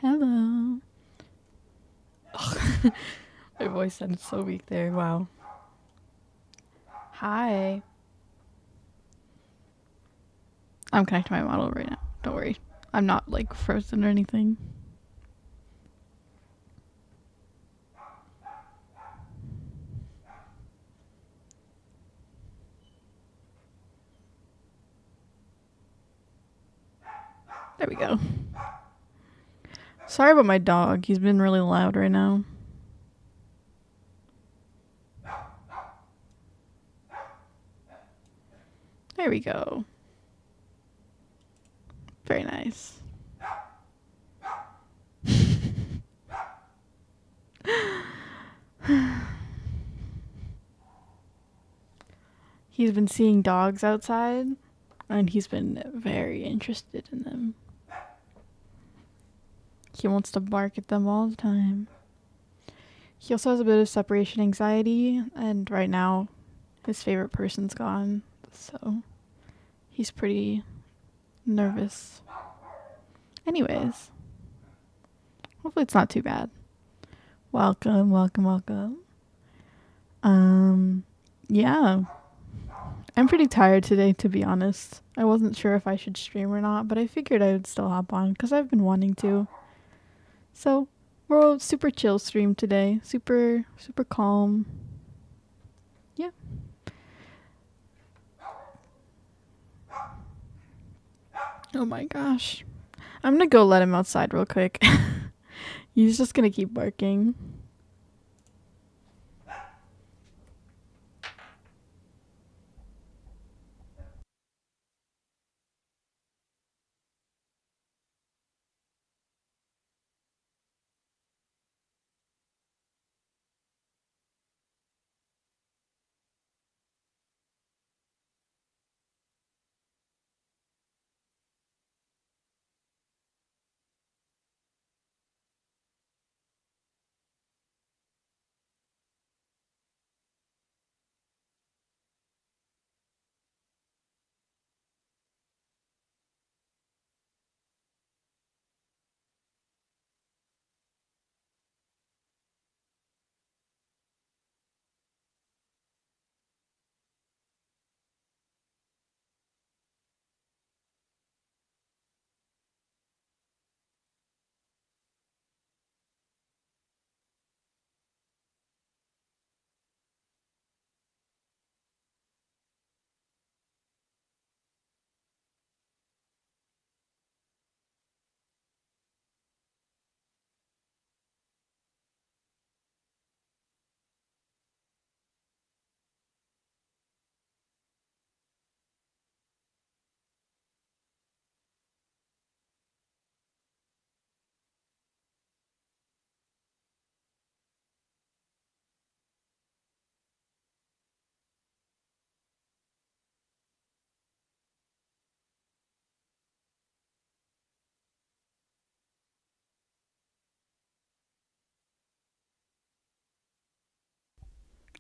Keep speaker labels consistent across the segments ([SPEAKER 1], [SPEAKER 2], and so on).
[SPEAKER 1] Hello. Ugh. My voice sounded so weak there. Wow. Hi. I'm connecting my model right now. Don't worry. I'm not like frozen or anything. There we go. Sorry about my dog. He's been really loud right now. There we go. Very nice. He's been seeing dogs outside, and he's been very interested in them. He wants to bark at them all the time. He also has a bit of separation anxiety, and right now his favorite person's gone, so he's pretty nervous. Anyways, hopefully it's not too bad. Welcome, welcome, welcome. Yeah. I'm pretty tired today, to be honest. I wasn't sure if I should stream or not, but I figured I would still hop on because I've been wanting to. So, we're a super chill stream today. Super calm. Yeah. Oh my gosh. I'm gonna go let him outside real quick. He's just gonna keep barking.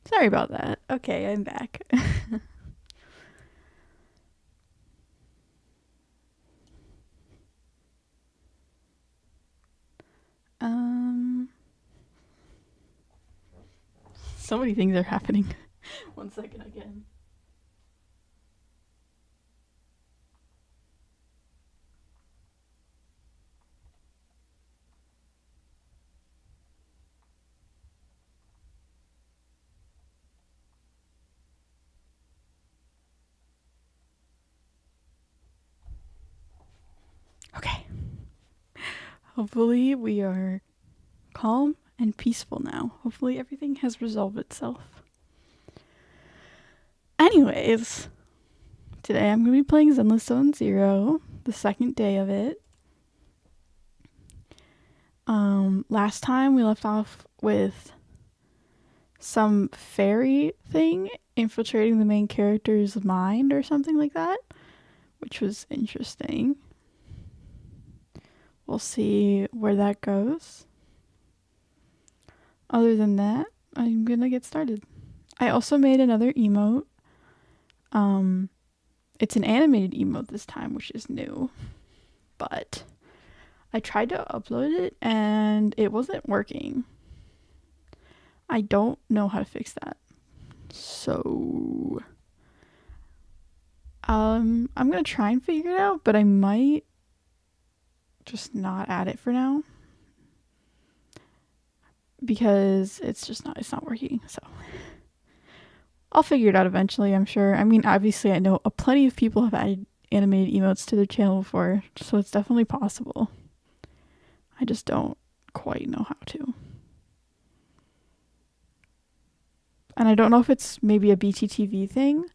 [SPEAKER 1] Sorry about that. Okay, I'm back. um, so many things are happening. 1 second again. Okay. Hopefully we are calm and peaceful now. Hopefully everything has resolved itself. Anyways, today I'm going to be playing Zenless Zone Zero, the second day of it. Last time we left off with some fairy thing infiltrating the main character's mind or something like that, which was interesting. We'll see where that goes. Other than that, I'm gonna get started. I also made another emote. It's an animated emote this time, which is new, but I tried to upload it and it wasn't working. I don't know how to fix that. So I'm gonna try and figure it out, but I might just not add it for now because it's not working. So I'll figure it out eventually, I'm sure. I mean, obviously I know plenty of people have added animated emotes to their channel before, so it's definitely possible. I just don't quite know how to. And I don't know if it's maybe a BTTV thing,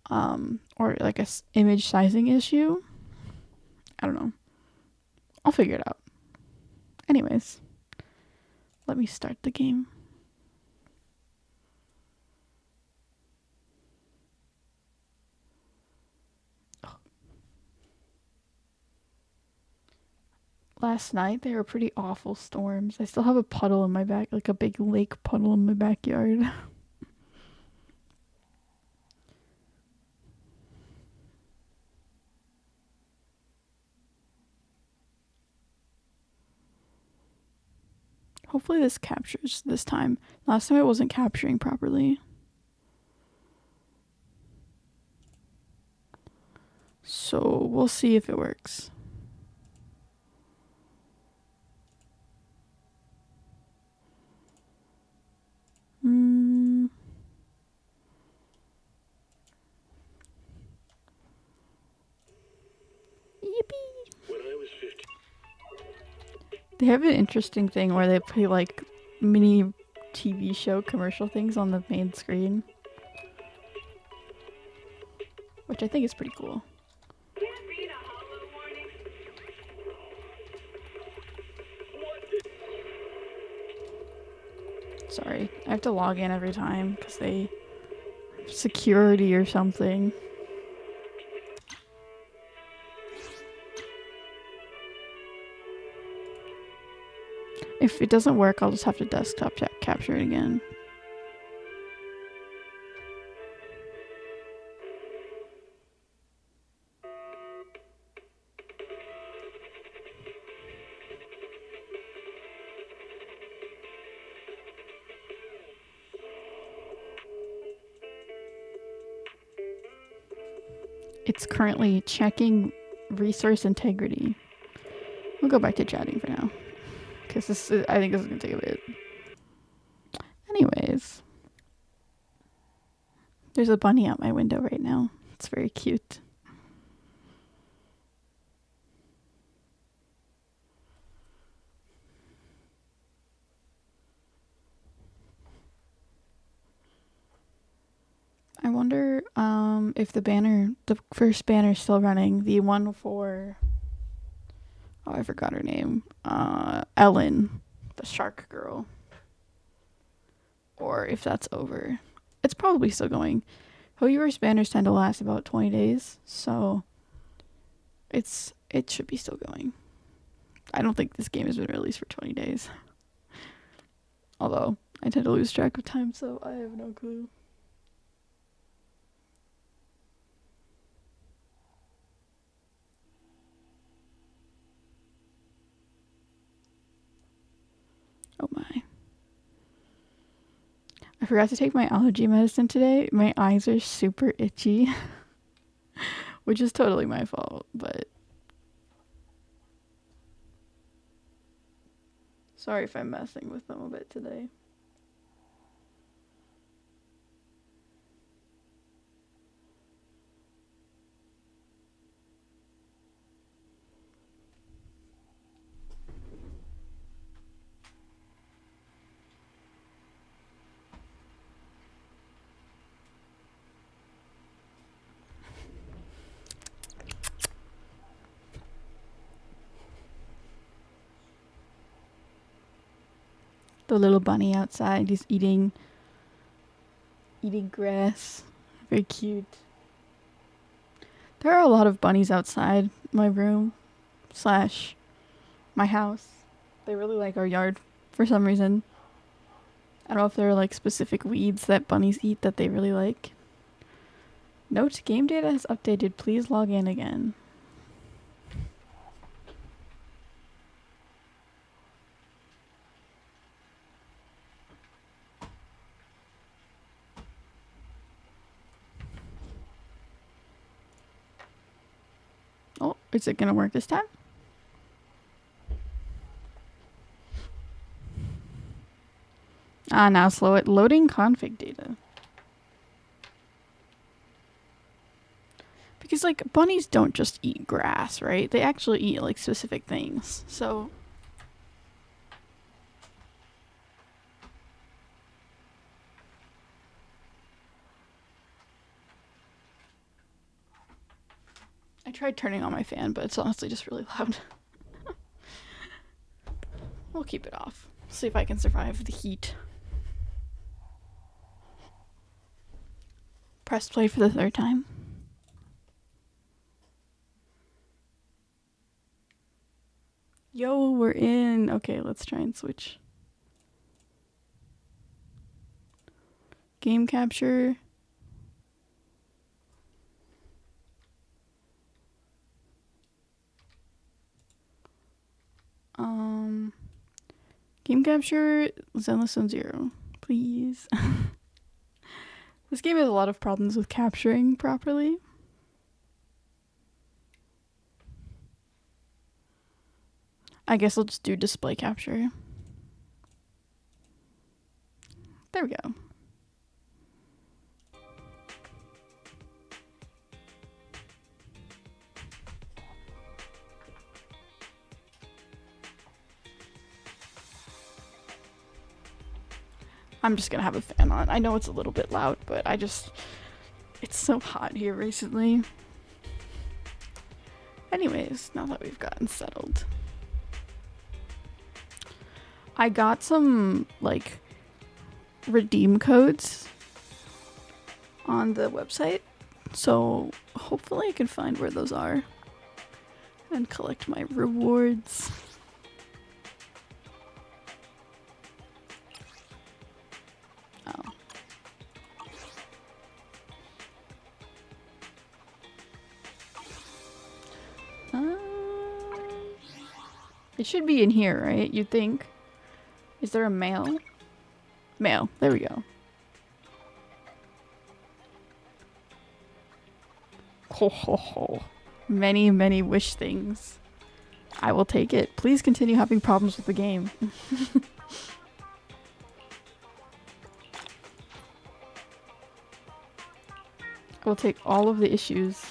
[SPEAKER 1] or like a image sizing issue. I don't know. I'll figure it out. Anyways, let me start the game. Last night they were pretty awful storms. I still have a puddle in my back, like a big lake puddle in my backyard. Hopefully this captures this time. Last time it wasn't capturing properly. So we'll see if it works. Yippee! When I was 15. They have an interesting thing where they play like mini TV show commercial things on the main screen, which I think is pretty cool. Sorry, I have to log in every time because they security or something. If it doesn't work, I'll just have to desktop capture it again. It's currently checking resource integrity. We'll go back to chatting for now, because I think this is gonna take a bit. Anyways, there's a bunny out my window right now. It's very cute. I wonder if the first banner is still running. The one for, oh, I forgot her name. Ellen, the shark girl. Or if that's over. It's probably still going. Hoyoverse banners tend to last about 20 days, so it should be still going. I don't think this game has been released for 20 days. Although, I tend to lose track of time, so I have no clue. Oh my. I forgot to take my allergy medicine today. My eyes are super itchy. Which is totally my fault, but sorry if I'm messing with them a bit today. The little bunny outside, he's eating grass. Very cute. There are a lot of bunnies outside my room / my house. They really like our yard for some reason. I don't know if there are like specific weeds that bunnies eat that they really like. Note, game data has updated. Please log in again. Is it gonna work this time? Ah, now slow it. Loading config data. Because, like, bunnies don't just eat grass, right? They actually eat, like, specific things. So... I tried turning on my fan, but it's honestly just really loud. We'll keep it off. See if I can survive the heat. Press play for the third time. Yo, we're in. Okay, let's try and switch. Game capture. Game capture, Zenless Zone Zero, please. This game has a lot of problems with capturing properly. I guess I'll just do display capture. There we go. I'm just gonna have a fan on. I know it's a little bit loud, but it's so hot here recently. Anyways, now that we've gotten settled. I got some, like, redeem codes on the website, so hopefully I can find where those are and collect my rewards. Oh. It should be in here, right? You'd think. Is there a mail? Mail. There we go. Ho ho ho. Many, many wish things. I will take it. Please continue having problems with the game. I will take all of the issues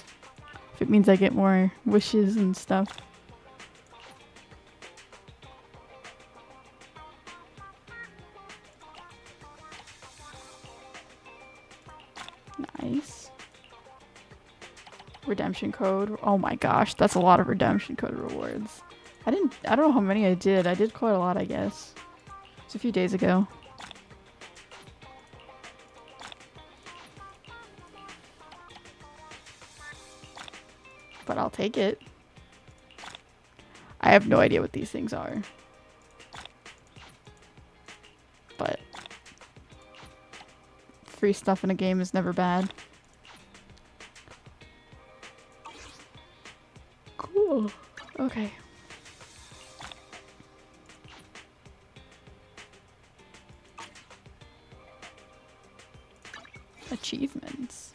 [SPEAKER 1] if it means I get more wishes and stuff. Nice. Redemption code. Oh my gosh, that's a lot of redemption code rewards. I don't know how many I did. I did quite a lot, I guess. It's a few days ago. But I'll take it. I have no idea what these things are. But free stuff in a game is never bad. Cool. Okay. Achievements.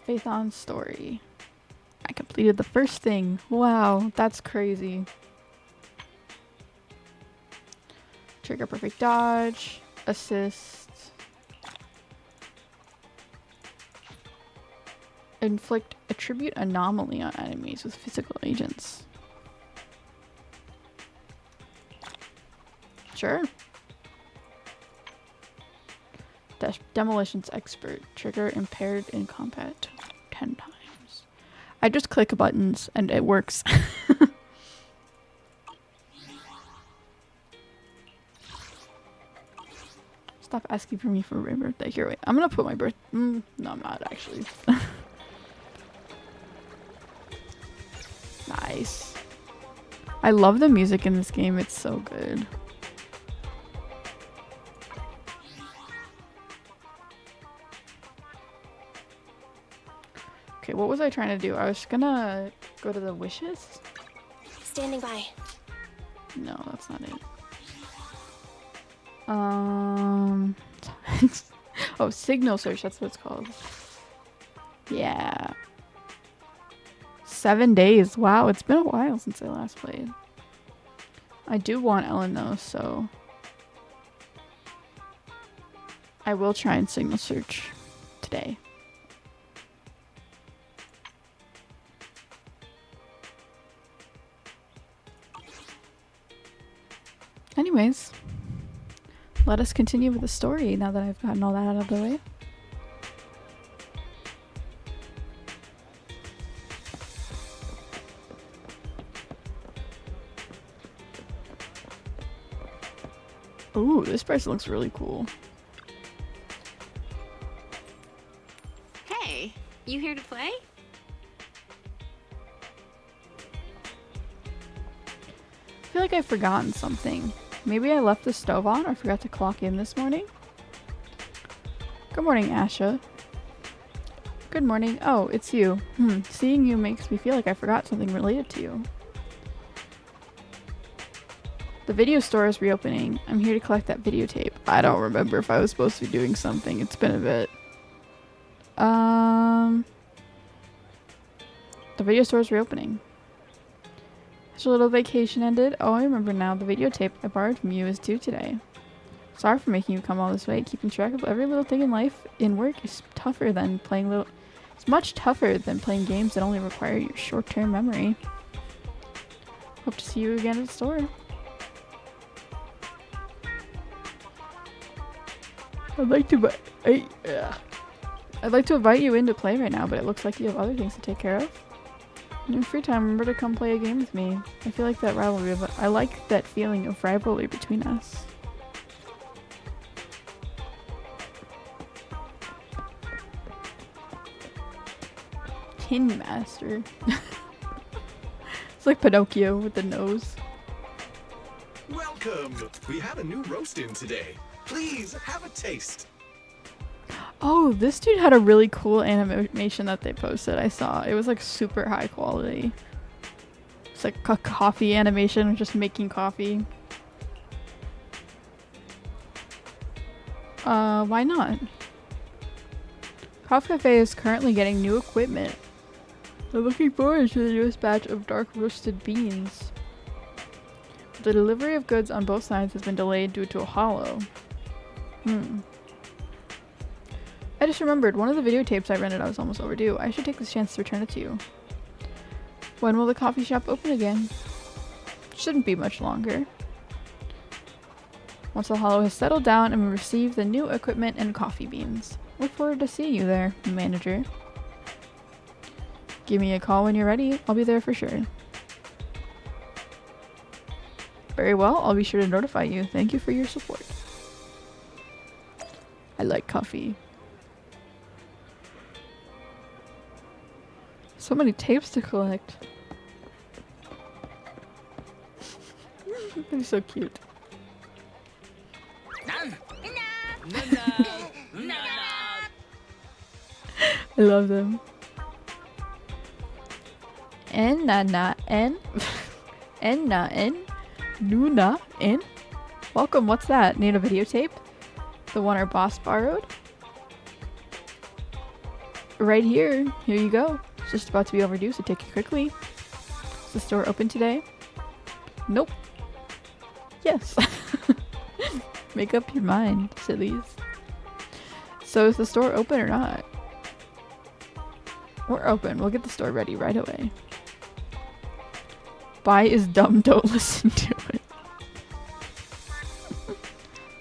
[SPEAKER 1] Faith on story. I completed the first thing. Wow, that's crazy. Trigger perfect dodge. Assist. Inflict attribute anomaly on enemies with physical agents. Sure. Demolitions expert. Trigger impaired in combat 10 times. I just click buttons and it works. Stop asking for me for my birthday. Here, wait. I'm gonna put my birth. No, I'm not actually. Nice. I love the music in this game. It's so good. Okay, what was I trying to do? I was gonna go to the wishes.
[SPEAKER 2] Standing by.
[SPEAKER 1] No, that's not it. Oh, signal search. That's what it's called. Yeah. 7 days. Wow, it's been a while since I last played. I do want Ellen though, so I will try and signal search today. Anyways, let us continue with the story now that I've gotten all that out of the way. Ooh, this person looks really cool.
[SPEAKER 2] Hey, you here to play?
[SPEAKER 1] I feel like I've forgotten something. Maybe I left the stove on or forgot to clock in this morning? Good morning, Asha. Good morning. Oh, it's you. Seeing you makes me feel like I forgot something related to you. The video store is reopening. I'm here to collect that videotape. I don't remember if I was supposed to be doing something. It's been a bit. The video store is reopening. Has your little vacation ended? Oh, I remember now. The videotape I borrowed from you is due today. Sorry for making you come all this way. Keeping track of every little thing in life in work is tougher than playing little... It's much tougher than playing games that only require your short-term memory. Hope to see you again at the store. I'd like to invite you in to play right now, but it looks like you have other things to take care of. In your free time, remember to come play a game with me. I feel like that rivalry, but I like that feeling of rivalry between us. Tin Master. It's like Pinocchio with the nose.
[SPEAKER 3] Welcome! We had a new roast in today. Please have a taste.
[SPEAKER 1] Oh, this dude had a really cool animation that they posted. I saw. It was like super high quality. It's like a coffee animation, just making coffee. Why not? Coffee Cafe is currently getting new equipment. I'm looking forward to the newest batch of dark roasted beans. The delivery of goods on both sides has been delayed due to a hollow. I just remembered, one of the videotapes I rented was almost overdue. I should take this chance to return it to you. When will the coffee shop open again? Shouldn't be much longer. Once the hollow has settled down and we receive the new equipment and coffee beans. Look forward to seeing you there, manager. Give me a call when you're ready. I'll be there for sure. Very well, I'll be sure to notify you. Thank you for your support. I like coffee. So many tapes to collect. They're so cute. I love them. En na na en. En na en. Nuna en. Welcome, what's that? Need a videotape? The one our boss borrowed? Right here. Here you go. It's just about to be overdue, so take it quickly. Is the store open today? Nope. Yes. Make up your mind, sillies. So is the store open or not? We're open. We'll get the store ready right away. Buy is dumb, don't listen to it.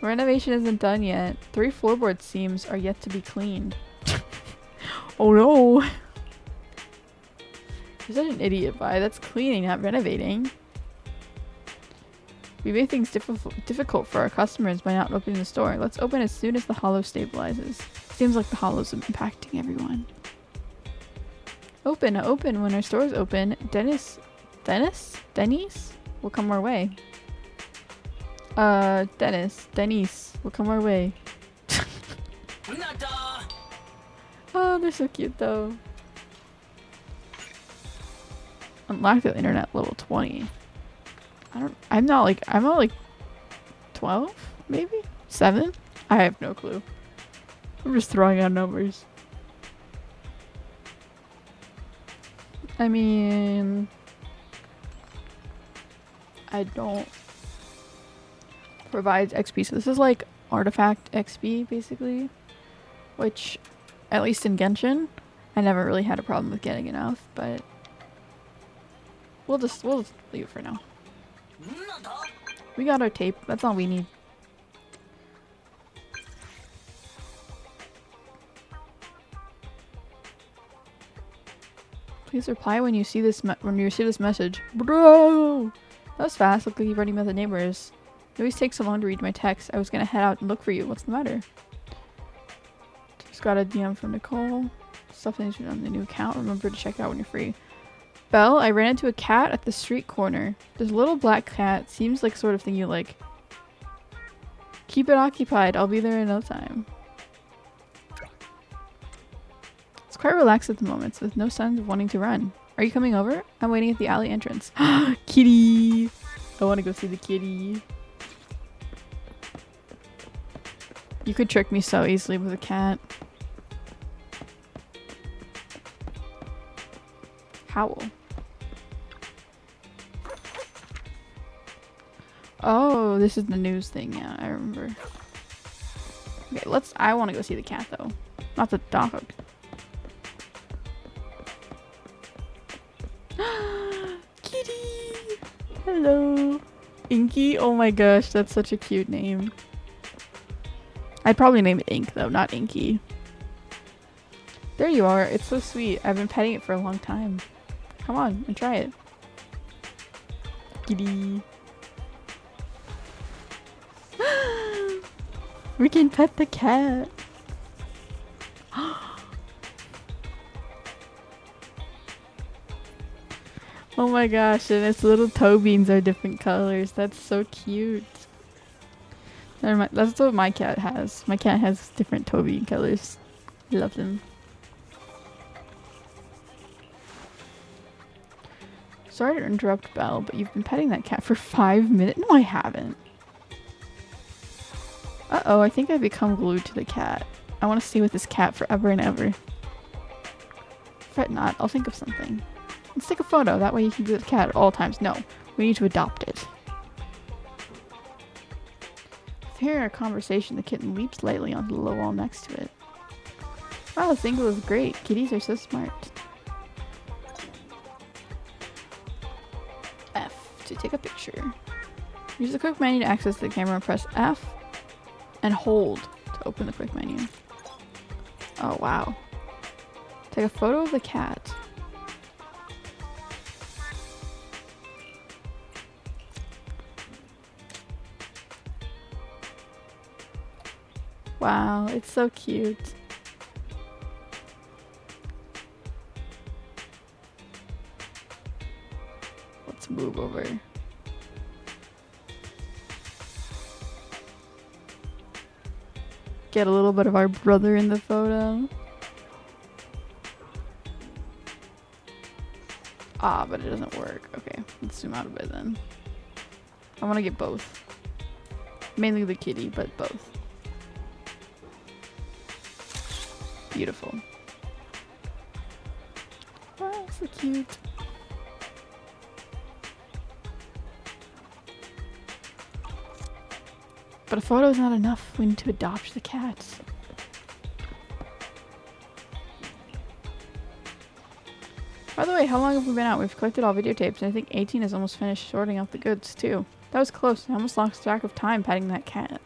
[SPEAKER 1] Renovation isn't done yet. 3 floorboard seams are yet to be cleaned. Oh no! You're such an idiot, Buy. That's cleaning, not renovating. We made things difficult for our customers by not opening the store. Let's open as soon as the hollow stabilizes. Seems like the hollow's impacting everyone. Open when our store's open. Dennis will come our way. Denise will come our way. Oh, they're so cute though. Unlock the internet level 20. I'm not like 12, maybe? 7? I have no clue. I'm just throwing out numbers. I mean, I don't provide XP, so this is like artifact XP basically, which at least in Genshin, I never really had a problem with getting enough, but we'll just leave it for now. We got our tape. That's all we need. Please reply when you see this message. Bro, that was fast. Look like you've already met the neighbors. It always takes so long to read my text. I was gonna head out and look for you. What's the matter? Just got a DM from Nicole. Stuff on the new account. Remember to check it out when you're free. Belle, I ran into a cat at the street corner. This little black cat seems like sort of thing you like. Keep it occupied. I'll be there in no time. It's quite relaxed at the moment, with no signs of wanting to run. Are you coming over? I'm waiting at the alley entrance. Kitty! I want to go see the kitty. You could trick me so easily with a cat. Howl. Oh, this is the news thing. Yeah, I remember. Okay, I want to go see the cat though. Not the dog. Kitty! Hello! Inky? Oh my gosh, that's such a cute name. I'd probably name it Ink though, not Inky. There you are. It's so sweet. I've been petting it for a long time. Come on and try it. Kitty. We can pet the cat. Oh my gosh, and its little toe beans are different colors. That's so cute. Never mind. That's what my cat has. My cat has different toe bean colors. I love them. Sorry to interrupt, Belle, but you've been petting that cat for 5 minutes. No, I haven't. Uh-oh, I think I've become glued to the cat. I want to stay with this cat forever and ever. Fret not, I'll think of something. Let's take a photo, that way you can be with the cat at all times. No, we need to adopt it. Hearing our conversation, the kitten leaps lightly onto the low wall next to it. Wow, this angle is great. Kitties are so smart. F to take a picture. Use the quick menu to access the camera. Press F and hold to open the quick menu. Oh wow. Take a photo of the cat. Wow, it's so cute. Let's move over. Get a little bit of our brother in the photo. Ah, but it doesn't work. Okay, let's zoom out a bit then. I want to get both. Mainly the kitty, but both. Beautiful. Wow, so cute. But a photo is not enough. We need to adopt the cats. By the way, how long have we been out? We've collected all videotapes, and I think 18 is almost finished sorting out the goods, too. That was close. I almost lost track of time petting that cat.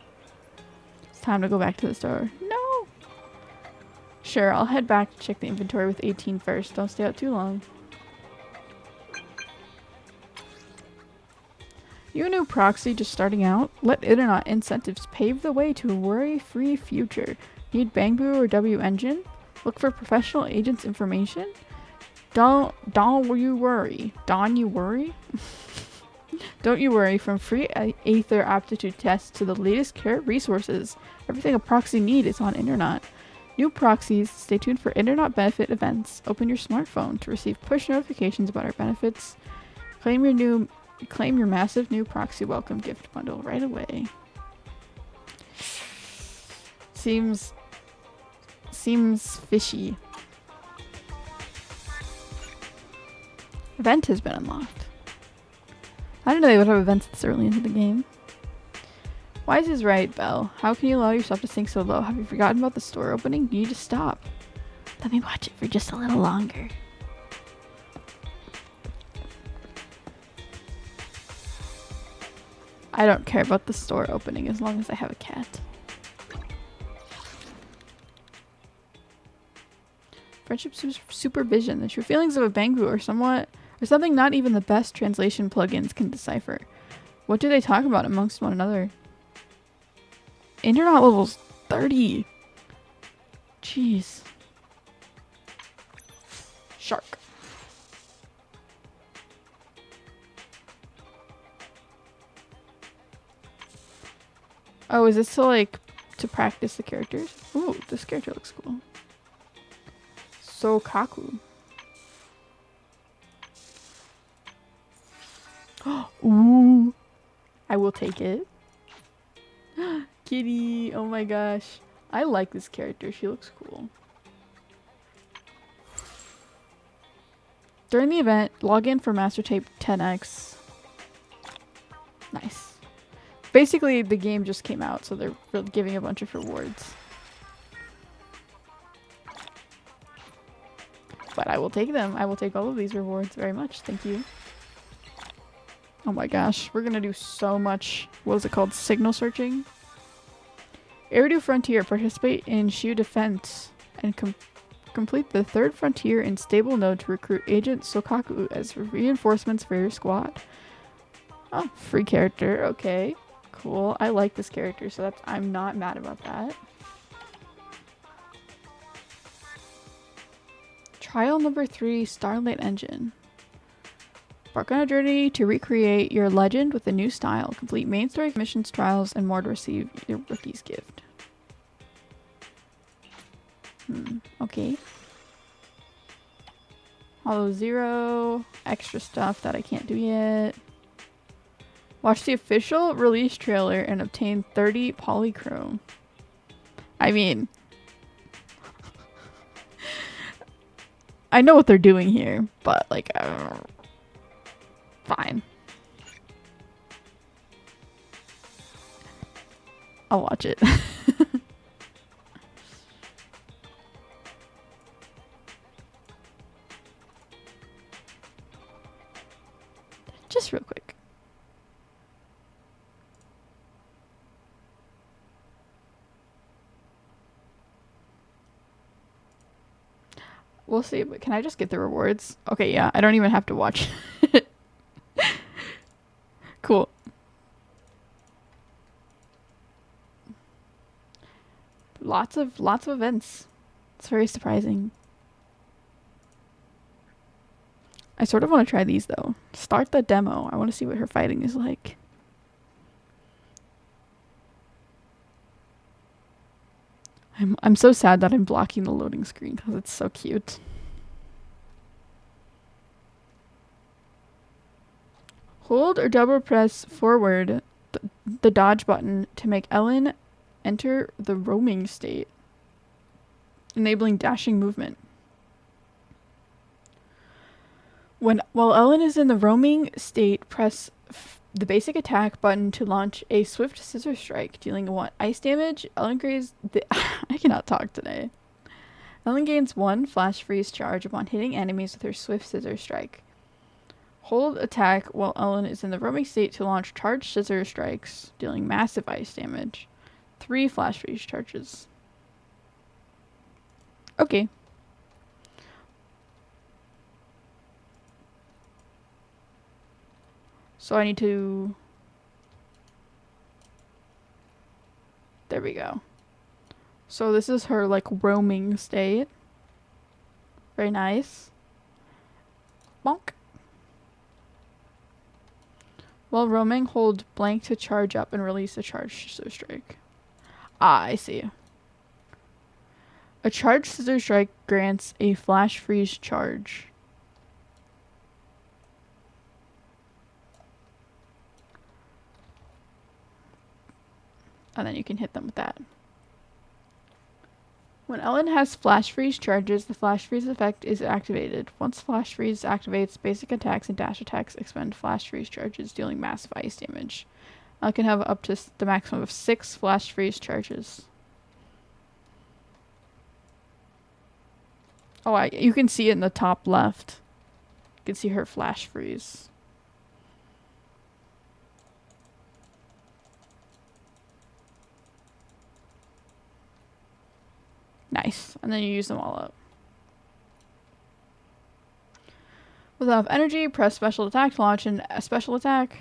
[SPEAKER 1] It's time to go back to the store. No! Sure, I'll head back to check the inventory with 18 first. Don't stay out too long. You a new proxy just starting out? Let internet incentives pave the way to a worry-free future. Need Bangbu or W Engine? Look for professional agents' information? Don't you worry. Don't you worry? Don't you worry. From free Aether aptitude tests to the latest carrot resources, everything a proxy need is on internet. New proxies, stay tuned for internet benefit events. Open your smartphone to receive push notifications about our benefits. Claim your massive new proxy welcome gift bundle right away. Seems fishy. Event has been unlocked. I didn't know they would have events this early into the game. Wise is right, Belle. How can you allow yourself to sink so low? Have you forgotten about the store opening? You need to stop. Let me watch it for just a little longer. I don't care about the store opening as long as I have a cat. Friendship supervision. The true feelings of a Bangu are something not even the best translation plugins can decipher. What do they talk about amongst one another? Internet level's 30. Jeez. Shark. Oh, is this to practice the characters? Ooh, this character looks cool. Sokaku. Ooh. I will take it. Kitty. Oh my gosh. I like this character. She looks cool. During the event, log in for Master Tape 10x. Nice. Basically, the game just came out, so they're giving a bunch of rewards. But I will take them. I will take all of these rewards very much. Thank you. Oh my gosh. We're gonna do so much. What is it called? Signal searching? Eridu Frontier. Participate in Shu Defense and complete the third frontier in stable node to recruit Agent Sokaku as reinforcements for your squad. Oh, free character. Okay. Cool. I like this character, so I'm not mad about that. Trial number 3, Starlight Engine. Embark on a journey to recreate your legend with a new style. Complete main story missions, trials, and more to receive your rookie's gift. Okay. Hollow Zero. Extra stuff that I can't do yet. Watch the official release trailer and obtain 30 polychrome. I mean, I know what they're doing here, but fine. I'll watch it. Just real quick. We'll see, but can I just get the rewards? Okay, yeah, I don't even have to watch it. Cool. Lots of events. It's very surprising. I sort of want to try these though. Start the demo. I want to see what her fighting is like. I'm so sad that I'm blocking the loading screen because it's so cute. Hold or double press forward the dodge button to make Ellen enter the roaming state, enabling dashing movement. While Ellen is in the roaming state, press the basic attack button to launch a swift scissor strike, dealing 1 ice damage. Ellen gains I cannot talk today. Ellen gains 1 flash freeze charge upon hitting enemies with her swift scissor strike. Hold attack while Ellen is in the roaming state to launch charged scissor strikes, dealing massive ice damage. 3 flash freeze charges. Okay. So I need to... There we go. So this is her roaming state. Very nice. Bonk. While roaming, hold blank to charge up and release a charged scissor strike. Ah, I see. A charged scissor strike grants a flash freeze charge. And then you can hit them with that. When Ellen has flash freeze charges, the flash freeze effect is activated. Once flash freeze activates, basic attacks and dash attacks expend flash freeze charges, dealing massive ice damage. Ellen can have up to the maximum of 6 flash freeze charges. Oh, you can see it in the top left. You can see her flash freeze. Nice. And then you use them all up. With enough energy, press special attack to launch a special attack.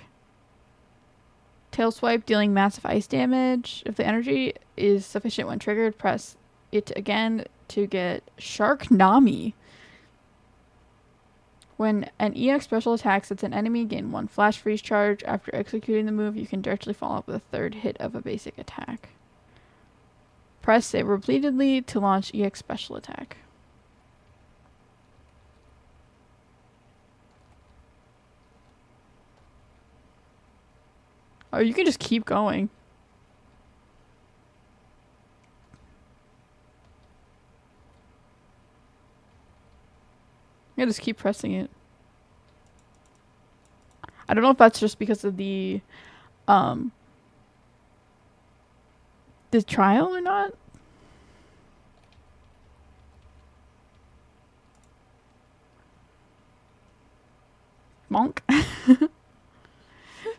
[SPEAKER 1] Tail swipe, dealing massive ice damage. If the energy is sufficient when triggered, press it again to get Shark Nami. When an EX special attacks hits an enemy, gain 1 flash freeze charge. After executing the move, you can directly follow up with a third hit of a basic attack. Press save repeatedly to launch EX special attack. Oh, you can just keep going. You just keep pressing it. I don't know if that's just because of the trial or not. Monk.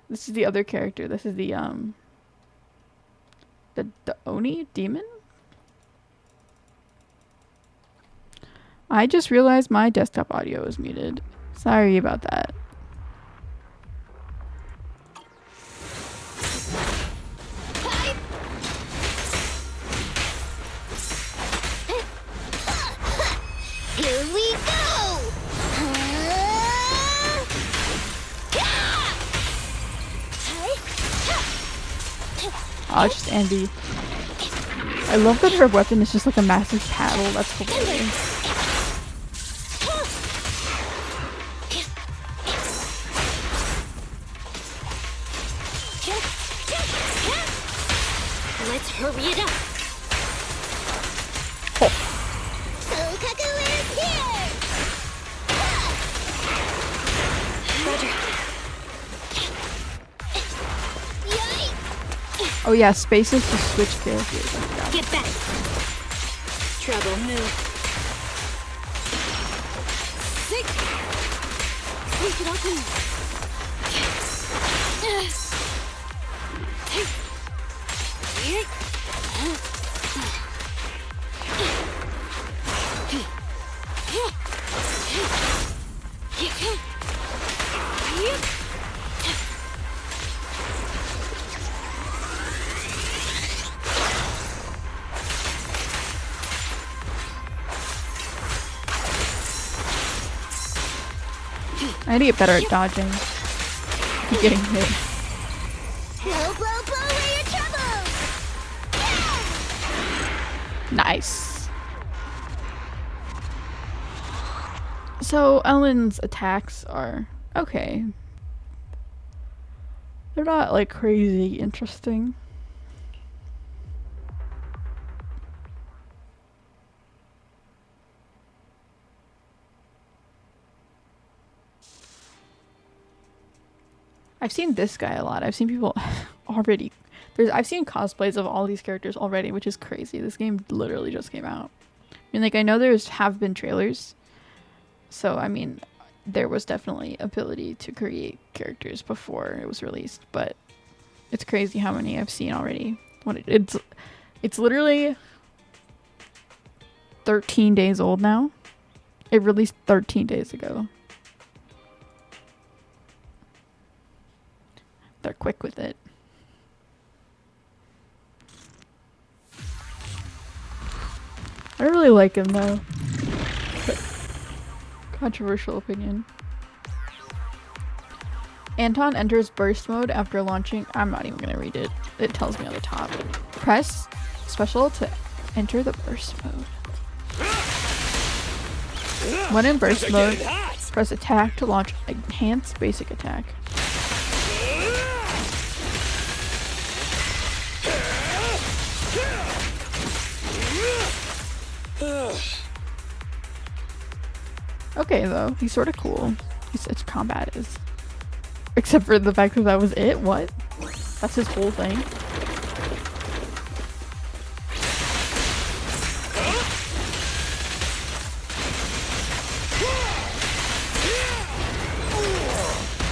[SPEAKER 1] This is the other character. This is the Oni demon. I just realized my desktop audio is muted. Sorry about that.
[SPEAKER 2] Here we go!
[SPEAKER 1] Oh, it's just Andy. I love that her weapon is just like a massive paddle. That's hilarious.
[SPEAKER 2] Let's hurry it up. Sokaku is here! Roger.
[SPEAKER 1] Oh yeah, spaces to switch characters. I forgot.
[SPEAKER 2] Get back. Trouble move. Sick. Sneak it open.
[SPEAKER 1] I need to get better at dodging. Keep getting hit.
[SPEAKER 2] Blow, blow, blow away your troubles.
[SPEAKER 1] Nice. So Ellen's attacks are okay. They're not like crazy interesting. I've seen this guy a lot. I've seen people already. I've seen cosplays of all these characters already, which is crazy. This game literally just came out. I mean, like, I know have been trailers. So, I mean, there was definitely ability to create characters before it was released. But it's crazy how many I've seen already. It's literally 13 days old now. It released 13 days ago. They're quick with it. I don't really like him though. But controversial opinion. Anton enters burst mode after launching. I'm not even gonna read it. It tells me on the top. Press special to enter the burst mode. When in burst mode, press attack to launch enhanced basic attack. Okay, though. He's sort of cool. His combat is. Except for the fact that that was it? What? That's his whole thing?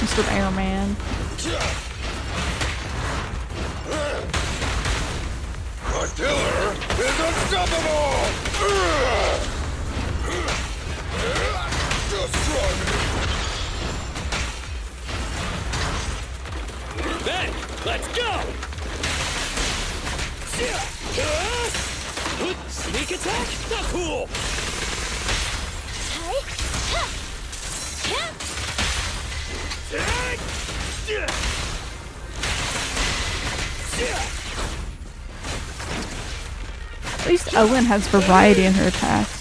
[SPEAKER 1] Mr. Airman.
[SPEAKER 3] My killer is unstoppable! Destroy me!
[SPEAKER 4] Then, let's go! Sneak attack? Not cool!
[SPEAKER 1] At least Ellen has variety in her attacks.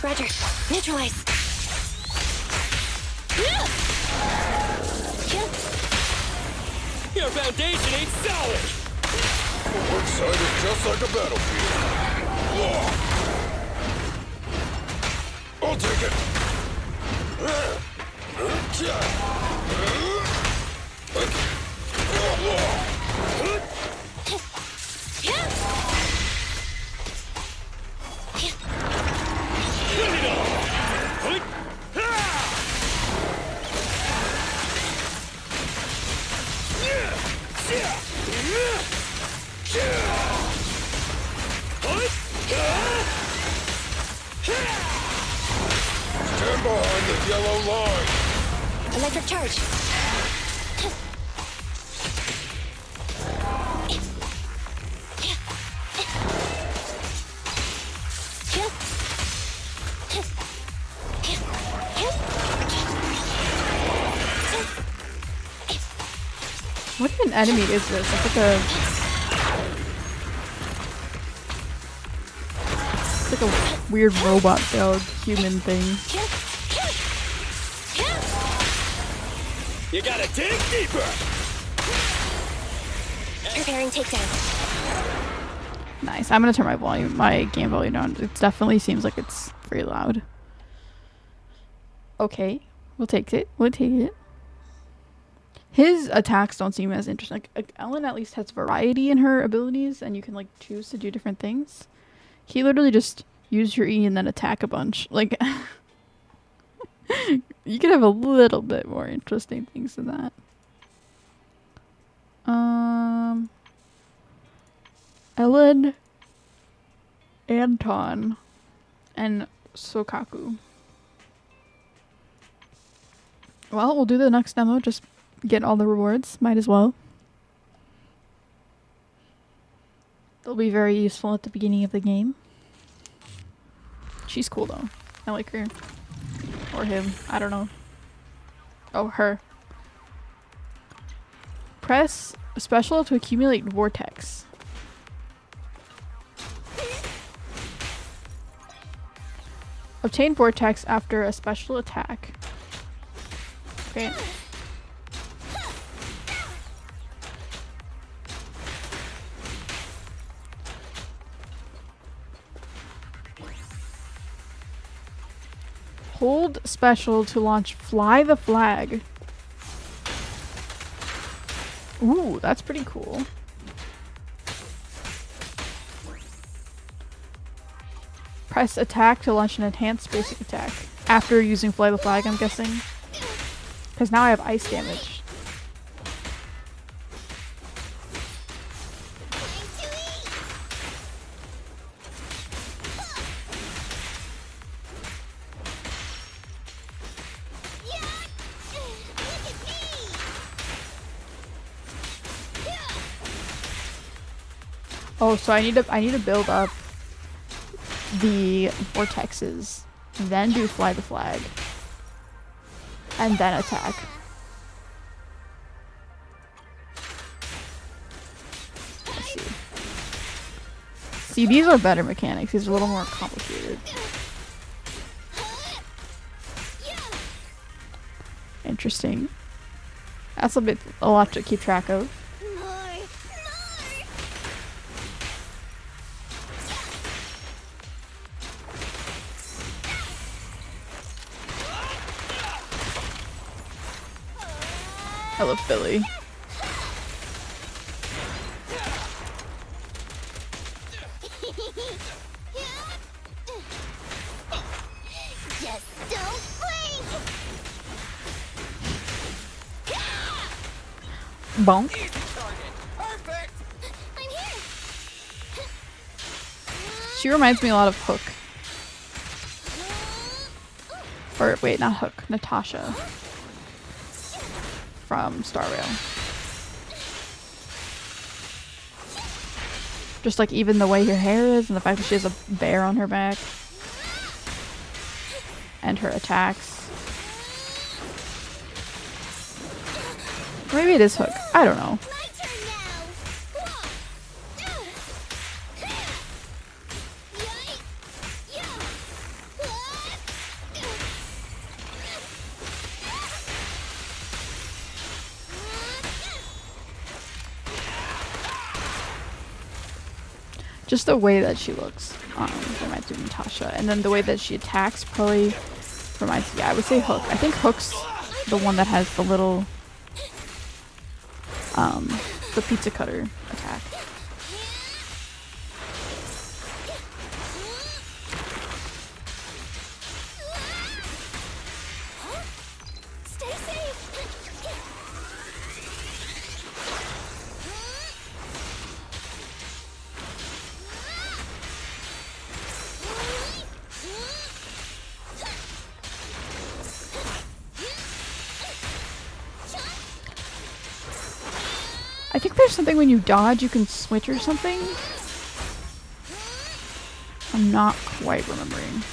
[SPEAKER 2] Roger. Neutralize.
[SPEAKER 4] Your foundation ain't solid!
[SPEAKER 3] One side is just like a battlefield. I'll take it.
[SPEAKER 4] Bring it on!
[SPEAKER 3] Stand behind the yellow line.
[SPEAKER 2] Electric charge.
[SPEAKER 1] What even enemy is this? It's like a... It's like a weird robot dog human thing.
[SPEAKER 4] You gotta dig deeper!
[SPEAKER 2] Preparing takedown.
[SPEAKER 1] Nice. I'm gonna turn my game volume down. It definitely seems like it's very loud. Okay. We'll take it. We'll take it. His attacks don't seem as interesting. Like Ellen at least has variety in her abilities, and you can like choose to do different things. He literally just use your E and then attack a bunch. Like you could have a little bit more interesting things than that. Ellen, Anton, and Sokaku. Well, we'll do the next demo. Just get all the rewards. Might as well. They'll be very useful at the beginning of the game. She's cool though. I like her. Or him. I don't know. Oh, her. Press special to accumulate vortex. Obtain vortex after a special attack. Okay. Hold special to launch Fly the Flag. Ooh, that's pretty cool. Press attack to launch an enhanced basic attack. After using Fly the Flag, I'm guessing. Because now I have ice damage. Oh, so I need to build up the vortexes, then do Fly the Flag, and then attack. See, these are better mechanics. These are a little more complicated. Interesting. That's a lot to keep track of. I love Billy.
[SPEAKER 2] Just don't blink.
[SPEAKER 1] Bonk.
[SPEAKER 3] Perfect.
[SPEAKER 2] I'm here.
[SPEAKER 1] She reminds me a lot of Hook. Or wait, not Hook. Natasha. From Star Rail. Just like even the way her hair is and the fact that she has a bear on her back. And her attacks. Maybe it is Hook. I don't know.
[SPEAKER 2] My turn now.
[SPEAKER 1] Just the way that she looks reminds me of Natasha. And then the way that she attacks probably reminds me, yeah, I would say Hook. I think Hook's the one that has the little, the pizza cutter attack.
[SPEAKER 2] Stay safe.
[SPEAKER 1] I think there's something when you dodge you can switch or something. I'm not quite remembering.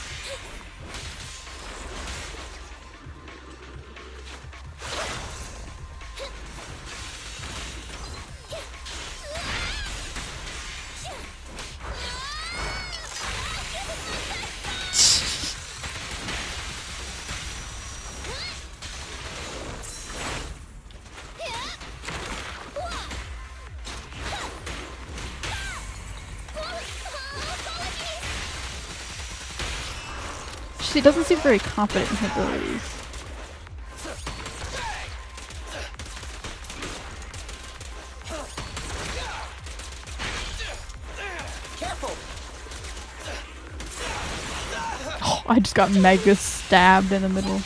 [SPEAKER 1] She doesn't seem very confident in her abilities.
[SPEAKER 3] Careful.
[SPEAKER 1] Oh, I just got mega stabbed in the middle.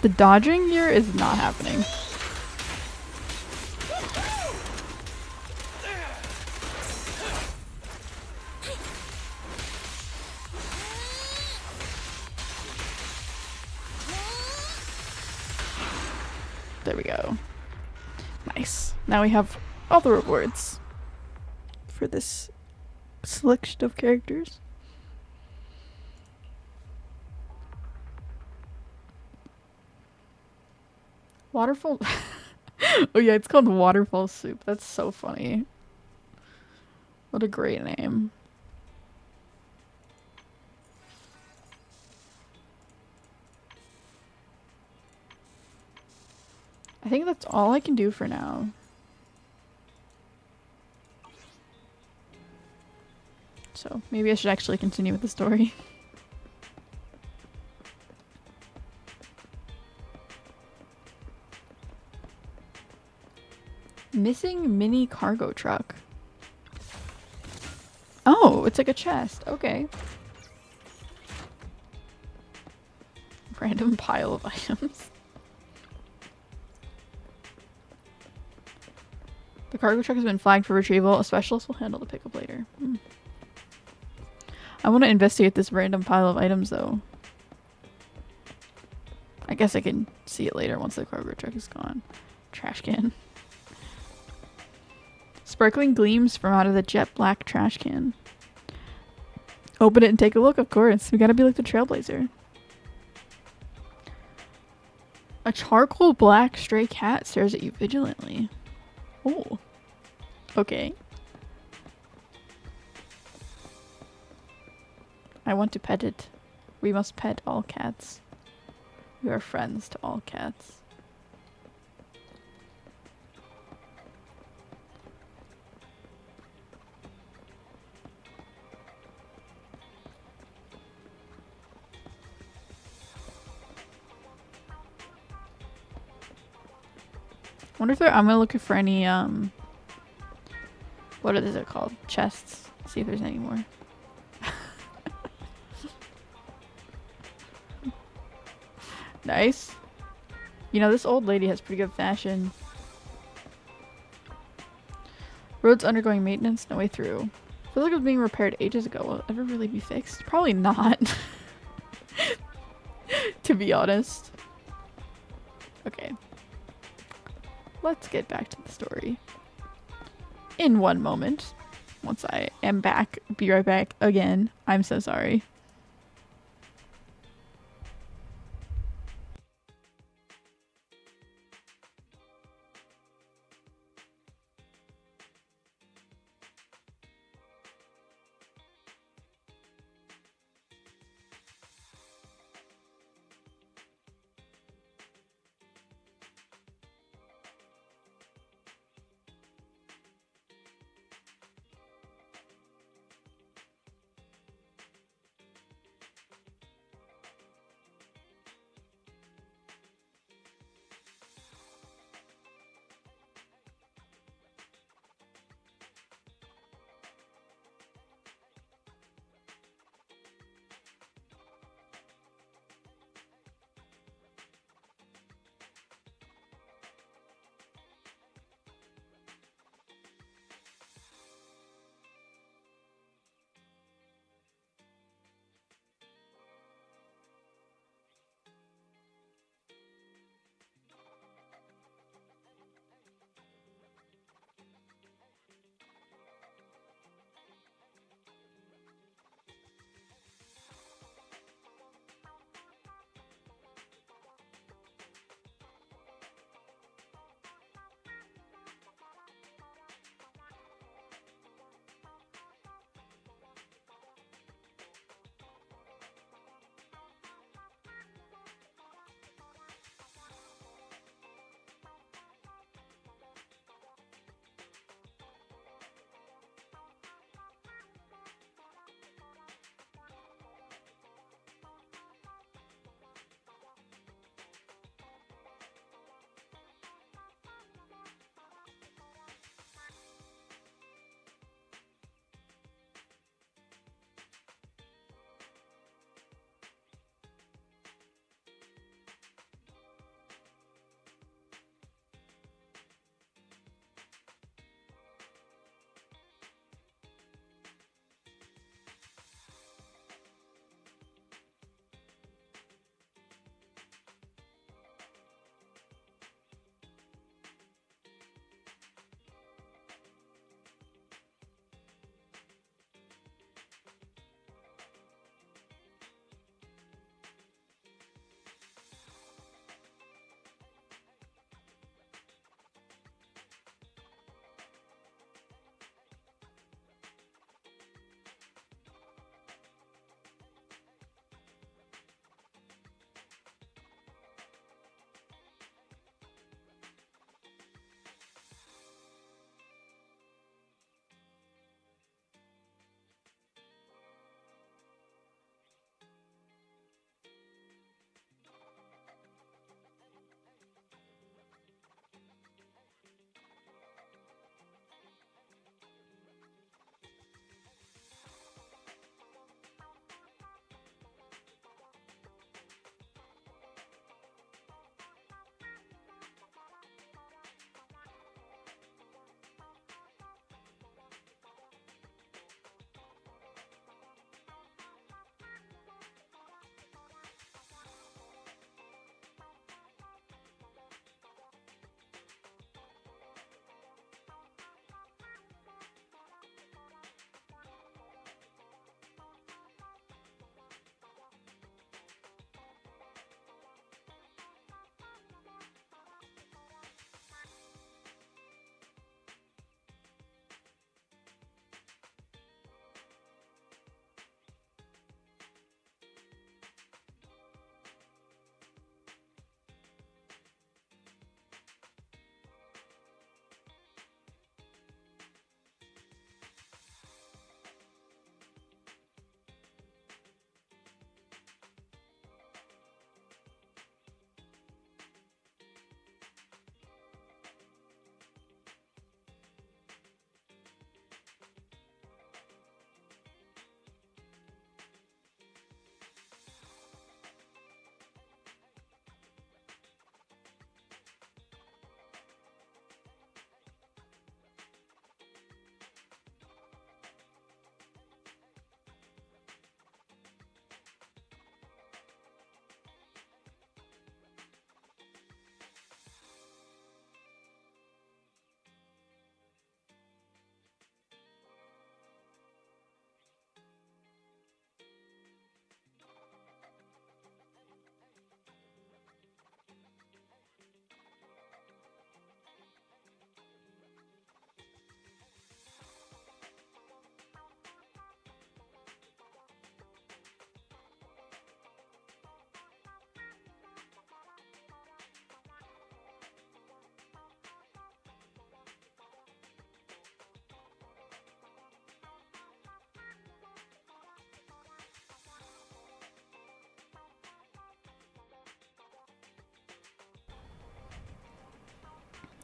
[SPEAKER 1] The dodging here is not happening. There we go. Nice. Now we have all the rewards for this selection of characters. Waterfall. Oh yeah, it's called Waterfall Soup. That's so funny. What a great name. I think that's all I can do for now. So maybe I should actually continue with the story. Missing mini cargo truck. Oh, it's like a chest. Okay. Random pile of items. The cargo truck has been flagged for retrieval. A specialist will handle the pickup later. I want to investigate this random pile of items though. I guess I can see it later once the cargo truck is gone. Trash can. Sparkling gleams from out of the jet black trash can. Open it and take a look, of course. We gotta be like the Trailblazer. A charcoal black stray cat stares at you vigilantly. Oh. Okay. I want to pet it. We must pet all cats. We are friends to all cats. Wonder if I'm gonna look for any what is it called? Chests. See if there's any more. Nice. You know, this old lady has pretty good fashion. Roads undergoing maintenance, no way through. Feels like it was being repaired ages ago. Will it ever really be fixed? Probably not. To be honest. Okay. Let's get back to the story. In one moment. Once I am back. Be right back again. I'm so sorry.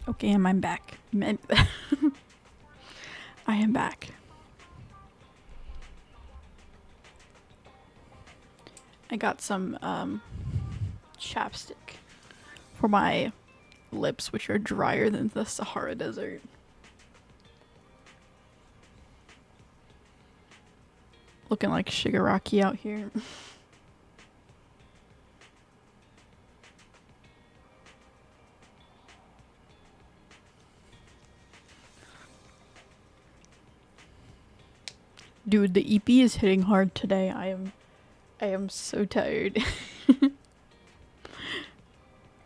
[SPEAKER 1] Okay, I'm back. I am back. I got some chapstick for my lips, which are drier than the Sahara Desert. Looking like Shigaraki out here. Dude, the EP is hitting hard today. I am so tired.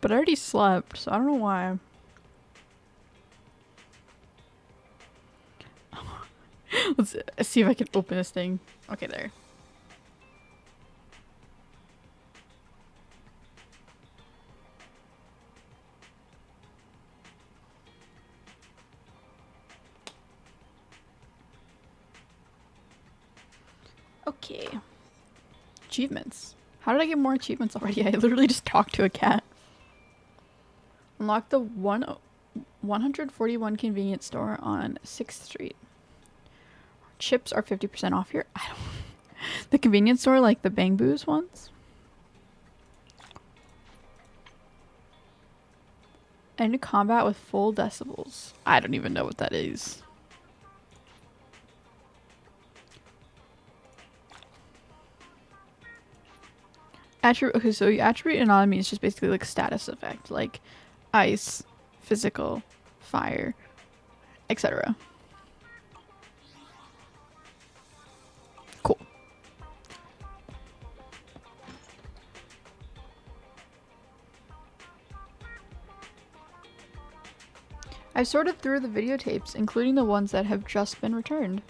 [SPEAKER 1] But I already slept, so I don't know why. Let's see if I can open this thing. Okay, there. Okay. Achievements. How did I get more achievements already? I literally just talked to a cat. Unlock the 141 convenience store on 6th Street. Chips are 50% off here. I don't. The convenience store, like the Bang Boos ones. End combat with full decibels. I don't even know what that is. Okay, so attribute anatomy is just basically like status effect, like ice, physical, fire, etc. Cool. I've sorted through the videotapes, including the ones that have just been returned.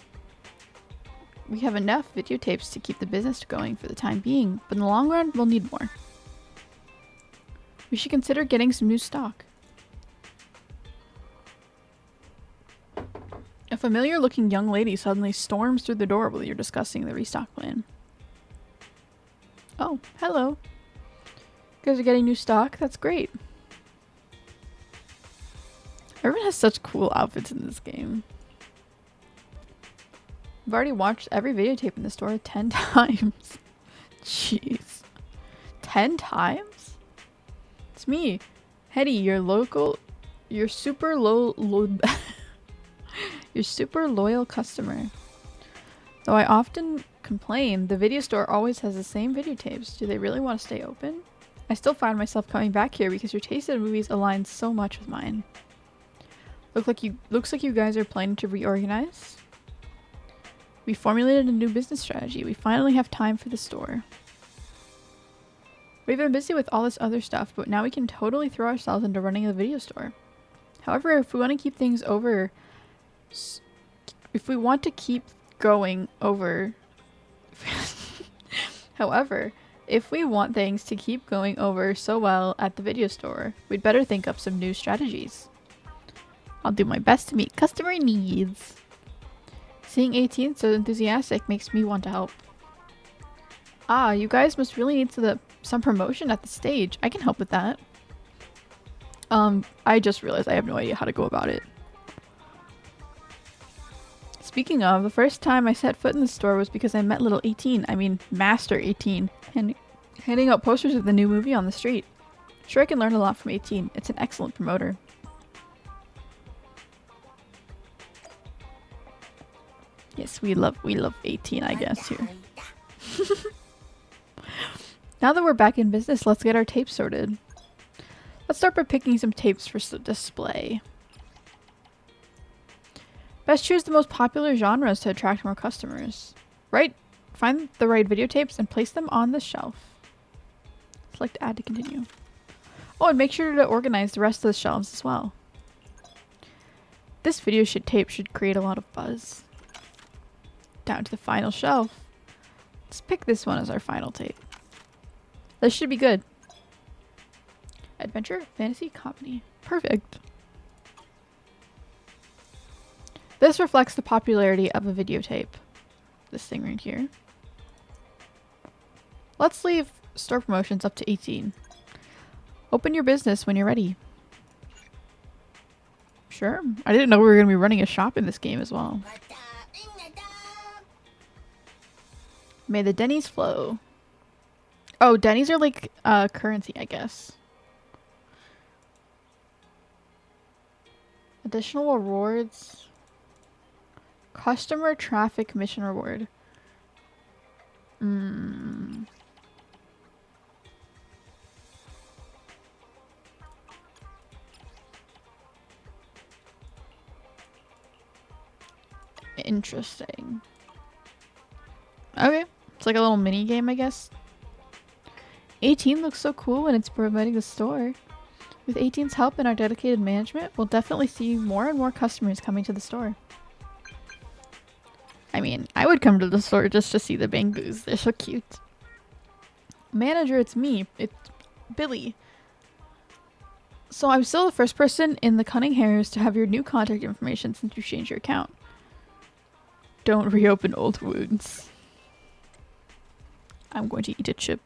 [SPEAKER 1] We have enough videotapes to keep the business going for the time being, but in the long run, we'll need more. We should consider getting some new stock. A familiar-looking young lady suddenly storms through the door while you're discussing the restock plan. Oh, hello. You guys are getting new stock? That's great. Everyone has such cool outfits in this game. I've already watched every videotape in the store 10 times. Jeez. 10 times? It's me, Hetty, your super your super loyal customer. Though I often complain, the video store always has the same videotapes. Do they really want to stay open? I still find myself coming back here because your taste in movies aligns so much with mine. Looks like you guys are planning to reorganize. We formulated a new business strategy. We finally have time for the store. We've been busy with all this other stuff, but now we can totally throw ourselves into running a video store. However, if we want to keep things over... If we want to keep going over... However, if we want things to keep going over so well at the video store, we'd better think up some new strategies. I'll do my best to meet customer needs. Seeing 18 so enthusiastic makes me want to help. Ah, you guys must really need some promotion at the stage. I can help with that. I just realized I have no idea how to go about it. Speaking of, the first time I set foot in the store was because I met little 18, I mean Master 18, and handing out posters of the new movie on the street. Sure, I can learn a lot from 18. It's an excellent promoter. Yes, we love 18, I guess, here. Now that we're back in business, let's get our tapes sorted. Let's start by picking some tapes for display. Best choose the most popular genres to attract more customers. Find the right videotapes and place them on the shelf. Select add to continue. Oh, and make sure to organize the rest of the shelves as well. This tape should create a lot of buzz. Down to the final shelf. Let's pick this one as our final tape. This should be good. Adventure, fantasy, comedy. Perfect. This reflects the popularity of a videotape. This thing right here. Let's leave store promotions up to 18. Open your business when you're ready. Sure. I didn't know we were going to be running a shop in this game as well. May the Denny's flow. Oh, Denny's are like currency, I guess. Additional rewards. Customer traffic mission reward. Interesting. Okay. It's like a little mini game, I guess. 18 looks so cool when it's promoting the store. With 18's help and our dedicated management, we'll definitely see more and more customers coming to the store. I mean, I would come to the store just to see the Bangoos. They're so cute. Manager, it's me. It's Billy. So I'm still the first person in the Cunning Hares to have your new contact information since you changed your account. Don't reopen old wounds. I'm going to eat a chip.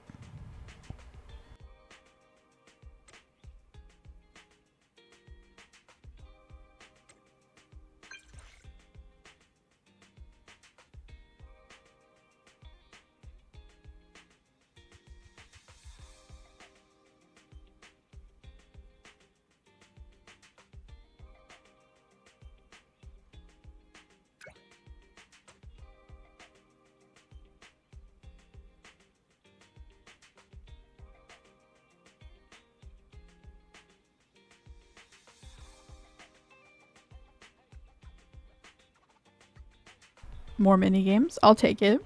[SPEAKER 1] More mini games. I'll take it.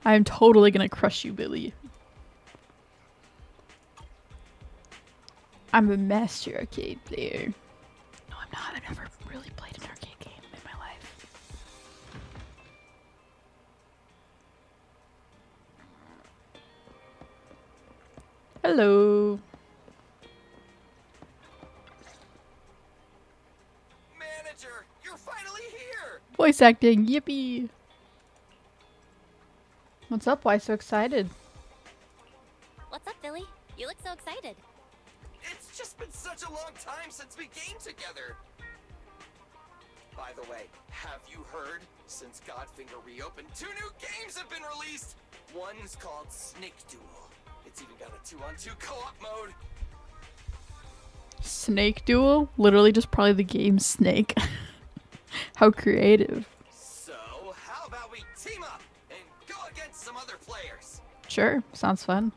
[SPEAKER 1] I'm totally gonna crush you, Billy. I'm a master arcade player. No, I'm not. I've never really played an arcade game in my life. Hello.
[SPEAKER 3] Manager, you're finally here!
[SPEAKER 1] Voice acting. Yippee. What's up? Why so excited?
[SPEAKER 2] What's up, Billy? You look so excited.
[SPEAKER 3] It's just been such a long time since we gamed together. By the way, have you heard? Since Godfinger reopened, 2 new games have been released! One's called Snake Duel. It's even got a 2-on-2 co-op mode.
[SPEAKER 1] Snake Duel? Literally just probably the game Snake. How creative.
[SPEAKER 3] So, how about we team up and go against some other players?
[SPEAKER 1] Sure. Sounds fun.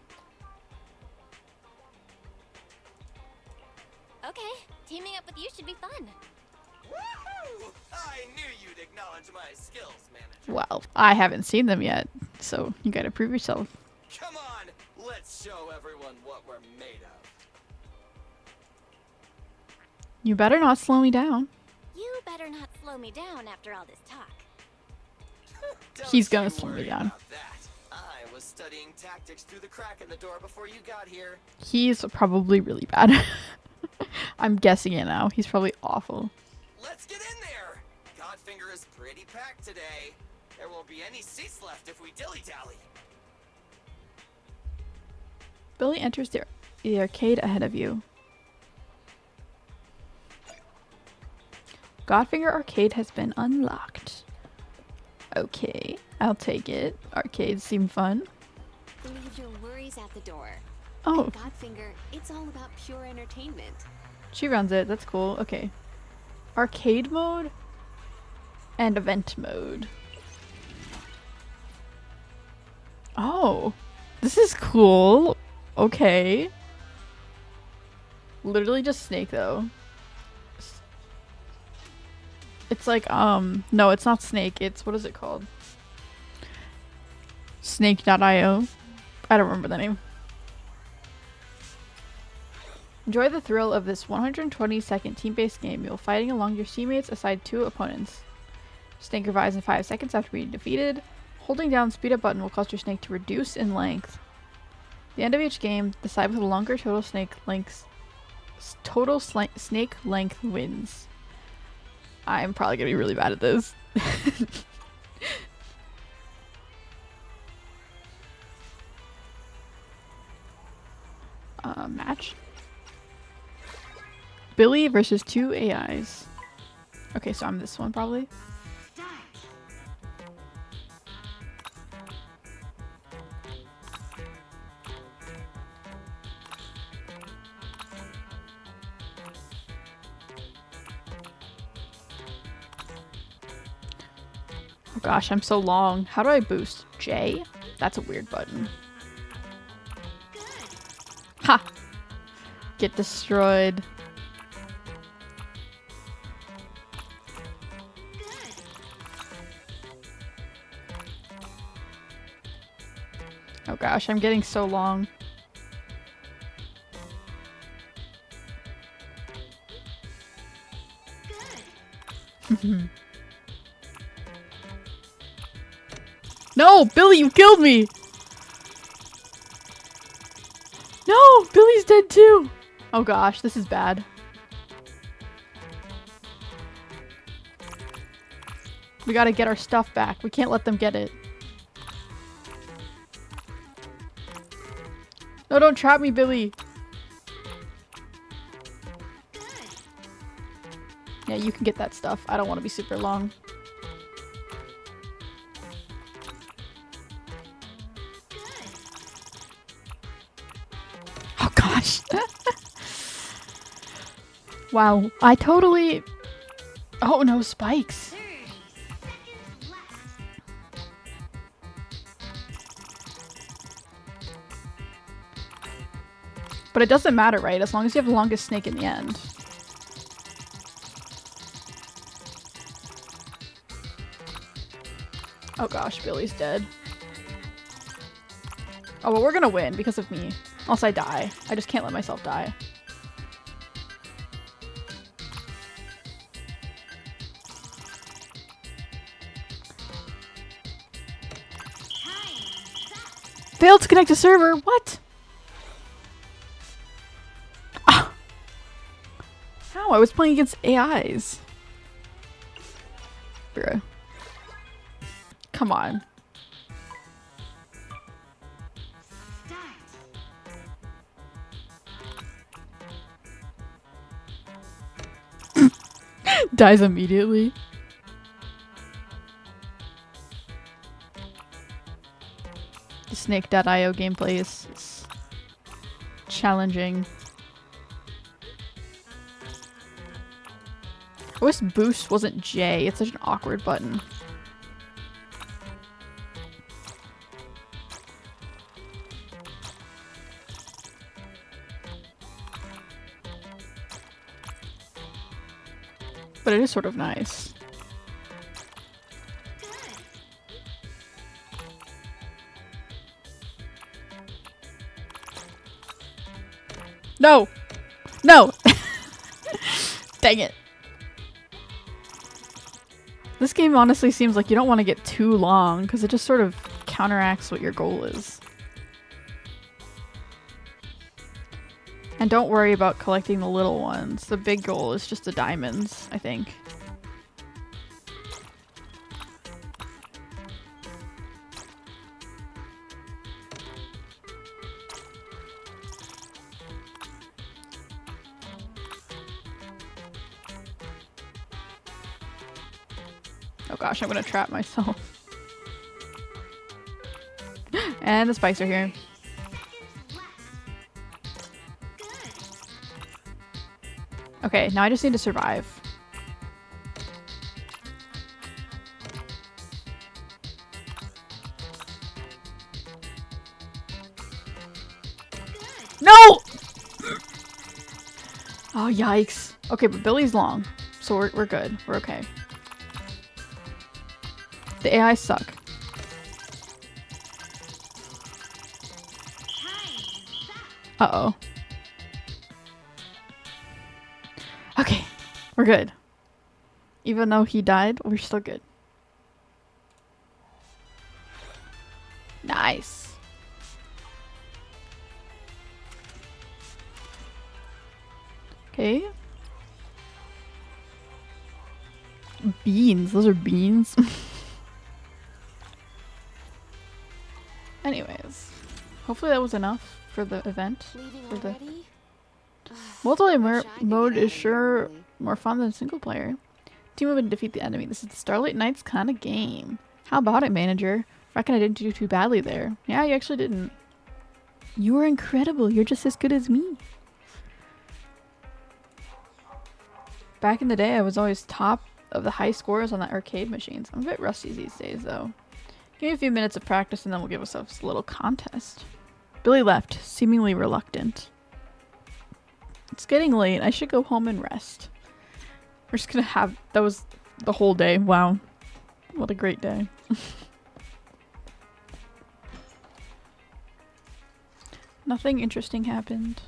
[SPEAKER 2] Okay, teaming up with you should be fun.
[SPEAKER 3] Woohoo! I knew you'd acknowledge my skills, manager.
[SPEAKER 1] Well, I haven't seen them yet, so you gotta prove yourself.
[SPEAKER 3] Come on, let's show everyone what we're made of.
[SPEAKER 1] You better not slow me down.
[SPEAKER 2] You better not slow me down after all this talk.
[SPEAKER 3] Don't
[SPEAKER 1] He's gonna
[SPEAKER 3] you
[SPEAKER 1] slow me
[SPEAKER 3] worry
[SPEAKER 1] down.
[SPEAKER 3] about that. I was studying tactics through the crack in the door before you got here.
[SPEAKER 1] He's probably really bad. I'm guessing it now. He's probably awful.
[SPEAKER 3] Let's get in there! Godfinger is pretty packed today. There won't be any seats left if we dilly-dally.
[SPEAKER 1] Billy enters the arcade ahead of you. Godfinger Arcade has been unlocked. Okay, I'll take it. Arcades seem fun.
[SPEAKER 5] Leave your worries at the door.
[SPEAKER 1] Oh,
[SPEAKER 5] At Godfinger, it's all about pure entertainment.
[SPEAKER 1] she runs it. That's cool. Okay. Arcade mode and event mode. Oh, this is cool. Okay. Literally just Snake though. It's like, no, it's not Snake. It's, what is it called? Snake.io. I don't remember the name. Enjoy the thrill of this 120-second team-based game. You'll fighting along your teammates aside 2 opponents. Snake revives in 5 seconds after being defeated. Holding down the speed up button will cause your snake to reduce in length. At the end of each game, the side with the longer snake length wins. I'm probably gonna be really bad at this. Match. Billy versus 2 AIs. Okay, so I'm this one probably. Oh gosh, I'm so long. How do I boost? J? That's a weird button. Ha! Get destroyed. Oh gosh, I'm getting so long. No! Billy, you killed me! No! Billy's dead too! Oh gosh, this is bad. We gotta get our stuff back. We can't let them get it. No, don't trap me, Billy! Yeah, you can get that stuff. I don't want to be super long. Oh gosh. Wow, I totally... Oh no, spikes. But it doesn't matter, right? As long as you have the longest snake in the end. Oh gosh, Billy's dead. Oh, well, we're gonna win because of me. Unless I die. I just can't let myself die. Failed to connect to server? What? Ah. How? I was playing against AIs. Bruh. Come on. Dies immediately. The Snake.io gameplay is challenging. I wish boost wasn't J. It's such an awkward button. But it is sort of nice. No! No! Dang it. This game honestly seems like you don't want to get too long because it just sort of counteracts what your goal is. And don't worry about collecting the little ones. The big goal is just the diamonds, I think. Oh gosh, I'm gonna trap myself. And the spikes are here. Okay, now I just need to survive. No! Oh, yikes. Okay, but Billy's long, so we're good. We're okay. The AI suck. Uh-oh. Okay, we're good. Even though he died, we're still good. Nice. Okay. Beans. Those are beans. Anyways. Hopefully that was enough for the event.
[SPEAKER 5] Leaving
[SPEAKER 1] For the...
[SPEAKER 5] already?
[SPEAKER 1] Multiplayer
[SPEAKER 5] Wish I could
[SPEAKER 1] mode
[SPEAKER 5] get
[SPEAKER 1] is
[SPEAKER 5] out of here
[SPEAKER 1] sure
[SPEAKER 5] early.
[SPEAKER 1] more fun than single player. Team up and defeat the enemy. This is the Starlight Knights kind of game. How about it, manager? Reckon I didn't do too badly there. Yeah, you actually didn't. You were incredible. You're just as good as me. Back in the day, I was always top of the high scores on the arcade machines. I'm a bit rusty these days, though. Give me a few minutes of practice and then we'll give ourselves a little contest. Billy left, seemingly reluctant. It's getting late. I should go home and rest. We're just gonna have... That was the whole day. Wow. What a great day. Nothing interesting happened.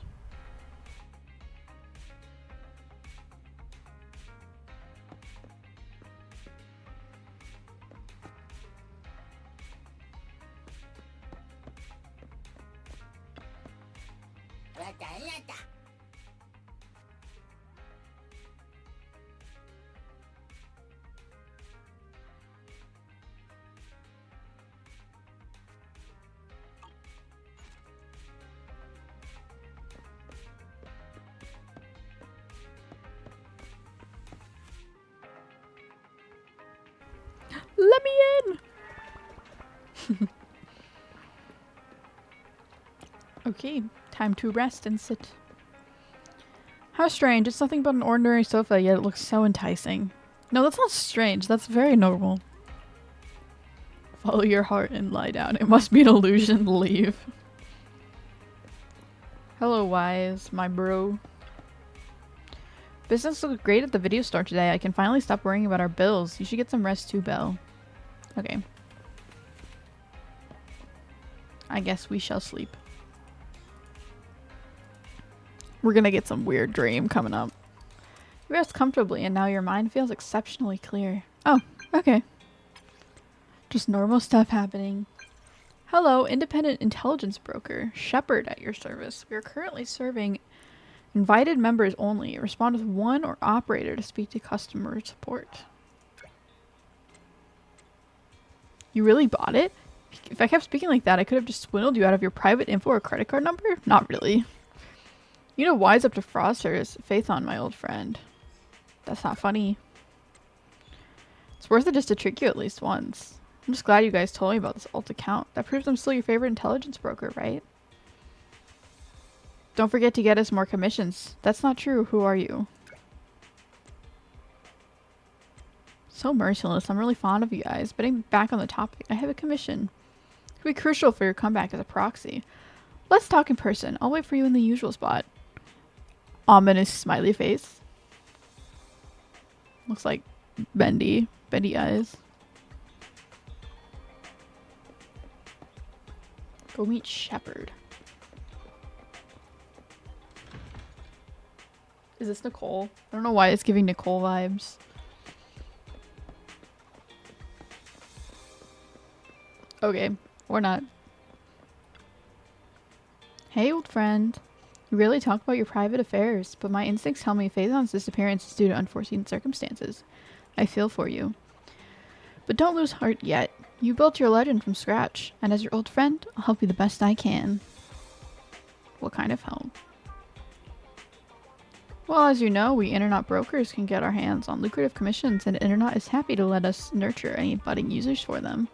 [SPEAKER 1] Let me in! Okay, time to rest and sit. How strange. It's nothing but an ordinary sofa, yet it looks so enticing. No, that's not strange. That's very normal. Follow your heart and lie down. It must be an illusion. Leave. Hello, Wise, my bro. Business looked great at the video store today. I can finally stop worrying about our bills. You should get some rest too, Belle. Okay. I guess we shall sleep. We're gonna get some weird dream coming up. You rest comfortably and now your mind feels exceptionally clear. Oh, okay. Just normal stuff happening. Hello, independent intelligence broker. Shepard at your service. We are currently serving invited members only. Respond with one or operator to speak to customer support. You really bought it? If I kept speaking like that, I could have just swindled you out of your private info or credit card number? Not really. You know, wise up to Frosters. Faith on, my old friend. That's not funny. It's worth it just to trick you at least once. I'm just glad you guys told me about this alt account. That proves I'm still your favorite intelligence broker, right? Don't forget to get us more commissions. That's not true. Who are you? So merciless. I'm really fond of you guys. But getting back on the topic, I have a commission. It could be crucial for your comeback as a proxy. Let's talk in person. I'll wait for you in the usual spot. Ominous smiley face. Looks like bendy. Bendy eyes. Go meet Shepard. Is this Nicole? I don't know why it's giving Nicole vibes. Okay, or not. Hey, old friend. You really talk about your private affairs, but my instincts tell me Phaethon's disappearance is due to unforeseen circumstances. I feel for you. But don't lose heart yet. You built your legend from scratch, and as your old friend, I'll help you the best I can. What kind of help? Well, as you know, we internet brokers can get our hands on lucrative commissions, and internet is happy to let us nurture any budding users for them.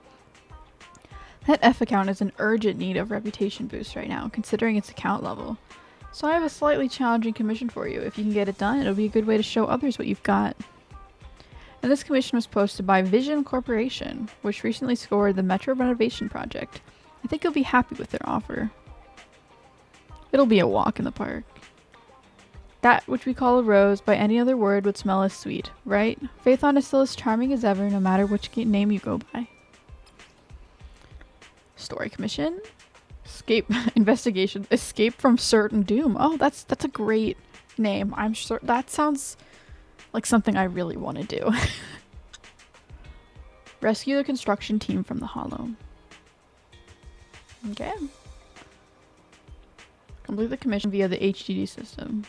[SPEAKER 1] That F account is in urgent need of reputation boost right now, considering its account level. So I have a slightly challenging commission for you. If you can get it done, it'll be a good way to show others what you've got. And this commission was posted by Vision Corporation, which recently scored the Metro renovation project. I think you'll be happy with their offer. It'll be a walk in the park. That which we call a rose by any other word would smell as sweet, right? Phaethon is still as charming as ever, no matter which name you go by. Story commission. Escape investigation. Escape from certain doom. Oh, that's a great name. I'm sure that sounds like something I really want to do. Rescue the construction team from the hollow. Okay. Complete the commission via the HDD system.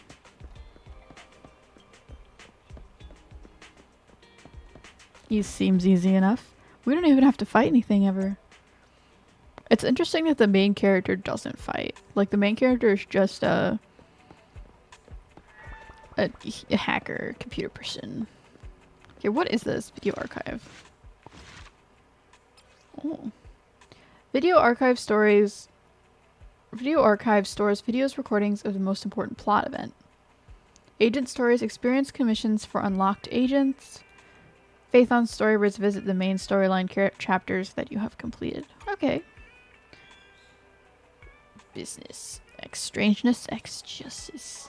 [SPEAKER 1] He seems easy enough. We don't even have to fight anything ever. It's interesting that the main character doesn't fight. Like, the main character is just a hacker, computer person. Okay, what is this? Video archive. Oh. Video archive stories. Video archive stores videos recordings of the most important plot event. Agent stories experience commissions for unlocked agents. Phaethon's storyboards visit the main storyline chapters that you have completed. Okay. Business. X strangeness, X justice.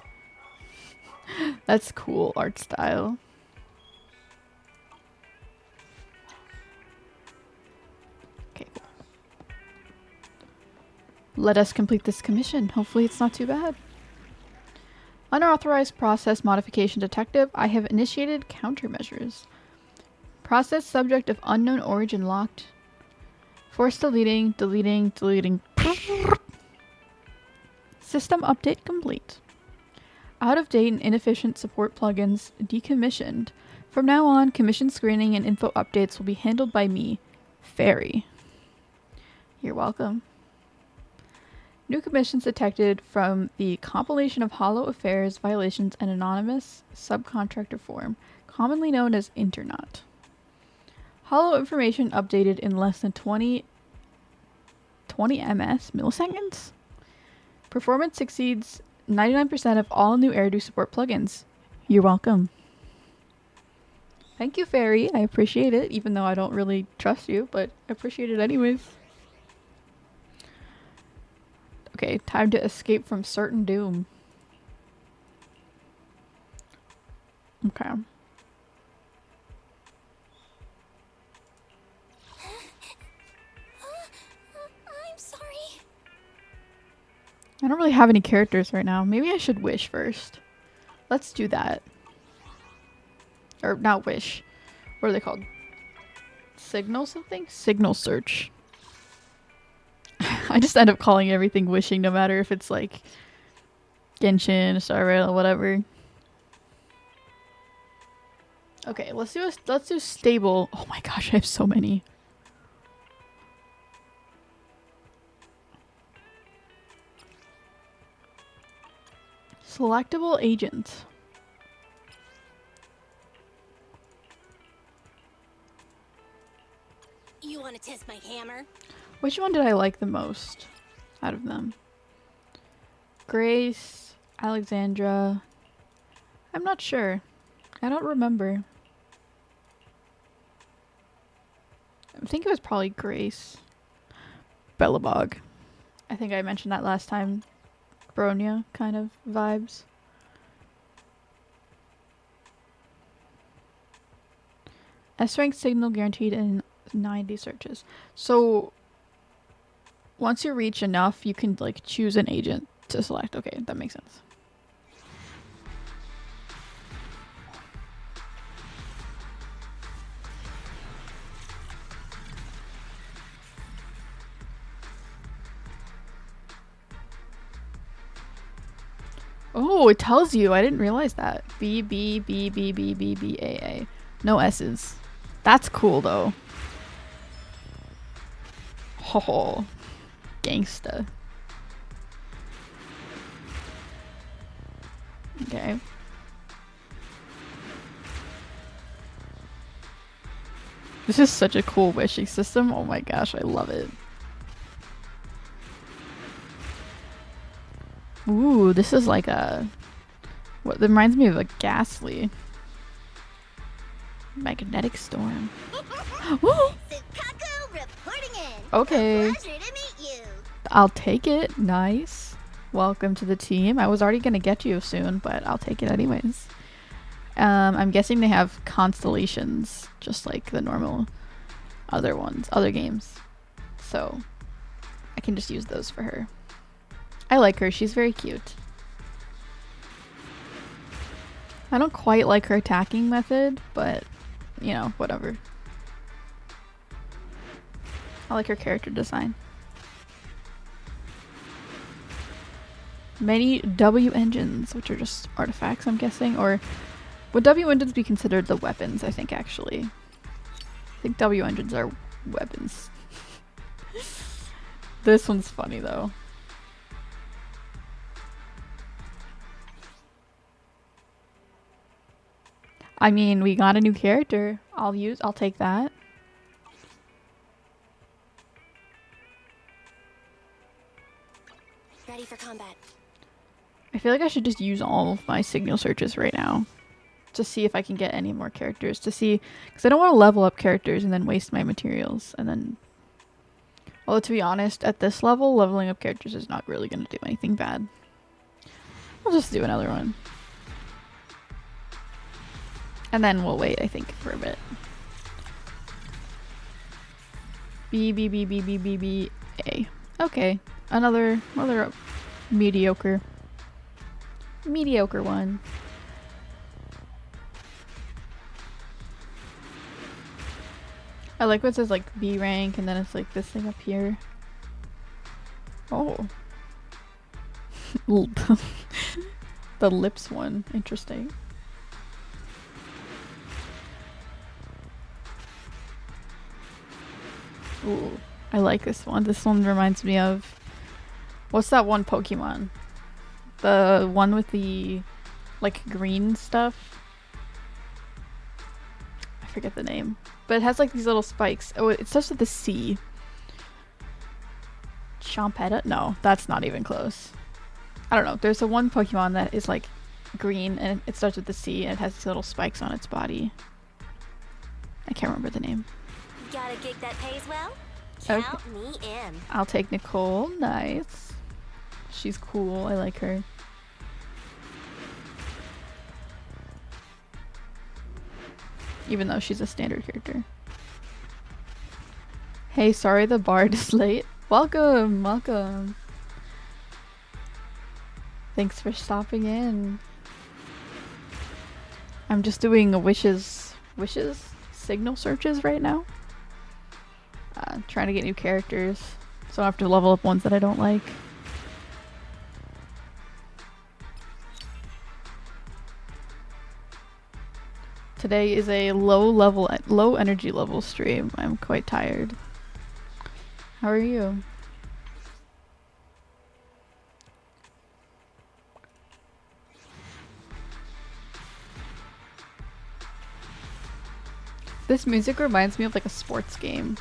[SPEAKER 1] That's cool art style. Okay, cool. Let us complete this commission. Hopefully it's not too bad. Unauthorized process modification detective. I have initiated countermeasures. Process subject of unknown origin locked. Force deleting. System update complete. Out of date and inefficient support plugins decommissioned. From now on, commission screening and info updates will be handled by me, Fairy. You're welcome. New commissions detected from the compilation of hollow affairs, violations, and anonymous subcontractor form, commonly known as Internaut. Hollow information updated in less than 20 milliseconds? Performance exceeds 99% of all new AirDo support plugins. You're welcome. Thank you, Fairy. I appreciate it, even though I don't really trust you, but I appreciate it anyways. Okay, time to escape from certain doom. Okay.
[SPEAKER 2] I'm sorry.
[SPEAKER 1] I don't really have any characters right now. Maybe I should wish first. Let's do that. Or not wish. What are they called? Signal something? Signal search. I just end up calling everything wishing, no matter if it's like Genshin, Star Rail, whatever. Okay, let's do stable. Oh my gosh, I have so many. Selectable agents.
[SPEAKER 2] You want to test my hammer?
[SPEAKER 1] Which one did I like the most out of them? Grace, Alexandra. I'm not sure. I don't remember. I think it was probably Grace. Bellabog. I think I mentioned that last time. Bronya kind of vibes. S-rank signal guaranteed in 90 searches. So once you reach enough, you can like choose an agent to select. Okay, that makes sense. Oh, it tells you. I didn't realize that. B, B, B, B, B, B, B, A, A. No S's. That's cool, though. Ho, gangsta. Okay. This is such a cool wishing system. Oh my gosh, I love it. Ooh, this is like a... What, that reminds me of a Ghastly. Magnetic Storm. Woo!
[SPEAKER 2] Sukaku reporting in.
[SPEAKER 1] Okay.
[SPEAKER 2] A pleasure to meet you.
[SPEAKER 1] I'll take it. Nice. Welcome to the team. I was already gonna get you soon, but I'll take it anyways. I'm guessing they have constellations, just like the normal other games. So I can just use those for her. I like her. She's very cute. I don't quite like her attacking method, but, you know, whatever. I like her character design. Many W engines, which are just artifacts, I'm guessing. Or would W engines be considered the weapons, I think, actually. I think W engines are weapons. This one's funny, though. I mean, we got a new character. I'll take that.
[SPEAKER 5] Ready for combat.
[SPEAKER 1] I feel like I should just use all of my signal searches right now to see if I can get any more characters. To see, because I don't want to level up characters and then waste my materials. And then, although to be honest, at this level, leveling up characters is not really going to do anything bad. I'll just do another one. And then we'll wait, I think, for a bit. B, B, B, B, B, B, B, A. Okay, another mediocre one. I like what it says like B rank and then it's like this thing up here. Oh. The lips one. Interesting. Ooh. I like this one. This one reminds me of... What's that one Pokemon? The one with the like green stuff? I forget the name. But it has like these little spikes. Oh, it starts with the C. Champetta? No, that's not even close. I don't know. There's a one Pokemon that is like green and it starts with the C and it has these little spikes on its body. I can't remember the name.
[SPEAKER 2] Got a gig that pays well?
[SPEAKER 1] Okay.
[SPEAKER 2] Count me in.
[SPEAKER 1] I'll take Nicole. Nice. She's cool. I like her. Even though she's a standard character. Hey, sorry the bard is late. Welcome, welcome. Thanks for stopping in. I'm just doing wishes, signal searches right now. Trying to get new characters, so I have to level up ones that I don't like. Today is a low energy level stream. I'm quite tired. How are you? This music reminds me of like a sports game.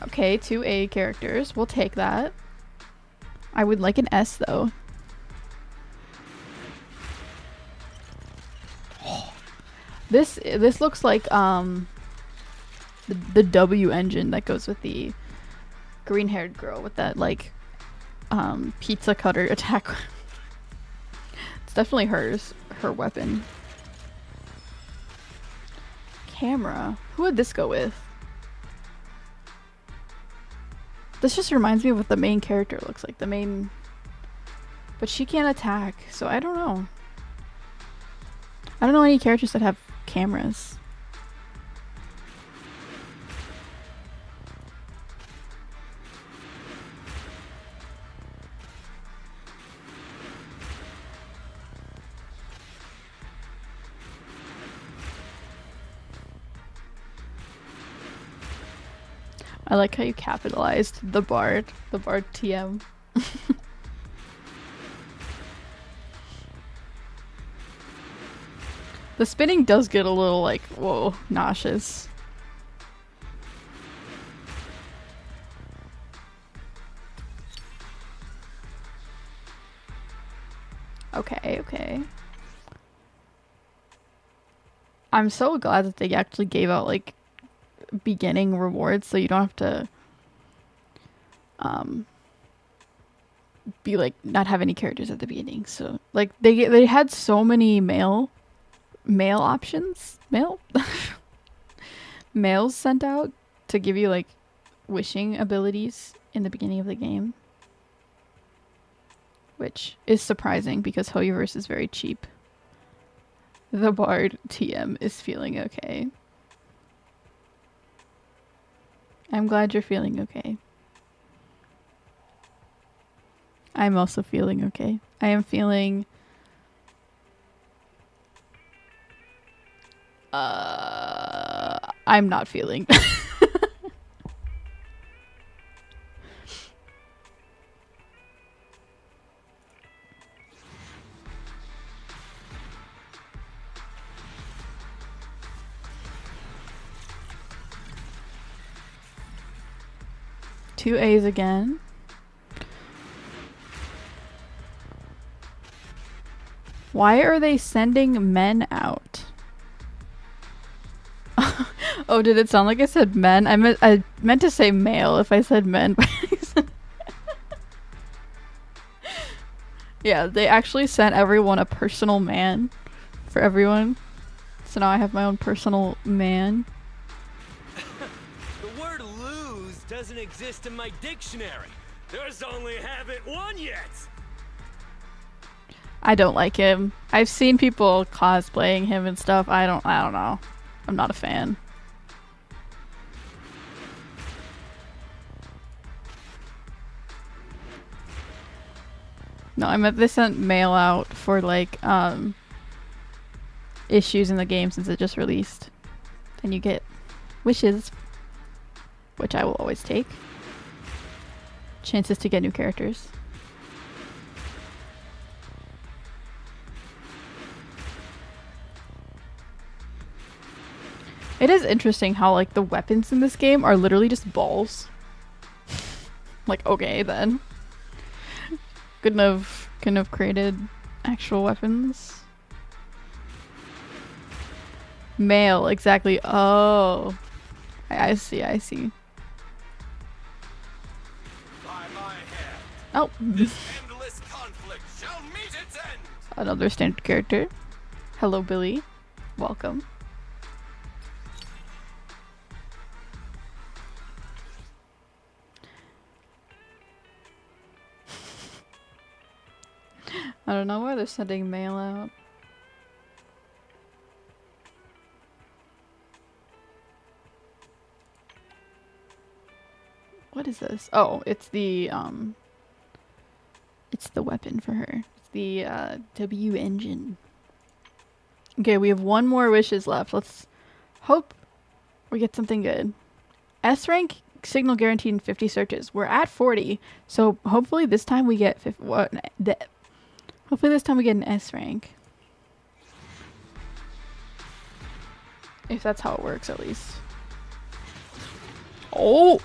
[SPEAKER 1] Okay, 2 A characters. We'll take that. I would like an S though. This looks like the W engine that goes with the green-haired girl with that like pizza cutter attack. It's definitely her weapon. Camera. Who would this go with? This just reminds me of what the main character looks like. But she can't attack, so I don't know. I don't know any characters that have cameras. I like how you capitalized the bard TM. The spinning does get a little like, whoa, nauseous. Okay. I'm so glad that they actually gave out like beginning rewards so you don't have to be like not have any characters at the beginning. So like they had so many mail options, mails sent out to give you like wishing abilities in the beginning of the game, which is surprising because Hoyoverse is very cheap. The bard TM is feeling okay. I'm glad you're feeling okay. I'm also feeling okay. I am feeling I'm not feeling. 2 A's again. Why are they sending men out? Oh, did it sound like I said men? I meant to say male if I said men. Yeah, they actually sent everyone a personal man for everyone. So now I have my own personal man.
[SPEAKER 4] The word lose doesn't exist in my dictionary. There's only haven't won yet.
[SPEAKER 1] I don't like him. I've seen people cosplaying him and stuff. I don't know. I'm not a fan. No, I meant they sent mail out for like issues in the game since it just released. Then you get wishes, which I will always take. Chances to get new characters. It is interesting how like the weapons in this game are literally just balls. Like, okay then. Couldn't have created actual weapons. Male, exactly. Oh. I see.
[SPEAKER 3] By my hand,
[SPEAKER 1] Oh.
[SPEAKER 3] this endless conflict shall meet its end.
[SPEAKER 1] Another standard character. Hello, Billy. Welcome. I don't know why they're sending mail out. What is this? Oh, it's the weapon for her. It's the W engine. Okay, we have one more wishes left. Let's hope we get something good. S rank signal guaranteed in 50 searches. We're at 40, so hopefully this time we get hopefully this time we get an S rank. If that's how it works, at least. Oh!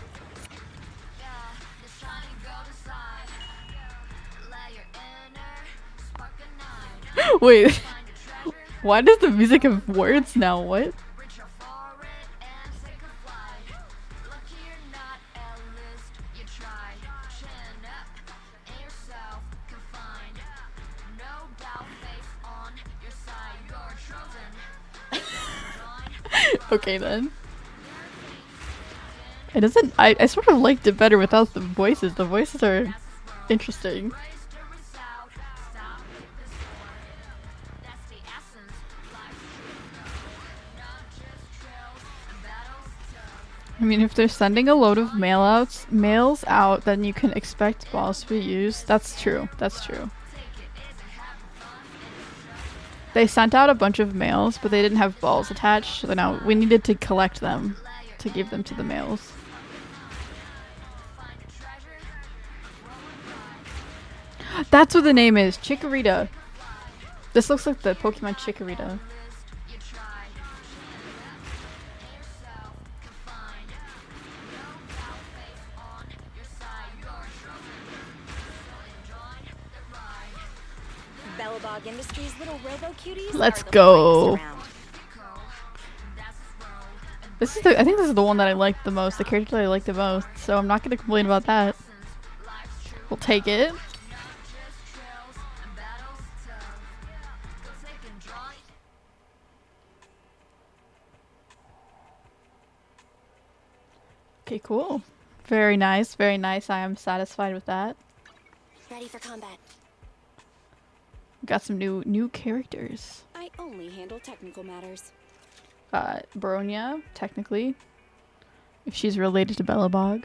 [SPEAKER 1] Wait. Why does the music have words now? What? Okay then. It doesn't. I sort of liked it better without the voices. The voices are interesting. I mean, if they're sending a load of mails out, then you can expect balls to be used. That's true. That's true. They sent out a bunch of mails, but they didn't have balls attached. So now we needed to collect them to give them to the males. That's what the name is. Chikorita. This looks like the Pokemon Chikorita.
[SPEAKER 2] Bellabog Industries' little robo-cuties
[SPEAKER 1] Let's
[SPEAKER 2] are the
[SPEAKER 1] go.
[SPEAKER 2] finest around.
[SPEAKER 1] I think this is the one that I like the most, the character that I like the most, so I'm not gonna complain about that. We'll take it. Okay, cool. Very nice, very nice. I am satisfied with that.
[SPEAKER 2] Ready for combat.
[SPEAKER 1] Got some new characters.
[SPEAKER 2] I only handle technical matters.
[SPEAKER 1] Bronya, technically. If she's related to Bellabog.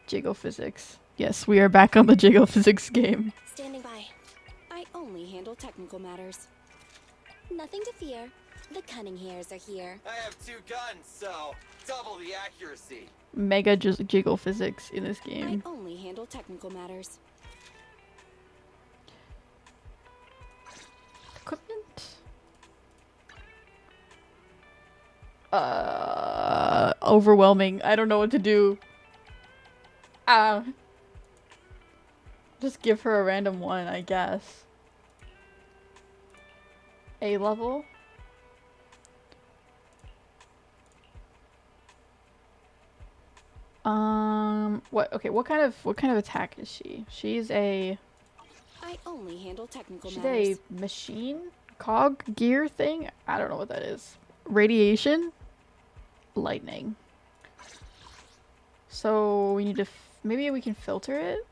[SPEAKER 1] Jiggle physics. Yes, we are back on the jiggle physics game.
[SPEAKER 2] Standing by. I only handle technical matters. Nothing to fear. The cunning hairs are here.
[SPEAKER 3] I have 2 guns, so double the accuracy.
[SPEAKER 1] Mega jiggle physics in this
[SPEAKER 2] I
[SPEAKER 1] game.
[SPEAKER 2] only handle technical matters.
[SPEAKER 1] Equipment? overwhelming. I don't know what to do. Ah. Just give her a random one, I guess. A level? What kind of attack is she? She's
[SPEAKER 2] I only handle technical
[SPEAKER 1] a
[SPEAKER 2] matters.
[SPEAKER 1] machine cog gear thing? I don't know what that is. Radiation? Lightning. So we need to maybe we can filter it?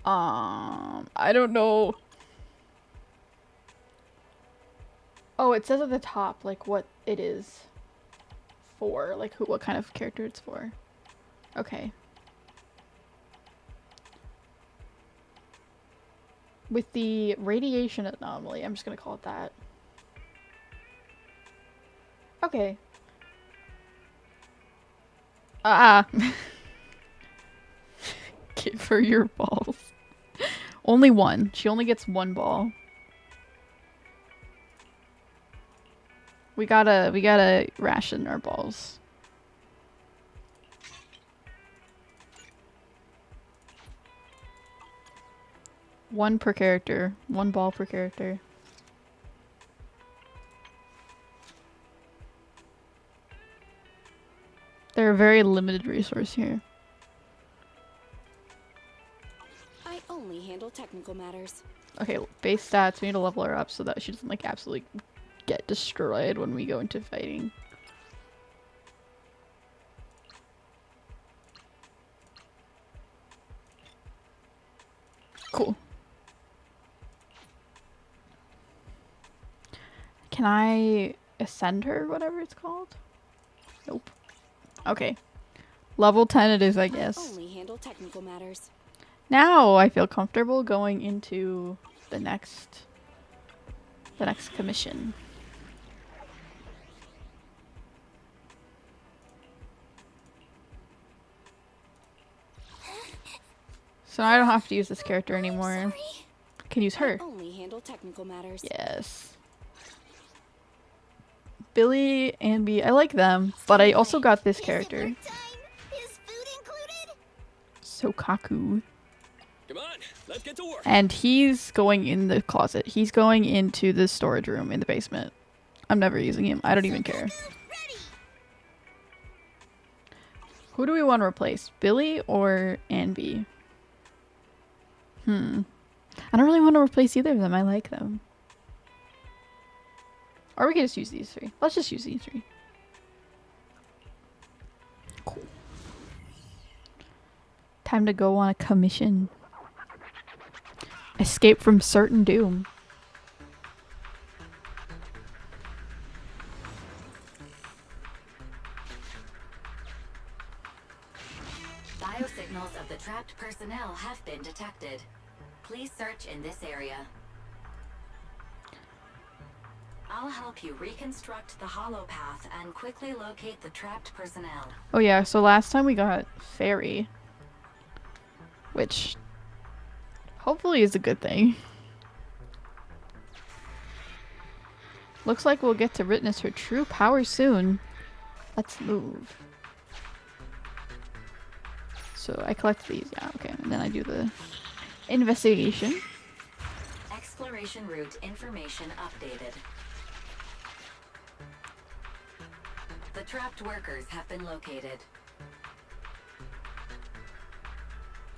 [SPEAKER 1] I don't know. Oh, it says at the top like what it is for, like what kind of character it's for. Okay. With the radiation anomaly, I'm just gonna call it that. Okay. Ah. Give her your balls. Only one. She only gets one ball. We gotta ration our balls. One per character. One ball per character. They're a very limited resource here.
[SPEAKER 2] I only handle technical matters.
[SPEAKER 1] Okay, base stats. We need to level her up so that she doesn't like absolutely get destroyed when we go into fighting. Cool. Can I ascend her, whatever it's called? Nope. Okay. Level 10 it is, I guess.
[SPEAKER 2] I only handle technical matters.
[SPEAKER 1] Now I feel comfortable going into the next commission. So I don't have to use this character anymore. I can use her.
[SPEAKER 2] I only handle technical matters.
[SPEAKER 1] Yes. Billy and B, I like them, but I also got this character. Sokaku.
[SPEAKER 4] Come on, let's get to work.
[SPEAKER 1] And he's going in the closet. He's going into the storage room in the basement. I'm never using him. I don't even care. Who do we want to replace? Billy or Anby? I don't really want to replace either of them. I like them. Or we can just use these three. Let's just use these three. Cool. Time to go on a commission. Escape from certain doom.
[SPEAKER 6] Biosignals of the trapped personnel have been detected. Please search in this area. I'll help you reconstruct the hollow path and quickly locate the trapped personnel.
[SPEAKER 1] Oh yeah, so last time we got Fairy. Which hopefully is a good thing. Looks like we'll get to witness her true power soon. Let's move. So I collect these, yeah, okay. And then I do the investigation.
[SPEAKER 6] Exploration route information updated. The trapped workers have been located.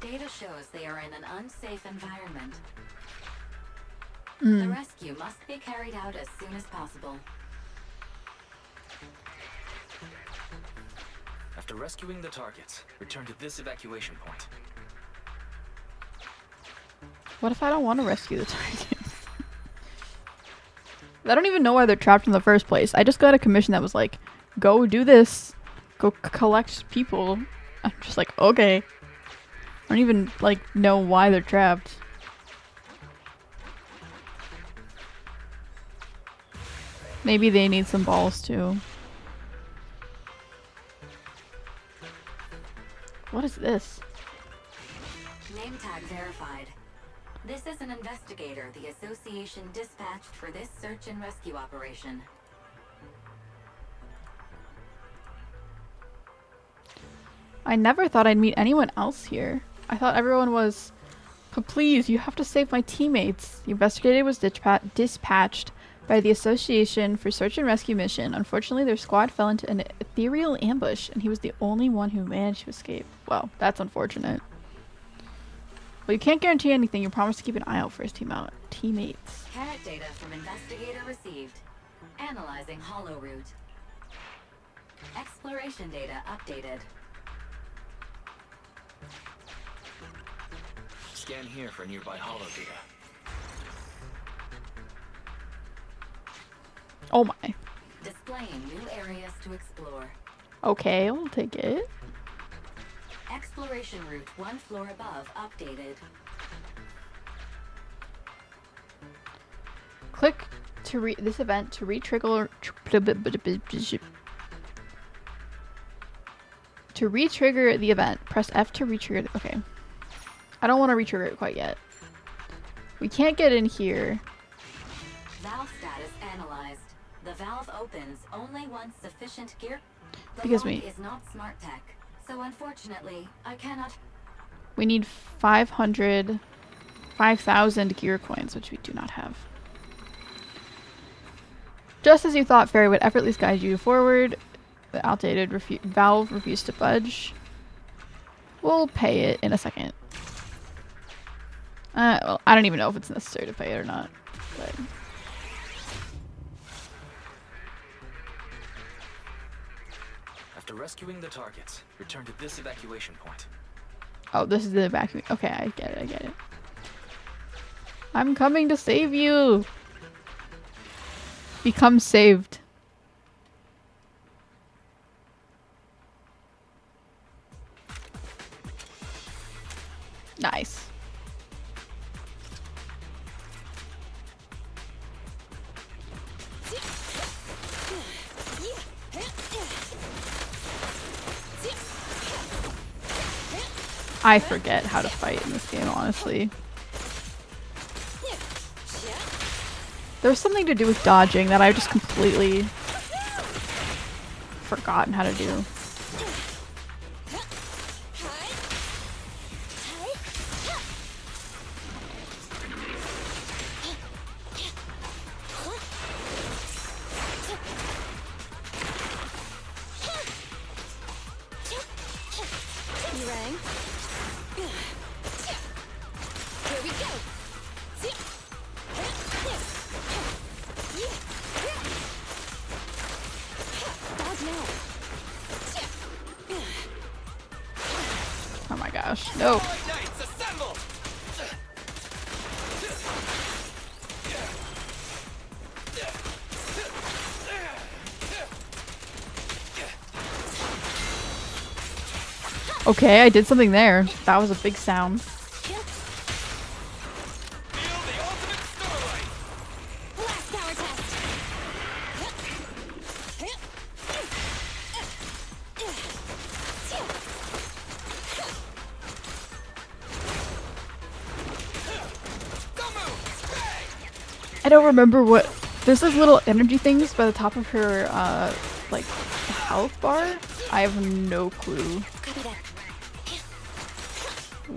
[SPEAKER 6] Data shows they are in an unsafe environment. The rescue must be carried out as soon as possible.
[SPEAKER 7] After rescuing the targets, return to this evacuation point.
[SPEAKER 1] What if I don't want to rescue the targets? I don't even know why they're trapped in the first place. I just got a commission that was like, go do this. Go collect people. I'm just like, okay. I don't even, like, know why they're trapped. Maybe they need some balls, too. What is this?
[SPEAKER 6] Name tag verified. This is an investigator the association dispatched for this search and rescue operation.
[SPEAKER 1] I never thought I'd meet anyone else here. I thought everyone was... Please, you have to save my teammates. The investigator was dispatched by the Association for Search and Rescue Mission. Unfortunately, their squad fell into an ethereal ambush, and he was the only one who managed to escape. Well, that's unfortunate. Well, you can't guarantee anything. You promised to keep an eye out for his teammates.
[SPEAKER 6] Carrot data from investigator received. Analyzing hollow route. Exploration data updated.
[SPEAKER 7] Scan here for nearby hollow data.
[SPEAKER 1] Oh my.
[SPEAKER 6] Displaying new areas to explore.
[SPEAKER 1] Okay, I'll take it.
[SPEAKER 6] Exploration route 1 floor above updated.
[SPEAKER 1] Click to this event to re-trigger the event. Press F to re-trigger. Okay. I don't want to re-trigger it quite yet. We can't get in here.
[SPEAKER 6] Valve status analyzed. The valve opens only once sufficient gear. The
[SPEAKER 1] Because
[SPEAKER 6] lock is not smart tech, so unfortunately, I cannot.
[SPEAKER 1] We need 5,000 gear coins, which we do not have. Just as you thought, Fairy would effortlessly guide you forward. The outdated valve refused to budge. We'll pay it in a second. Well, I don't even know if it's necessary to pay it or not. But
[SPEAKER 7] After rescuing the targets, return to this evacuation point.
[SPEAKER 1] oh, this is the evacuation. Okay, I get it. I get it. I'm coming to save you. Become saved. Nice. I forget how to fight in this game, honestly. There's something to do with dodging that I've just completely forgotten how to do.
[SPEAKER 2] Here we go. Dodge now.
[SPEAKER 1] Oh my gosh. No.
[SPEAKER 3] Knights, assemble!
[SPEAKER 1] Okay, I did something there. That was a big sound.
[SPEAKER 3] Feel the ultimate starlight!
[SPEAKER 2] Last power test.
[SPEAKER 3] Don't move! Bang!
[SPEAKER 1] I don't remember what... There's those little energy things by the top of her, like, health bar. I have no clue
[SPEAKER 2] Copy that.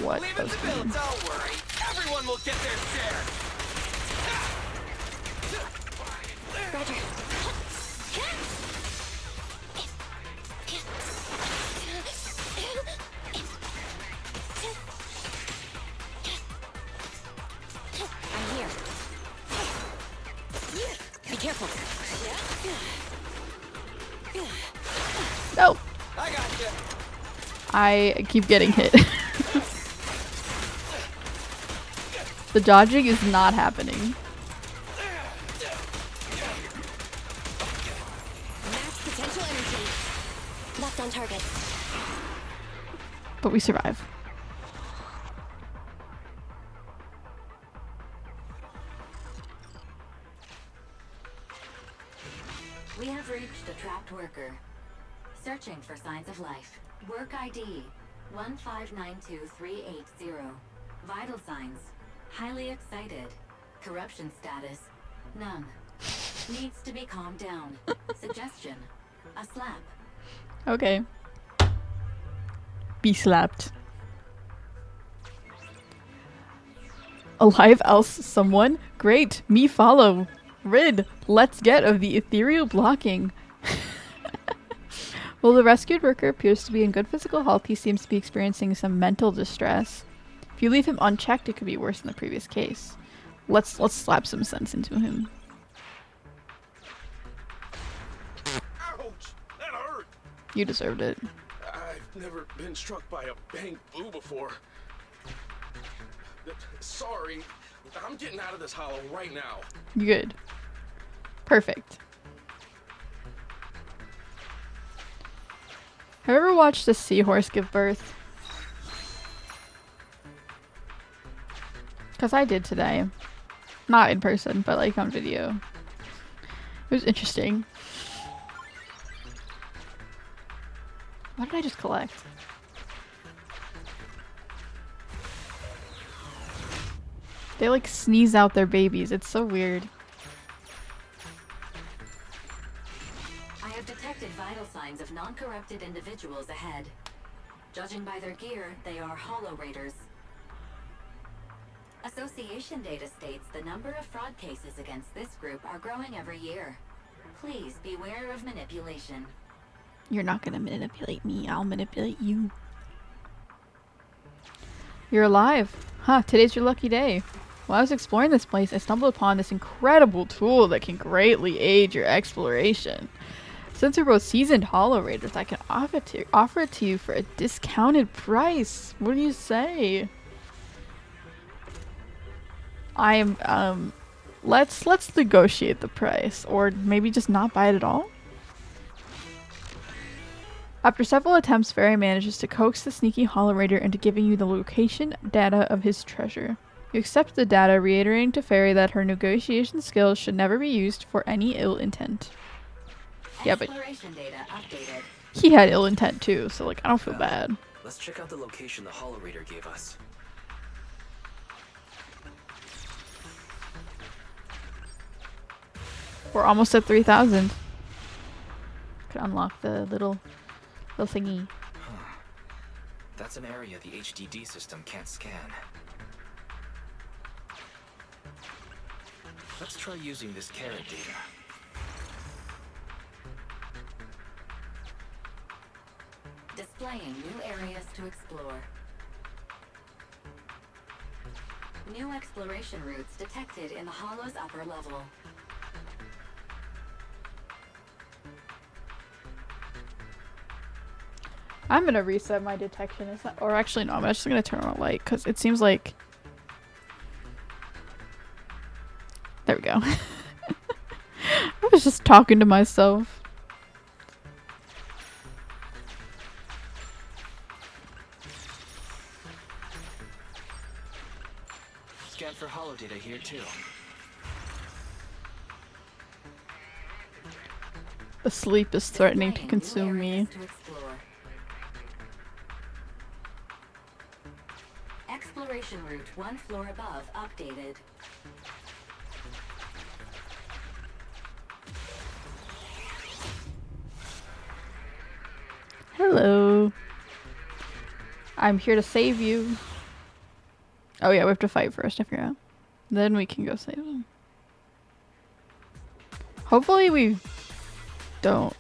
[SPEAKER 1] what
[SPEAKER 3] Leave it
[SPEAKER 1] those
[SPEAKER 3] to Bill,
[SPEAKER 1] mean.
[SPEAKER 3] don't worry. Everyone will get their share.
[SPEAKER 2] Roger. I'm here. Be careful.
[SPEAKER 1] No!
[SPEAKER 3] I got you.
[SPEAKER 1] I keep getting hit. The dodging is not happening.
[SPEAKER 2] Max potential energy. Locked on target.
[SPEAKER 1] But we survive.
[SPEAKER 6] We have reached a trapped worker. Searching for signs of life. Work ID 1592380. Vital signs. Highly excited. Corruption status. None. Needs to be calmed down. Suggestion. A slap.
[SPEAKER 1] Okay. Be slapped. Alive else someone? Great, me follow. Rid, let's get of the ethereal blocking. While the rescued worker appears to be in good physical health, he seems to be experiencing some mental distress. If you leave him unchecked, it could be worse than the previous case. Let's slap some sense into him.
[SPEAKER 8] Ouch! That hurt!
[SPEAKER 1] You deserved it.
[SPEAKER 8] I've never been struck by a bang boo before. Sorry. I'm getting out of this hollow right now.
[SPEAKER 1] Good. Perfect. Have you ever watched a seahorse give birth? Because I did today. Not in person, but like on video. It was interesting. What did I just collect? They like sneeze out their babies. It's so weird.
[SPEAKER 6] I have detected vital signs of non-corrupted individuals ahead. Judging by their gear, they are Hollow Raiders. Association data states the number of fraud cases against this group are growing every year. Please beware of manipulation.
[SPEAKER 1] You're not gonna manipulate me. I'll manipulate you. You're alive. Huh, today's your lucky day. While I was exploring this place, I stumbled upon this incredible tool that can greatly aid your exploration. Since we're both seasoned Hollow Raiders, I can offer it to you for a discounted price. What do you say? I am, let's negotiate the price, or maybe just not buy it at all? After several attempts, Fairy manages to coax the sneaky Hollow Raider into giving you the location data of his treasure. You accept the data, reiterating to Fairy that her negotiation skills should never be used for any ill intent. Yeah, but
[SPEAKER 6] Exploration data updated.
[SPEAKER 1] he had ill intent too, so like I don't feel bad.
[SPEAKER 7] Let's check out the location the Hollow Raider gave us.
[SPEAKER 1] We're almost at 3,000. Could unlock the little thingy.
[SPEAKER 7] That's an area the HDD system can't scan. Let's try using this carrot data.
[SPEAKER 6] Displaying new areas to explore. New exploration routes detected in the Hollow's upper level.
[SPEAKER 1] I'm gonna reset my detection. Or actually no, I'm just gonna turn on a light because it seems like. There we go. I was just talking to myself.
[SPEAKER 7] Scan for hollow data here too.
[SPEAKER 1] The sleep is threatening to
[SPEAKER 6] Displaying new
[SPEAKER 1] consume me.
[SPEAKER 6] areas to explore. Exploration route one floor above updated.
[SPEAKER 1] Hello. I'm here to save you. Oh yeah, we have to fight first, I forgot. Then we can go save them. Hopefully we don't.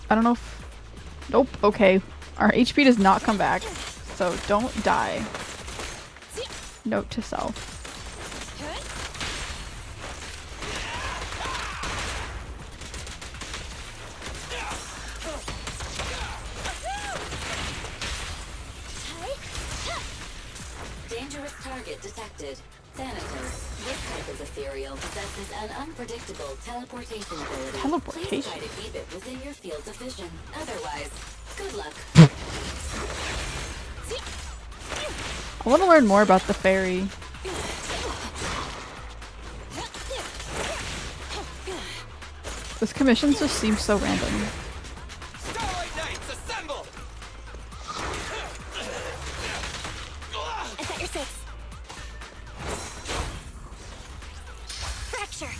[SPEAKER 1] I don't know if... Nope, okay. Our HP does not come back, so don't die. Note to self.
[SPEAKER 6] Dangerous target detected. Thanatos. This type of ethereal possesses an unpredictable teleportation ability.
[SPEAKER 1] Teleportation?
[SPEAKER 6] Please try to keep it within your field of vision. Otherwise, good luck.
[SPEAKER 1] I want to learn more about the fairy. This commission just seems so random.
[SPEAKER 3] Starlight Knights, assemble!
[SPEAKER 2] I've got your six. Fracture.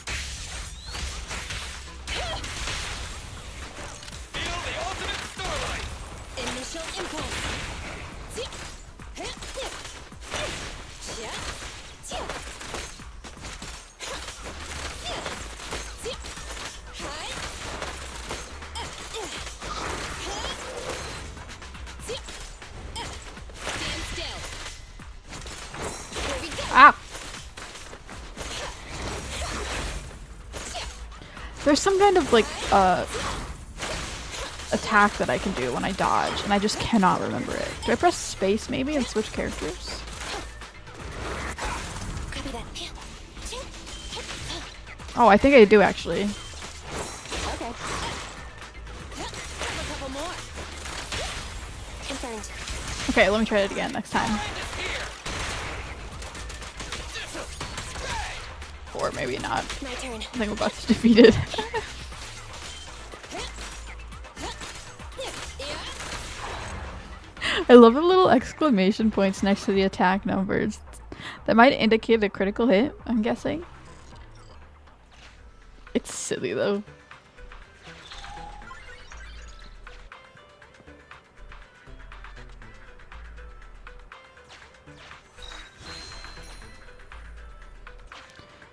[SPEAKER 3] Feel the ultimate Starlight!
[SPEAKER 2] Initial impulse. Stand still. Here we go.
[SPEAKER 1] Ah! There's some kind of like attack that I can do when I dodge, and I just cannot remember it. Do I press space maybe and switch characters?
[SPEAKER 2] Copy that.
[SPEAKER 1] Oh, I think I do actually.
[SPEAKER 2] Okay. Have a couple more. Confirmed.
[SPEAKER 1] Okay, let me try it again next time. Or maybe not.
[SPEAKER 2] My turn.
[SPEAKER 1] I think I'm about to defeat it. I love the little exclamation points next to the attack numbers. That might indicate a critical hit, I'm guessing. It's silly though.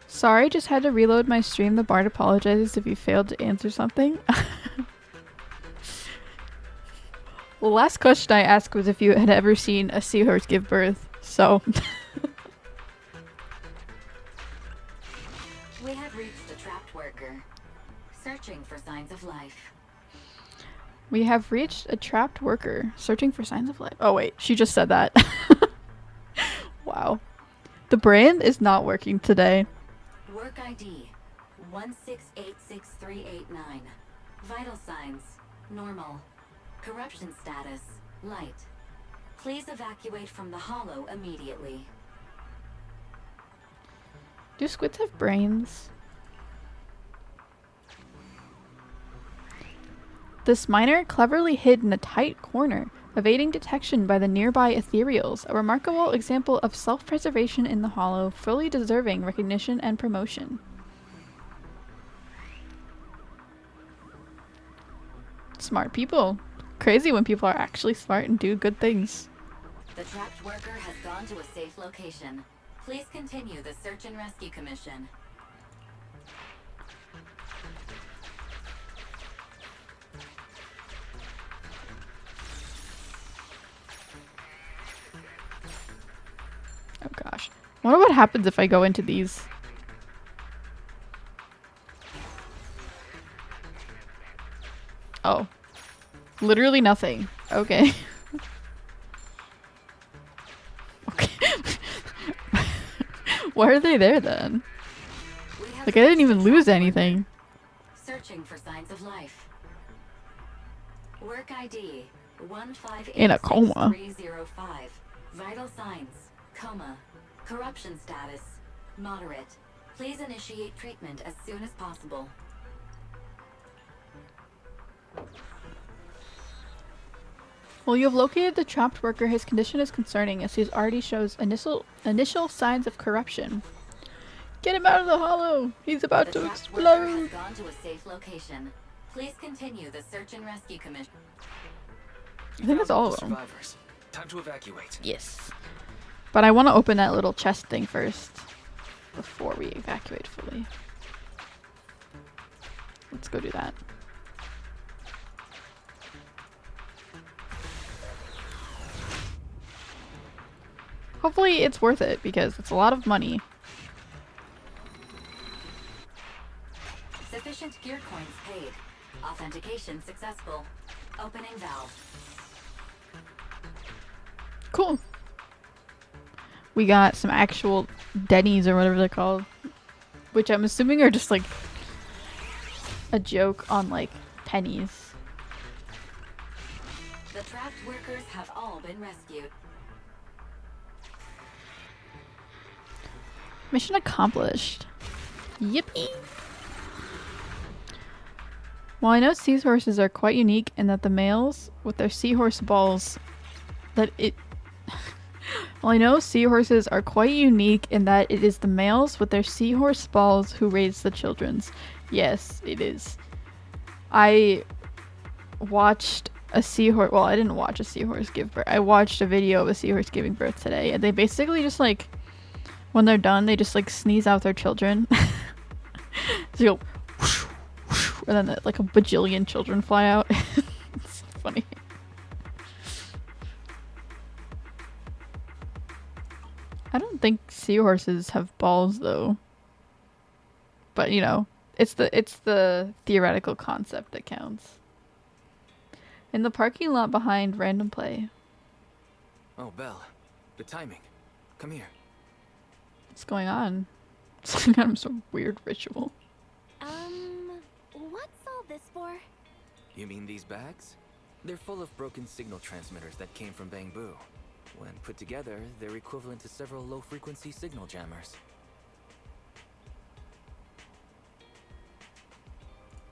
[SPEAKER 1] Sorry, just had to reload my stream. The bard apologizes if you failed to answer something. The last question I asked was if you had ever seen a seahorse give birth, so...
[SPEAKER 6] We have reached a trapped worker. Searching for signs of life.
[SPEAKER 1] We have reached a trapped worker, searching for signs of life. Oh wait, she just said that. Wow. The brain is not working today.
[SPEAKER 6] Work ID 1686389. Vital signs normal. Corruption status light. Please evacuate from the hollow immediately.
[SPEAKER 1] Do squids have brains? This miner cleverly hid in a tight corner, evading detection by the nearby ethereals, a remarkable example of self-preservation in the hollow, fully deserving recognition and promotion. Smart people. Crazy when people are actually smart and do good things.
[SPEAKER 6] The trapped worker has gone to a safe location. Please continue the search and rescue commission.
[SPEAKER 1] Oh gosh. I wonder what happens if I go into these. Oh. Literally nothing. Okay. Okay. Why are they there then? Like I didn't even lose anything.
[SPEAKER 6] Searching for signs of life. Work ID
[SPEAKER 1] In a coma.
[SPEAKER 6] 1586305. Vital signs coma. Corruption status moderate. Please initiate treatment as soon as possible.
[SPEAKER 1] Well, you have located the trapped worker. His condition is concerning as he already shows initial signs of corruption. Get him out of the hollow! He's about
[SPEAKER 6] The
[SPEAKER 1] to
[SPEAKER 6] trapped worker has
[SPEAKER 1] explode!
[SPEAKER 6] gone to a safe location. Please continue the search and rescue commission.
[SPEAKER 1] I think that's all of them.
[SPEAKER 7] Survivors. Time to evacuate.
[SPEAKER 1] Yes. But I want to open that little chest thing first. Before we evacuate fully. Let's go do that. Hopefully it's worth it because it's a lot of money.
[SPEAKER 6] Sufficient gear coins paid. Authentication successful. Opening valve.
[SPEAKER 1] Cool. We got some actual Denny's or whatever they're called. Which I'm assuming are just like a joke on like pennies.
[SPEAKER 6] The trapped workers have all been rescued.
[SPEAKER 1] Mission accomplished. Yippee! While I know seahorses are quite unique in that the males with their seahorse balls While I know seahorses are quite unique in that it is the males with their seahorse balls who raise the children's. Yes, it is. I watched a seahorse. Well, I didn't watch a seahorse give birth. I watched a video of a seahorse giving birth today, and they basically just like, when they're done, they just like sneeze out their children. So you go, whoosh, whoosh, and then like a bajillion children fly out. It's funny. I don't think seahorses have balls though. But you know, it's the theoretical concept that counts. In the parking lot behind Random Play.
[SPEAKER 7] Oh, Belle. The timing. Come here.
[SPEAKER 1] What's going on? Some kind of some weird ritual.
[SPEAKER 5] What's all this for?
[SPEAKER 7] You mean these bags? They're full of broken signal transmitters that came from Bangbu. When put together, they're equivalent to several low-frequency signal jammers.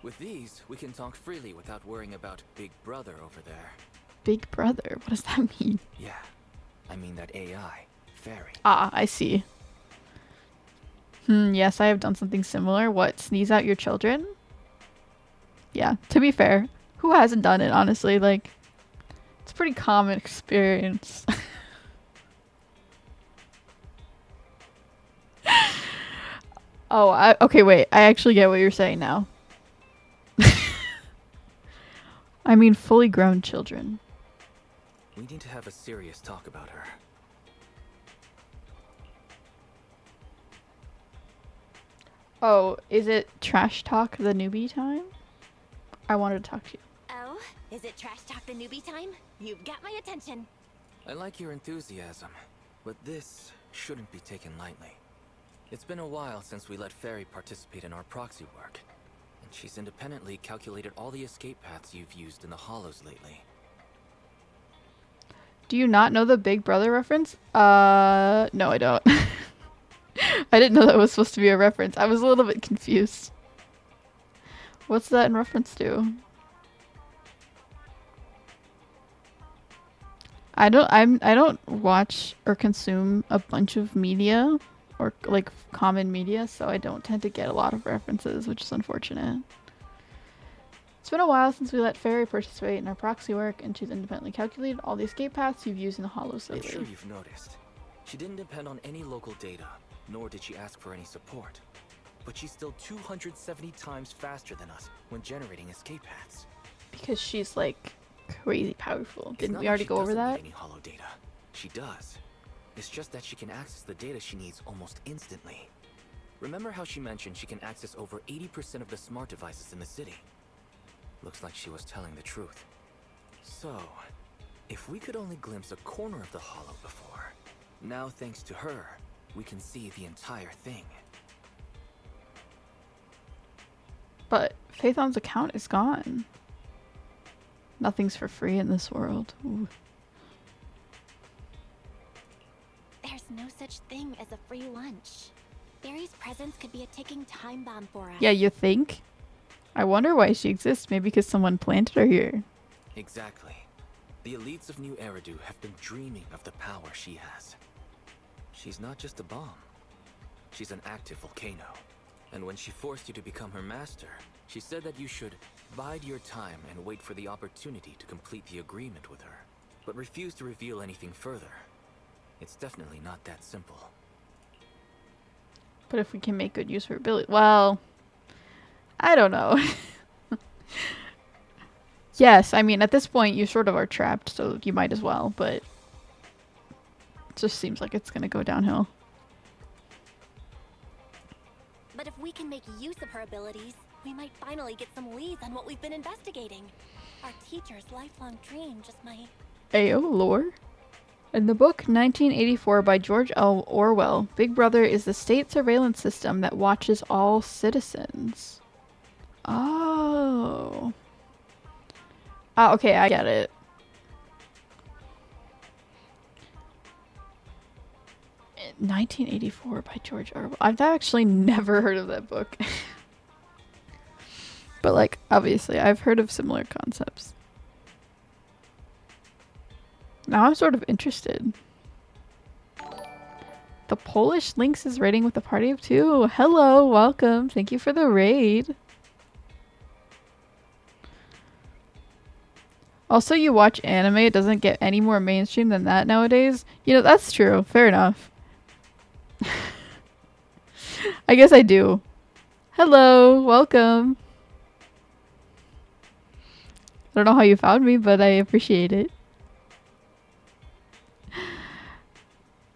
[SPEAKER 7] With these, we can talk freely without worrying about Big Brother over there.
[SPEAKER 1] Big Brother? What does that mean?
[SPEAKER 7] Yeah, I mean that AI, Fairy.
[SPEAKER 1] Ah, I see. Yes, I have done something similar. What, sneeze out your children? Yeah, to be fair, who hasn't done it, honestly? Like, it's a pretty common experience. Oh, okay, wait. I actually get what you're saying now. I mean fully grown children.
[SPEAKER 7] We need to have a serious talk about her.
[SPEAKER 1] Oh, is it trash talk the newbie time? I wanted to talk to you.
[SPEAKER 2] Oh, is it trash talk the newbie time? You've got my attention.
[SPEAKER 7] I like your enthusiasm, but this shouldn't be taken lightly. It's been a while since we let Fairy participate in our proxy work, and she's independently calculated all the escape paths you've used in the hollows lately.
[SPEAKER 1] Do you not know the Big Brother reference? No, I don't. I didn't know that was supposed to be a reference. I was a little bit confused. What's that in reference to? I don't watch or consume a bunch of media or like common media, so I don't tend to get a lot of references, which is unfortunate. It's been a while since we let Fairy participate in our proxy work, and she's independently calculated all the escape paths you've used in the hollows lately.
[SPEAKER 7] I'm sure you've noticed. She didn't depend on any local data, nor did she ask for any support. But she's still 270 times faster than us when generating escape paths.
[SPEAKER 1] Because she's like crazy powerful.
[SPEAKER 7] It's
[SPEAKER 1] Didn't
[SPEAKER 7] not
[SPEAKER 1] we
[SPEAKER 7] like
[SPEAKER 1] already
[SPEAKER 7] she
[SPEAKER 1] go over
[SPEAKER 7] doesn't
[SPEAKER 1] that?
[SPEAKER 7] need any hollow data. She does. It's just that she can access the data she needs almost instantly. Remember how she mentioned she can access over 80% of the smart devices in the city? Looks like she was telling the truth. So, if we could only glimpse a corner of the hollow before, now thanks to her, we can see the entire thing.
[SPEAKER 1] But Phaethon's account is gone. Nothing's for free in this world. Ooh.
[SPEAKER 2] There's no such thing as a free lunch. Barry's presence could be a ticking time bomb for us.
[SPEAKER 1] Yeah, you think? I wonder why she exists. Maybe because someone planted her here.
[SPEAKER 7] Exactly. The elites of New Eridu have been dreaming of the power she has. She's not just a bomb. She's an active volcano. And when she forced you to become her master, she said that you should bide your time and wait for the opportunity to complete the agreement with her, but refuse to reveal anything further. It's definitely not that simple.
[SPEAKER 1] But if we can make good use of her ability, well, I don't know. Yes, I mean, at this point, you sort of are trapped, so you might as well, but it just seems like it's gonna go downhill.
[SPEAKER 2] But if we can make use of her abilities, we might finally get some leads on what we've been investigating. Our teacher's lifelong dream just might...
[SPEAKER 1] Ayo, lore. In the book 1984 by George L. Orwell, Big Brother is the state surveillance system that watches all citizens. Oh. Ah, okay, I get it. In 1984 by George Orwell. I've actually never heard of that book. But, like, obviously, I've heard of similar concepts. Now I'm sort of interested. The Polish Lynx is raiding with a party of two. Hello, welcome. Thank you for the raid. Also, you watch anime, it doesn't get any more mainstream than that nowadays. You know, that's true. Fair enough. I guess I do. Hello, welcome. I don't know how you found me, but I appreciate it.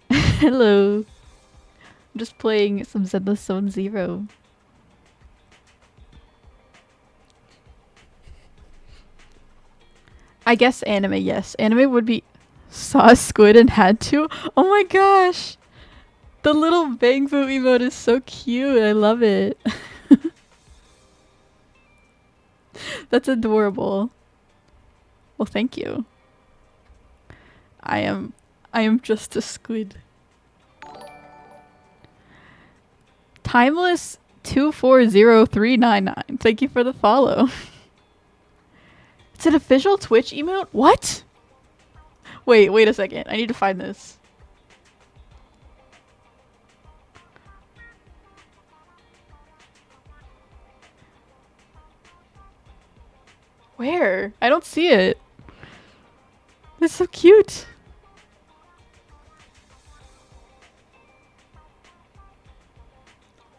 [SPEAKER 1] Hello. I'm just playing some Zenless Zone Zero. I guess anime, yes. Anime would be saw a squid and had to. Oh my gosh. The little bang boot emote is so cute. I love it. That's adorable. Well, thank you. I am just a squid. Timeless 240399. Thank you for the follow. It's an official Twitch emote? What? Wait a second. I need to find this. Where? I don't see it. It's so cute.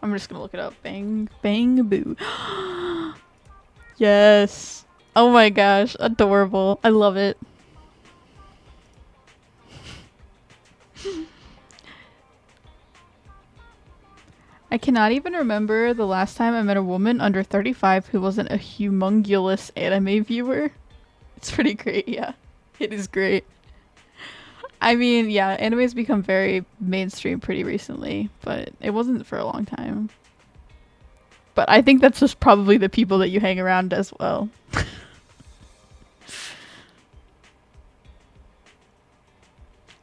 [SPEAKER 1] I'm just gonna look it up. Bang, bang, boo. Yes. Oh my gosh. Adorable. I love it. I cannot even remember the last time I met a woman under 35 who wasn't a humongous anime viewer. It's pretty great, yeah. It is great. I mean, yeah, anime's become very mainstream pretty recently, but it wasn't for a long time. But I think that's just probably the people that you hang around as well.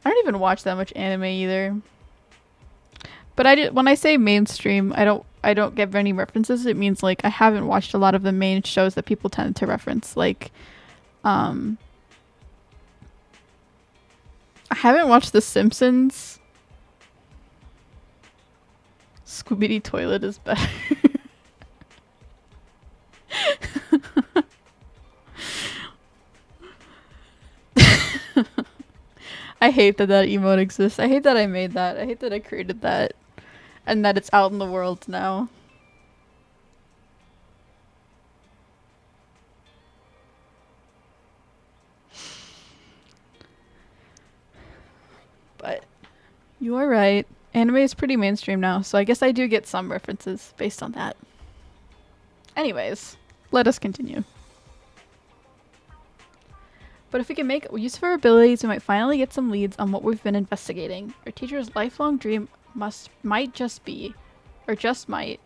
[SPEAKER 1] I don't even watch that much anime either. But when I say mainstream, I don't give any references. It means like I haven't watched a lot of the main shows that people tend to reference. Like, I haven't watched The Simpsons. Scooby-Doo Toilet is better. I hate that emote exists. I hate that I made that. I hate that I created that. And that it's out in the world now. But you are right. Anime is pretty mainstream now, so I guess I do get some references based on that. Anyways, let us continue. But if we can make use of our abilities, we might finally get some leads on what we've been investigating. Our teacher's lifelong dream might just be, or just might.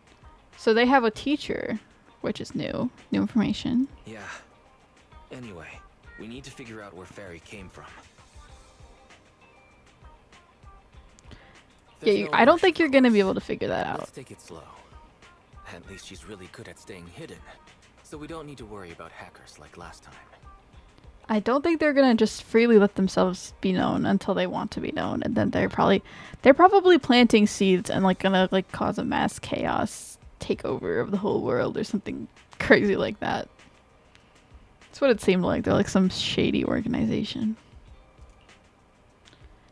[SPEAKER 1] So they have a teacher, which is new information.
[SPEAKER 7] Yeah. Anyway, we need to figure out where Fairy came from.
[SPEAKER 1] Yeah, I don't think you're gonna be able to figure that out.
[SPEAKER 7] Let's take it slow. At least she's really good at staying hidden, so we don't need to worry about hackers like last time.
[SPEAKER 1] I don't think they're gonna just freely let themselves be known until they want to be known, and then they're probably planting seeds and like gonna like cause a mass chaos takeover of the whole world or something crazy like that. That's what it seemed like. They're like some shady organization.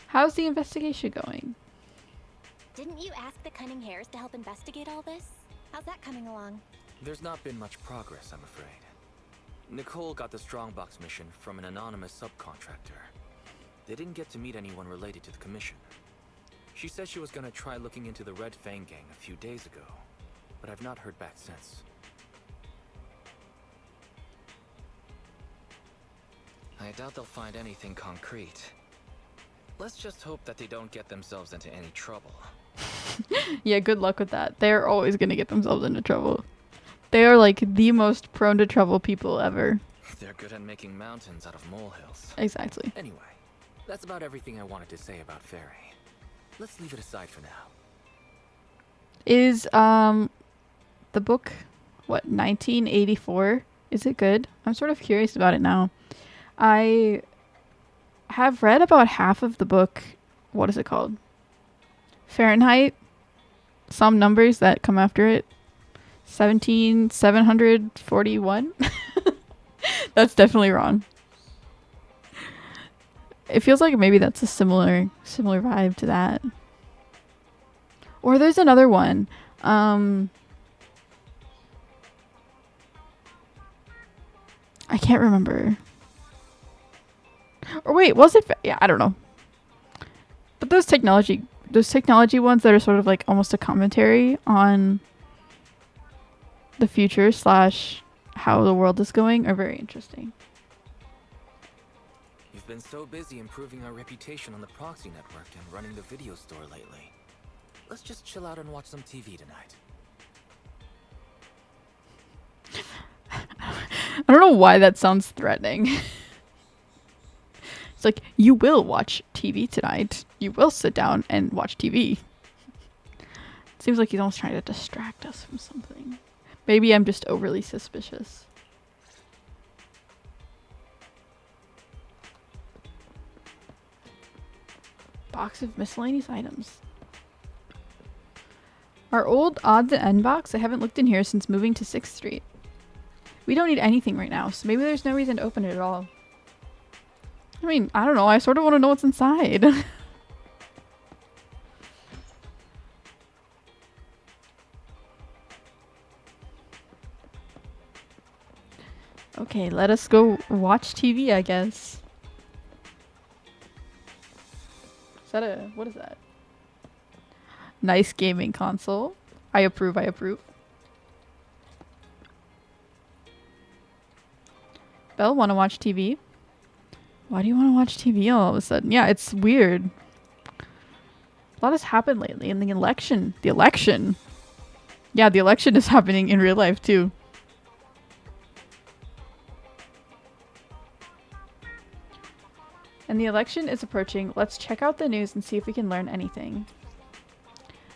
[SPEAKER 1] How's the investigation going?
[SPEAKER 2] Didn't you ask the Cunning Hares to help investigate all this? How's that coming along?
[SPEAKER 7] There's not been much progress, I'm afraid. Nicole got the Strongbox mission from an anonymous subcontractor. They didn't get to meet anyone related to the commission. She said she was gonna try looking into the Red Fang gang a few days ago, but I've not heard back since. I doubt they'll find anything concrete. Let's just hope that they don't get themselves into any trouble.
[SPEAKER 1] Yeah, good luck with that. They're always gonna get themselves into trouble. They are like the most prone to trouble people ever.
[SPEAKER 7] They're good at making mountains out of molehills.
[SPEAKER 1] Exactly.
[SPEAKER 7] Anyway, that's about everything I wanted to say about Fairy. Let's leave it aside for now.
[SPEAKER 1] Is the book what 1984? Is it good? I'm sort of curious about it now. I have read about half of the book. What is it called? Fahrenheit. Some numbers that come after it. 17741. That's definitely wrong. it feels like maybe that's a similar vibe to that. Or there's another one. I can't remember. Or wait, was it? Yeah, I don't know. But those technology ones that are sort of like almost a commentary on the future / how the world is going are very interesting.
[SPEAKER 7] You've been so busy improving our reputation on the proxy network and running the video store lately. Let's just chill out and watch some TV tonight.
[SPEAKER 1] I don't know why that sounds threatening. It's like, you will watch TV tonight. You will sit down and watch TV. It seems like he's almost trying to distract us from something. Maybe I'm just overly suspicious. Box of miscellaneous items. Our old odds and end box. I haven't looked in here since moving to 6th Street. We don't need anything right now, so maybe there's no reason to open it at all. I mean, I don't know. I sort of want to know what's inside. Okay, let us go watch TV, I guess. Is that a... what is that? Nice gaming console. I approve, I approve. Belle, want to watch TV? Why do you want to watch TV all of a sudden? Yeah, it's weird. A lot has happened lately. In the election. The election? Yeah, the election is happening in real life too. And the election is approaching. Let's check out the news and see if we can learn anything.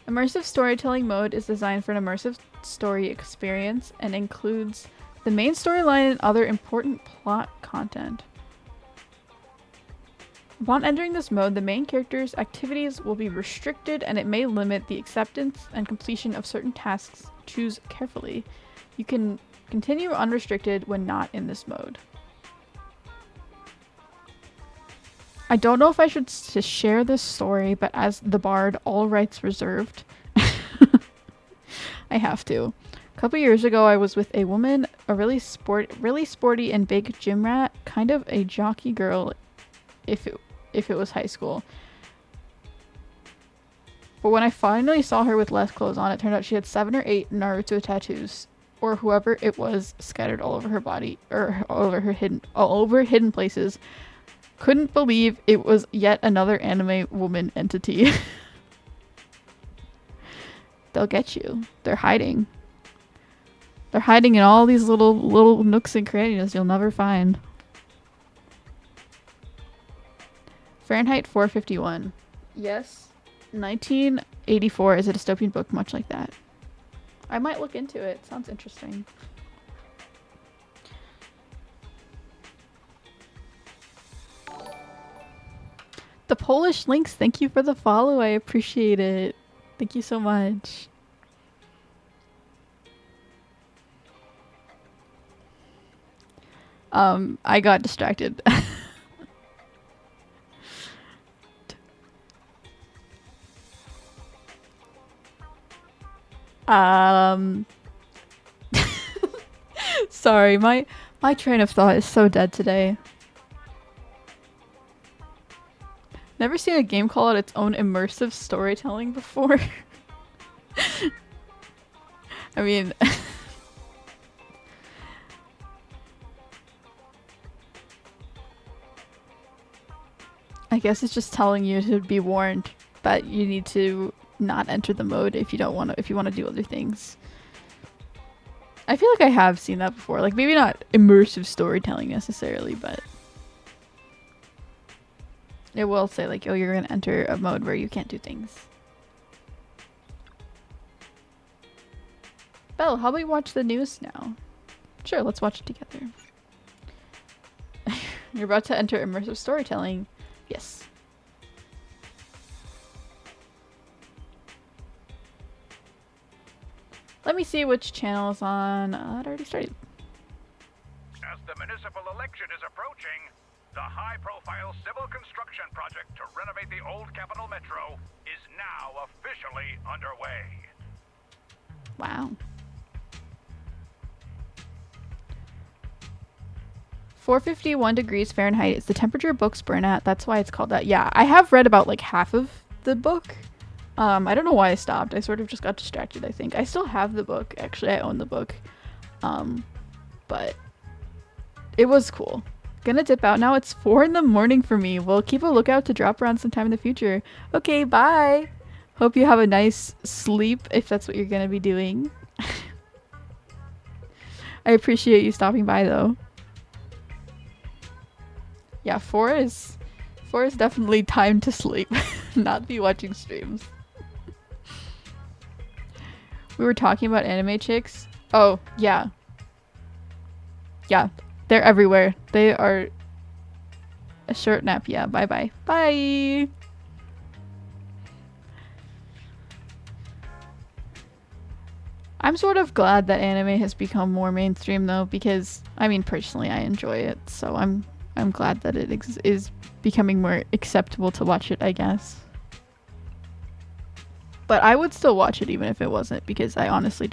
[SPEAKER 1] Immersive storytelling mode is designed for an immersive story experience and includes the main storyline and other important plot content. Upon entering this mode, the main character's activities will be restricted and it may limit the acceptance and completion of certain tasks. Choose carefully. You can continue unrestricted when not in this mode. I don't know if I should share this story, but as the bard, all rights reserved. I have to. A couple years ago, I was with a woman, a really sporty and big gym rat, kind of a jockey girl if it was high school. But when I finally saw her with less clothes on, it turned out she had 7 or 8 Naruto tattoos, or whoever it was, scattered all over her body, or all over hidden places. Couldn't believe it was yet another anime woman entity. They'll get you. They're hiding. They're hiding in all these little nooks and crannies you'll never find. Fahrenheit 451. Yes, 1984 is a dystopian book much like that. I might look into it. Sounds interesting. The Polish Lynx, thank you for the follow. I appreciate it. Thank you so much. I got distracted. Sorry, my train of thought is so dead today. Never seen a game call out its own immersive storytelling before. I mean... I guess it's just telling you to be warned that you need to not enter the mode if you want to do other things. I feel like I have seen that before. Like, maybe not immersive storytelling necessarily, but... it will say, like, oh, you're going to enter a mode where you can't do things. Belle, how about we watch the news now? Sure, let's watch it together. You're about to enter immersive storytelling. Yes. Let me see which channel is on. It already started.
[SPEAKER 9] As the municipal election is approaching, The high-profile civil construction project to renovate the old Capital Metro is now officially underway.
[SPEAKER 1] Wow. 451 degrees Fahrenheit is the temperature books burn at. That's why it's called that. Yeah, I have read about like half of the book. I don't know why I stopped. I sort of just got distracted, I think. I still have the book. Actually, I own the book. But it was cool. Gonna dip out now. It's 4 in the morning for me. We'll keep a lookout to drop around sometime in the future. Okay, bye. Hope you have a nice sleep if that's what you're gonna be doing. I appreciate you stopping by though. Yeah, 4 is definitely time to sleep, not be watching streams. We were talking about anime chicks. Oh, yeah. Yeah, they're everywhere. They are a short nap. Yeah, bye-bye. Bye! I'm sort of glad that anime has become more mainstream though, because, I mean, personally I enjoy it, so I'm glad that it is becoming more acceptable to watch it, I guess. But I would still watch it even if it wasn't, because I honestly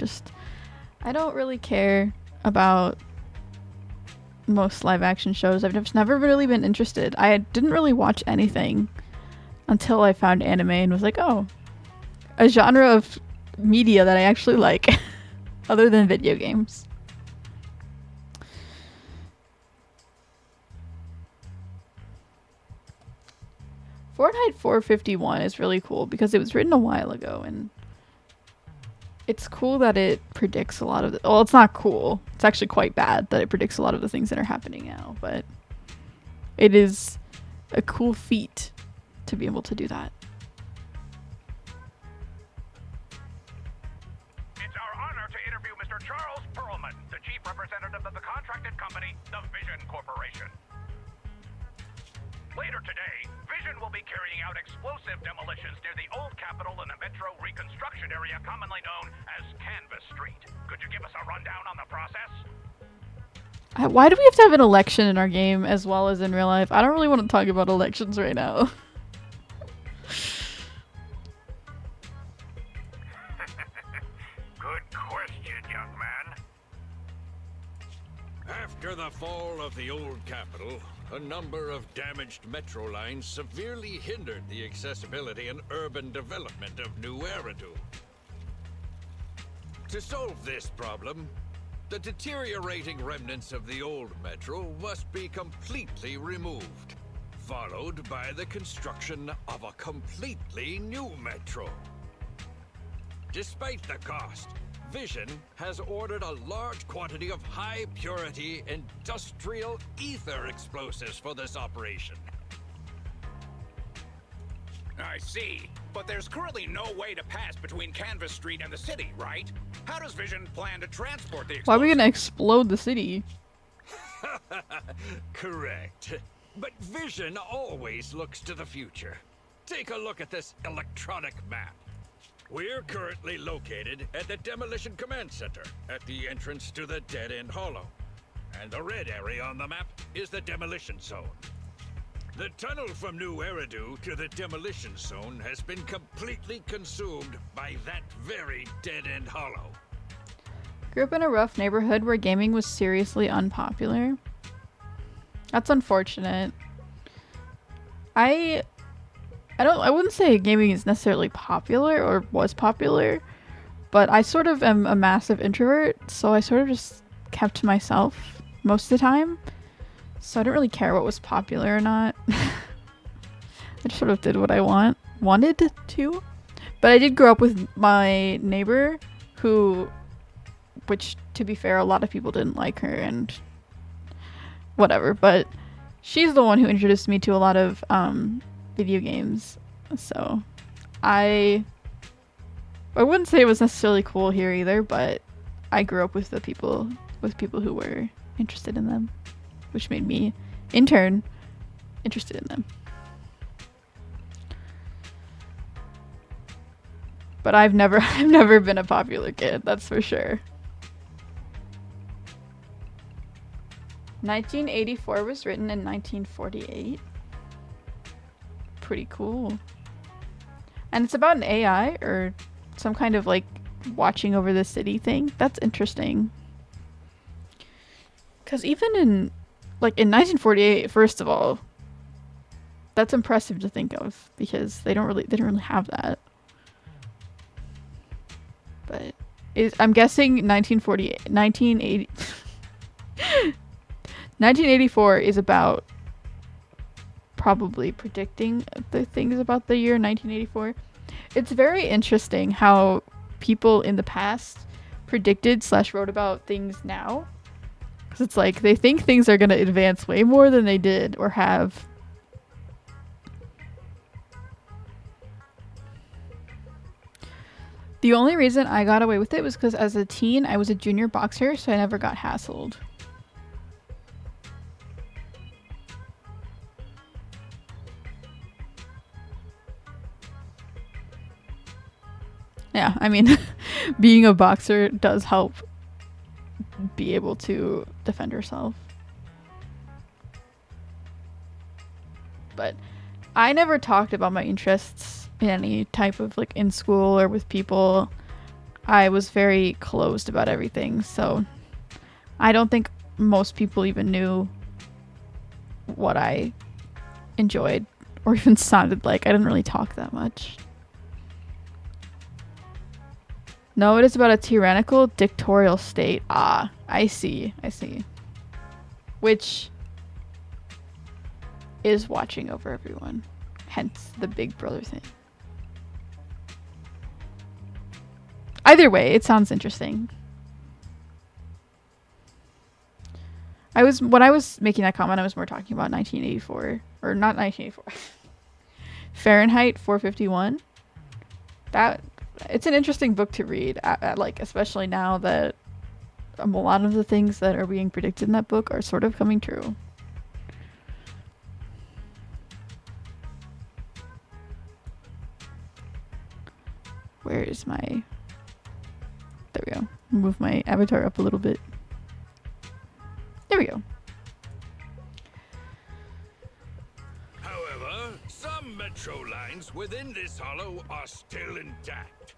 [SPEAKER 1] I don't really care about most live action shows. I've just never really been interested. I didn't really watch anything until I found anime and was like, oh, a genre of media that I actually like, other than video games. Fahrenheit 451 is really cool because it was written a while ago, and it's cool that it predicts a lot of well, it's not cool. It's actually quite bad that it predicts a lot of the things that are happening now, but it is a cool feat to be able to do that.
[SPEAKER 9] It's our honor to interview Mr. Charles Perlman, the chief representative of the contracted company, the Vision Corporation. Later today, Vision will be carrying out explosive demolitions near the old Capitol and the Metro reconstruction area commonly known as Canvas Street. Could you give us a rundown on the process?
[SPEAKER 1] Why do we have to have an election in our game as well as in real life? I don't really want to talk about elections right now.
[SPEAKER 9] Good question, young man.
[SPEAKER 10] After the fall of the old Capitol, a number of damaged metro lines severely hindered the accessibility and urban development of New Eridu. To solve this problem, the deteriorating remnants of the old metro must be completely removed, followed by the construction of a completely new metro. Despite the cost, Vision has ordered a large quantity of high-purity industrial ether explosives for this operation.
[SPEAKER 9] I see. But there's currently no way to pass between Canvas Street and the city, right? How does Vision plan to transport the explosives?
[SPEAKER 1] Why are we gonna explode the city?
[SPEAKER 10] Correct. But Vision always looks to the future. Take a look at this electronic map. We're currently located at the Demolition Command Center, at the entrance to the Dead-End Hollow. And the red area on the map is the Demolition Zone. The tunnel from New Eridu to the Demolition Zone has been completely consumed by that very Dead-End Hollow.
[SPEAKER 1] Grew up in a rough neighborhood where gaming was seriously unpopular. That's unfortunate. I wouldn't say gaming is necessarily popular or was popular, but I sort of am a massive introvert, so I sort of just kept to myself most of the time. So I don't really care what was popular or not. I just sort of did what I wanted to. But I did grow up with my neighbor which to be fair, a lot of people didn't like her and whatever, but she's the one who introduced me to a lot of video games. So I wouldn't say it was necessarily cool here either, but I grew up with people who were interested in them, which made me in turn interested in them. But I've never been a popular kid, that's for sure. 1984 was written in 1948. Pretty cool. And it's about an AI or some kind of like watching over the city thing. That's interesting. Because even in 1948, first of all, that's impressive to think of because they didn't really have that. But I'm guessing 1984 is about probably predicting the things about the year 1984. It's very interesting how people in the past predicted / wrote about things now. Because it's like they think things are going to advance way more than they did or have. The only reason I got away with it was because as a teen, I was a junior boxer, so I never got hassled. Yeah, I mean, being a boxer does help be able to defend yourself. But I never talked about my interests in any type of like in school or with people. I was very closed about everything, so I don't think most people even knew what I enjoyed or even sounded like. I didn't really talk that much. No, it is about a tyrannical, dictatorial state. Ah, I see. Which is watching over everyone. Hence the Big Brother thing. Either way, it sounds interesting. When I was making that comment, I was more talking about 1984. Or not 1984. Fahrenheit 451. It's an interesting book to read, like especially now that a lot of the things that are being predicted in that book are sort of coming true. Where is my... There we go. Move my avatar up a little bit. There we go.
[SPEAKER 10] However, some metro lines within this hollow are still intact.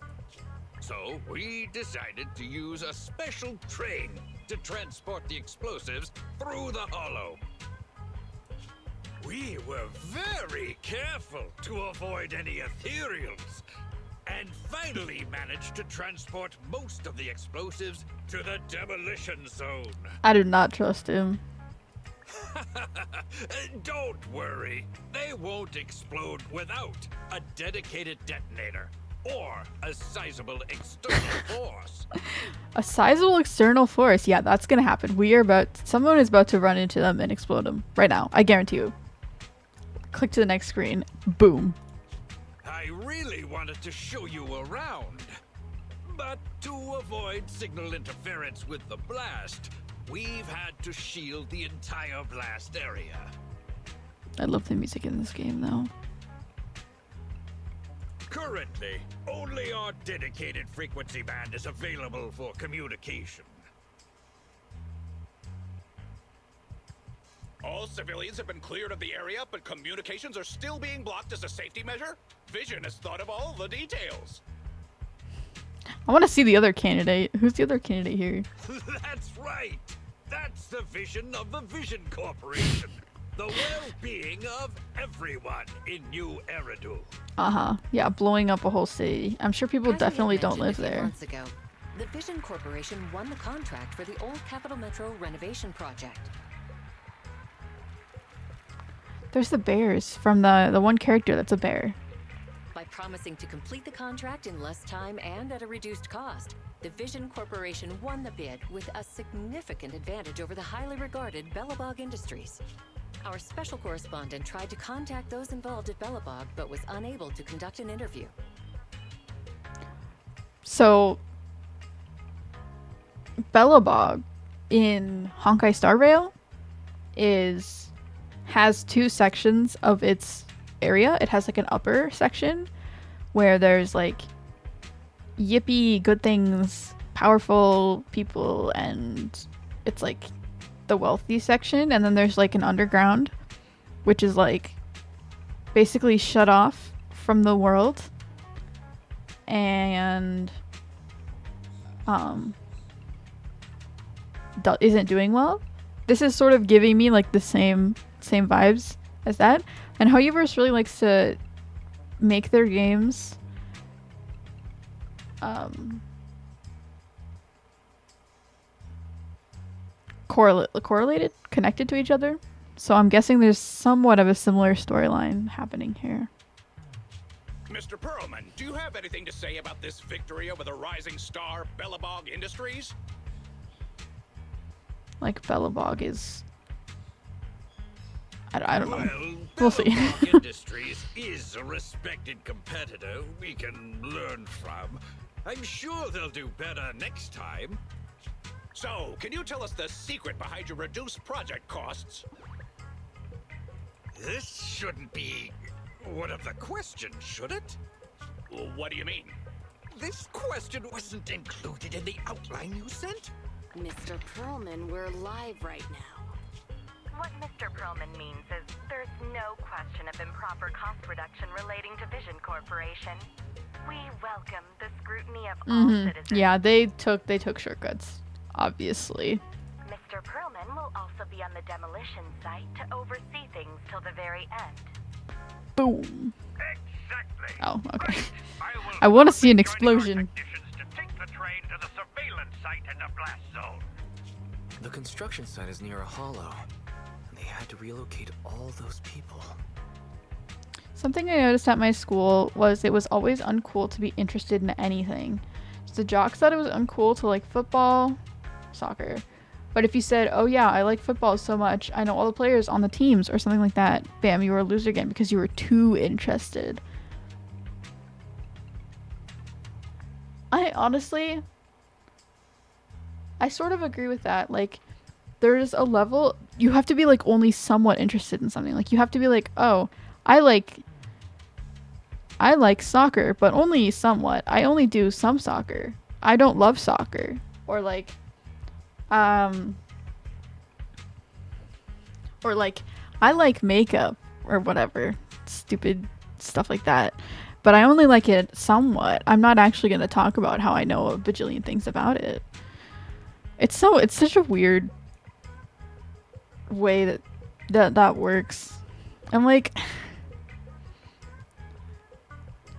[SPEAKER 10] So we decided to use a special train to transport the explosives through the hollow. We were very careful to avoid any ethereals, and finally managed to transport most of the explosives to the demolition zone.
[SPEAKER 1] I do not trust him.
[SPEAKER 10] Don't worry, they won't explode without a dedicated detonator or a sizable external force.
[SPEAKER 1] A sizable external force? Yeah, that's gonna happen. Someone is about to run into them and explode them right now. I guarantee you. Click to the next screen. Boom.
[SPEAKER 10] I really wanted to show you around, but to avoid signal interference with the blast, we've had to shield the entire blast area.
[SPEAKER 1] I love the music in this game, though.
[SPEAKER 10] Currently, only our dedicated frequency band is available for communication.
[SPEAKER 9] All civilians have been cleared of the area, but communications are still being blocked as a safety measure? Vision has thought of all the details.
[SPEAKER 1] I want to see the other candidate. Who's the other candidate here?
[SPEAKER 10] That's right! That's the vision of the Vision Corporation. The well-being of everyone in New Eridu.
[SPEAKER 1] Uh-huh. Yeah, blowing up a whole city. I'm sure people definitely don't live there.
[SPEAKER 11] Months ago, the Vision Corporation won the contract for the Old Capital Metro renovation project.
[SPEAKER 1] There's the bears from the one character that's a bear.
[SPEAKER 11] By promising to complete the contract in less time and at a reduced cost, the Vision Corporation won the bid with a significant advantage over the highly regarded Bellabog Industries. Our special correspondent tried to contact those involved at Bellabog, but was unable to conduct an interview.
[SPEAKER 1] So, Bellabog in Honkai Star Rail has two sections of its area. It has like an upper section where there's like yippee, good things, powerful people, and it's like the wealthy section, and then there's like an underground, which is like basically shut off from the world, and isn't doing well. This is sort of giving me like the same vibes as that. And Hoyoverse really likes to make their games correlated, connected to each other. So I'm guessing there's somewhat of a similar storyline happening here.
[SPEAKER 9] Mr. Perlman, do you have anything to say about this victory over the rising star Bellabog Industries?
[SPEAKER 1] Like Bellabog is... I don't know.
[SPEAKER 10] Well,
[SPEAKER 1] We'll see.
[SPEAKER 10] Bellabog Industries is a respected competitor we can learn from. I'm sure they'll do better next time.
[SPEAKER 9] So, can you tell us the secret behind your reduced project costs?
[SPEAKER 10] This shouldn't be one of the questions, should it?
[SPEAKER 9] What do you mean?
[SPEAKER 10] This question wasn't included in the outline you sent?
[SPEAKER 5] Mr. Perlman, we're live right now.
[SPEAKER 12] What Mr. Perlman means is there's no question of improper cost reduction relating to Vision Corporation. We welcome the scrutiny of all citizens.
[SPEAKER 1] Yeah, they took shortcuts, obviously.
[SPEAKER 12] Mr. Perlman will also be on the demolition site to oversee things till the very end.
[SPEAKER 1] Boom.
[SPEAKER 9] Exactly.
[SPEAKER 1] Oh, okay.
[SPEAKER 9] Right.
[SPEAKER 1] I want to see an explosion.
[SPEAKER 9] To take the train to the surveillance site in the blast zone.
[SPEAKER 7] The construction site is near a hollow, and they had to relocate all those people.
[SPEAKER 1] Something I noticed at my school was it was always uncool to be interested in anything. So the jocks thought it was uncool to like football, soccer. But if you said, oh yeah, I like football so much, I know all the players on the teams or something like that, bam, you were a loser again because you were too interested. I sort of agree with that. Like, there's a level, you have to be like only somewhat interested in something. Like, you have to be like, oh, I like soccer, but only somewhat. I only do some soccer. I don't love soccer. Or like, I like makeup or whatever. Stupid stuff like that. But I only like it somewhat. I'm not actually going to talk about how I know a bajillion things about it. It's such a weird way that works. I'm like,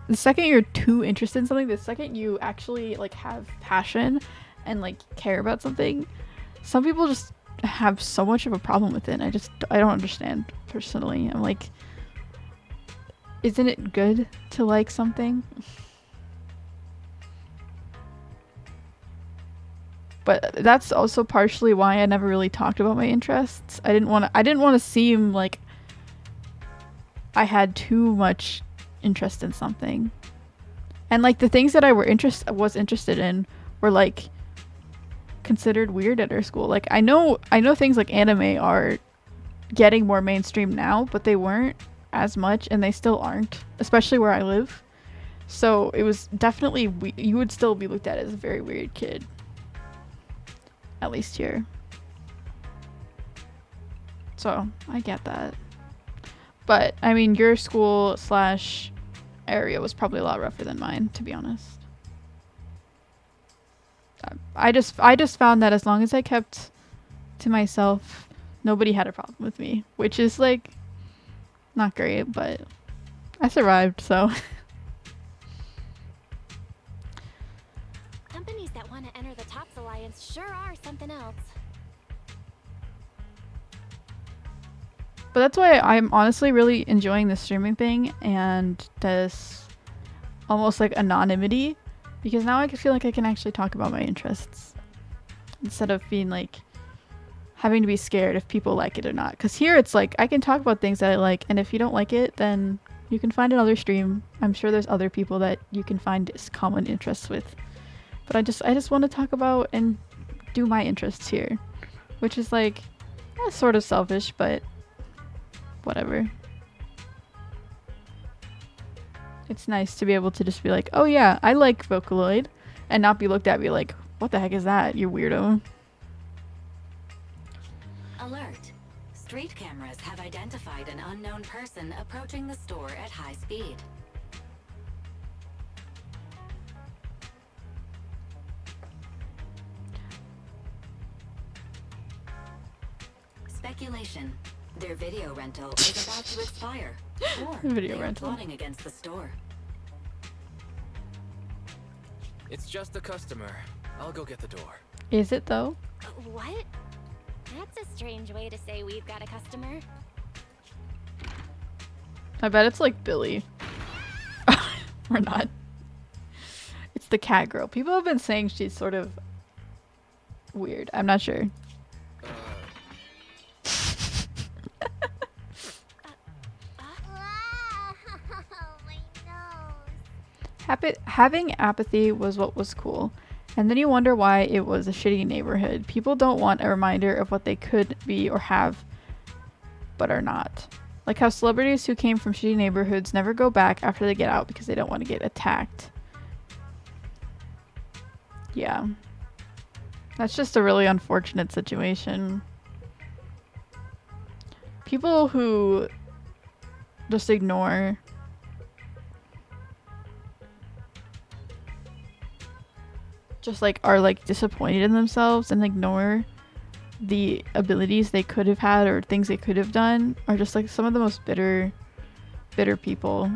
[SPEAKER 1] the second you're too interested in something, the second you actually like have passion and like care about something, some people just have so much of a problem with it. I don't understand personally. I'm like, isn't it good to like something? But that's also partially why I never really talked about my interests. I didn't want to seem like I had too much interest in something. And like the things that I was interested in were like considered weird at our school. Like I know things like anime are getting more mainstream now, but they weren't as much, and they still aren't, especially where I live. So it was definitely, you would still be looked at as a very weird kid. At least here. So I get that. But I mean, your school / area was probably a lot rougher than mine, to be honest. I just found that as long as I kept to myself, nobody had a problem with me, which is like not great, but I survived, so.
[SPEAKER 2] Companies that want to enter the TOPS Alliance sure are something else.
[SPEAKER 1] But that's why I'm honestly really enjoying this streaming thing and this almost like anonymity, because now I feel like I can actually talk about my interests instead of being like having to be scared if people like it or not. Because here it's like I can talk about things that I like, and if you don't like it, then you can find another stream. I'm sure there's other people that you can find common interests with. But I just want to talk about and do my interests here, which is like sort of selfish, but whatever. It's nice to be able to just be like, oh yeah, I like Vocaloid, and not be looked at me like, what the heck is that, you weirdo?
[SPEAKER 6] Night cameras have identified an unknown person approaching the store at high speed. Speculation. Their video rental is about to expire. Or
[SPEAKER 1] Video
[SPEAKER 6] they are
[SPEAKER 1] rental.
[SPEAKER 6] plotting against the store.
[SPEAKER 7] It's just a customer. I'll go get the door.
[SPEAKER 1] Is it though?
[SPEAKER 2] What? That's a strange way to say we've got a customer.
[SPEAKER 1] I bet it's like Billy. Or not. It's the cat girl. People have been saying she's sort of weird. I'm not sure. Having apathy was what was cool. And then you wonder why it was a shitty neighborhood. People don't want a reminder of what they could be or have, but are not. Like how celebrities who came from shitty neighborhoods never go back after they get out because they don't want to get attacked. Yeah. That's just a really unfortunate situation. People who just ignore just like are like disappointed in themselves and ignore the abilities they could have had or things they could have done are just like some of the most bitter people.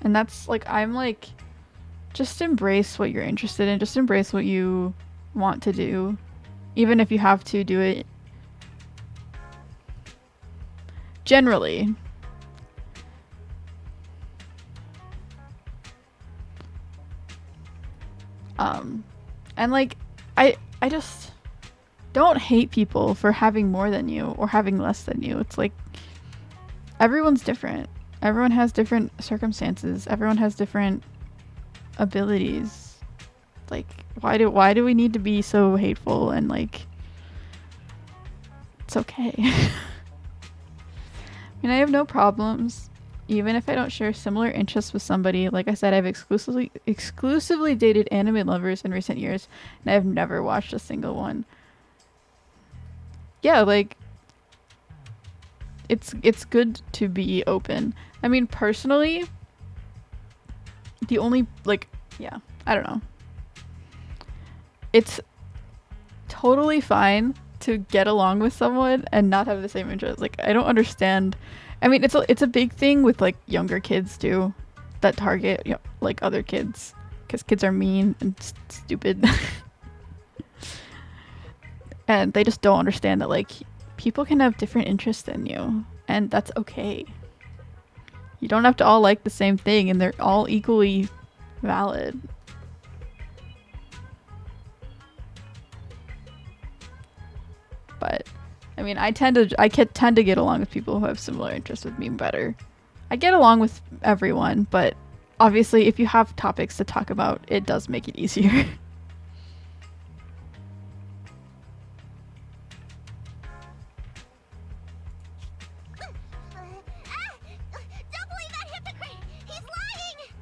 [SPEAKER 1] And that's like, I'm like, just embrace what you're interested in, just embrace what you want to do, even if you have to do it generally. And like, I just don't hate people for having more than you or having less than you. It's like, everyone's different. Everyone has different circumstances. Everyone has different abilities. Like, why do we need to be so hateful and like, it's okay. I mean, I have no problems. Even if I don't share similar interests with somebody, like I said, I've exclusively dated anime lovers in recent years, and I've never watched a single one. Yeah, like, it's good to be open. I mean, personally, the only, like, yeah, I don't know. It's totally fine to get along with someone and not have the same interests. Like, I don't understand. I mean, it's a big thing with like younger kids too, that target, you know, like other kids, because kids are mean and stupid, and they just don't understand that like people can have different interests than you, and that's okay. You don't have to all like the same thing, and they're all equally valid. But I mean, I tend to get along with people who have similar interests with me better. I get along with everyone, but obviously if you have topics to talk about, it does make it easier.
[SPEAKER 2] Don't believe that hypocrite! He's lying!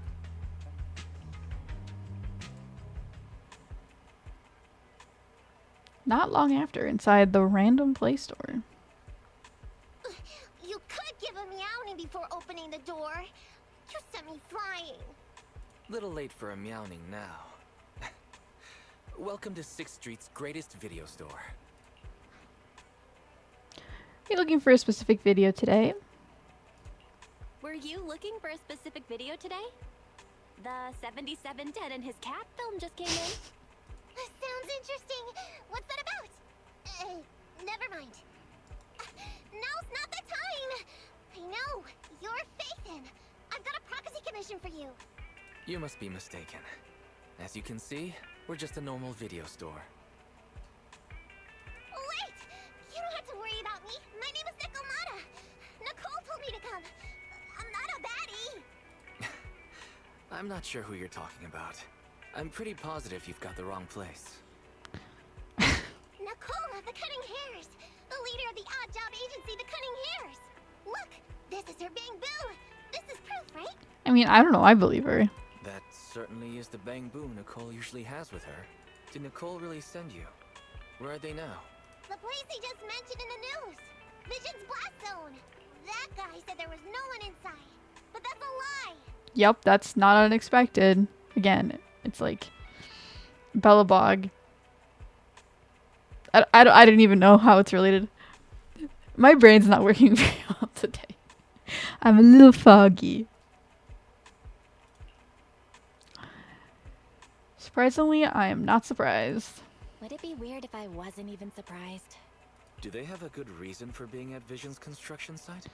[SPEAKER 1] Not long after, inside the random play store.
[SPEAKER 2] You could give a meowing before opening the door. You sent me flying.
[SPEAKER 7] Little late for a meowing now. Welcome to 6th Street's greatest video store.
[SPEAKER 1] You looking for a specific video today?
[SPEAKER 2] Were you looking for a specific video today? The 7710 and his cat film just came in. Sounds interesting. What's that about? Never mind. Now's not the time. I know. You're Phaethon. I've got a prophecy commission for you.
[SPEAKER 7] You must be mistaken. As you can see, we're just a normal video store.
[SPEAKER 2] Wait! You don't have to worry about me. My name is Nicole. Nicole told me to come. I'm not a baddie.
[SPEAKER 7] I'm not sure who you're talking about. I'm pretty positive you've got the wrong place.
[SPEAKER 2] Nicole of the Cutting Hairs, the leader of the odd job agency, the Cutting Hairs. Look, this is her Bang Boo. This is proof, right?
[SPEAKER 1] I mean, I don't know. I believe her.
[SPEAKER 7] That certainly is the bang boo Nicole usually has with her. Did Nicole really send you? Where are they now?
[SPEAKER 2] The place he just mentioned in the news. Vision's blast zone. That guy said there was no one inside. But that's a lie.
[SPEAKER 1] Yep, that's not unexpected. Again, it's like Bellabog. I didn't even know how it's related. My brain's not working very well today. I'm a little foggy. Surprisingly, I am not surprised.
[SPEAKER 2] Would it be weird if I wasn't even surprised?
[SPEAKER 7] Do they have a good reason for being at Vision's construction site?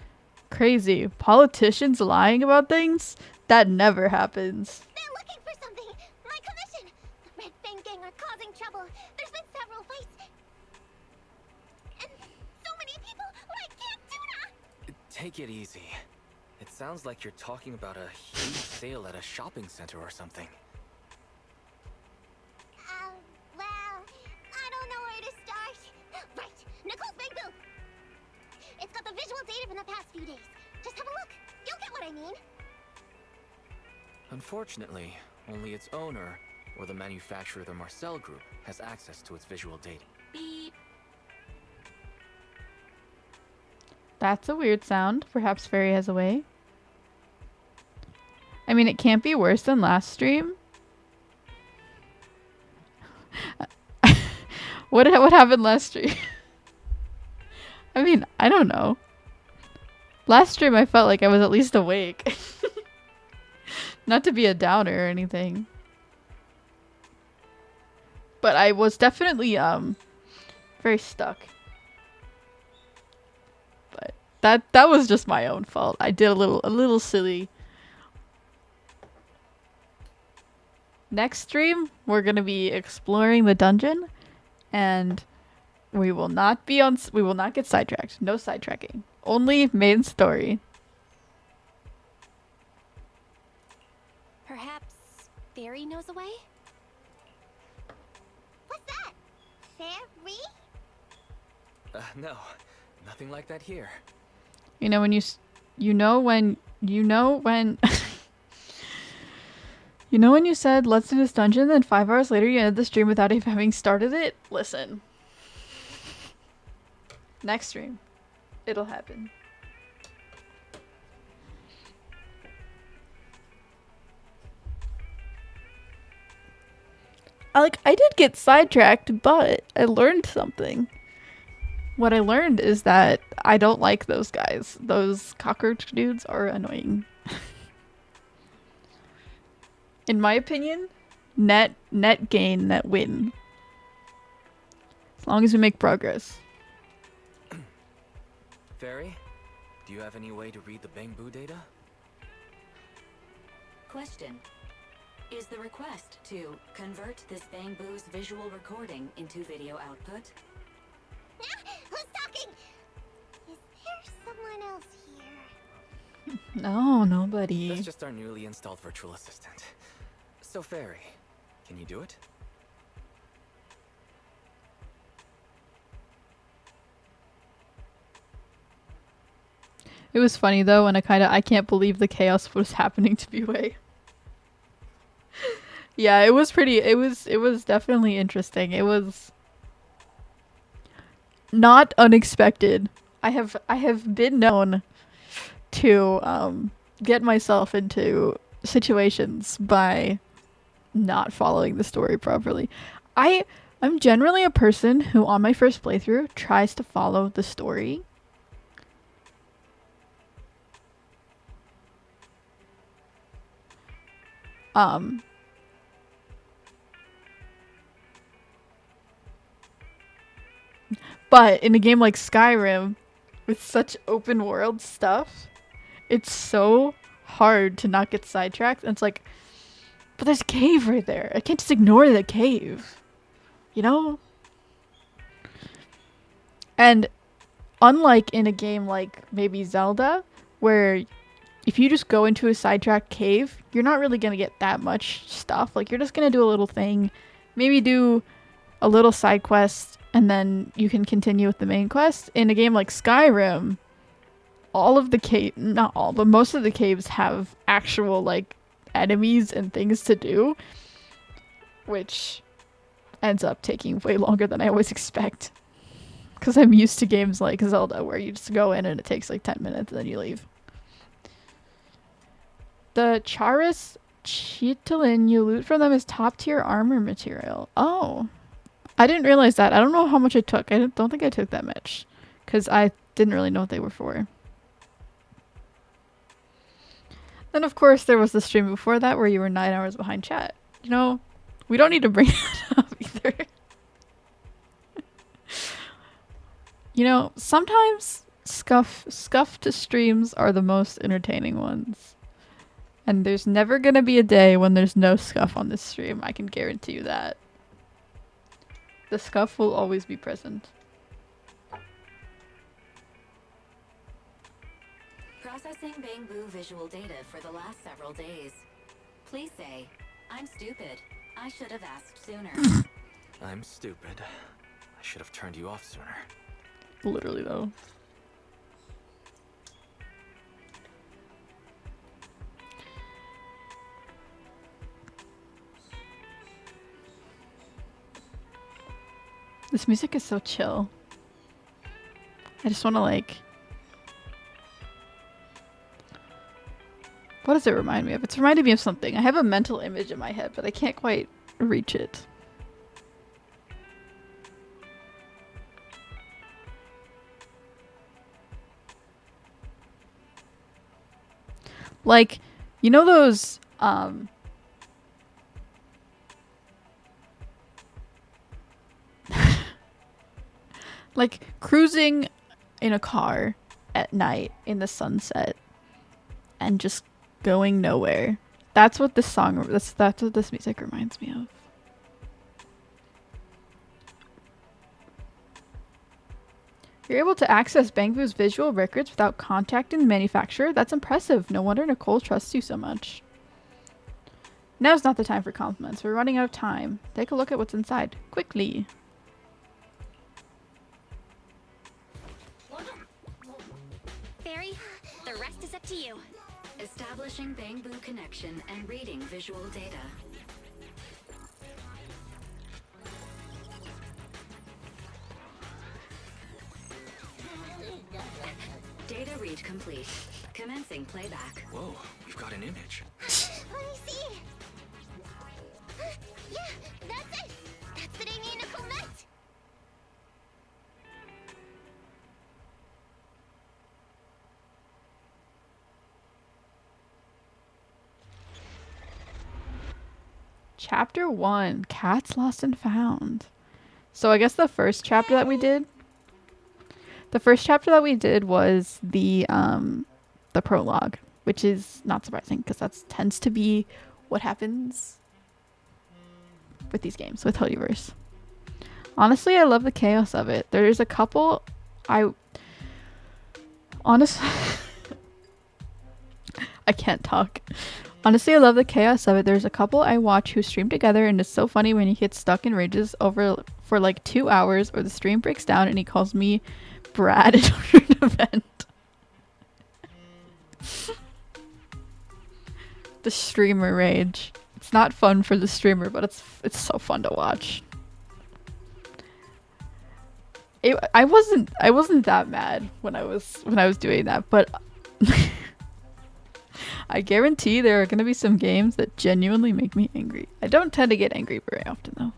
[SPEAKER 1] Crazy. Politicians lying about things? That never happens.
[SPEAKER 2] They're looking for something. My commission. The Red Fang gang are causing trouble. There's been several fights. And so many people. I can't do that.
[SPEAKER 7] Take it easy. It sounds like you're talking about a huge sale at a shopping center or something.
[SPEAKER 2] Well, I don't know where to start. Right, Nicole's big booth. It's got the visual data from the past few days. Just have a look. You'll get what I mean.
[SPEAKER 7] Unfortunately, only its owner, or the manufacturer of the Marcel Group, has access to its visual data.
[SPEAKER 2] Beep.
[SPEAKER 1] That's a weird sound. Perhaps Fairy has a way. I mean, it can't be worse than last stream. What happened last stream? I mean, I don't know. Last stream I felt like I was at least awake. Not to be a downer or anything. But I was definitely very stuck. But that was just my own fault. I did a little silly. Next stream, we're going to be exploring the dungeon, and we will not get sidetracked. No sidetracking. Only main story.
[SPEAKER 2] Perhaps Fairy knows a way? What's that? Fairy?
[SPEAKER 7] No. Nothing like that here.
[SPEAKER 1] You know when You know when you said, let's do this dungeon, then 5 hours later you ended the stream without even having started it? Listen. Next stream. It'll happen. I did get sidetracked, but I learned something. What I learned is that I don't like those guys. Those cockroach dudes are annoying. In my opinion, net gain, net win. As long as we make progress.
[SPEAKER 7] Fairy, do you have any way to read the Bangbu data?
[SPEAKER 6] Question. Is the request to convert this Bangbu's visual recording into video output?
[SPEAKER 2] Who's talking? Is there someone else here?
[SPEAKER 1] No, nobody.
[SPEAKER 7] That's just our newly installed virtual assistant. So, Fairy, can you do it?
[SPEAKER 1] It was funny though when I can't believe the chaos was happening to Bue. Yeah, it was definitely interesting. It was not unexpected. I have been known to get myself into situations by not following the story properly. I'm generally a person who on my first playthrough tries to follow the story. But in a game like Skyrim, with such open world stuff, it's so hard to not get sidetracked. And it's like, but there's a cave right there. I can't just ignore the cave. You know? And unlike in a game like maybe Zelda, where if you just go into a sidetracked cave, you're not really going to get that much stuff. Like, you're just going to do a little thing, maybe do a little side quest, and then you can continue with the main quest. In a game like Skyrim, all of the not all, but most of the caves have actual, like, enemies and things to do, which ends up taking way longer than I always expect. because I'm used to games like Zelda where you just go in and it takes like 10 minutes and then you leave. The Charis Chitalin you loot from them is top tier armor material. Oh, I didn't realize that. I don't know how much I took. I don't think I took that much because I didn't really know what they were for. Then of course there was the stream before that where you were 9 hours behind chat. You know, we don't need to bring that up either. You know, sometimes scuffed streams are the most entertaining ones. And there's never gonna be a day when there's no scuff on this stream. I can guarantee you that. The scuff will always be present.
[SPEAKER 6] Processing Bangbu visual data for the last several days. Please say, I'm stupid. I should have asked sooner.
[SPEAKER 7] I'm stupid. I should have turned you off sooner.
[SPEAKER 1] Literally, though. This music is so chill. I just want to like... What does it remind me of? It's reminded me of something. I have a mental image in my head, but I can't quite reach it. Like, you know those, like cruising in a car at night in the sunset and just going nowhere. That's what this song, that's what this music reminds me of. You're able to access Bangbu's visual records without contacting the manufacturer? That's impressive. No wonder Nicole trusts you so much. Now's not the time for compliments. We're running out of time. Take a look at what's inside. Quickly.
[SPEAKER 2] Barry, the rest is up to you.
[SPEAKER 6] Establishing Bangbu connection and reading visual data. Data read complete. Commencing playback.
[SPEAKER 7] Whoa, we've got an image.
[SPEAKER 2] Let me see. Yeah, that's it. That's the Damien Nicole met.
[SPEAKER 1] Chapter 1. Cats Lost and Found. So I guess the first chapter that we did... The first chapter that we did was the prologue, which is not surprising because that tends to be what happens with these games, with Holyverse. Honestly, I love the chaos of it. There's a couple honestly I can't talk. Honestly, I love the chaos of it. There's a couple I watch who stream together and it's so funny when he gets stuck in rages over for like 2 hours or the stream breaks down and he calls me Brad in an event. The streamer rage. It's not fun for the streamer, but it's so fun to watch. I wasn't that mad when I was doing that, but I guarantee there are gonna be some games that genuinely make me angry. I don't tend to get angry very often though.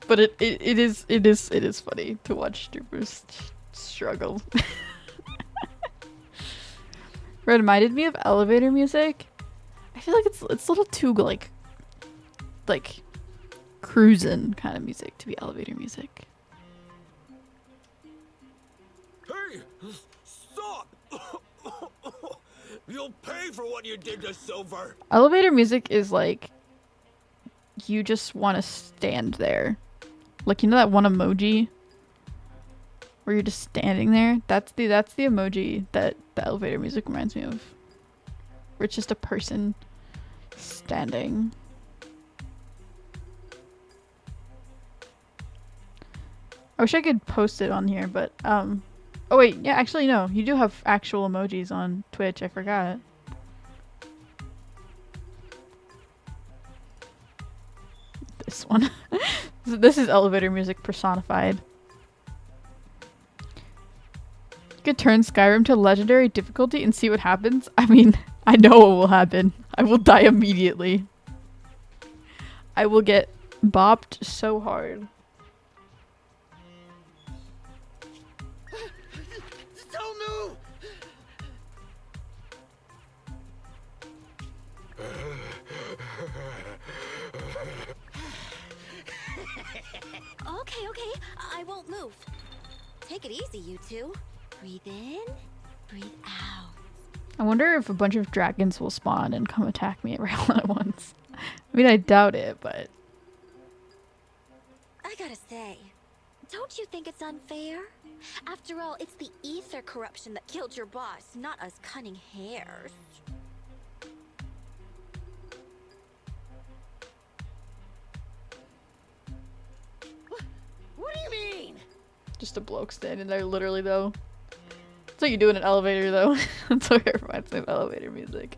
[SPEAKER 1] But it is funny to watch streamers struggle. It reminded me of elevator music. I feel like it's a little too like cruising kind of music to be elevator music.
[SPEAKER 10] Hey, stop! You'll pay for what you did to Silver.
[SPEAKER 1] Elevator music is like you just want to stand there. Like, you know that one emoji where you're just standing there? That's the emoji that the elevator music reminds me of. Where it's just a person standing. I wish I could post it on here, but oh wait, yeah, actually no. You do have actual emojis on Twitch, I forgot. this one. This is elevator music personified. You could turn Skyrim to legendary difficulty and see what happens. I mean, I know what will happen. I will die immediately. I will get bopped so hard.
[SPEAKER 4] Don't move!
[SPEAKER 2] Okay, I won't move. Take it easy, you two. Breathe in, breathe out.
[SPEAKER 1] I wonder if a bunch of dragons will spawn and come attack me all at once. I mean, I doubt it, but...
[SPEAKER 2] I gotta say, don't you think it's unfair? After all, it's the ether corruption that killed your boss, not us cunning hares.
[SPEAKER 4] What do you mean?
[SPEAKER 1] Just a bloke standing there, literally, though. That's what you do in an elevator, though. That's what it reminds me of elevator music.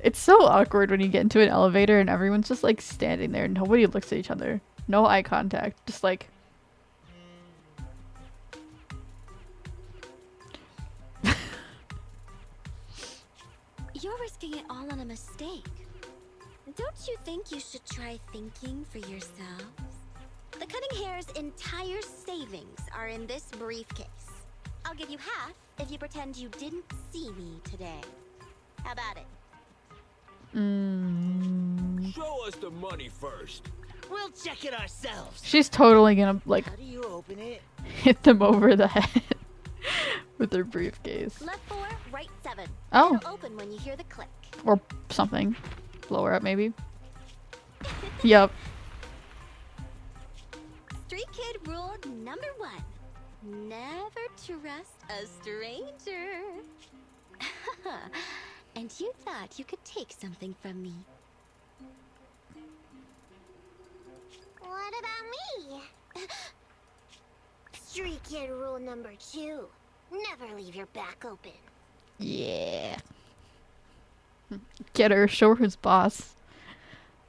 [SPEAKER 1] It's so awkward when you get into an elevator and everyone's just, like, standing there. Nobody looks at each other. No eye contact. Just, like...
[SPEAKER 2] You're risking it all on a mistake. Don't you think you should try thinking for yourselves? The cunning hare's entire savings are in this briefcase. I'll give you half if you pretend you didn't see me today. How about it?
[SPEAKER 4] Show us the money first. We'll check it ourselves.
[SPEAKER 1] She's totally gonna, like,
[SPEAKER 4] How do you open it?
[SPEAKER 1] hit them over the head with her briefcase.
[SPEAKER 2] Left 4, right 7.
[SPEAKER 1] Oh.
[SPEAKER 2] It'll open when you hear the click.
[SPEAKER 1] Or something. Blow her up, maybe. Yup.
[SPEAKER 2] Street Kid rule number 1. Never trust a stranger. And you thought you could take something from me.
[SPEAKER 13] What about me? Street Kid rule number 2. Never leave your back open.
[SPEAKER 1] Yeah. Get her, show her who's boss.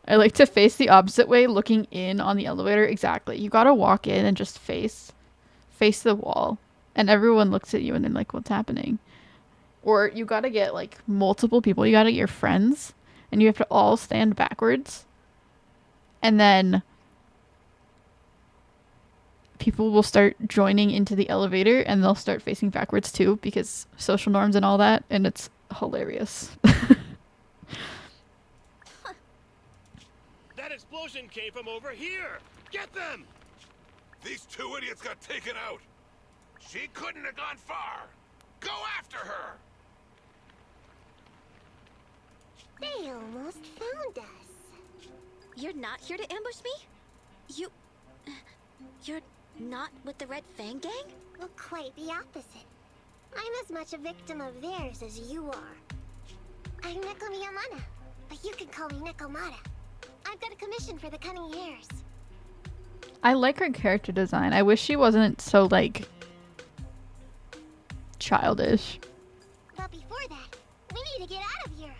[SPEAKER 1] I like to face the opposite way, looking in on the elevator. Exactly. You gotta walk in and just face the wall. And everyone looks at you and they're like, what's happening? Or you gotta get, like, multiple people. You gotta get your friends. And you have to all stand backwards. And then people will start joining into the elevator and they'll start facing backwards too because social norms and all that. And it's hilarious.
[SPEAKER 4] That explosion came from over here. Get them!
[SPEAKER 8] These two idiots got taken out. She couldn't have gone far. Go after her.
[SPEAKER 13] They almost found us.
[SPEAKER 2] You're not here to ambush me? You're not with the Red Fang Gang?
[SPEAKER 13] Well, quite the opposite. I'm as much a victim of theirs as you are. I'm Neko Miyamana, but you can call me Nekomata. I've got a commission for the cunning hares.
[SPEAKER 1] I like her character design. I wish she wasn't so, like, childish.
[SPEAKER 13] But before that, we need to get out of here.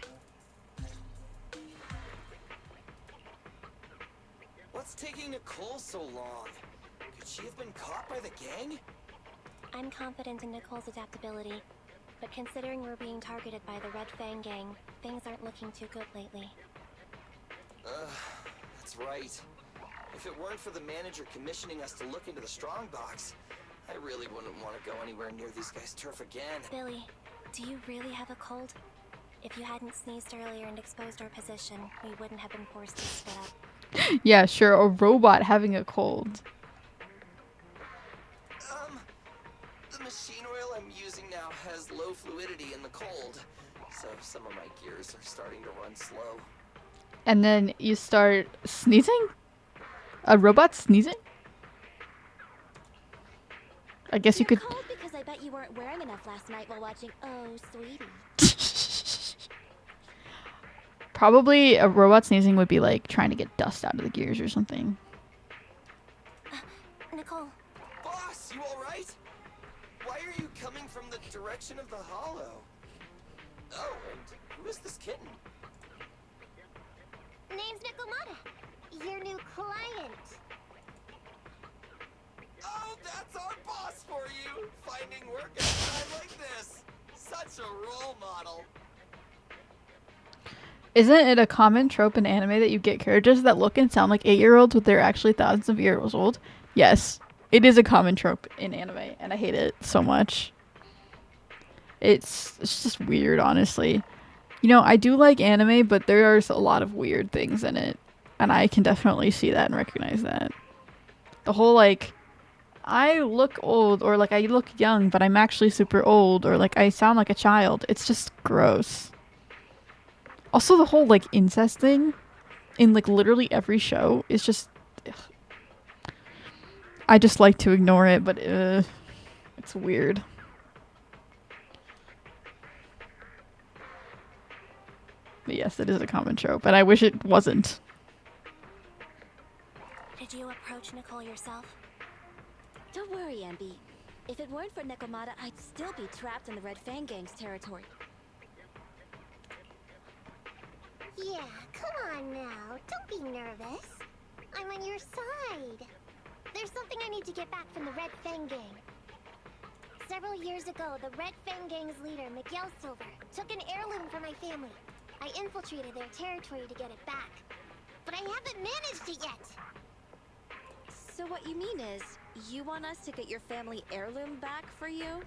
[SPEAKER 3] What's taking Nicole so long? Could she have been caught by the gang?
[SPEAKER 2] I'm confident in Nicole's adaptability, but considering we're being targeted by the Red Fang Gang, things aren't looking too good lately.
[SPEAKER 3] That's right. If it weren't for the manager commissioning us to look into the strongbox, I really wouldn't want to go anywhere near these guys' turf again.
[SPEAKER 2] Billy, do you really have a cold? If you hadn't sneezed earlier and exposed our position, we wouldn't have been forced to split up.
[SPEAKER 1] Yeah, sure. A robot having a cold.
[SPEAKER 3] The machine oil I'm using now has low fluidity in the cold, so some of my gears are starting to run slow.
[SPEAKER 1] And then you start sneezing? A robot sneezing? I guess you could...
[SPEAKER 2] Cold because I bet you weren't wearing enough last night while watching Oh, Sweetie.
[SPEAKER 1] Probably a robot sneezing would be like trying to get dust out of the gears or something.
[SPEAKER 2] Nicole.
[SPEAKER 3] Boss, you alright? Why are you coming from the direction of the hollow? Oh, and who is this kitten?
[SPEAKER 13] Name's Nekomata, your new clone.
[SPEAKER 3] That's our boss for you! Finding work at a time like this! Such a role model!
[SPEAKER 1] Isn't it a common trope in anime that you get characters that look and sound like 8-year-olds but they're actually thousands of years old? Yes, it is a common trope in anime, and I hate it so much. It's just weird, honestly. You know, I do like anime, but there's a lot of weird things in it, and I can definitely see that and recognize that. The whole, like, I look old, or like I look young, but I'm actually super old, or like I sound like a child. It's just gross. Also, the whole like incest thing in like literally every show is just. Ugh. I just like to ignore it, but it's weird. But yes, it is a common trope, and I wish it wasn't.
[SPEAKER 2] Did you approach Nicole yourself? Don't worry, Ambi. If it weren't for Nekomata, I'd still be trapped in the Red Fang Gang's territory.
[SPEAKER 13] Yeah, come on now. Don't be nervous. I'm on your side. There's something I need to get back from the Red Fang Gang. Several years ago, the Red Fang Gang's leader, Miguel Silver, took an heirloom from my family. I infiltrated their territory to get it back. But I haven't managed it yet.
[SPEAKER 2] So what you mean is, you want us to get your family heirloom back for you?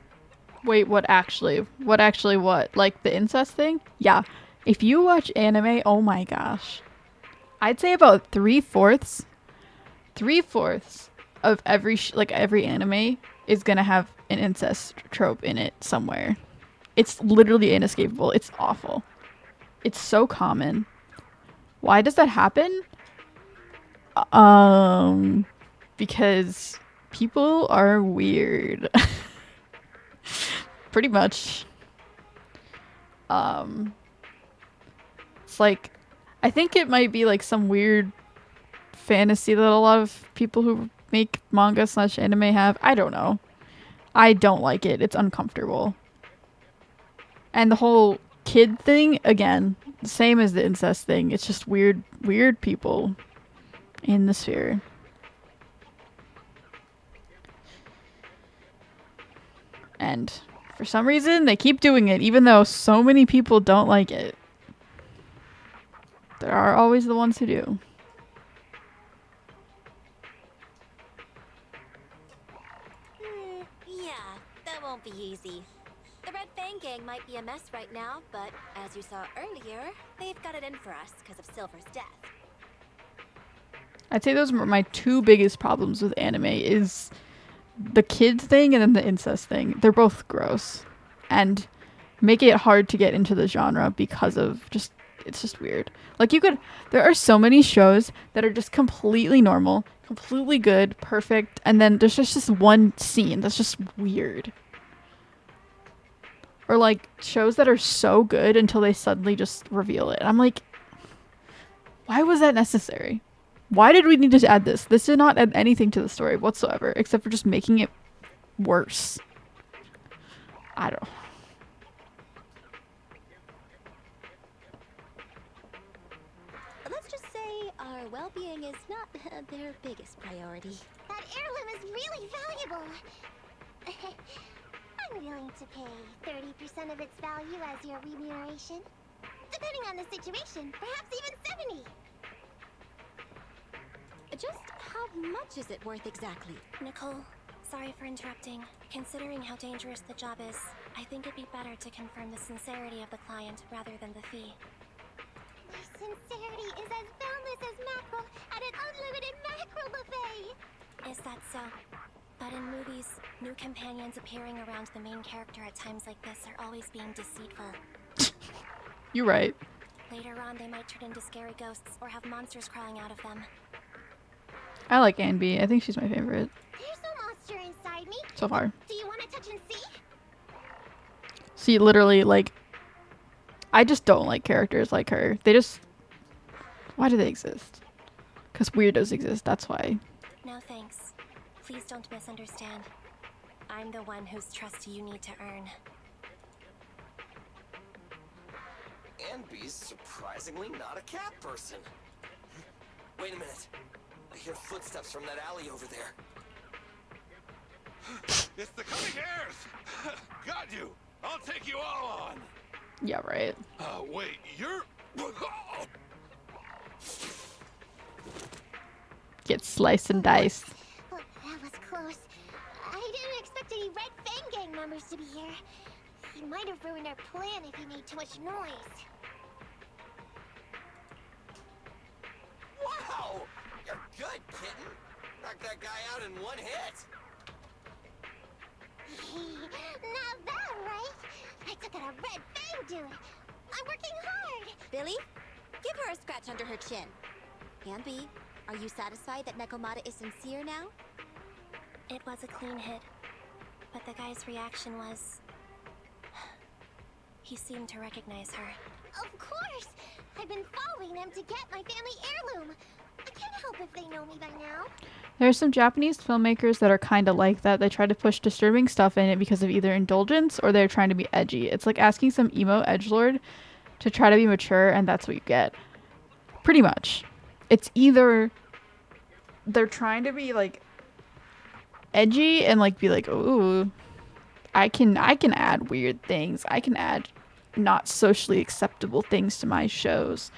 [SPEAKER 1] Wait, what actually? What actually what? Like the incest thing? Yeah. If you watch anime, oh my gosh. I'd say about 3/4 of every every anime is gonna have an incest trope in it somewhere. It's literally inescapable. It's awful. It's so common. Why does that happen? Because people are weird. Pretty much. It's like, I think it might be like some weird fantasy that a lot of people who make manga / anime have. I don't know. I don't like it. It's uncomfortable. And the whole kid thing, again, same as the incest thing. It's just weird people in the sphere. And for some reason, they keep doing it, even though so many people don't like it. There are always the ones who do.
[SPEAKER 2] Yeah, that won't be easy. The Red Fang Gang might be a mess right now, but as you saw earlier, they've got it in for us because of Silver's death.
[SPEAKER 1] I'd say those are my two biggest problems with anime is the kids thing and then the incest thing. They're both gross and make it hard to get into the genre because of it's just weird. Like there are so many shows that are just completely normal, completely good, perfect, and then there's just this one scene that's just weird. Or like shows that are so good until they suddenly just reveal it. And I'm like, why was that necessary? Why did we need to add this? This did not add anything to the story whatsoever, except for just making it worse. I don't.
[SPEAKER 2] Let's just say our well-being is not their biggest priority.
[SPEAKER 13] That heirloom is really valuable. I'm willing to pay 30% of its value as your remuneration. Depending on the situation, perhaps even 70.
[SPEAKER 2] Just how much is it worth exactly? Nicole, sorry for interrupting. Considering how dangerous the job is, I think it'd be better to confirm the sincerity of the client rather than the fee.
[SPEAKER 13] My sincerity is as boundless as mackerel at an unlimited mackerel buffet!
[SPEAKER 2] Is that so? But in movies, new companions appearing around the main character at times like this are always being deceitful.
[SPEAKER 1] You're right.
[SPEAKER 2] Later on, they might turn into scary ghosts or have monsters crawling out of them.
[SPEAKER 1] I like Anne-B. I think she's my favorite.
[SPEAKER 13] There's no monster inside me.
[SPEAKER 1] So far.
[SPEAKER 13] Do you want to touch and see?
[SPEAKER 1] See, literally, like, I just don't like characters like her. They just... Why do they exist? Because weirdos exist, that's why.
[SPEAKER 2] No thanks. Please don't misunderstand. I'm the one whose trust you need to earn.
[SPEAKER 3] Anne's surprisingly not a cat person. Wait a minute. I hear footsteps from that alley over there.
[SPEAKER 8] It's the coming heirs! Got you! I'll take you all on!
[SPEAKER 1] Yeah, right.
[SPEAKER 8] Wait, you're...
[SPEAKER 1] Get sliced and diced.
[SPEAKER 13] Oh, that was close. I didn't expect any Red Fang Gang members to be here. He might have ruined our plan if he made too much noise.
[SPEAKER 3] Wow! You're good, kitten. Knocked that guy out in one hit.
[SPEAKER 13] Not bad, right? I took out a Red Fang dude. I'm working hard.
[SPEAKER 2] Billy, give her a scratch under her chin. And B, are you satisfied that Nekomata is sincere now?
[SPEAKER 13] It was a clean hit, but the guy's reaction was... He seemed to recognize her. Of course! I've been following them to get my family heirloom. I can't help if they know me by now.
[SPEAKER 1] There's some Japanese filmmakers that are kind of like that. They try to push disturbing stuff in it because of either indulgence or they're trying to be edgy. It's like asking some emo edgelord to try to be mature, and that's what you get. Pretty much. It's either they're trying to be like edgy and like be like, ooh, I can add weird things. I can add not socially acceptable things to my shows,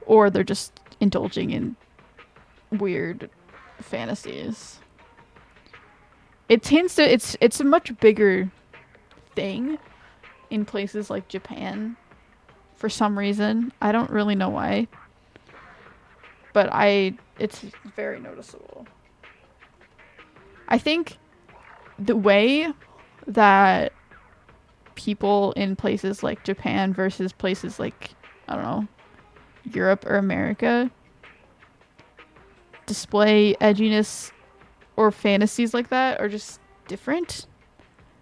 [SPEAKER 1] or they're just indulging in weird fantasies. It tends to it's a much bigger thing in places like Japan for some reason. I don't really know why, but it's very noticeable. I think the way that people in places like Japan versus places like, I don't know, Europe or America display edginess or fantasies like that are just different.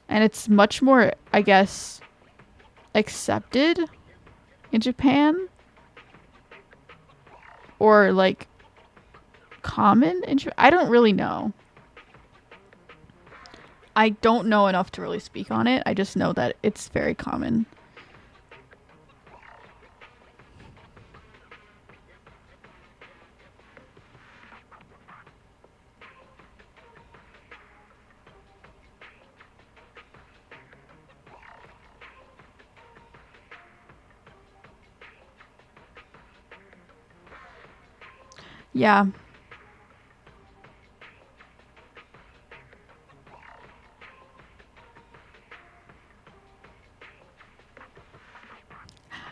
[SPEAKER 1] And it's much more, I guess, accepted in Japan. Or like common in Japan. I don't really know. I don't know enough to really speak on it. I just know that it's very common. Yeah.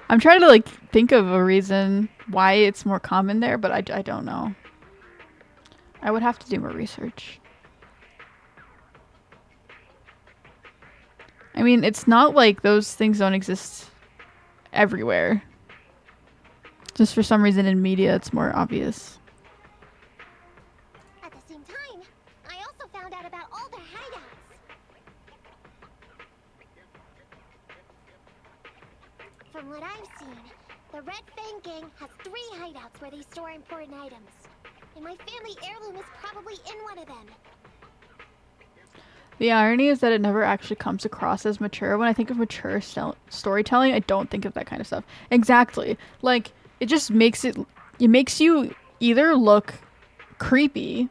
[SPEAKER 1] I'm trying to like think of a reason why it's more common there, but I don't know. I would have to do more research. I mean, it's not like those things don't exist everywhere. Just for some reason in media, it's more obvious.
[SPEAKER 13] At the same time, I also found out about all their hideouts. From what I've seen, the Red Fang Gang has 3 hideouts where they store important items. And my family heirloom is probably in one of them.
[SPEAKER 1] The irony is that it never actually comes across as mature. When I think of mature storytelling, I don't think of that kind of stuff. Exactly. Like, it just makes it makes you either look creepy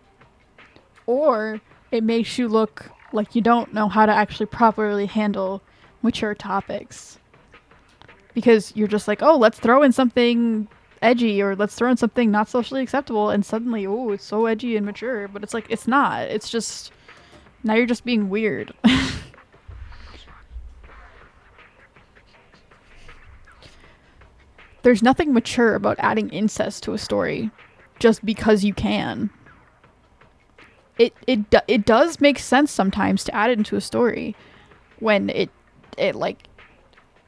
[SPEAKER 1] or it makes you look like you don't know how to actually properly handle mature topics. Because you're just like, oh, let's throw in something edgy or let's throw in something not socially acceptable, and suddenly, oh, it's so edgy and mature. But it's like, it's not. It's just, now you're just being weird. There's nothing mature about adding incest to a story just because you can. It does make sense sometimes to add it into a story when it like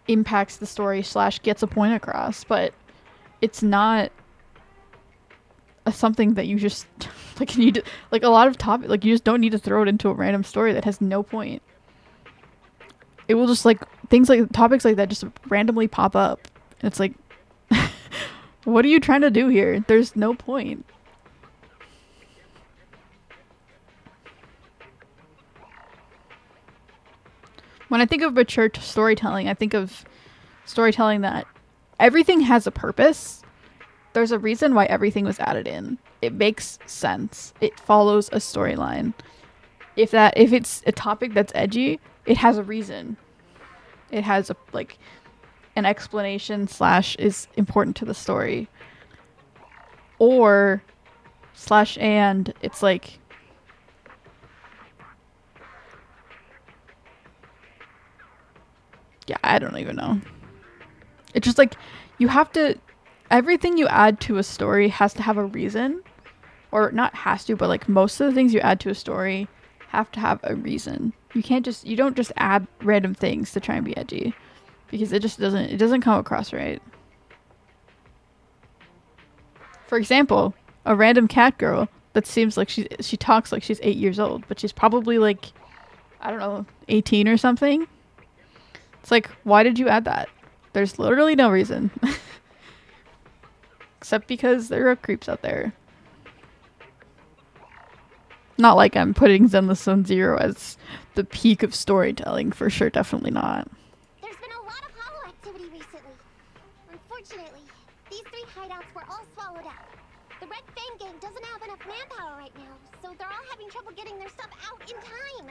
[SPEAKER 1] impacts the story / gets a point across, but it's not something that you just like need to, like a lot of topic, like you just don't need to throw it into a random story that has no point. It will just like things like topics like that just randomly pop up and it's like, what are you trying to do here? There's no point. When I think of mature storytelling, I think of storytelling that everything has a purpose. There's a reason why everything was added in. It makes sense. It follows a storyline. if it's a topic that's edgy, it has a reason. It has a like an explanation / is important to the story. Or / and it's like yeah, I don't even know. It's just like you have to everything you add to a story has to have a reason. Or not has to, but like most of the things you add to a story have to have a reason. You don't just add random things to try and be edgy because it doesn't come across right. For example, a random cat girl that seems like she talks like she's 8 years old, but she's probably like, I don't know, 18 or something. It's like, why did you add that? There's literally no reason. Except because there are creeps out there. Not like I'm putting Zenless Zone Zero as the peak of storytelling, for sure, definitely not.
[SPEAKER 13] There's been a lot of hollow activity recently. Unfortunately, these 3 hideouts were all swallowed up. The Red Fang gang doesn't have enough manpower right now, so they're all having trouble getting their stuff out in time.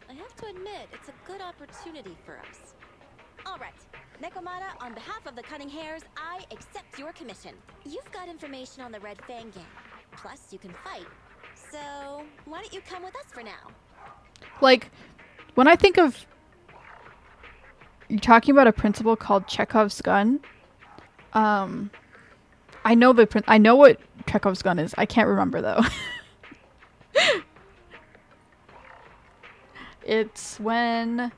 [SPEAKER 2] I have to admit, it's a good opportunity for us. All right, Nekomata, on behalf of the Cunning Hares, I accept your commission. You've got information on the Red Fang gang. Plus, you can fight. So, why don't you come with us for now?
[SPEAKER 1] Like, when I think of... You're talking about a principle called Chekhov's gun. I know what Chekhov's gun is. I can't remember, though. It's when...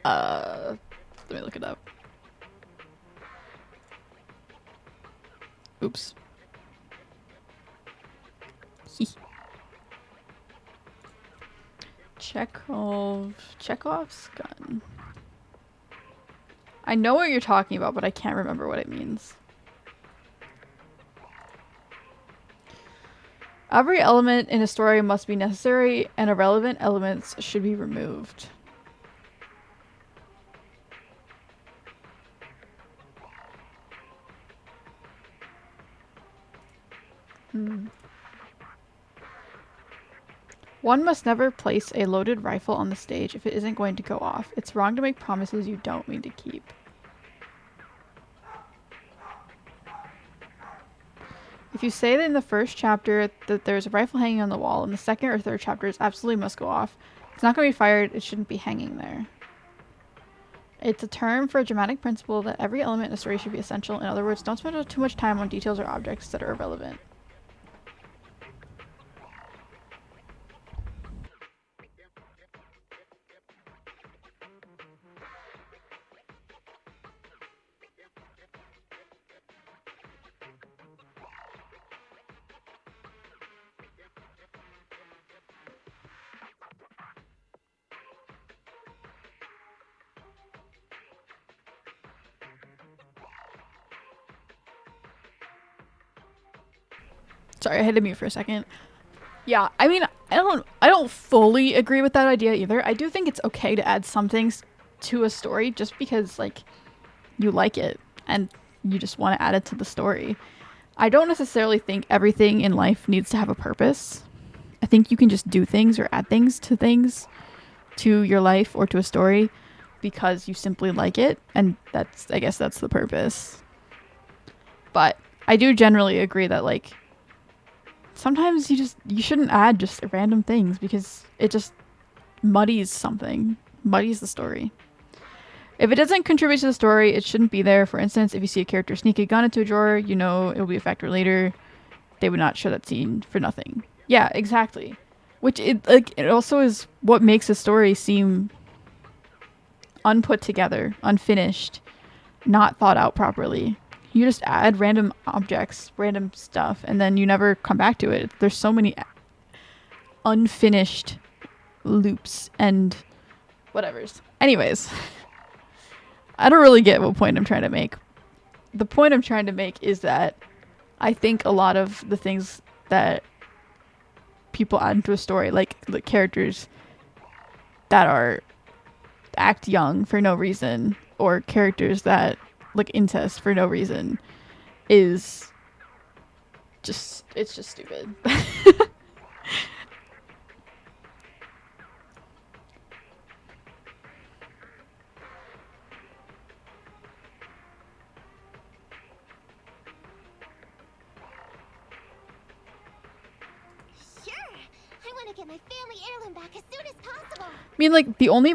[SPEAKER 1] let me look it up. Oops. Chekhov's gun. I know what you're talking about, but I can't remember what it means. Every element in a story must be necessary, and irrelevant elements should be removed. One must never place a loaded rifle on the stage if it isn't going to go off. It's wrong to make promises you don't mean to keep. If you say that in the first chapter that there's a rifle hanging on the wall, in the second or third chapters absolutely must go off. It's not going to be fired, it shouldn't be hanging there. It's a term for a dramatic principle that every element in a story should be essential. In other words, don't spend too much time on details or objects that are irrelevant. Sorry, I had to mute for a second. Yeah, I mean, I don't fully agree with that idea either. I do think it's okay to add some things to a story just because, like, you like it and you just want to add it to the story. I don't necessarily think everything in life needs to have a purpose. I think you can just do things or add things to your life or to a story because you simply like it, and I guess that's the purpose. But I do generally agree that, like, sometimes you shouldn't add just random things because it just muddies the story. If it doesn't contribute to the story, it shouldn't be there. For instance, if you see a character sneak a gun into a drawer, you know it will be a factor later. They would not show that scene for nothing. Yeah, exactly. Which it also is what makes a story seem unput together, unfinished, not thought out properly. You just add random objects, random stuff, and then you never come back to it. There's so many unfinished loops and whatevers. Anyways, I don't really get what point I'm trying to make. The point I'm trying to make is that I think a lot of the things that people add into a story, like the characters that are act young for no reason, or characters that like incest for no reason, is just, it's just stupid.
[SPEAKER 13] Get my family heirloom back as soon as possible.
[SPEAKER 1] I mean, like, the only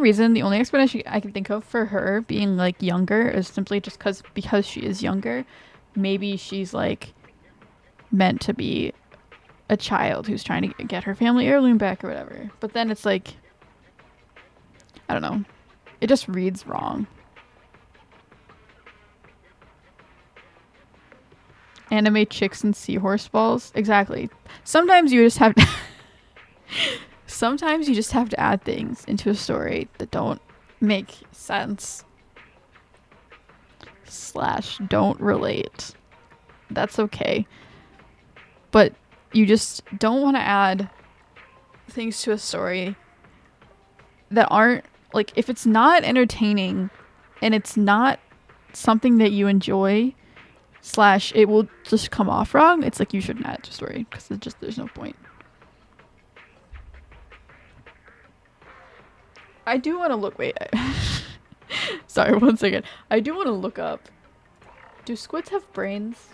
[SPEAKER 1] explanation I can think of for her being like younger is simply just because she is younger. Maybe she's like meant to be a child who's trying to get her family heirloom back or whatever. But then it's like, I don't know. It just reads wrong. Anime chicks and seahorse balls. Exactly. Sometimes you just have to sometimes you just have to add things into a story that don't make sense / don't relate. That's okay. But you just don't want to add things to a story that aren't, like, if it's not entertaining and it's not something that you enjoy / it will just come off wrong, it's like you shouldn't add it to a story, because there's no point. I do want to look, wait. Sorry, 1 second. I do want to look up. Do squids have brains?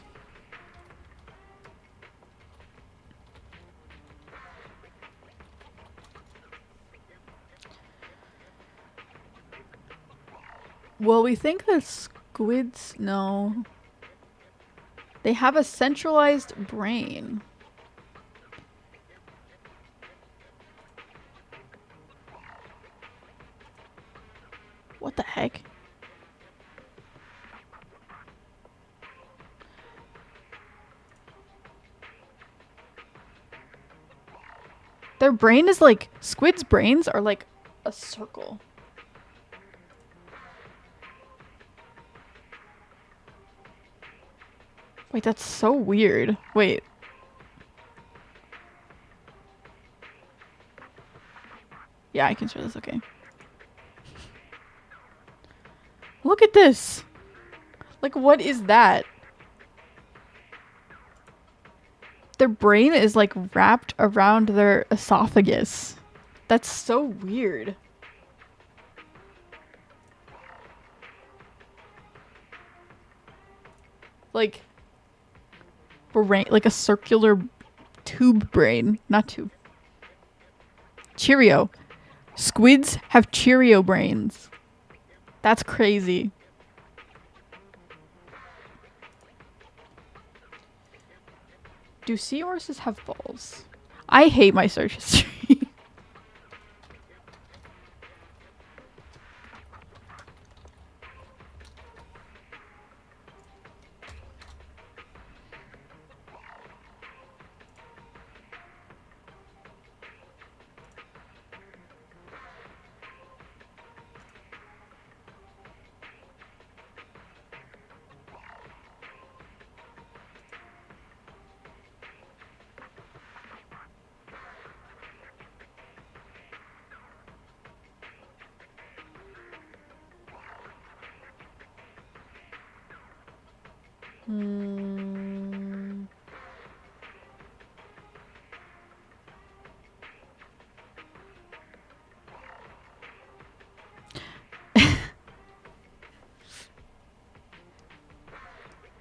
[SPEAKER 1] Well, we think that squids, no. They have a centralized brain. What the heck? Their brain is like, squids' brains are like a circle. Wait, that's so weird. Wait. Yeah, I can show this, okay. Look at this! Like, what is that? Their brain is like wrapped around their esophagus. That's so weird. Like, brain, like a circular tube brain. Not tube. Cheerio. Squids have Cheerio brains. That's crazy. Do seahorses have balls? I hate my search history.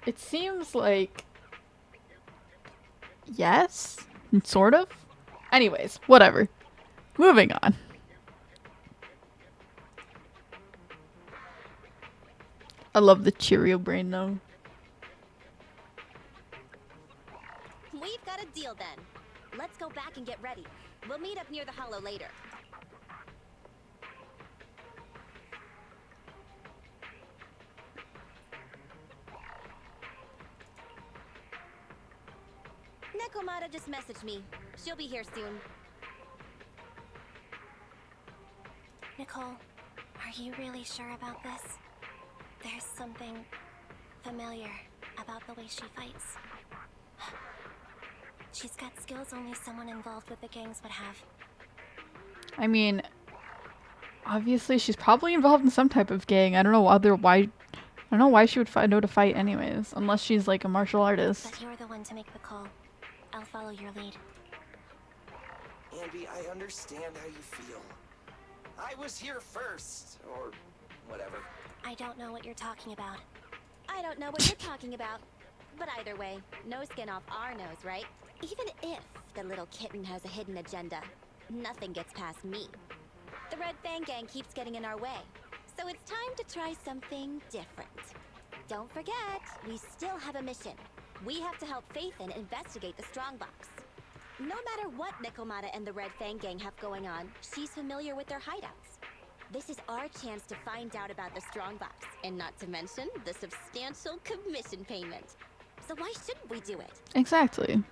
[SPEAKER 1] It seems like yes, sort of. Anyways, whatever. Moving on. I love the Cheerio brain though.
[SPEAKER 2] We've got a deal then. Let's go back and get ready. We'll meet up near the hollow later. Nekomata just messaged me. She'll be here soon.
[SPEAKER 13] Nicole, are you really sure about this? There's something familiar about the way she fights. She's got skills only someone involved with the gangs would have.
[SPEAKER 1] I mean, Obviously, she's probably involved in some type of gang. I don't know why. I don't know why she would know to fight anyways, unless she's like a martial artist.
[SPEAKER 2] But you're the one to make the call. I'll follow your lead.
[SPEAKER 3] Andy, I understand how you feel. I was here first, or whatever.
[SPEAKER 2] I don't know what you're talking about. I don't know what you're talking about. But either way, no skin off our nose, right? Even if the little kitten has a hidden agenda, nothing gets past me. The Red Fang Gang keeps getting in our way. So it's time to try something different. Don't forget, we still have a mission. We have to help Faithin investigate the Strongbox. No matter what Nikomata and the Red Fang Gang have going on, she's familiar with their hideouts. This is our chance to find out about the Strongbox, and not to mention the substantial commission payment. So why shouldn't we do it?
[SPEAKER 1] Exactly.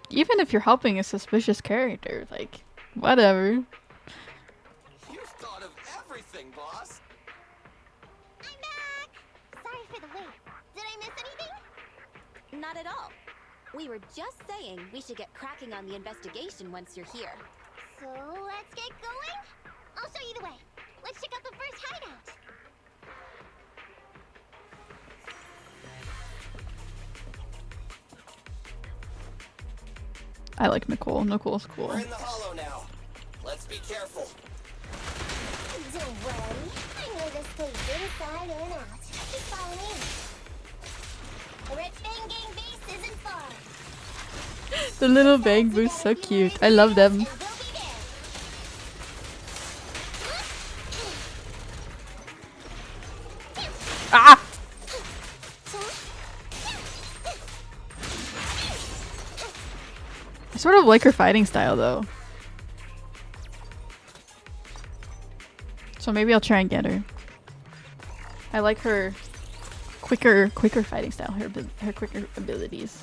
[SPEAKER 1] Even if you're helping a suspicious character, like, whatever.
[SPEAKER 3] You've thought of everything, boss.
[SPEAKER 13] I'm back! Sorry for the wait. Did I miss anything?
[SPEAKER 2] Not at all. We were just saying we should get cracking on the investigation once you're here.
[SPEAKER 13] So let's get going? I'll show you the way. Let's check out the first hideout.
[SPEAKER 1] I like Nicole. Nicole's cool.
[SPEAKER 3] We're in the hollow now. Let's be careful.
[SPEAKER 13] Don't worry. I know this place inside and out. Just follow me. The Red Fang Gang base isn't far.
[SPEAKER 1] The little bang boo's so cute. I love them. Ah! I sort of like her fighting style though. So maybe I'll try and get her. I like her quicker fighting style, her quicker abilities.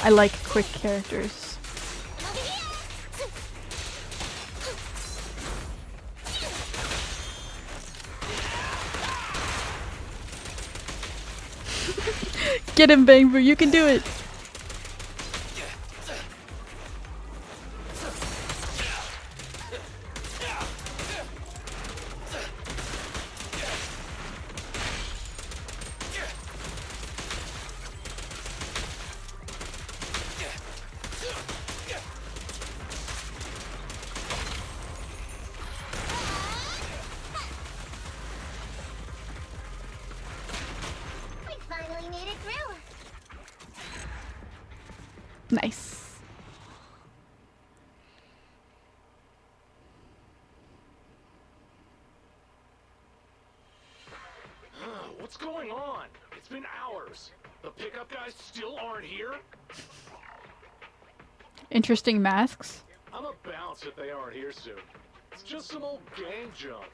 [SPEAKER 1] I like quick characters. Get him, Bang Boo, you can do it!
[SPEAKER 13] We finally made it through.
[SPEAKER 1] Nice.
[SPEAKER 14] What's going on? It's been hours. The pickup guys still aren't here?
[SPEAKER 1] Interesting masks.
[SPEAKER 14] I'm a bounce if they aren't here soon. It's just some old gang junk.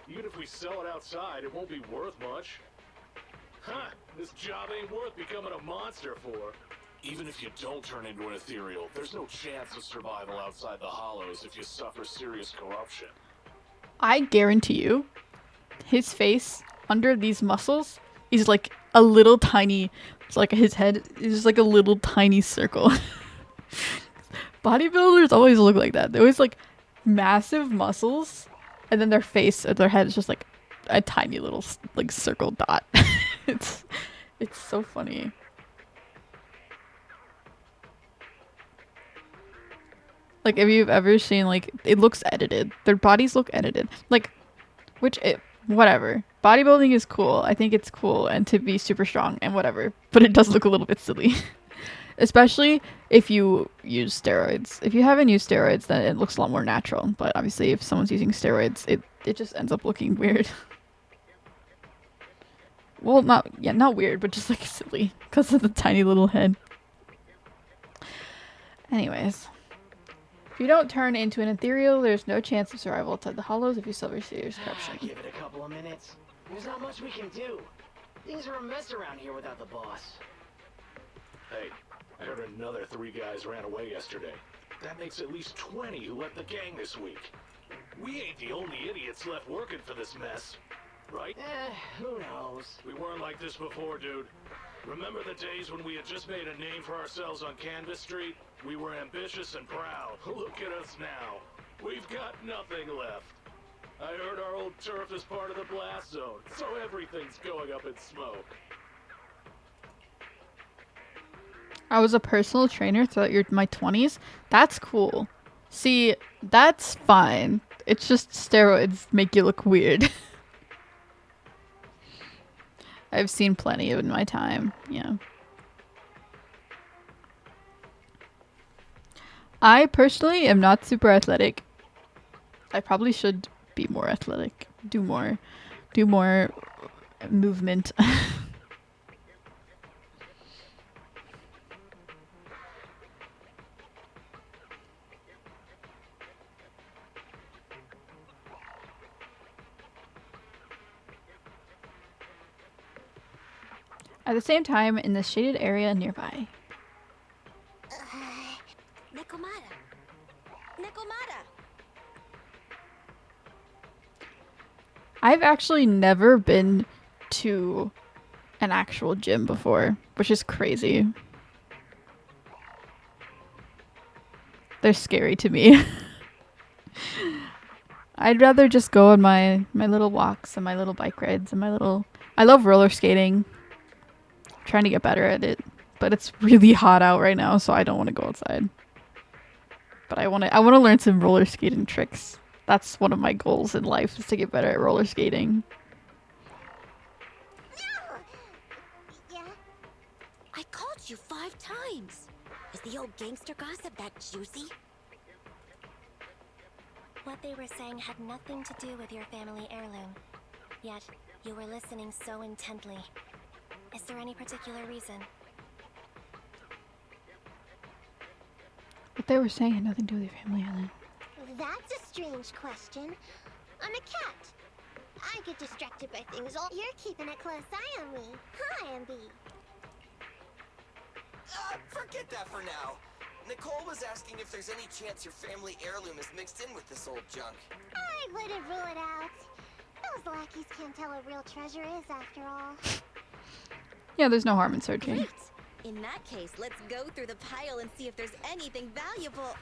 [SPEAKER 14] Even if we sell it outside, it won't be worth much. Huh, this job ain't worth becoming a monster for. Even if you don't turn into an ethereal, there's no chance of survival outside the hollows if you suffer serious corruption.
[SPEAKER 1] I guarantee you, his face under these muscles is like a little tiny, it's like his head is like a little tiny circle. Bodybuilders always look like that. They always like massive muscles, and then their face or their head is just like a tiny little like circle dot. it's so funny. Like if you've ever seen like it looks edited, their bodies look edited. Like whatever. Bodybuilding is cool. I think it's cool and to be super strong and whatever, but it does look a little bit silly. Especially if you use steroids. If you haven't used steroids, then it looks a lot more natural. But obviously if someone's using steroids, it just ends up looking weird. Well, not weird, but just like silly because of the tiny little head. Anyways. If you don't turn into an ethereal, there's no chance of survival outside the hollows if you suffer serious corruption.
[SPEAKER 15] Give it a couple of minutes. There's not much we can do. Things are a mess around here without the boss.
[SPEAKER 14] Hey, I heard another 3 guys ran away yesterday. That makes at least 20 who left the gang this week. We ain't the only idiots left working for this mess, right?
[SPEAKER 15] Who knows?
[SPEAKER 14] We weren't like this before, dude. Remember the days when we had just made a name for ourselves on Canvas Street? We were ambitious and proud. Look at us now. We've got nothing left. I heard our old turf is part of the blast zone, so everything's going up in smoke.
[SPEAKER 1] I was a personal trainer throughout my 20s. That's cool. See, that's fine. It's just steroids make you look weird. I've seen plenty of it in my time. Yeah. I personally am not super athletic. I probably should be more athletic. Do more movement. At the same time, in the shaded area nearby.
[SPEAKER 2] Nekomata. Nekomata.
[SPEAKER 1] I've actually never been to an actual gym before, which is crazy. They're scary to me. I'd rather just go on my little walks and my little bike rides and my little... I love roller skating. I'm trying to get better at it, but it's really hot out right now, so I don't want to go outside. But I want to learn some roller skating tricks. That's one of my goals in life, is to get better at roller skating.
[SPEAKER 2] No! Yeah? I called you 5 times. Is the old gangster gossip that juicy? What they were saying had nothing to do with your family heirloom. Yet, you were listening so intently. Is there any particular reason?
[SPEAKER 1] What they were saying had nothing to do with your family heirloom.
[SPEAKER 13] That's a strange question. I'm a cat. I get distracted by things all... You're keeping a close eye on me. Hi, MB.
[SPEAKER 3] Forget that for now. Nicole was asking if there's any chance your family heirloom is mixed in with this old junk.
[SPEAKER 13] I wouldn't rule it out. Those lackeys can't tell what real treasure is, after all.
[SPEAKER 1] Yeah, there's no harm in searching.
[SPEAKER 2] Great. In that case, let's go through the pile and see if there's anything valuable.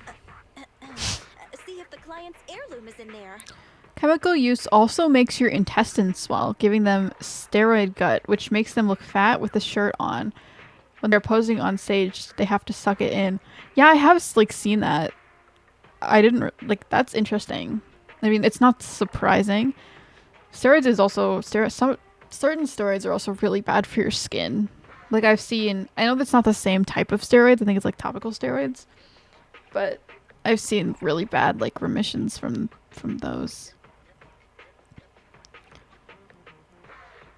[SPEAKER 2] See if the client's heirloom is in there.
[SPEAKER 1] Chemical use also makes your intestines swell, giving them steroid gut, which makes them look fat with the shirt on. When they're posing on stage, they have to suck it in. Yeah, I have seen that. I didn't that's interesting. I mean, it's not surprising. Steroids is also certain steroids are also really bad for your skin. Like I've seen, I know that's not the same type of steroids. I think it's like topical steroids, but I've seen really bad remissions from those.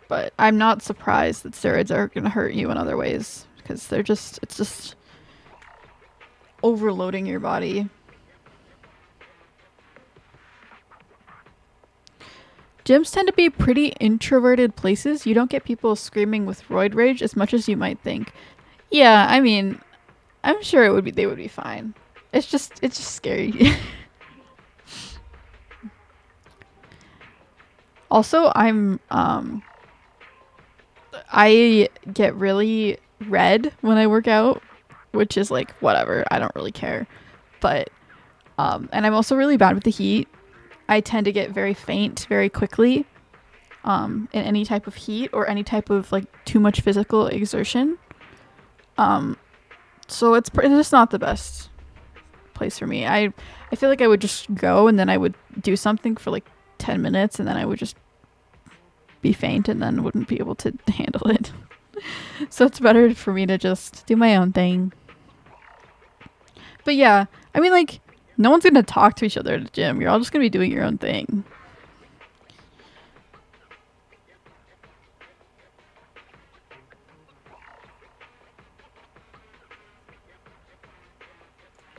[SPEAKER 1] But I'm not surprised that steroids are going to hurt you in other ways, because it's just overloading your body. Gyms tend to be pretty introverted places. You don't get people screaming with roid rage as much as you might think. Yeah, I mean, I'm sure they would be fine. It's just scary. Also, I get really red when I work out, which is whatever. I don't really care. But and I'm also really bad with the heat. I tend to get very faint very quickly in any type of heat or any type of too much physical exertion. So it's just not the best place for me. I feel like I would just go and then I would do something for 10 minutes and then I would just be faint and then wouldn't be able to handle it. So it's better for me to just do my own thing. But yeah, I mean no one's gonna talk to each other at the gym. You're all just gonna be doing your own thing.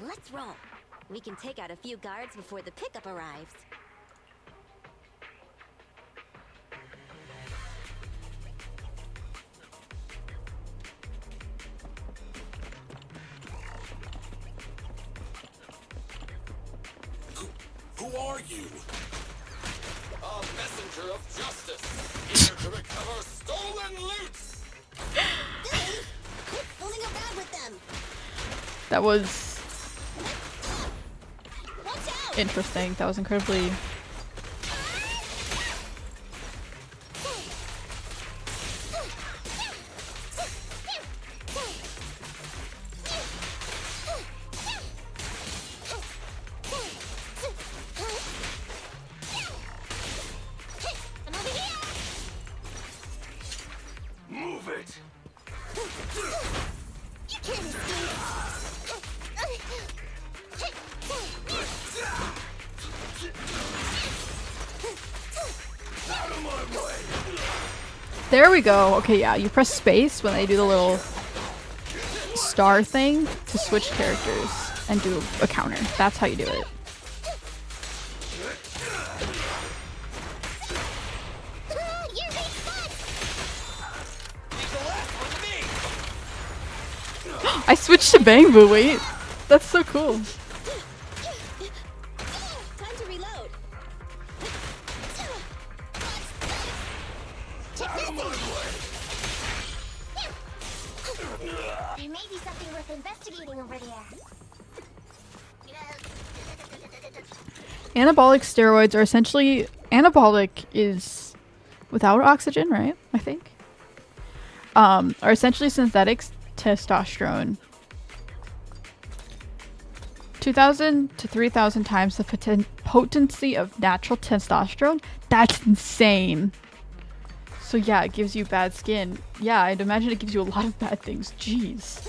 [SPEAKER 2] Let's roll. We can take out a few guards before the pickup arrives.
[SPEAKER 3] Who are you? A messenger of justice, here to recover stolen loot!
[SPEAKER 2] Quit fooling around with them!
[SPEAKER 1] That was interesting. That was incredibly...
[SPEAKER 3] Move it!
[SPEAKER 13] You can't escape.
[SPEAKER 3] Out of my way!
[SPEAKER 1] There we go. Okay, yeah, you press space when they do the little star thing to switch characters and do a counter. That's how you do it. I switched to Bang Boo, wait. That's so cool.
[SPEAKER 2] Time to reload.
[SPEAKER 13] There may be something worth investigating over there.
[SPEAKER 1] Anabolic steroids are essentially... Anabolic is without oxygen, right? I think. Are essentially synthetic testosterone. 2,000 to 3,000 times the potency of natural testosterone? That's insane. So yeah, it gives you bad skin. Yeah, I'd imagine it gives you a lot of bad things. Jeez.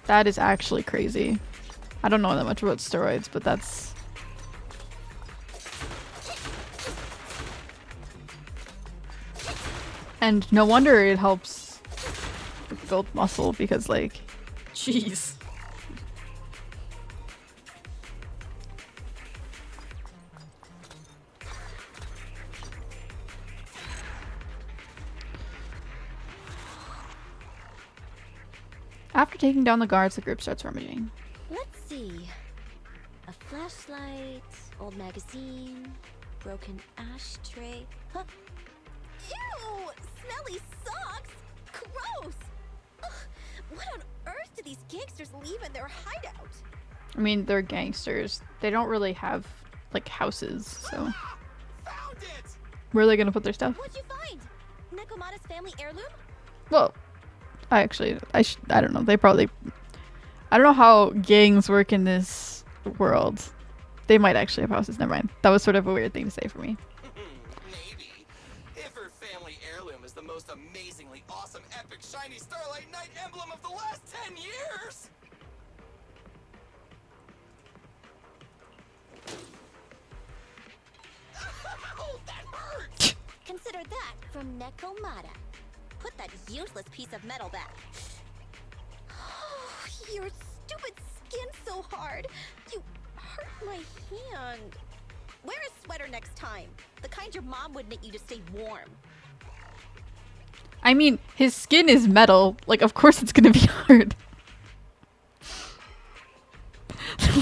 [SPEAKER 1] That is actually crazy. I don't know that much about steroids, but that's... And no wonder it helps build muscle because, like, jeez. After taking down the guards, the group starts rummaging.
[SPEAKER 2] Let's see. A flashlight, old magazine, broken ashtray. Huh? Ew! Smelly socks! Gross! Ugh, what on earth do these gangsters leave in their hideout?
[SPEAKER 1] I mean, they're gangsters. They don't really have, like, houses, so...
[SPEAKER 3] Found it!
[SPEAKER 1] Where are they gonna put their stuff?
[SPEAKER 2] What'd you find? Nekomata's family heirloom?
[SPEAKER 1] Well, I don't know. They probably... I don't know how gangs work in this world. They might actually have houses. Never mind. That was sort of a weird thing to say for me.
[SPEAKER 3] Maybe. If her family heirloom is the most amazingly awesome, epic, shiny Starlight Knight emblem of the last 10 years! Oh, that hurt!
[SPEAKER 2] Consider that from Nekomata. Put that useless piece of metal back. Your stupid skin's so hard. You hurt my hand. Wear a sweater next time. The kind your mom would knit you to stay warm.
[SPEAKER 1] I mean, his skin is metal. Like, of course it's gonna be hard.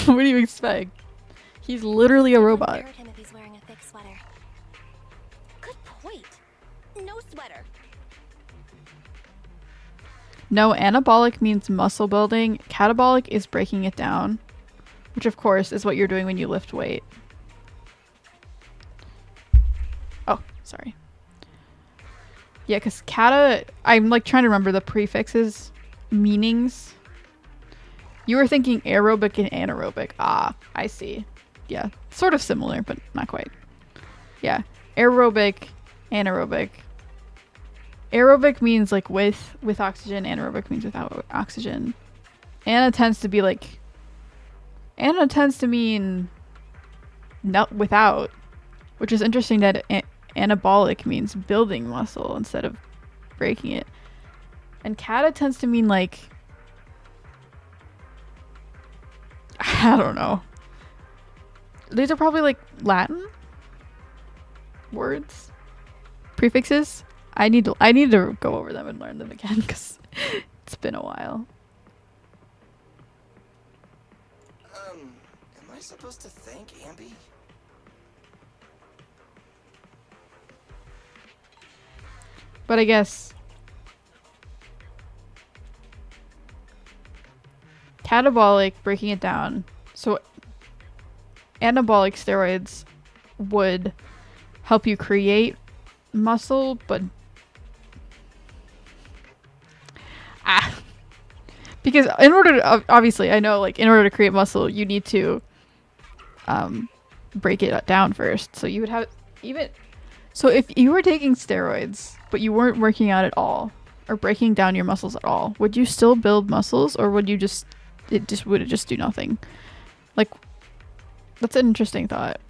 [SPEAKER 1] What do you expect? He's literally a robot.
[SPEAKER 2] Hurt him if he's wearing a thick sweater. Good point. No sweater.
[SPEAKER 1] No, anabolic means muscle building. Catabolic is breaking it down. Which, of course, is what you're doing when you lift weight. Oh, sorry. Yeah, because kata... I'm, like, trying to remember the prefixes. Meanings. You were thinking aerobic and anaerobic. Ah, I see. Yeah, sort of similar, but not quite. Yeah, aerobic, anaerobic. Aerobic means like with oxygen, anaerobic means without oxygen. Ana tends to be like... Ana tends to mean not without, which is interesting that anabolic means building muscle instead of breaking it. And kata tends to mean like... I don't know. These are probably like Latin words, prefixes. I need to go over them and learn them again because it's been a while.
[SPEAKER 3] Am I supposed to thank Ambi?
[SPEAKER 1] But I guess catabolic, breaking it down. So anabolic steroids would help you create muscle, but because in order to, obviously I know, like, in order to create muscle you need to break it down first. So you would have, even so if you were taking steroids but you weren't working out at all or breaking down your muscles at all, would you still build muscles, or would you just would it just do nothing? Like, that's an interesting thought.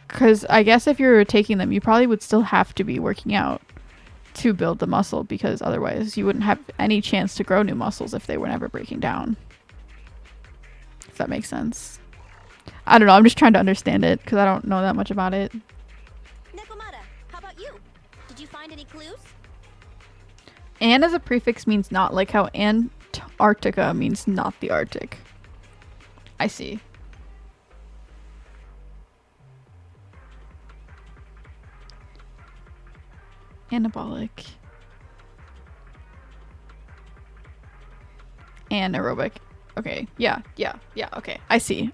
[SPEAKER 1] Because I guess if you're taking them, you probably would still have to be working out to build the muscle, because otherwise you wouldn't have any chance to grow new muscles if they were never breaking down. If that makes sense. I don't know. I'm just trying to understand it because I don't know that much about it.
[SPEAKER 2] Nekomata, how about you? Did you find any clues?
[SPEAKER 1] An as a prefix means not, like how Antarctica means not the Arctic. I see. Anabolic. Anaerobic. Okay. Yeah. Okay. I see.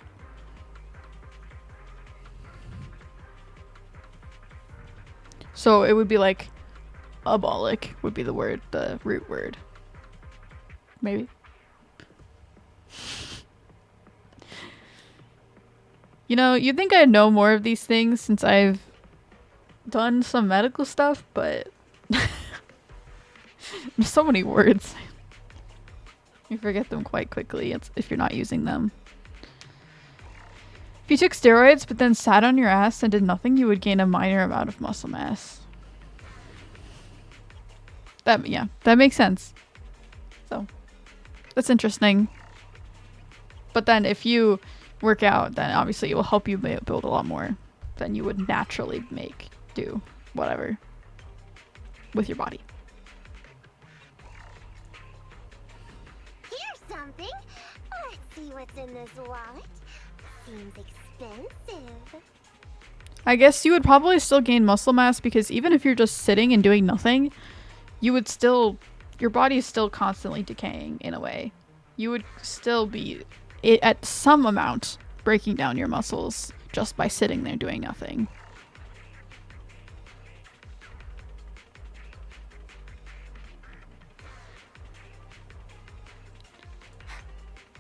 [SPEAKER 1] So it would be like abolic would be the word, the root word. Maybe. You know, you'd think I'd know more of these things since I've done some medical stuff, but there's so many words. You forget them quite quickly if you're not using them. If you took steroids but then sat on your ass and did nothing, you would gain a minor amount of muscle mass. That makes sense. So, that's interesting. But then if you work out, then obviously it will help you build a lot more than you would naturally do whatever with your body.
[SPEAKER 13] Here's something. Let's see what's in this wallet. Seems expensive.
[SPEAKER 1] I guess you would probably still gain muscle mass, because even if you're just sitting and doing nothing, you would still, your body is still constantly decaying in a way. You would still be at some amount breaking down your muscles just by sitting there doing nothing.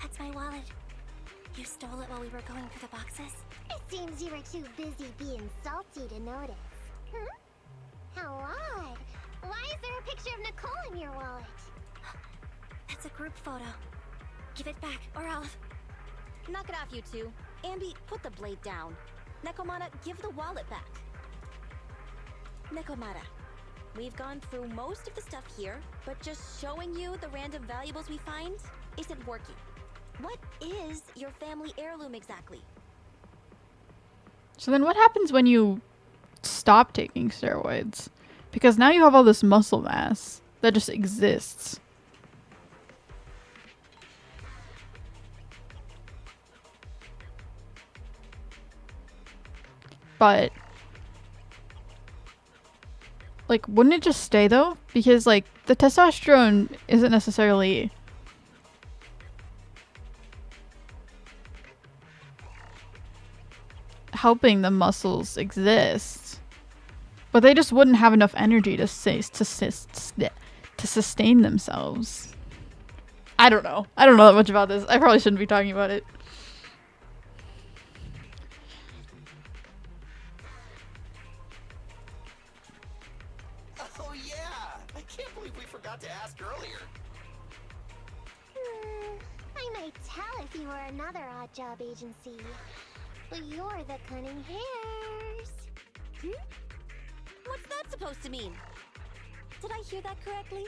[SPEAKER 2] That's my wallet. You stole it while we were going through the boxes?
[SPEAKER 13] It seems you were too busy being salty to notice. How odd. Why is there a picture of Nicole in your wallet?
[SPEAKER 2] That's a group photo. Give it back, or I'll... Knock it off, you two. Ambi, put the blade down. Nekomata, give the wallet back. Nekomata, we've gone through most of the stuff here, but just showing you the random valuables we find isn't working. What is your family heirloom exactly?
[SPEAKER 1] So then what happens when you stop taking steroids? Because now you have all this muscle mass that just exists. But, like, wouldn't it just stay though? Because, like, the testosterone isn't necessarily helping the muscles exist, but they just wouldn't have enough energy to sustain themselves. I don't know that much about this. I probably shouldn't be talking about it.
[SPEAKER 3] Oh yeah! I can't believe we forgot to ask earlier.
[SPEAKER 13] I might tell if you were another odd job agency. But you're the cunning hairs.
[SPEAKER 2] What's that supposed to mean? Did I hear that correctly?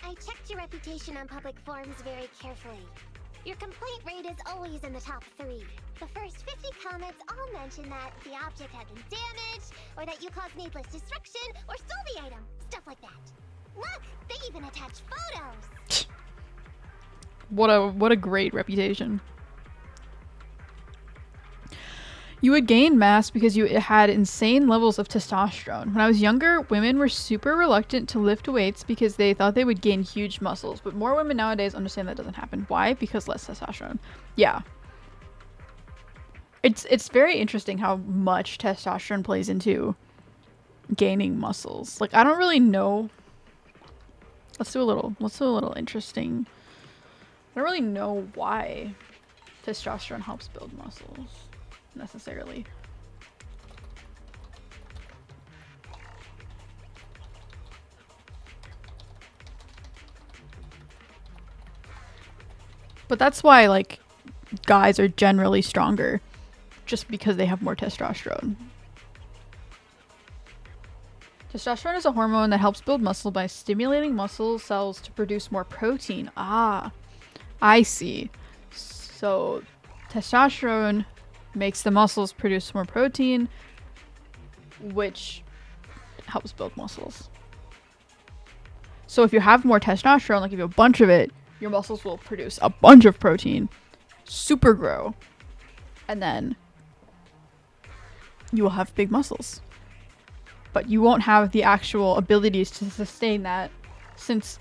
[SPEAKER 13] I checked your reputation on public forums very carefully. Your complaint rate is always in the top 3. The first 50 comments all mention that the object had been damaged, or that you caused needless destruction, or stole the item. Stuff like that. Look, they even attach photos.
[SPEAKER 1] What a great reputation. You would gain mass because you had insane levels of testosterone. When I was younger, women were super reluctant to lift weights because they thought they would gain huge muscles. But more women nowadays understand that doesn't happen. Why? Because less testosterone. Yeah. It's very interesting how much testosterone plays into gaining muscles. Like, I don't really know. Let's do a little interesting. I don't really know why testosterone helps build muscles necessarily. But that's why, like, guys are generally stronger, just because they have more testosterone. Testosterone is a hormone that helps build muscle by stimulating muscle cells to produce more protein. Ah, I see. So testosterone makes the muscles produce more protein, which helps build muscles. So if you have more testosterone, like if you have a bunch of it, your muscles will produce a bunch of protein, super grow, and then you will have big muscles. But you won't have the actual abilities to sustain that, since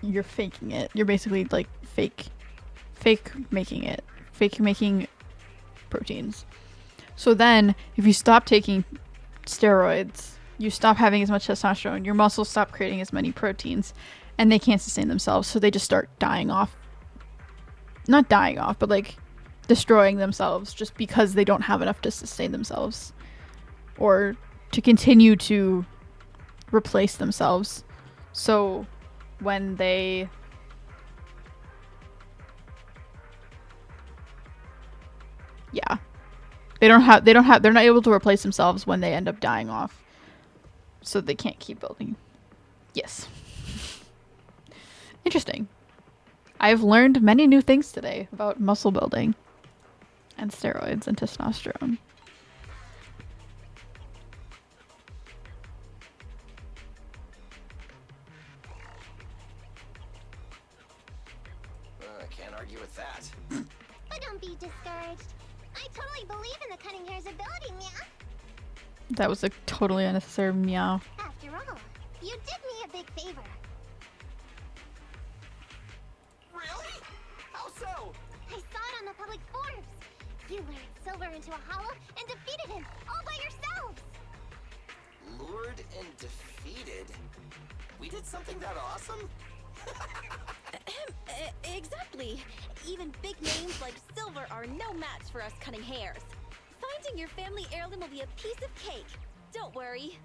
[SPEAKER 1] you're faking it. You're basically like fake making proteins. So then if you stop taking steroids, you stop having as much testosterone, your muscles stop creating as many proteins, and they can't sustain themselves, so they just start dying off. Not dying off, but like destroying themselves, just because they don't have enough to sustain themselves or to continue to replace themselves. So when they're not able to replace themselves when they end up dying off. So they can't keep building. Yes. Interesting. I've learned many new things today about muscle building and steroids and testosterone.
[SPEAKER 3] I can't argue with that.
[SPEAKER 13] But don't be discouraged. I totally believe in the cutting hair's ability, meow.
[SPEAKER 1] That was a totally unnecessary meow.
[SPEAKER 13] After all, you did me a big favor.
[SPEAKER 3] Really? How so?
[SPEAKER 13] I saw it on the public forums. You lured Silver into a hollow and defeated him all by yourselves.
[SPEAKER 3] Lured and defeated? We did something that awesome?
[SPEAKER 2] Exactly. Even big names like Silver are no match for us cutting hairs. Finding your family heirloom will be a piece of cake. Don't worry.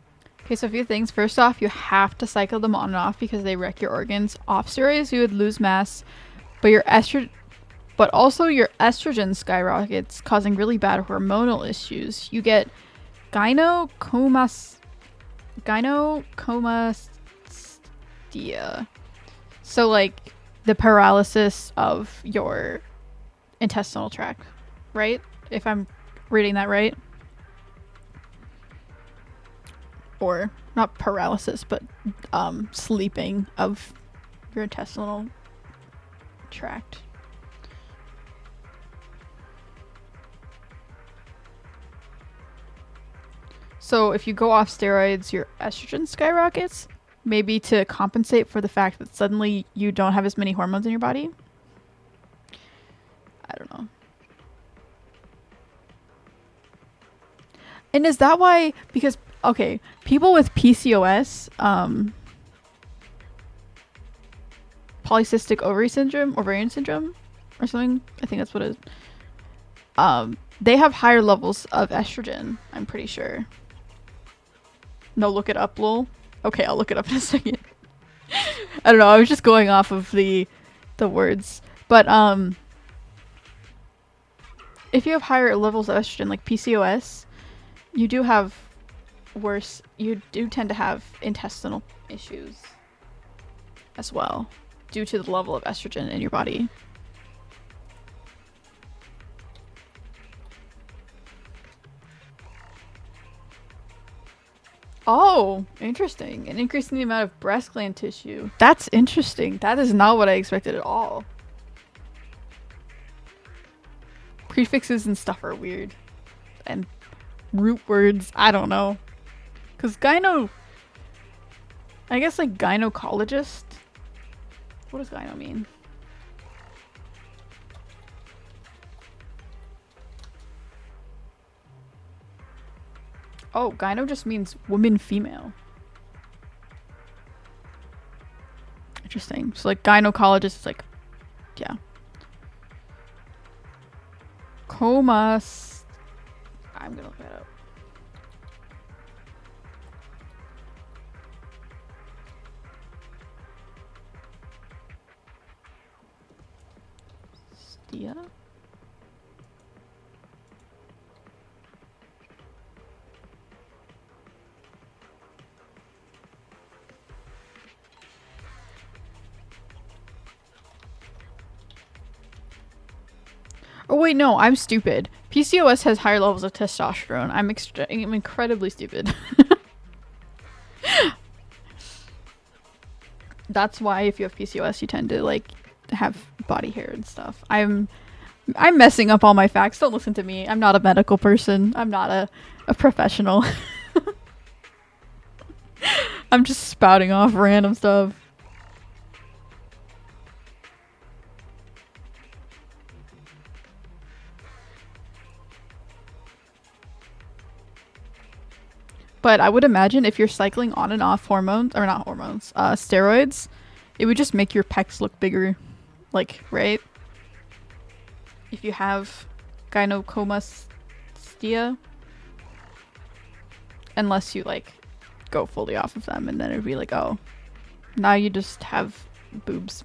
[SPEAKER 1] Okay, so a few things. First off, you have to cycle them on and off because they wreck your organs. Off steroids, you would lose mass, but also your estrogen skyrockets, causing really bad hormonal issues. You get gynecomastia. So like the paralysis of your intestinal tract, right? If I'm reading that right. Or not paralysis, but sleeping of your intestinal tract. So if you go off steroids, your estrogen skyrockets, maybe to compensate for the fact that suddenly you don't have as many hormones in your body. I don't know. And is that why, because, okay, people with PCOS, polycystic ovarian syndrome, or something, I think that's what it is, they have higher levels of estrogen, I'm pretty sure. No, look it up, lol. Okay, I'll look it up in a second. I don't know, I was just going off of the words. But, if you have higher levels of estrogen, like PCOS, you do tend to have intestinal issues as well, due to the level of estrogen in your body. Oh, interesting. An increase in the amount of breast gland tissue. That's interesting. That is not what I expected at all. Prefixes and stuff are weird. and root words. I don't know. Because gyno... I guess like gynecologist? What does gyno mean? Oh, gyno just means woman, female. Interesting. So like gynecologist is like, yeah. Comas. I'm gonna look that up. Stia? Oh wait, no, I'm stupid. PCOS has higher levels of testosterone. I'm incredibly stupid. That's why if you have PCOS, you tend to like have body hair and stuff. I'm messing up all my facts. Don't listen to me. I'm not a medical person. I'm not a professional. I'm just spouting off random stuff. But I would imagine if you're cycling on and off hormones, or not hormones, steroids, it would just make your pecs look bigger. Like, right? If you have gynecomastia. Unless you, like, go fully off of them, and then it'd be like, oh, now you just have boobs.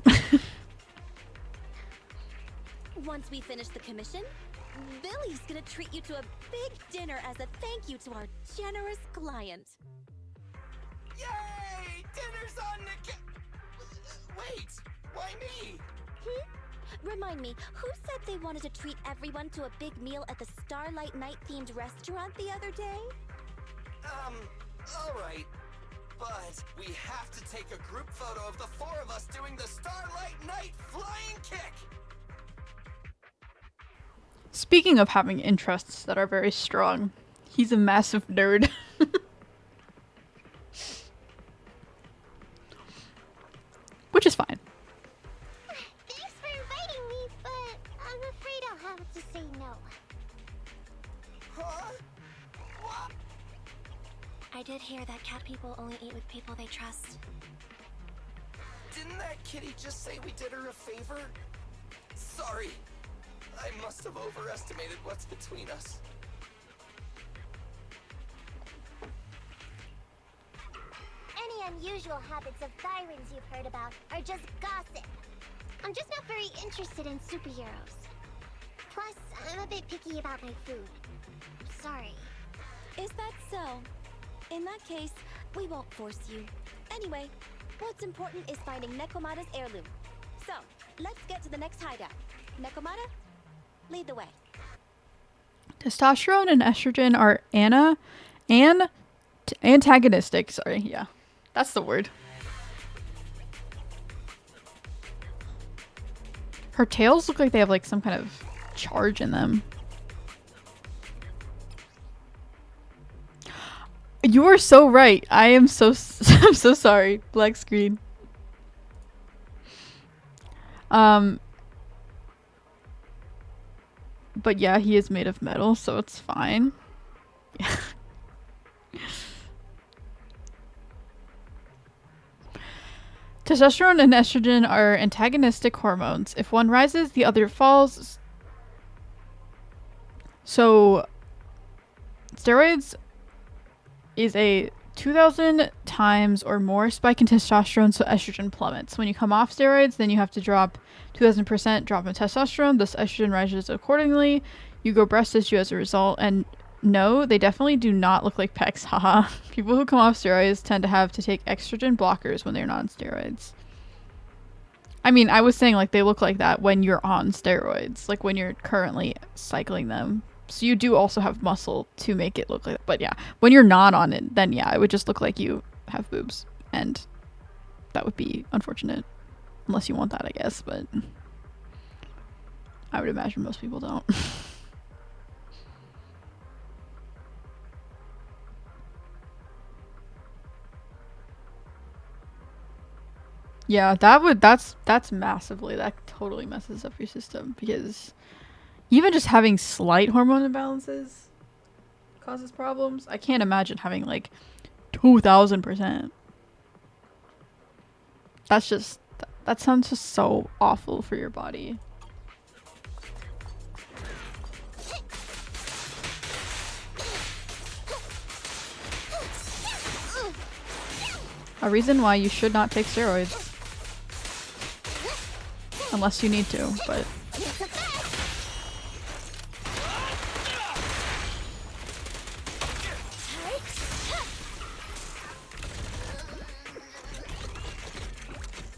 [SPEAKER 2] Once we finish the commission, Billy's gonna treat you to a big dinner as a thank you to our generous client.
[SPEAKER 3] Yay! Dinner's on the Wait, why me?
[SPEAKER 2] Remind me, who said they wanted to treat everyone to a big meal at the Starlight Night themed restaurant the other day?
[SPEAKER 3] Alright. But we have to take a group photo of the four of us doing the Starlight Night flying kick!
[SPEAKER 1] Speaking of having interests that are very strong, he's a massive nerd. Which is fine.
[SPEAKER 13] Thanks for inviting me, but I'm afraid I'll have to say no.
[SPEAKER 3] Huh? What?
[SPEAKER 2] I did hear that cat people only eat with people they trust.
[SPEAKER 3] Didn't that kitty just say we did her a favor? Sorry. I must have overestimated what's between us.
[SPEAKER 13] Any unusual habits of Thyrans you've heard about are just gossip. I'm just not very interested in superheroes. Plus, I'm a bit picky about my food. Sorry.
[SPEAKER 2] Is that so? In that case, we won't force you. Anyway, what's important is finding Nekomata's heirloom. So, let's get to the next hideout. Nekomata, lead the way.
[SPEAKER 1] Testosterone and estrogen are antagonistic. Sorry, yeah. That's the word. Her tails look like they have like some kind of charge in them. You are so right. I am so I'm so sorry. Black screen. But yeah, he is made of metal, so it's fine. Yeah. Testosterone and estrogen are antagonistic hormones. If one rises, the other falls. So, steroids is a 2,000 times or more spike in testosterone, so estrogen plummets. When you come off steroids, then you have to drop 2,000% drop in testosterone, thus estrogen rises accordingly. You go breast tissue as a result, and no, they definitely do not look like pecs, haha. People who come off steroids tend to have to take estrogen blockers when they're not on steroids. I mean, I was saying like they look like that when you're on steroids, like when you're currently cycling them. So you do also have muscle to make it look like that. But yeah, when you're not on it, then yeah, it would just look like you have boobs. And that would be unfortunate. Unless you want that, I guess. But I would imagine most people don't. Yeah, that's massively, that totally messes up your system, because even just having slight hormone imbalances causes problems. I can't imagine having like 2000%. That's just, that sounds just so awful for your body. A reason why you should not take steroids. Unless you need to, but...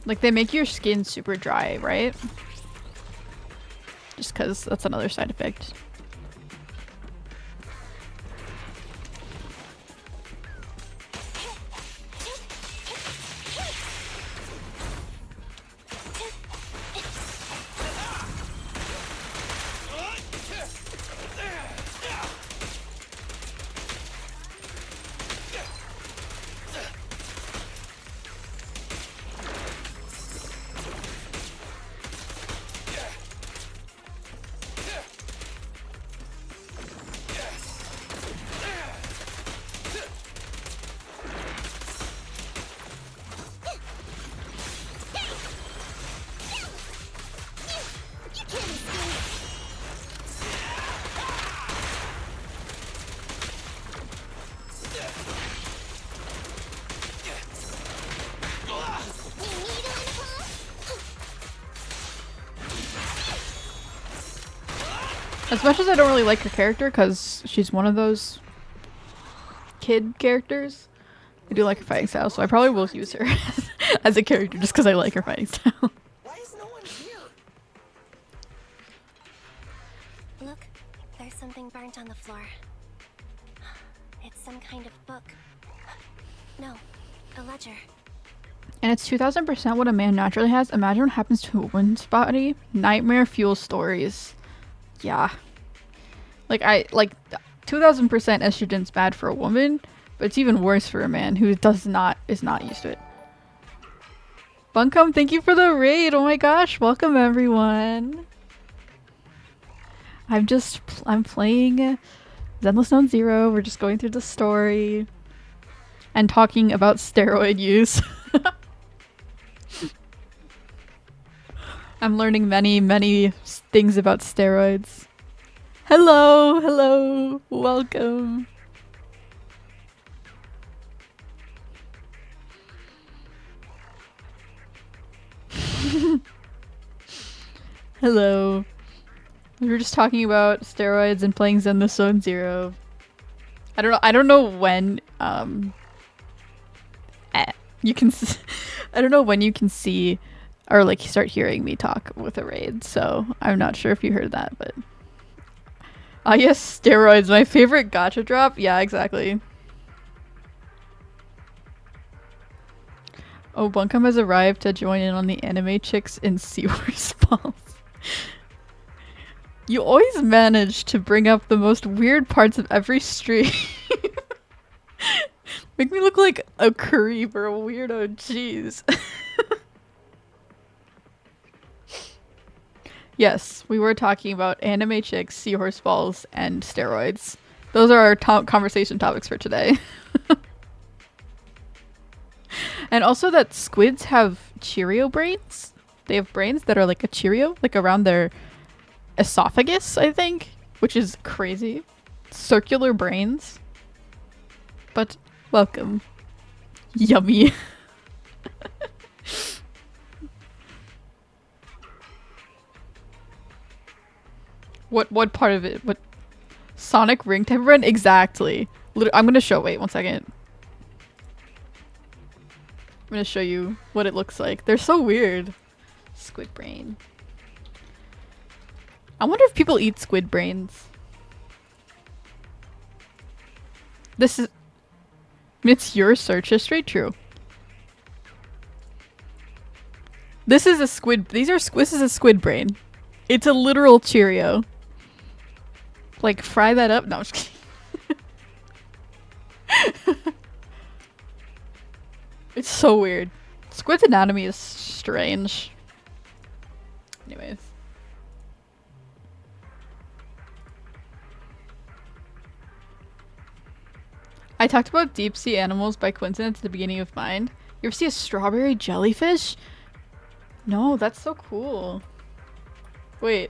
[SPEAKER 1] Like, they make your skin super dry, right? Just because that's another side effect. As much as I don't really like her character, because she's one of those kid characters, I do like her fighting style, so I probably will use her as a character just because I like her fighting style.
[SPEAKER 3] Why is no one here?
[SPEAKER 2] Look, there's something burnt on the floor. It's some kind of book. No, a ledger.
[SPEAKER 1] And it's 2000% what a man naturally has. Imagine what happens to a woman's body. Nightmare fuel stories. Yeah. Like, 2000% estrogen's bad for a woman, but it's even worse for a man who is not used to it. Buncombe, thank you for the raid. Oh my gosh, welcome everyone. I'm playing Zenless Zone Zero. We're just going through the story and talking about steroid use. I'm learning many things about steroids. Hello, welcome. Hello. We were just talking about steroids and playing Zenless Zone Zero. I don't know when you can I don't know when you can see or like start hearing me talk with a raid, so I'm not sure if you heard that, but yes, steroids, my favorite gacha drop. Yeah, exactly. Oh, Buncombe has arrived to join in on the anime chicks in Seahorse Balls. You always manage to bring up the most weird parts of every stream. Make me look like a creep or a weirdo, jeez. Yes, we were talking about anime chicks, seahorse balls, and steroids. Those are our top conversation topics for today. And also that squids have Cheerio brains. They have brains that are like a Cheerio, like around their esophagus, I think, which is crazy. Circular brains. But welcome. Yummy. What part of it? What Sonic ring type run? Exactly. I'm gonna show. Wait, 1 second. I'm gonna show you what it looks like. They're so weird. Squid brain. I wonder if people eat squid brains. This is. It's your search history. True. This is a squid. This is a squid brain. It's a literal Cheerio. Like, fry that up? No, I'm just kidding. It's so weird. Squid's anatomy is strange. Anyways. I talked about deep sea animals by coincidence at the beginning of mine. You ever see a strawberry jellyfish? No, that's so cool. Wait.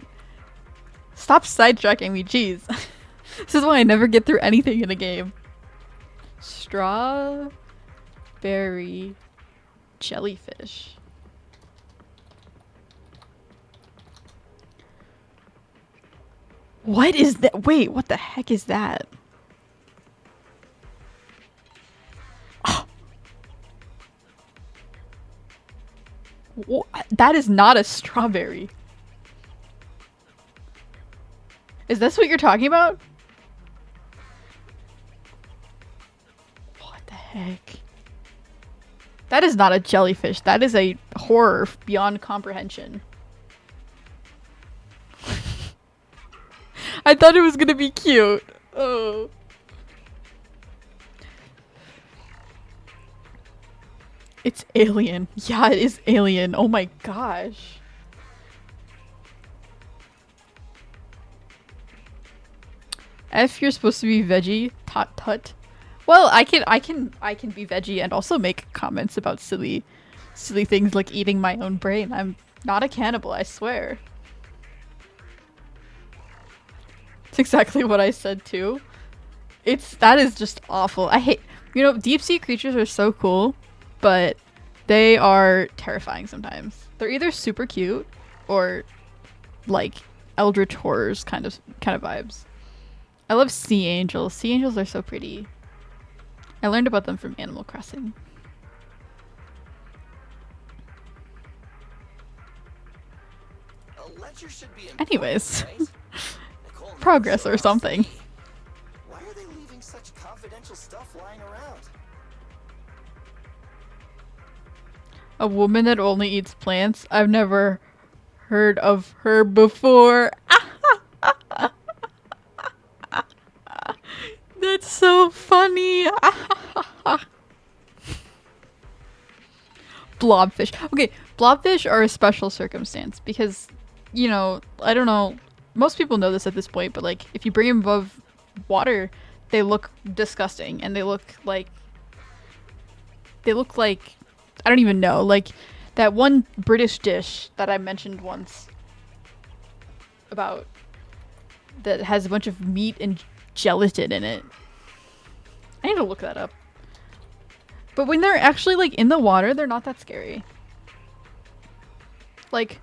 [SPEAKER 1] Stop sidetracking me, jeez. This is why I never get through anything in a game. Strawberry jellyfish. What is that? Wait, what the heck is that? That is not a strawberry. Is this what you're talking about? What the heck? That is not a jellyfish. That is a horror beyond comprehension. I thought it was gonna be cute. Oh. It's alien. Yeah, it is alien. Oh my gosh. If you're supposed to be veggie, tut tut. Well, I can be veggie and also make comments about silly things like eating my own brain. I'm not a cannibal, I swear. It's exactly what I said too. That is just awful. I hate, deep sea creatures are so cool, but they are terrifying sometimes. They're either super cute or like eldritch horrors kind of vibes. I love sea angels. Sea angels are so pretty. I learned about them from Animal Crossing. Anyways. Progress or something.
[SPEAKER 3] Why are they leaving such confidential stuff lying around?
[SPEAKER 1] A woman that only eats plants? I've never heard of her before. That's so funny. Blobfish. Okay, blobfish are a special circumstance because, I don't know, most people know this at this point, but like if you bring them above water, they look disgusting and they look like I don't even know, like that one British dish that I mentioned once about that has a bunch of meat and gelatin in it. I need to look that up. But when they're actually like in the water, they're not that scary. Like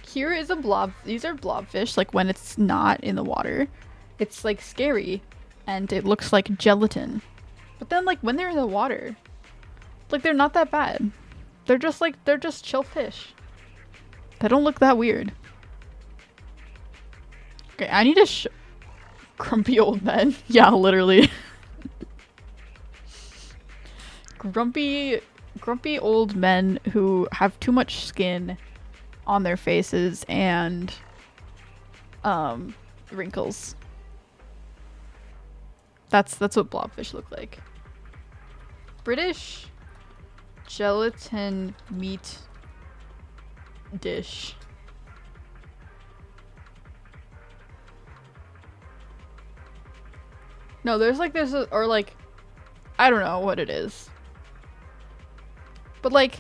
[SPEAKER 1] here is a blob. These are blobfish. Like when it's not in the water, it's like scary and it looks like gelatin. But then like when they're in the water, like they're not that bad. They're just chill fish. They don't look that weird. Okay, I need to grumpy old men. Yeah, literally. grumpy old men who have too much skin on their faces and wrinkles. That's what blobfish look like. British gelatin meat dish. No, or like, I don't know what it is. But like,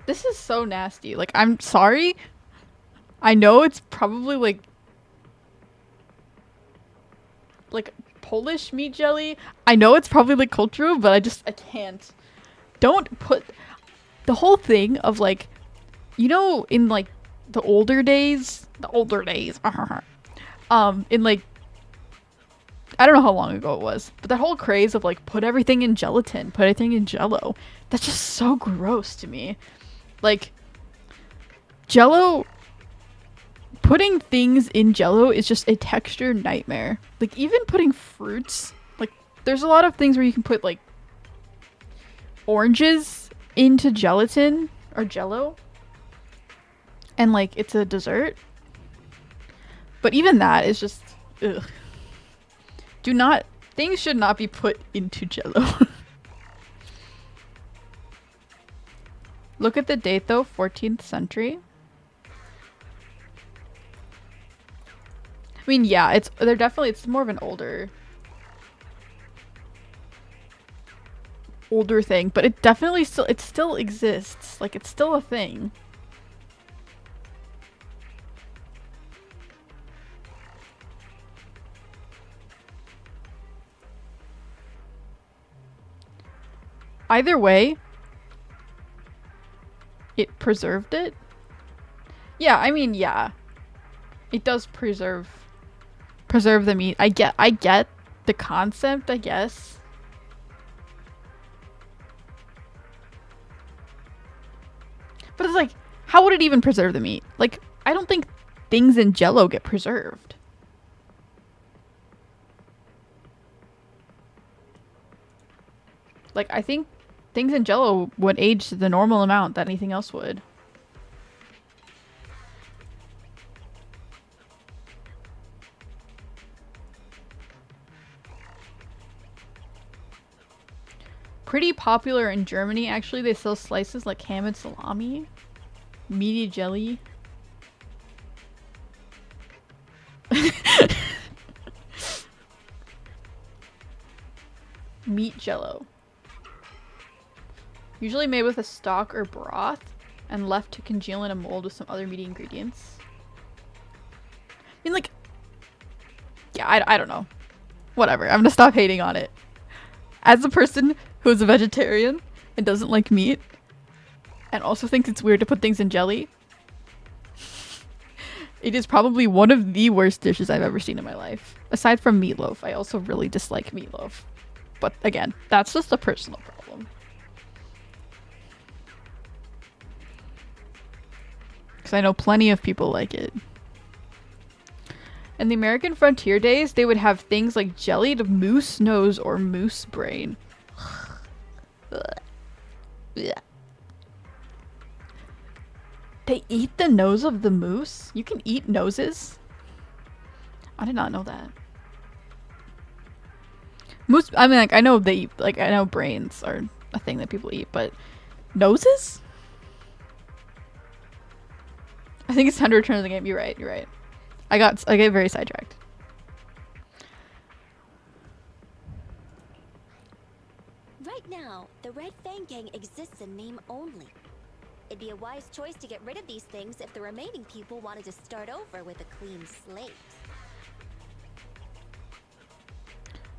[SPEAKER 1] this is so nasty. Like, I'm sorry. I know it's probably like Polish meat jelly. I know it's probably like cultural, but I can't. Don't put the whole thing of like, in like the older days, in like, I don't know how long ago it was, but that whole craze of like put everything in gelatin, put everything in jello, that's just so gross to me. Like, jello, putting things in jello is just a texture nightmare. Like even putting fruits, like there's a lot of things where you can put like oranges into gelatin or jello and like it's a dessert. But even that is just, ugh. Things should not be put into jello. Look at the date though, 14th century. I mean, yeah, it's more of an older thing, but it definitely still exists. Like, it's still a thing. Either way, it preserved it. Yeah, I mean, yeah. It does preserve the meat. I get the concept, I guess. But it's like, how would it even preserve the meat? Like, I don't think things in Jello get preserved. Like, I think things in Jello would age the normal amount that anything else would. Pretty popular in Germany, actually. They sell slices like ham and salami. Meaty jelly. Meat Jello. Usually made with a stock or broth and left to congeal in a mold with some other meaty ingredients. I mean, like, yeah, I don't know. Whatever, I'm gonna stop hating on it. As a person who is a vegetarian and doesn't like meat, and also thinks it's weird to put things in jelly, it is probably one of the worst dishes I've ever seen in my life. Aside from meatloaf, I also really dislike meatloaf. But again, that's just a personal problem. Because I know plenty of people like it. In the American frontier days, they would have things like jellied moose nose or moose brain. They eat the nose of the moose? You can eat noses? I did not know that. Moose, I mean, like, I know they eat, like, I know brains are a thing that people eat, but noses? I think it's time to return to the game. You're right, you're right. I get very sidetracked.
[SPEAKER 2] Right now, the Red Fang Gang exists in name only. It'd be a wise choice to get rid of these things if the remaining people wanted to start over with a clean slate.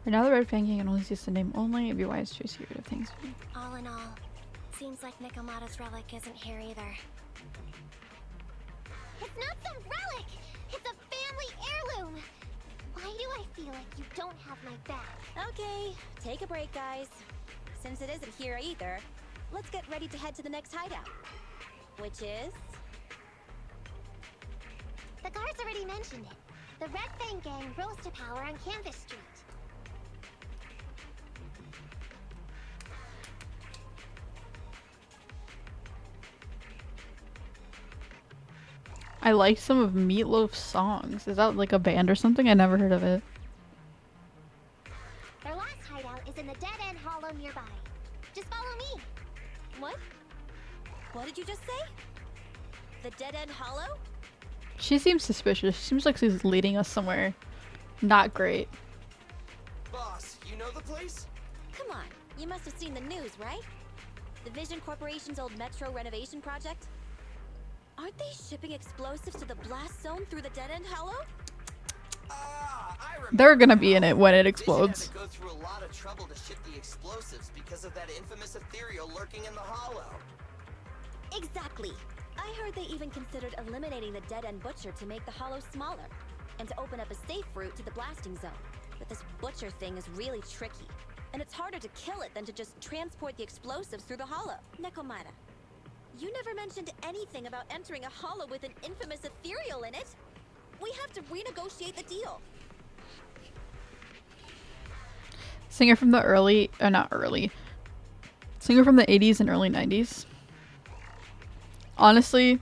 [SPEAKER 1] Right now, the Red Fang Gang only exists in name only. It'd be a wise choice to get rid of things.
[SPEAKER 13] All in all, seems like Nikomata's relic isn't here either. It's not some relic! It's a family heirloom! Why do I feel like you don't have my back?
[SPEAKER 2] Okay, take a break, guys. Since it isn't here either, let's get ready to head to the next hideout. Which is...
[SPEAKER 13] The guards already mentioned it. The Red Fang Gang rose to power on Canvas Street.
[SPEAKER 1] I like some of Meatloaf's songs. Is that like a band or something? I never heard of it.
[SPEAKER 13] Their last hideout is in the Dead End Hollow nearby. Just follow me.
[SPEAKER 2] What? What did you just say? The Dead End Hollow?
[SPEAKER 1] She seems suspicious. She seems like she's leading us somewhere not great.
[SPEAKER 3] Boss, you know the place?
[SPEAKER 2] Come on, you must have seen the news, right? The Vision Corporation's old metro renovation project? Aren't they shipping explosives to the blast zone through the Dead End Hollow?
[SPEAKER 1] They're gonna be in it when it explodes.
[SPEAKER 3] Vision had to go through a lot of trouble to ship the explosives because of that infamous ethereal lurking in the hollow.
[SPEAKER 2] Exactly. I heard they even considered eliminating the Dead End Butcher to make the hollow smaller, and to open up a safe route to the blasting zone. But this butcher thing is really tricky, and it's harder to kill it than to just transport the explosives through the hollow. Nekomata, you never mentioned anything about entering a hollow with an infamous ethereal in it. We have to renegotiate the deal.
[SPEAKER 1] Singer from the singer from the 80s and early 90s. Honestly,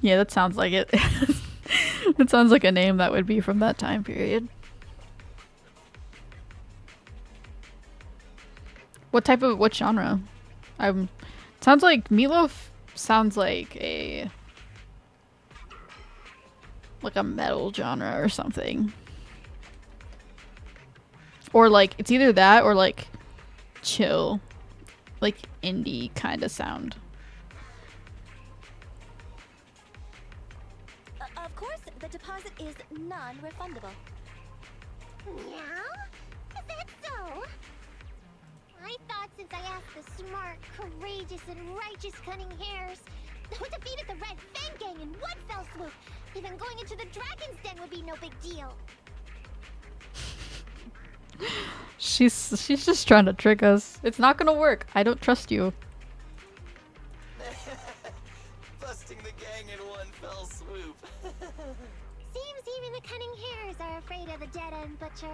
[SPEAKER 1] yeah, that sounds like it. It sounds like a name that would be from that time period. What genre? Sounds like Meatloaf sounds like a metal genre or something. Or like it's either that or like chill, like indie kind of sound.
[SPEAKER 2] Of course, the deposit is non-refundable.
[SPEAKER 13] Yeah? Is that so? I thought since I asked the smart, courageous, and righteous Cunning Hares who defeated the Red Fang Gang in one fell swoop, even going into the Dragon's Den would be no big deal.
[SPEAKER 1] She's just trying to trick us. It's not gonna work. I don't trust you.
[SPEAKER 3] Busting the gang in one fell swoop.
[SPEAKER 13] Seems even the Cunning Hares are afraid of the dead-end butcher.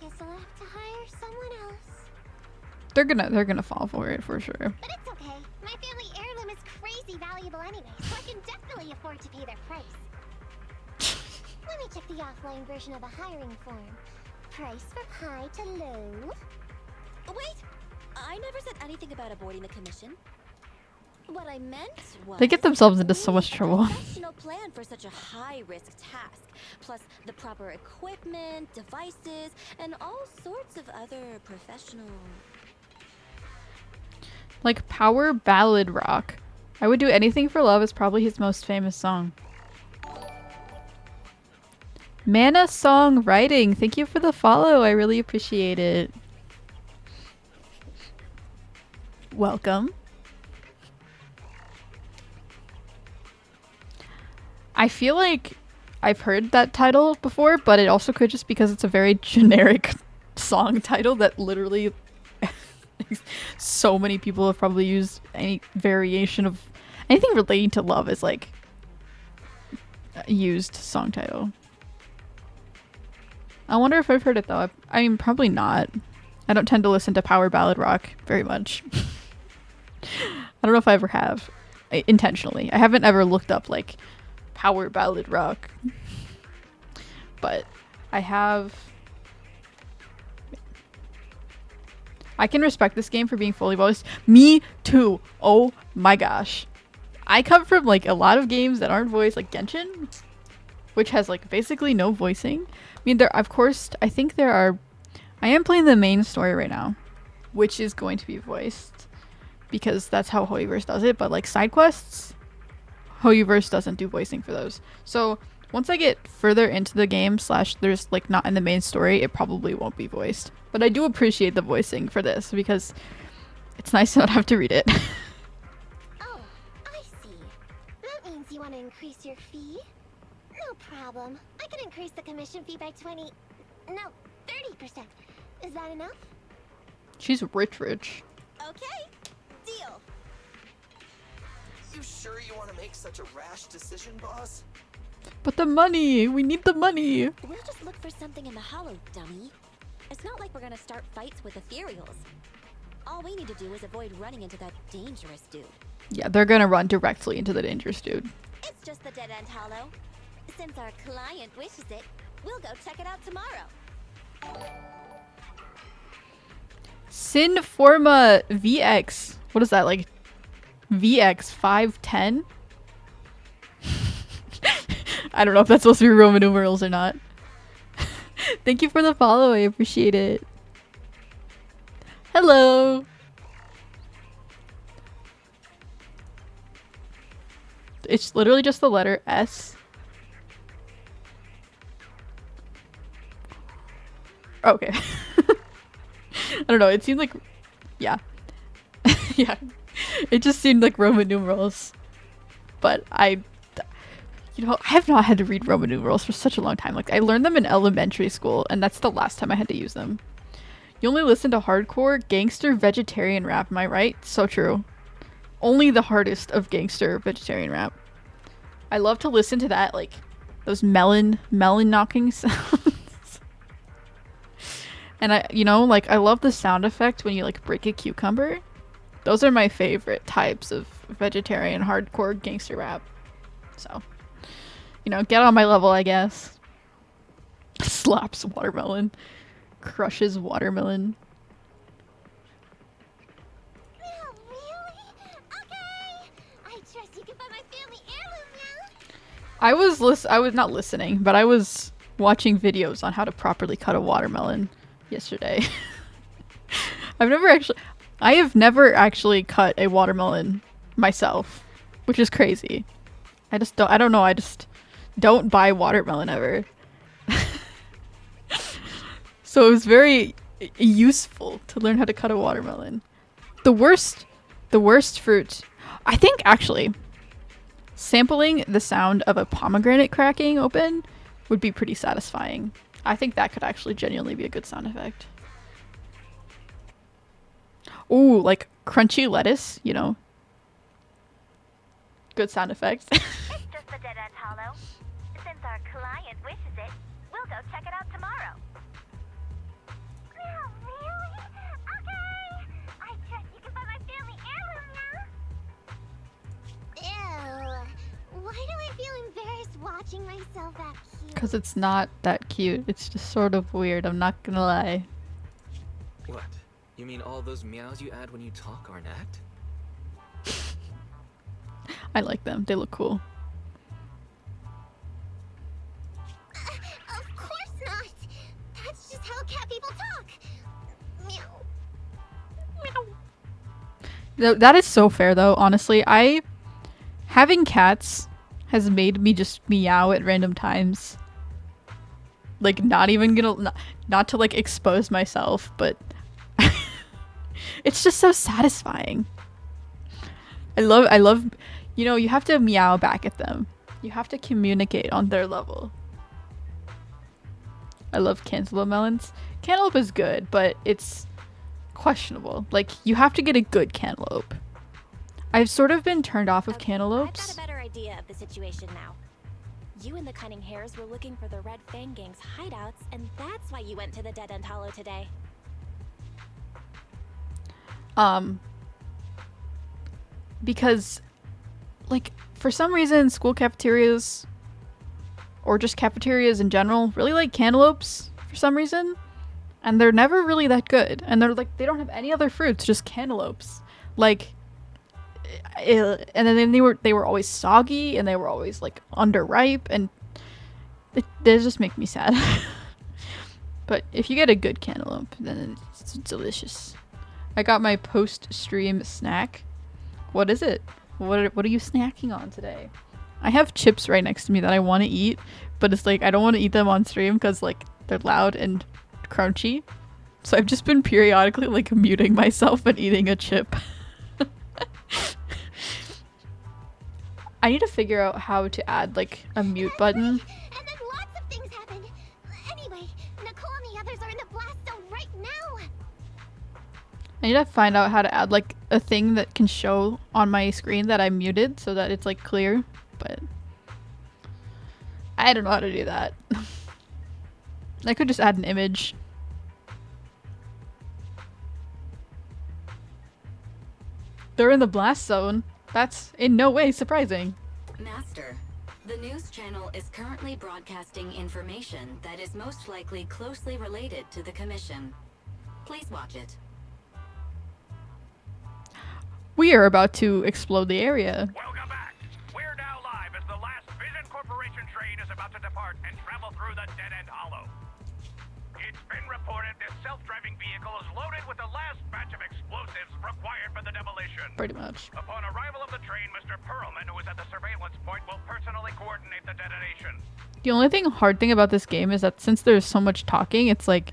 [SPEAKER 13] Guess I'll have to hire someone else.
[SPEAKER 1] They're gonna fall for it for sure.
[SPEAKER 13] But it's okay. My family heirloom is crazy valuable anyway, so I can definitely afford to pay their price. Let me check the offline version of the hiring form. Price from high to low.
[SPEAKER 2] Wait! I never said anything about avoiding the commission. What I meant was...
[SPEAKER 1] They get themselves into so much trouble.
[SPEAKER 2] A professional plan for such a high-risk task, plus the proper equipment, devices, and all sorts of other professional...
[SPEAKER 1] Like power ballad rock. I Would Do Anything for Love is probably his most famous song. Mana Songwriting, thank you for the follow. I really appreciate it. Welcome. I feel like I've heard that title before, but it also could just because it's a very generic song title that literally so many people have probably used any variation of anything relating to love as like a used song title. I wonder if I've heard it though. I mean, probably not. I don't tend to listen to power ballad rock very much. I don't know if I ever have. Intentionally. I haven't ever looked up like power ballad rock. But I have... I can respect this game for being fully voiced. Me too! Oh my gosh. I come from like a lot of games that aren't voiced, like Genshin, which has like basically no voicing. I mean, there, of course, I think there are... I am playing the main story right now, which is going to be voiced because that's how Hoyoverse does it, but like side quests, Hoyoverse doesn't do voicing for those. So once I get further into the game / there's like not in the main story, it probably won't be voiced. But I do appreciate the voicing for this because it's nice to not have to read it.
[SPEAKER 13] Oh, I see. That means you want to increase your fee? No problem. I can increase the commission fee by 20... No, 30%. Is that enough?
[SPEAKER 1] She's rich.
[SPEAKER 2] Okay, deal.
[SPEAKER 3] You sure you want to make such a rash decision, boss?
[SPEAKER 1] But the money! We need the money!
[SPEAKER 2] We'll just look for something in the hollow, dummy. It's not like we're gonna start fights with ethereals. All we need to do is avoid running into that dangerous dude.
[SPEAKER 1] Yeah, they're gonna run directly into the dangerous dude.
[SPEAKER 2] It's just the dead-end hollow. Since our client wishes it, we'll go check it out tomorrow.
[SPEAKER 1] Sinforma VX. What is that, like VX 510? I don't know if that's supposed to be Roman numerals or not. Thank you for the follow. I appreciate it. Hello. It's literally just the letter S. Okay. I don't know. It seemed like... Yeah. Yeah. It just seemed like Roman numerals. But you know, I have not had to read Roman numerals for such a long time. Like, I learned them in elementary school, and that's the last time I had to use them. You only listen to hardcore, gangster, vegetarian rap, am I right? So true. Only the hardest of gangster, vegetarian rap. I love to listen to that, like, those melon knocking sounds. And I love the sound effect when you, like, break a cucumber. Those are my favorite types of vegetarian, hardcore, gangster rap. So... get on my level, I guess. Slaps watermelon. Crushes watermelon.
[SPEAKER 13] Oh, really? Okay! I
[SPEAKER 1] I was not listening, but I was watching videos on how to properly cut a watermelon yesterday. I have never actually cut a watermelon myself, which is crazy. I don't know, I just don't buy watermelon ever. So it was very useful to learn how to cut a watermelon. The worst fruit, I think actually, sampling the sound of a pomegranate cracking open would be pretty satisfying. I think that could actually genuinely be a good sound effect. Ooh, like crunchy lettuce, you know. Good sound effect.
[SPEAKER 12] It's just a dead-end hollow. Since our client wishes it, we'll go check it out tomorrow. Oh, really? Okay! I trust you can find my family heirloom now.
[SPEAKER 13] Ew. Why do I feel embarrassed watching myself act cute?
[SPEAKER 1] Because it's not that cute. It's just sort of weird, I'm not gonna lie.
[SPEAKER 7] What? You mean all those meows you add when you talk are an act?
[SPEAKER 1] I like them. They look cool.
[SPEAKER 13] Of course not. That's just how cat people talk. Meow. Meow.
[SPEAKER 1] That is so fair though, honestly. Having cats has made me just meow at random times. Like not even gonna, not to like expose myself, but it's just so satisfying. I love, you know, you have to meow back at them. You have to communicate on their level. I love cantaloupe melons. Cantaloupe is good, but it's questionable. Like, you have to get a good cantaloupe. I've sort of been turned off of cantaloupes.
[SPEAKER 2] I've got a better idea of the situation now. You and the Cunning Hares were looking for the Red Fang Gang's hideouts, and that's why you went to the Dead End Hollow today.
[SPEAKER 1] Because, like, for some reason, school cafeterias, or just cafeterias in general, really like cantaloupes for some reason. And they're never really that good. And they're like, they don't have any other fruits, just cantaloupes. Like, and then they were always soggy, and they were always, like, underripe, and they just make me sad. But if you get a good cantaloupe, then it's delicious. I got my post-stream snack. What is it? What are you snacking on today? I have chips right next to me that I want to eat, but it's like I don't want to eat them on stream because like they're loud and crunchy. So I've just been periodically like muting myself and eating a chip. I need to figure out how to add like a mute button.
[SPEAKER 13] And then lots of things happened. Anyway, Nicole and the others are in the blast zone right now.
[SPEAKER 1] I need to find out how to add like a thing that can show on my screen that I'm muted so that it's like clear, but I don't know how to do that. I could just add an image. They're in the blast zone. That's in no way surprising.
[SPEAKER 6] Master, the news channel is currently broadcasting information that is most likely closely related to the commission. Please watch it.
[SPEAKER 1] We are about to explode the area.
[SPEAKER 9] Welcome back. We're now live as the last Vision Corporation train is about to depart and travel through the Dead End Hollow. It's been reported this self-driving vehicle is loaded with the last batch of explosives required for the demolition.
[SPEAKER 1] Pretty much.
[SPEAKER 9] Upon arrival of the train, Mr. Perlman, who is at the surveillance point, will personally coordinate the detonation.
[SPEAKER 1] The only hard thing about this game is that since there's so much talking, it's like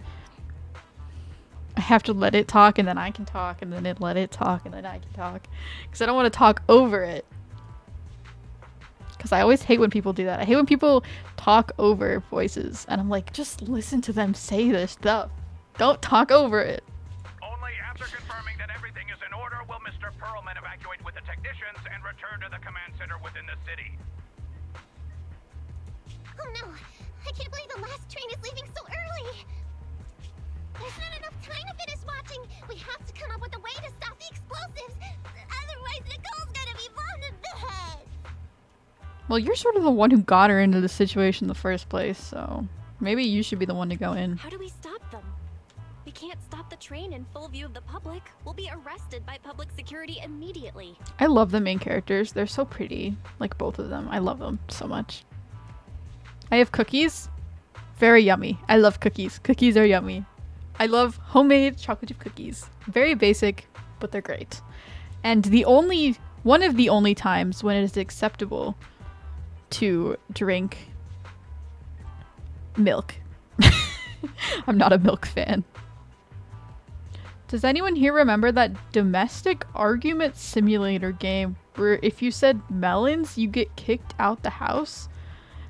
[SPEAKER 1] I have to let it talk and then I can talk and then it let it talk and then I can talk. Because I don't want to talk over it. Because I always hate when people do that. I hate when people talk over voices. And I'm like, just listen to them say this stuff. Don't talk over it.
[SPEAKER 9] Only after confirming that everything is in order will Mr. Perlman evacuate with the technicians and return to the command center within the city.
[SPEAKER 13] Oh no! I can't believe the last train is leaving so early! There's not enough time to finish watching! We have to come up with a way to stop the explosives! Otherwise, Nicole's gonna be bombed in the head!
[SPEAKER 1] Well, you're sort of the one who got her into the situation in the first place, so maybe you should be the one to go in.
[SPEAKER 2] How do we stop them? We can't stop the train in full view of the public. We'll be arrested by public security immediately.
[SPEAKER 1] I love the main characters. They're so pretty. Like, both of them. I love them so much. I have cookies. Very yummy. I love cookies. Cookies are yummy. I love homemade chocolate chip cookies. Very basic, but they're great. And one of the only times when it is acceptable to drink milk. I'm not a milk fan. Does anyone here remember that domestic argument simulator game where if you said melons, you get kicked out the house?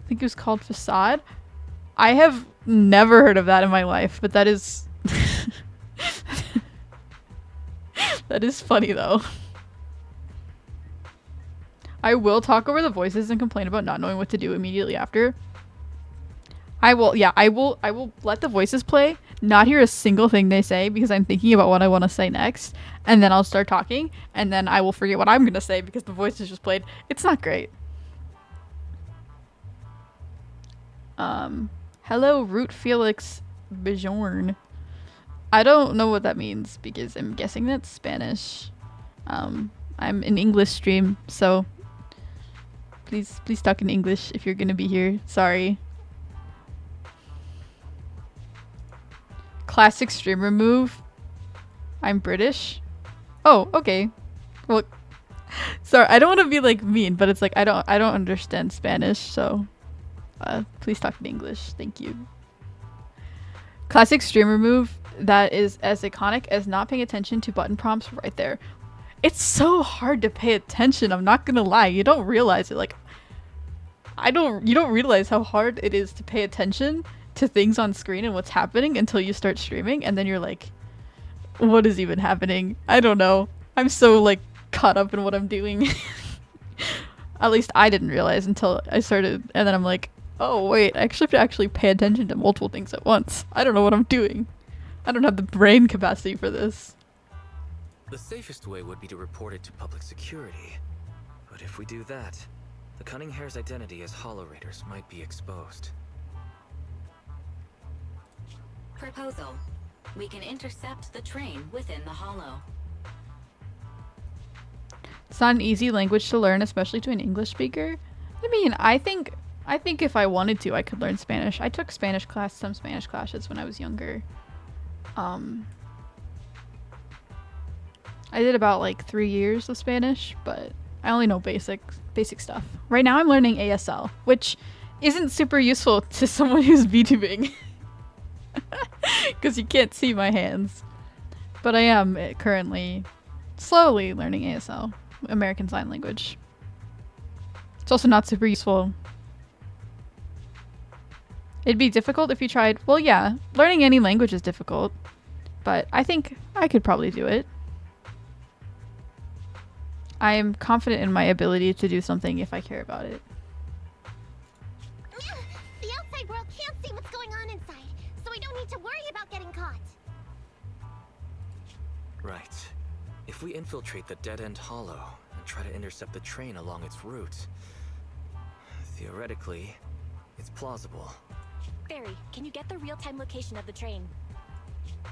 [SPEAKER 1] I think it was called Facade. I have never heard of that in my life, but that is... that is funny though. I will talk over the voices and complain about not knowing what to do immediately after. I will let the voices play, not hear a single thing they say because I'm thinking about what I want to say next, and then I'll start talking, and then I will forget what I'm going to say because the voices just played. It's not great. Hello, Root Felix Bjorn. I don't know what that means because I'm guessing that's Spanish. I'm an English stream, so please talk in English if you're going to be here. Sorry. Classic streamer move. I'm British. Oh, okay. Well, sorry, I don't want to be like mean, but it's like I don't understand Spanish, so please talk in English. Thank you. Classic streamer move that is as iconic as not paying attention to button prompts right there. It's so hard to pay attention, I'm not gonna lie. You don't realize it. Like you don't realize how hard it is to pay attention to things on screen and what's happening until you start streaming, and then you're like, what is even happening? I don't know. I'm so like caught up in what I'm doing. At least I didn't realize until I started, and then I'm like, oh wait, I actually have to actually pay attention to multiple things at once. I don't know what I'm doing. I don't have the brain capacity for this.
[SPEAKER 7] The safest way would be to report it to public security. But if we do that, the Cunning Hare's identity as Hollow Raiders might be exposed.
[SPEAKER 6] Proposal. We can intercept the train within the hollow.
[SPEAKER 1] It's not an easy language to learn, especially to an English speaker. I mean, I think if I wanted to, I could learn Spanish. I took some Spanish classes when I was younger. I did about like 3 years of Spanish, but I only know basic stuff. Right now I'm learning ASL, which isn't super useful to someone who's VTubing. Because you can't see my hands. But I am currently slowly learning ASL, American Sign Language. It's also not super useful. It'd be difficult if you tried... Well, yeah, learning any language is difficult. But I think I could probably do it. I am confident in my ability to do something if I care about it.
[SPEAKER 13] The outside world can't see what's going on inside, so we don't need to worry about getting caught.
[SPEAKER 7] Right. If we infiltrate the dead-end hollow and try to intercept the train along its route, theoretically, it's plausible.
[SPEAKER 2] Barry, can you get the real-time location of the train?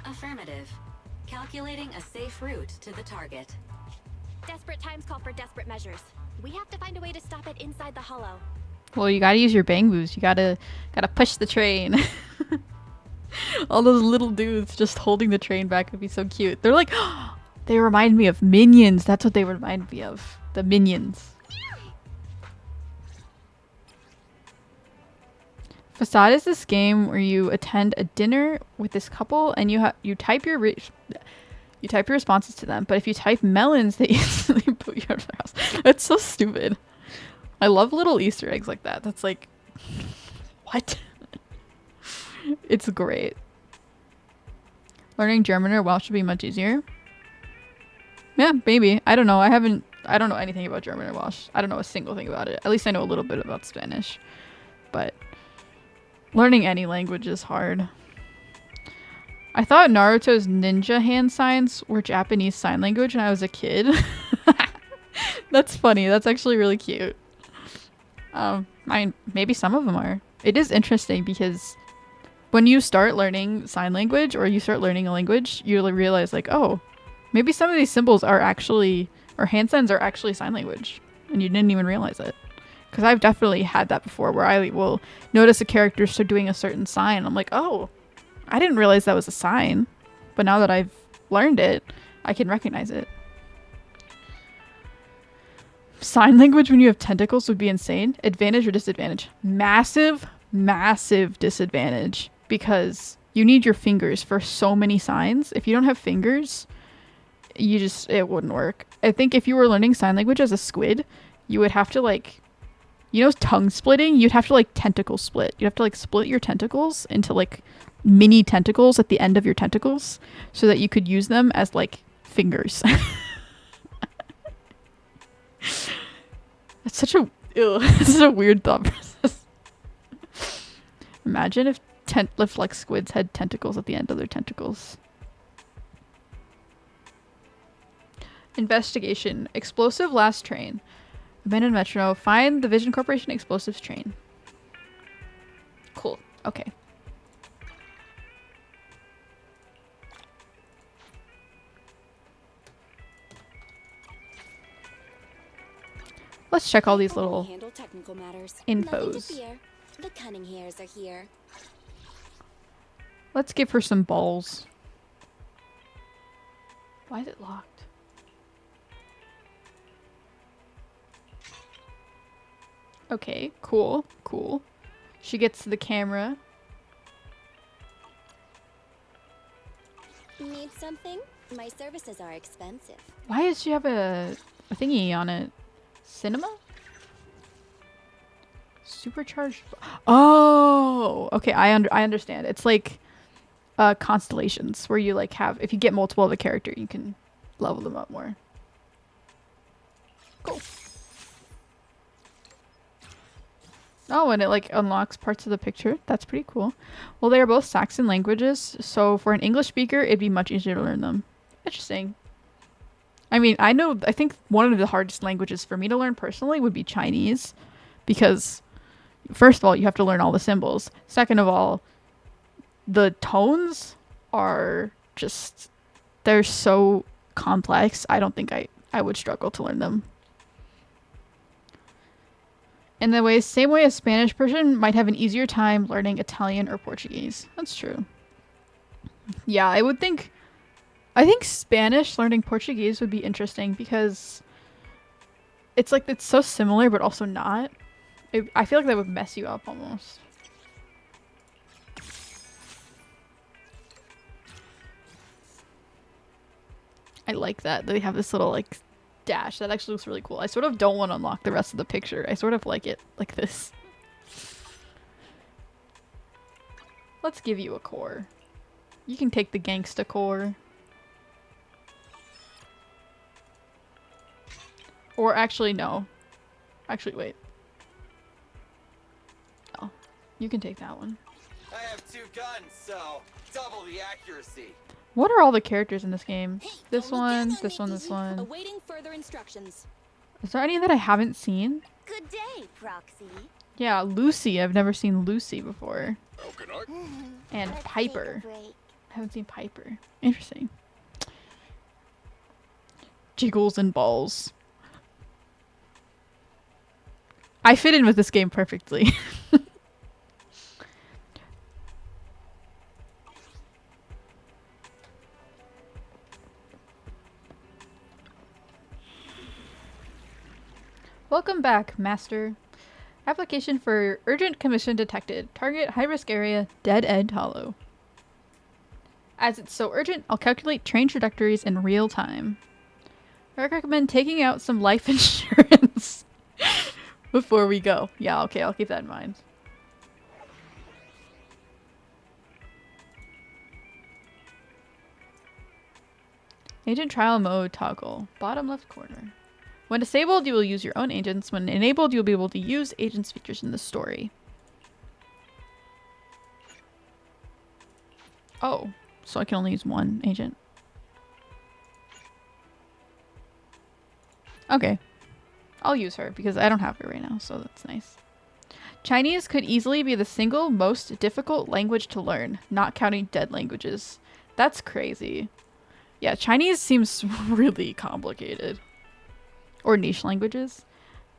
[SPEAKER 6] Affirmative. Calculating a safe route to the target.
[SPEAKER 2] Desperate times call for desperate measures. We have to find a way to stop it inside the hollow.
[SPEAKER 1] Well, you gotta use your bang moves. You gotta push the train. All those little dudes just holding the train back would be so cute. They're like, they remind me of Minions. That's what they remind me of. The Minions. Facade is this game where you attend a dinner with this couple and you type your responses to them, but if you type melons, they instantly put you out of their house. That's so stupid. I love little Easter eggs like that. That's like, what? It's great. Learning German or Welsh would be much easier. Yeah, maybe. I don't know. I don't know anything about German or Welsh. I don't know a single thing about it. At least I know a little bit about Spanish. But learning any language is hard. I thought Naruto's ninja hand signs were Japanese sign language when I was a kid. That's funny. That's actually really cute. Maybe some of them are. It is interesting because when you start learning sign language or you start learning a language, you realize like, oh, maybe some of these symbols are actually, or hand signs are actually sign language, and you didn't even realize it. Because I've definitely had that before where I will notice a character start doing a certain sign. I'm like, oh, I didn't realize that was a sign. But now that I've learned it, I can recognize it. Sign language when you have tentacles would be insane. Advantage or disadvantage? Massive, massive disadvantage. Because you need your fingers for so many signs. If you don't have fingers, it wouldn't work. I think if you were learning sign language as a squid, you would have to like, you know, tongue splitting? You'd have to like tentacle split. You'd have to like split your tentacles into like mini tentacles at the end of your tentacles so that you could use them as like fingers. It's such a this is a weird thought process. Imagine if like squids had tentacles at the end of their tentacles. Investigation. Explosive last train. Abandoned metro. Find the Vision Corporation explosives train. Cool. Okay. Let's check all these little infos.
[SPEAKER 2] The cunning hairs are here.
[SPEAKER 1] Let's give her some balls. Why is it locked? Okay, cool, cool. She gets to the camera.
[SPEAKER 2] Need something? My services are expensive.
[SPEAKER 1] Why does she have a thingy on it? Cinema? Supercharged. Oh, okay. I understand. It's like constellations where you like have, if you get multiple of a character, you can level them up more. Cool. Oh, and it like unlocks parts of the picture. That's pretty cool. Well, they are both Saxon languages, so for an English speaker, it'd be much easier to learn them. Interesting. I mean, I think one of the hardest languages for me to learn personally would be Chinese, because first of all, you have to learn all the symbols. Second of all, the tones are just, they're so complex. I don't think I would struggle to learn them. In the same way a Spanish person might have an easier time learning Italian or Portuguese. That's true. Yeah, I think Spanish learning Portuguese would be interesting because it's like, it's so similar but also not. I feel like that would mess you up almost. I like that they have this little like dash. That actually looks really cool. I sort of don't want to unlock the rest of the picture. I sort of like it like this. Let's give you a core. You can take the gangsta core. Or actually, no. Actually, wait. Oh, you can take that one.
[SPEAKER 3] I have 2 guns, so double the accuracy.
[SPEAKER 1] What are all the characters in this game? This one, this one, this one.
[SPEAKER 2] Awaiting further instructions.
[SPEAKER 1] Is there any that I haven't seen?
[SPEAKER 2] Good day, Proxy.
[SPEAKER 1] Yeah, Lucy. I've never seen Lucy before. And Piper. I haven't seen Piper. Interesting. Jiggles and balls. I fit in with this game perfectly. Welcome back, Master. Application for urgent commission detected. Target high-risk area, Dead End Hollow. As it's so urgent, I'll calculate train trajectories in real time. I recommend taking out some life insurance before we go. Yeah, okay, I'll keep that in mind. Agent trial mode toggle. Bottom left corner. When disabled, you will use your own agents. When enabled, you'll be able to use agents features in the story. Oh, so I can only use one agent. Okay. I'll use her because I don't have her right now, so that's nice. Chinese could easily be the single most difficult language to learn, not counting dead languages. That's crazy. Yeah, Chinese seems really complicated. Or niche languages.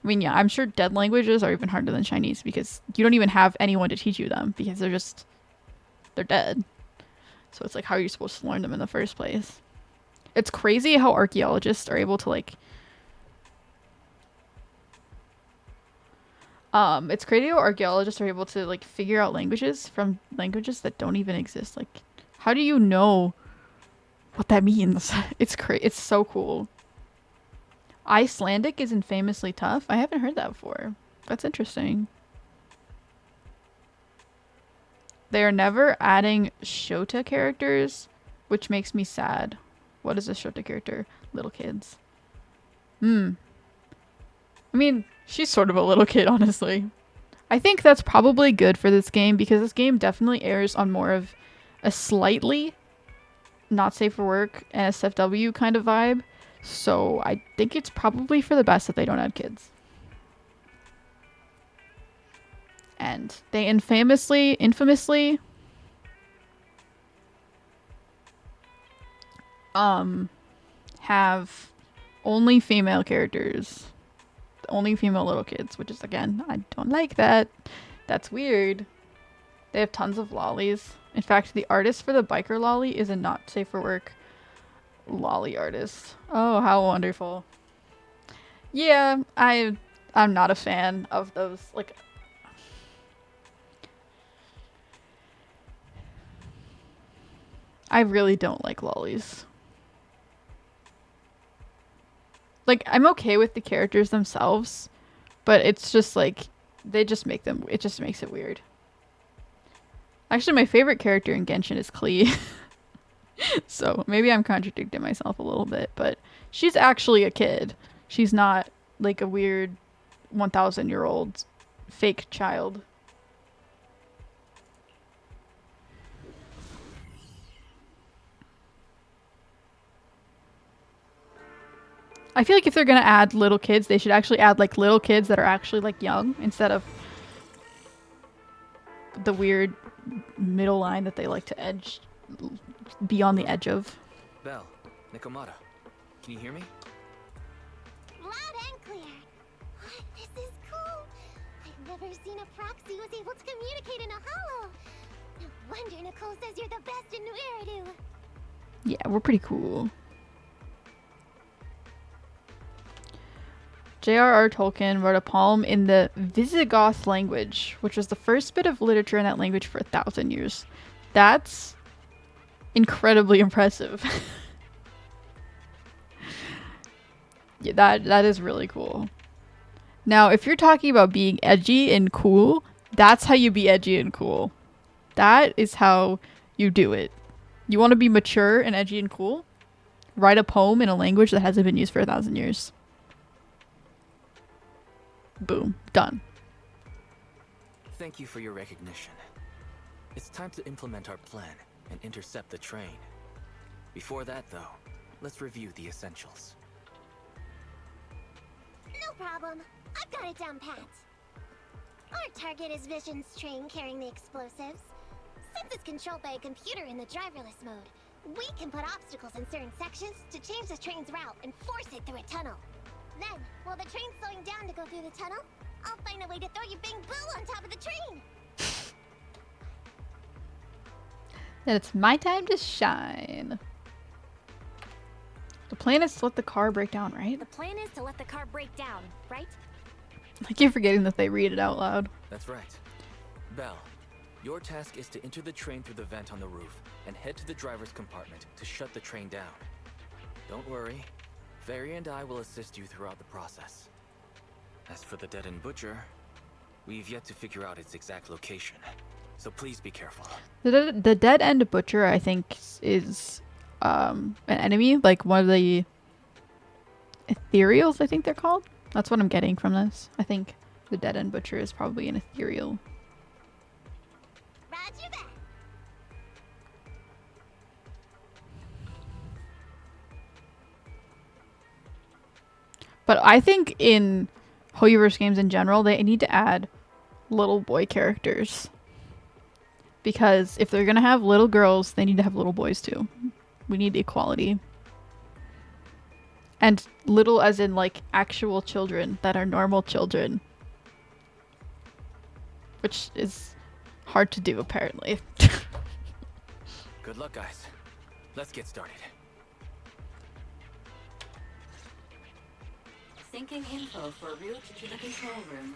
[SPEAKER 1] I mean, yeah, I'm sure dead languages are even harder than Chinese because you don't even have anyone to teach you them because they're dead. So it's like, how are you supposed to learn them in the first place? It's crazy how archaeologists are able to like, it's crazy how archaeologists are able to like figure out languages from languages that don't even exist. Like, how do you know what that means? It's so cool. Icelandic is infamously tough. I haven't heard that before. That's interesting. They are never adding Shota characters, which makes me sad. What is a Shota character? Little kids. I mean, she's sort of a little kid, honestly. I think that's probably good for this game because this game definitely airs on more of a slightly not safe for work NSFW kind of vibe. So I think it's probably for the best that they don't add kids. And they infamously have only female characters. Only female little kids, which is, again, I don't like that. That's weird. They have tons of lollies. In fact, the artist for the biker lolly is a not safe for work lolly artist. Oh, how wonderful. Yeah, I'm not a fan of those, like, I really don't like lollies. Like, I'm okay with the characters themselves, but it's just like, they just make them, it just makes it weird. Actually, my favorite character in Genshin is Klee. So maybe I'm contradicting myself a little bit, but she's actually a kid. She's not like a weird 1,000-year-old fake child. I feel like if they're gonna add little kids, they should actually add like little kids that are actually like young instead of the weird middle line that they like to be on the edge of.
[SPEAKER 7] Belle, Nikomata, can you hear me?
[SPEAKER 13] Loud and clear. What? This is cool. I've never seen a proxy who's able to communicate in a hollow. No wonder Nicole says you're the best in New Eridu.
[SPEAKER 1] Yeah, we're pretty cool. J.R.R. Tolkien wrote a poem in the Visigoth language, which was the first bit of literature in that language for 1,000 years. That's incredibly impressive. Yeah, that is really cool. Now, if you're talking about being edgy and cool, that's how you be edgy and cool. That is how you do it. You want to be mature and edgy and cool? Write a poem in a language that hasn't been used for 1,000 years. Boom. Done.
[SPEAKER 7] Thank you for your recognition. It's time to implement our plan and intercept the train. Before that, though, let's review the essentials.
[SPEAKER 13] No problem. I've got it down pat. Our target is Vision's train carrying the explosives. Since it's controlled by a computer in the driverless mode, we can put obstacles in certain sections to change the train's route and force it through a tunnel. Then, while the train's slowing down to go through the tunnel, I'll find a way to throw you Bing Boo on top of the train.
[SPEAKER 1] Then it's my time to shine. The plan is to let the car break down, right?
[SPEAKER 2] The plan is to let the car break down, right?
[SPEAKER 1] I keep forgetting that they read it out loud.
[SPEAKER 7] That's right. Belle, your task is to enter the train through the vent on the roof and head to the driver's compartment to shut the train down. Don't worry. Fairy and I will assist you throughout the process. As for the dead-end butcher, we've yet to figure out its exact location, so please be careful.
[SPEAKER 1] The dead-end butcher, I think, is an enemy, like one of the ethereals, I think they're called. That's what I'm getting from this. I think the dead-end butcher is probably an ethereal.
[SPEAKER 13] Roger that.
[SPEAKER 1] But I think in Hoyoverse games in general, they need to add little boy characters. Because if they're going to have little girls, they need to have little boys too. We need equality. And little as in like actual children that are normal children. Which is hard to do apparently.
[SPEAKER 7] Good luck, guys. Let's get started.
[SPEAKER 6] Syncing info for route to the control room.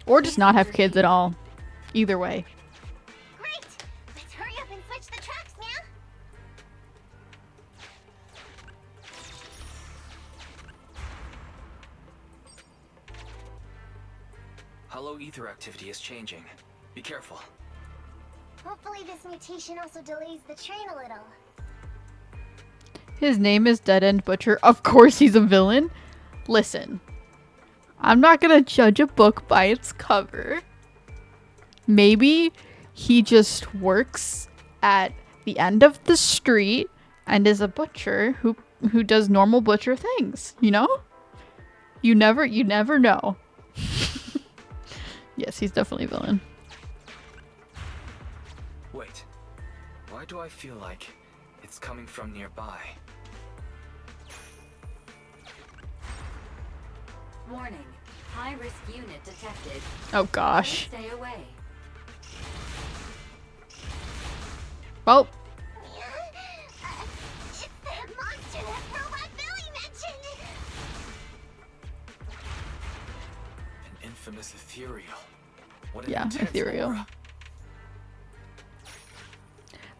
[SPEAKER 1] Or just not have kids at all. Either way.
[SPEAKER 13] Great! Let's hurry up and switch the tracks now!
[SPEAKER 7] Hollow ether activity is changing. Be careful.
[SPEAKER 13] Hopefully this mutation also delays the train a little.
[SPEAKER 1] His name is Dead End Butcher. Of course he's a villain. Listen. I'm not gonna judge a book by its cover. Maybe he just works at the end of the street and is a butcher who does normal butcher things, you know? You never know. Yes, he's definitely a villain.
[SPEAKER 7] Wait. Why do I feel like it's coming from nearby?
[SPEAKER 6] Warning. High-risk unit detected.
[SPEAKER 1] Oh gosh.
[SPEAKER 6] Stay away.
[SPEAKER 1] Well.
[SPEAKER 13] It's the monster that Robot Billy mentioned!
[SPEAKER 7] An infamous ethereal. What an
[SPEAKER 1] Yeah,
[SPEAKER 7] intense
[SPEAKER 1] ethereal.
[SPEAKER 7] aura.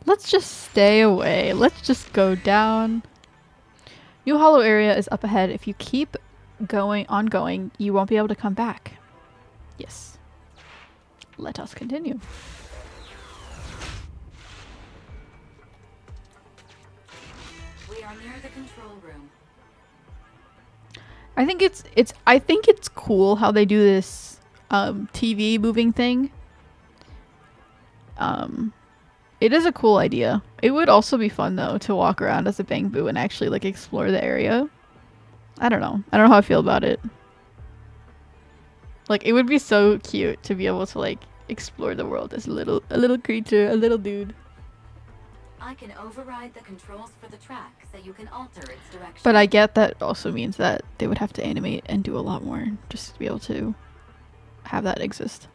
[SPEAKER 1] Let's just stay away. Let's just go down. New Hollow area is up ahead. If you keep ongoing, you won't be able to come back. Yes. Let us continue.
[SPEAKER 6] We are near the control room.
[SPEAKER 1] I think it's cool how they do this TV moving thing. It is a cool idea. It would also be fun though to walk around as a Bangbu and actually like explore the area. I don't know how I feel about it. Like, it would be so cute to be able to like explore the world as a little creature, a little dude.
[SPEAKER 6] I can override the controls for the track so you can alter its direction.
[SPEAKER 1] But I get that also means that they would have to animate and do a lot more just to be able to have that exist.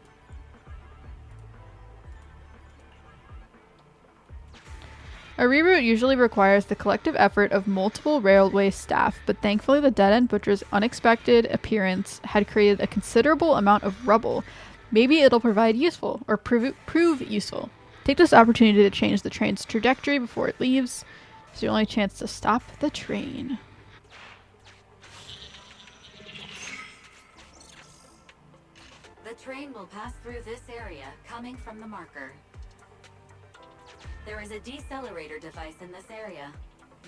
[SPEAKER 1] A reroute usually requires the collective effort of multiple railway staff, but thankfully the Dead End Butcher's unexpected appearance had created a considerable amount of rubble. Maybe it'll prove useful. Take this opportunity to change the train's trajectory before it leaves. It's the only chance to stop the train.
[SPEAKER 6] The train will pass through this area, coming from the marker. There is a decelerator device in this area.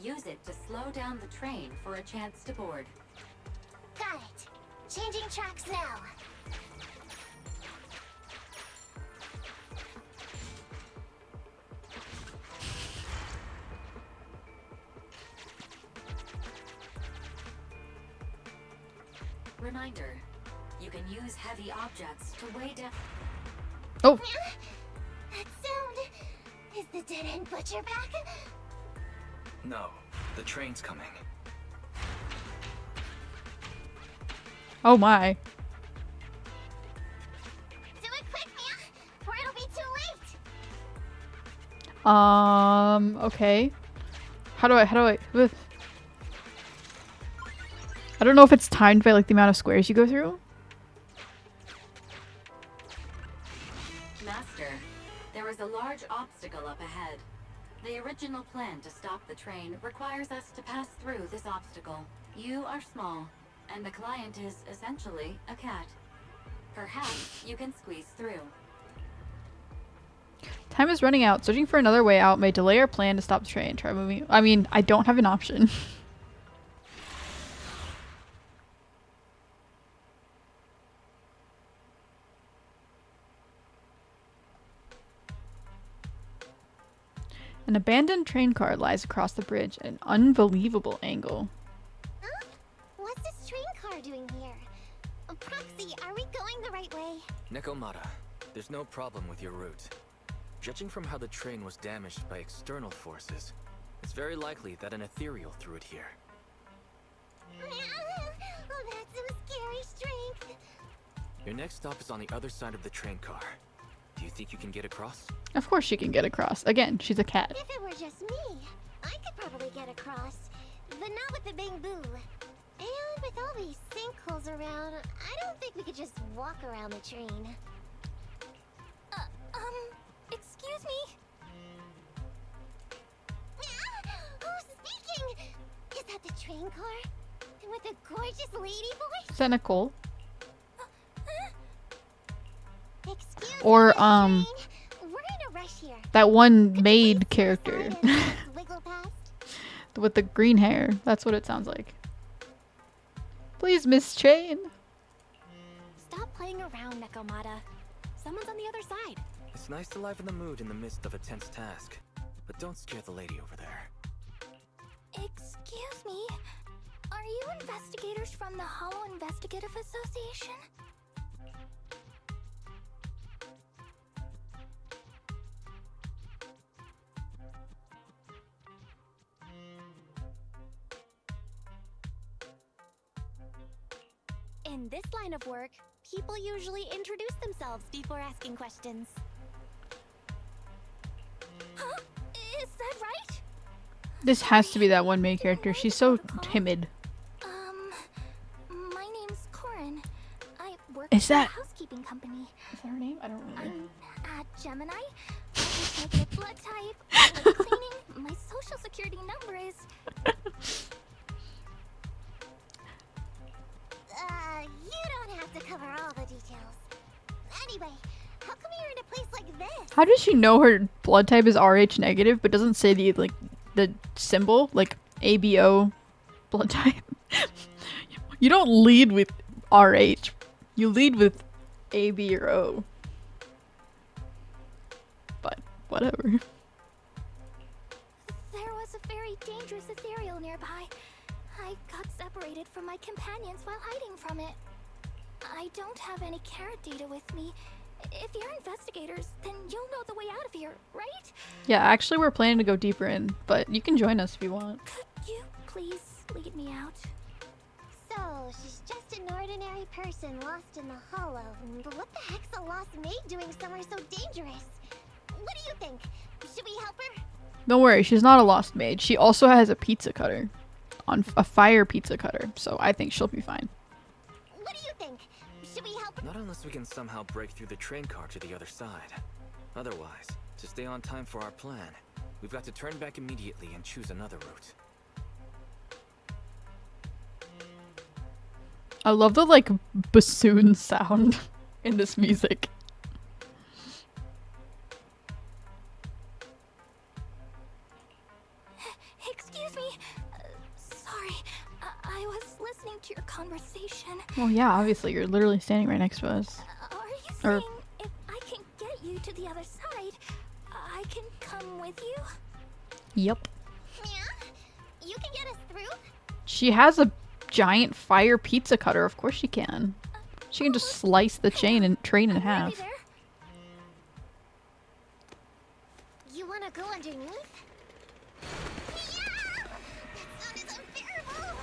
[SPEAKER 6] Use it to slow down the train for a chance to board.
[SPEAKER 13] Got it. Changing tracks now.
[SPEAKER 6] Reminder, you can use heavy objects to weigh down.
[SPEAKER 1] Oh.
[SPEAKER 13] That sound. Is the Dead End Butcher back?
[SPEAKER 7] No, the train's coming.
[SPEAKER 1] Oh my.
[SPEAKER 13] Do it quick, Mia, or it'll be too late.
[SPEAKER 1] Okay. How do I I don't know if it's timed by like the amount of squares you go through.
[SPEAKER 6] Master, there is a large obstacle up ahead. The original plan to stop the train requires us to pass through this obstacle. You are small, and the client is essentially a cat. Perhaps you can squeeze through.
[SPEAKER 1] Time is running out. Searching for another way out may delay our plan to stop the train. Try moving. I mean, I don't have an option. An abandoned train car lies across the bridge at an unbelievable angle.
[SPEAKER 13] Huh? What's this train car doing here? Proxy, are we going the right way?
[SPEAKER 7] Nekomata, there's no problem with your route. Judging from how the train was damaged by external forces, It's very likely that an ethereal threw it here.
[SPEAKER 13] Oh, that's some scary strength.
[SPEAKER 7] Your next stop is on the other side of the train car. Do you think you can get across?
[SPEAKER 1] Of course she can get across. Again, she's a cat.
[SPEAKER 13] If it were just me, I could probably get across. But not with the bamboo. And with all these sinkholes around, I don't think we could just walk around the train. Excuse me? Who's speaking? Is that the train car? With a gorgeous lady voice?
[SPEAKER 1] Is that Nicole?
[SPEAKER 13] Excuse
[SPEAKER 1] Or,
[SPEAKER 13] me, train. We're in a rush here.
[SPEAKER 1] that one maid character.
[SPEAKER 13] Wiggle past.
[SPEAKER 1] With the green hair. That's what it sounds like. Please, Miss Chain.
[SPEAKER 2] Stop playing around, Nekomata. Someone's on the other side.
[SPEAKER 7] It's nice to liven the mood in the midst of a tense task. But don't scare the lady over there.
[SPEAKER 13] Excuse me? Are you investigators from the Hollow Investigative Association?
[SPEAKER 2] In this line of work, people usually introduce themselves before asking questions.
[SPEAKER 13] Huh? Is that right?
[SPEAKER 1] This has to be that one main character. She's so timid.
[SPEAKER 13] My name's Corin. I work
[SPEAKER 1] Is
[SPEAKER 13] for
[SPEAKER 1] that-
[SPEAKER 13] a housekeeping company.
[SPEAKER 1] Is that her name? I don't remember.
[SPEAKER 13] I'm a Gemini. I have negative blood type. I like cleaning. My social security number is... you don't have to cover all the details. Anyway, how come you're in a place like this?
[SPEAKER 1] How does she know her blood type is Rh negative, but doesn't say the symbol, like ABO blood type? You don't lead with Rh. You lead with AB or O. But whatever.
[SPEAKER 13] There was a very dangerous ethereal nearby. I got separated from my companions while hiding from it. I don't have any carrot data with me. If you're investigators, then you'll know the way out of here, right?
[SPEAKER 1] Yeah, actually we're planning to go deeper in, but you can join us if you want.
[SPEAKER 13] Could you please lead me out? So, she's just an ordinary person lost in the Hollow. But what the heck's a lost maid doing somewhere so dangerous? What do you think? Should we help her?
[SPEAKER 1] Don't worry, she's not a lost maid. She also has a pizza cutter. On a fire pizza cutter, so I think she'll be fine.
[SPEAKER 13] What do you think? Should we help her?
[SPEAKER 7] Not unless we can somehow break through the train car to the other side. Otherwise, to stay on time for our plan, we've got to turn back immediately and choose another route.
[SPEAKER 1] I love the like bassoon sound in this music.
[SPEAKER 13] Excuse me. Sorry. I was listening to your conversation.
[SPEAKER 1] Well, yeah, obviously you're literally standing right next to us.
[SPEAKER 13] Are you
[SPEAKER 1] Or-
[SPEAKER 13] saying if I can get you to the other side, I can come with you?
[SPEAKER 1] Yep.
[SPEAKER 13] Yeah? You can get us through?
[SPEAKER 1] She has a giant fire pizza cutter. Of course she can. She can just slice the train in half.
[SPEAKER 13] There? You wanna go underneath? Yeah! That sound is unbearable!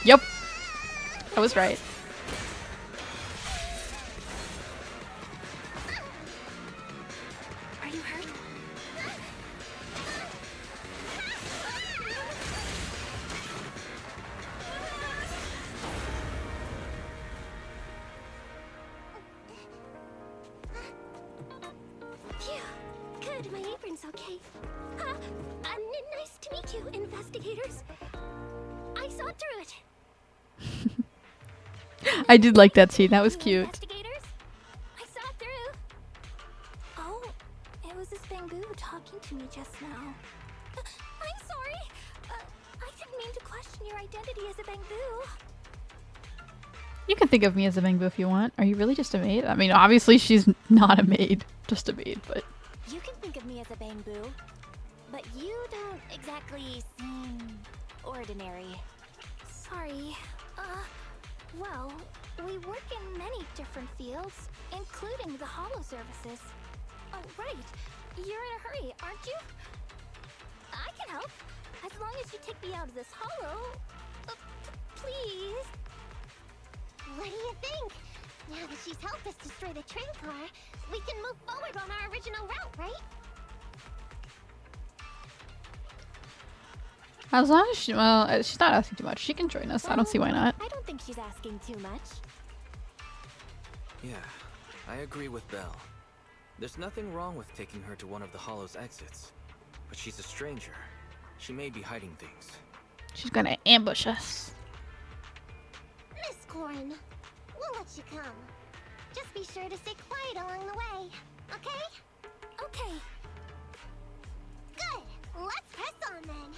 [SPEAKER 1] Yep. I was right.
[SPEAKER 13] Are you hurt? Phew. Good, my apron's okay. Huh? Nice to meet you, investigators. I saw through it.
[SPEAKER 1] I did like that scene. That was cute.
[SPEAKER 13] Investigators? I saw through. Oh, it was this bamboo talking to me just now. I'm sorry. I didn't mean to question your identity as a bamboo.
[SPEAKER 1] You can think of me as a bamboo if you want. Are you really just a maid? I mean, obviously she's not a maid. Just a maid, but...
[SPEAKER 2] You can think of me as a bamboo, but you don't exactly seem ordinary.
[SPEAKER 13] Sorry. Well,
[SPEAKER 2] We work in many different fields, including the holo services. Oh, right. You're in a hurry, aren't you? I can help. As long as you take me out of this holo. Please.
[SPEAKER 13] What do you think? Now that she's helped us destroy the train car, we can move forward on our original route, right?
[SPEAKER 1] As long as she, well, she's not asking too much. She can join us. I don't see why not.
[SPEAKER 2] I don't think she's asking too much.
[SPEAKER 7] Yeah, I agree with Belle. There's nothing wrong with taking her to one of the Hollow's exits. But she's a stranger. She may be hiding things.
[SPEAKER 1] She's gonna ambush us.
[SPEAKER 13] Miss Corin, we'll let you come. Just be sure to stay quiet along the way, okay?
[SPEAKER 2] Okay.
[SPEAKER 13] Good. Let's press on then.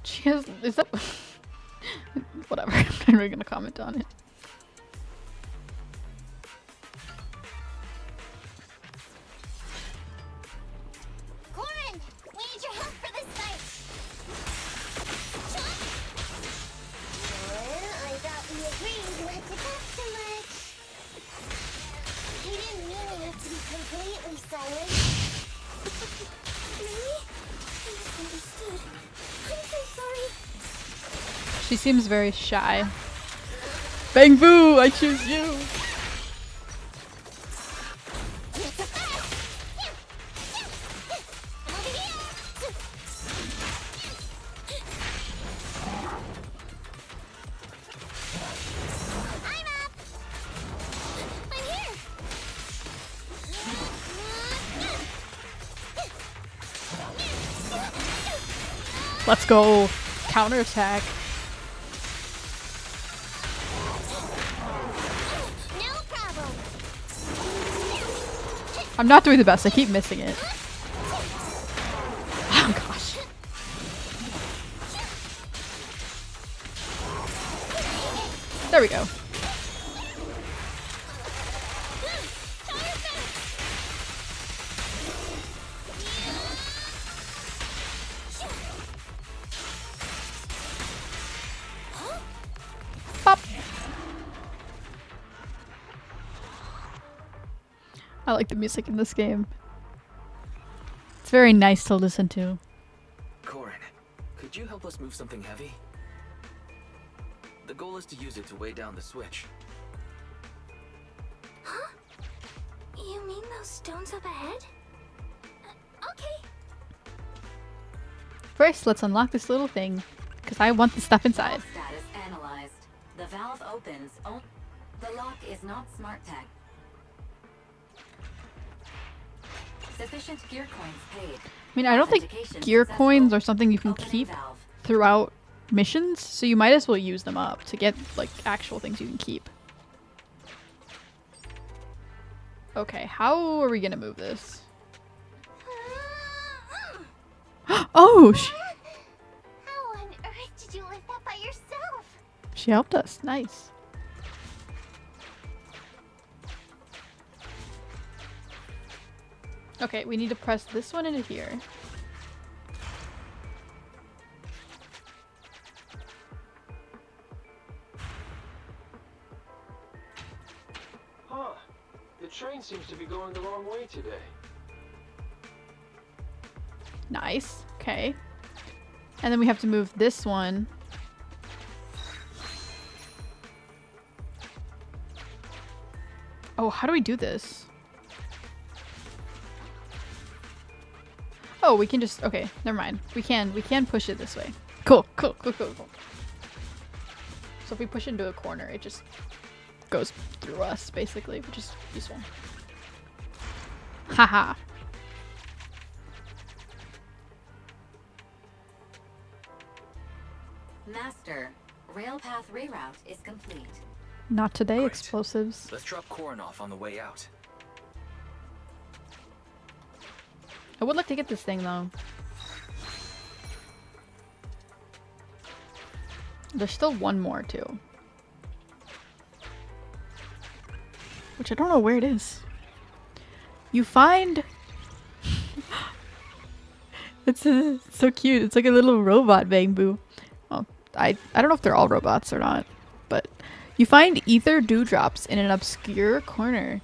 [SPEAKER 1] She has. Is that. Whatever. I'm not really gonna comment on it.
[SPEAKER 13] Corin, we need your help for this fight. Well, I thought we agreed not to talk too much. He didn't really have to be completely silent.
[SPEAKER 2] Really? I misunderstood. I'm so sorry.
[SPEAKER 1] She seems very shy. Bang boo! I choose you! Let's go! Counterattack. I'm not doing the best. I keep missing it. Oh gosh. There we go. Pop. I like the music in this game. It's very nice to listen to.
[SPEAKER 7] Corin, could you help us move something heavy? The goal is to use it to weigh down the switch.
[SPEAKER 2] Huh? You mean those stones up ahead? Okay.
[SPEAKER 1] First, let's unlock this little thing, because I want the stuff inside.
[SPEAKER 6] Status analyzed. The valve opens. The lock is not smart tech. Sufficient gear coins paid.
[SPEAKER 1] I mean, I don't think gear coins are something you can keep throughout missions, so you might as well use them up to get, like, actual things you can keep. Okay, how are we gonna move this? Oh!
[SPEAKER 13] How on earth did you lift that by yourself?
[SPEAKER 1] She helped us. Nice. Okay, we need to press this one into here.
[SPEAKER 14] Huh. The train seems to be going the wrong way today.
[SPEAKER 1] Nice. Okay. And then we have to move this one. Oh, how do we do this? Oh, we can just, okay, never mind. We can push it this way. Cool. So if we push into a corner, it just goes through us, basically, which is useful. Haha.
[SPEAKER 6] Master, railpath reroute is complete.
[SPEAKER 1] Not today,
[SPEAKER 7] Great.
[SPEAKER 1] explosives.
[SPEAKER 7] Let's drop Corin off on the way out.
[SPEAKER 1] I would like to get this thing, though. There's still one more, too. Which I don't know where it is. You find... it's so cute. It's like a little robot Bang Boo. Well, I don't know if they're all robots or not. but you find ether dewdrops in an obscure corner.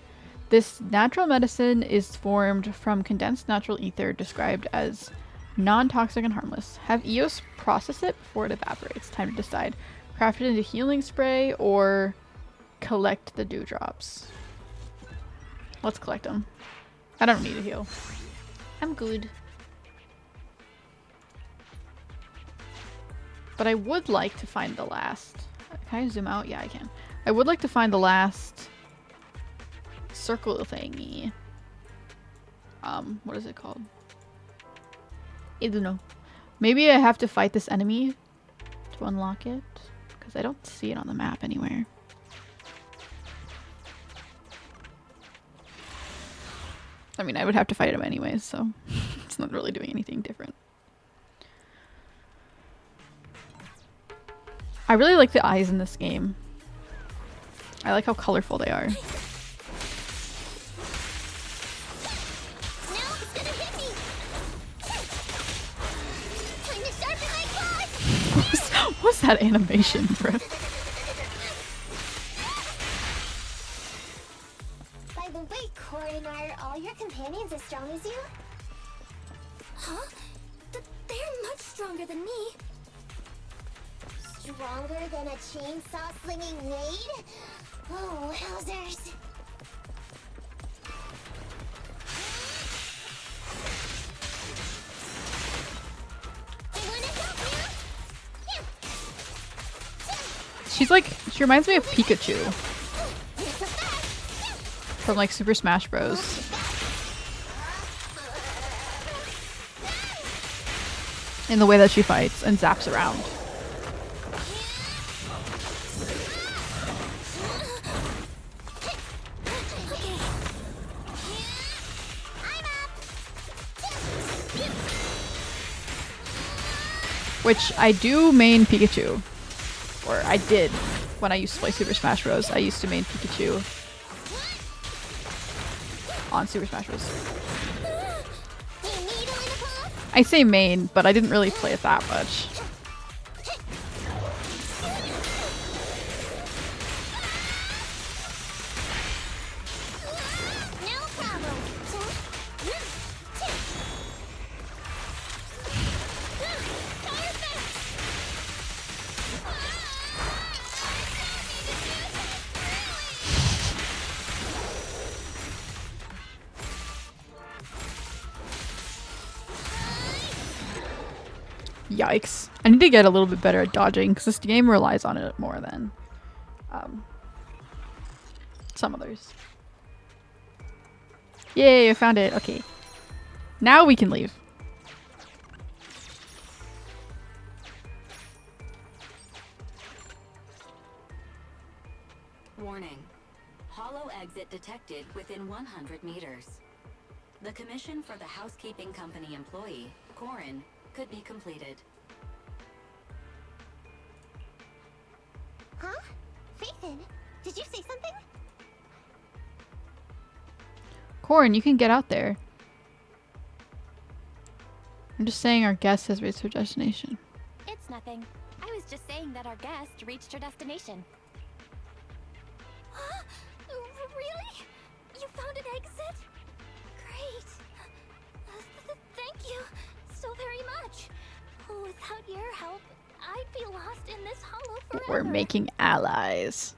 [SPEAKER 1] This natural medicine is formed from condensed natural ether described as non-toxic and harmless. Have EOS process it before it evaporates. Time to decide. Craft it into healing spray or collect the dewdrops. Let's collect them. I don't need to heal. I'm good. But I would like to find the last. Can I zoom out? Yeah, I can. I would like to find the last circle thingy. What is it called? I don't know. Maybe I have to fight this enemy to unlock it, because I don't see it on the map anywhere. I mean, I would have to fight him anyways, so it's not really doing anything different. I really like the eyes in this game. I like how colorful they are. What's that animation, bro?
[SPEAKER 13] By the way, Corin, are all your companions as strong as you?
[SPEAKER 2] Huh? They're much stronger than me.
[SPEAKER 13] Stronger than a chainsaw-slinging maid? Oh, wowzers.
[SPEAKER 1] She's like, she reminds me of Pikachu from like Super Smash Bros. In the way that she fights and zaps around. Which I do main Pikachu. Or I did when I used to play Super Smash Bros. I used to main Pikachu on Super Smash Bros. I say main, but I didn't really play it that much. Yikes. I need to get a little bit better at dodging because this game relies on it more than some others. Yay, I found it. Okay. Now we can leave.
[SPEAKER 6] Warning. Hollow exit detected within 100 meters. The commission for the housekeeping company employee, Corin, could be completed.
[SPEAKER 13] Huh? Phaethon, did you say something?
[SPEAKER 1] Corin, you can get out there. I'm just saying our guest has reached her destination.
[SPEAKER 2] It's nothing. I was just saying that our guest reached her destination. Huh? Really? You found an exit? Great. Thank you so very much. Without your help, I'd be lost in this hollow forever.
[SPEAKER 1] We're making allies.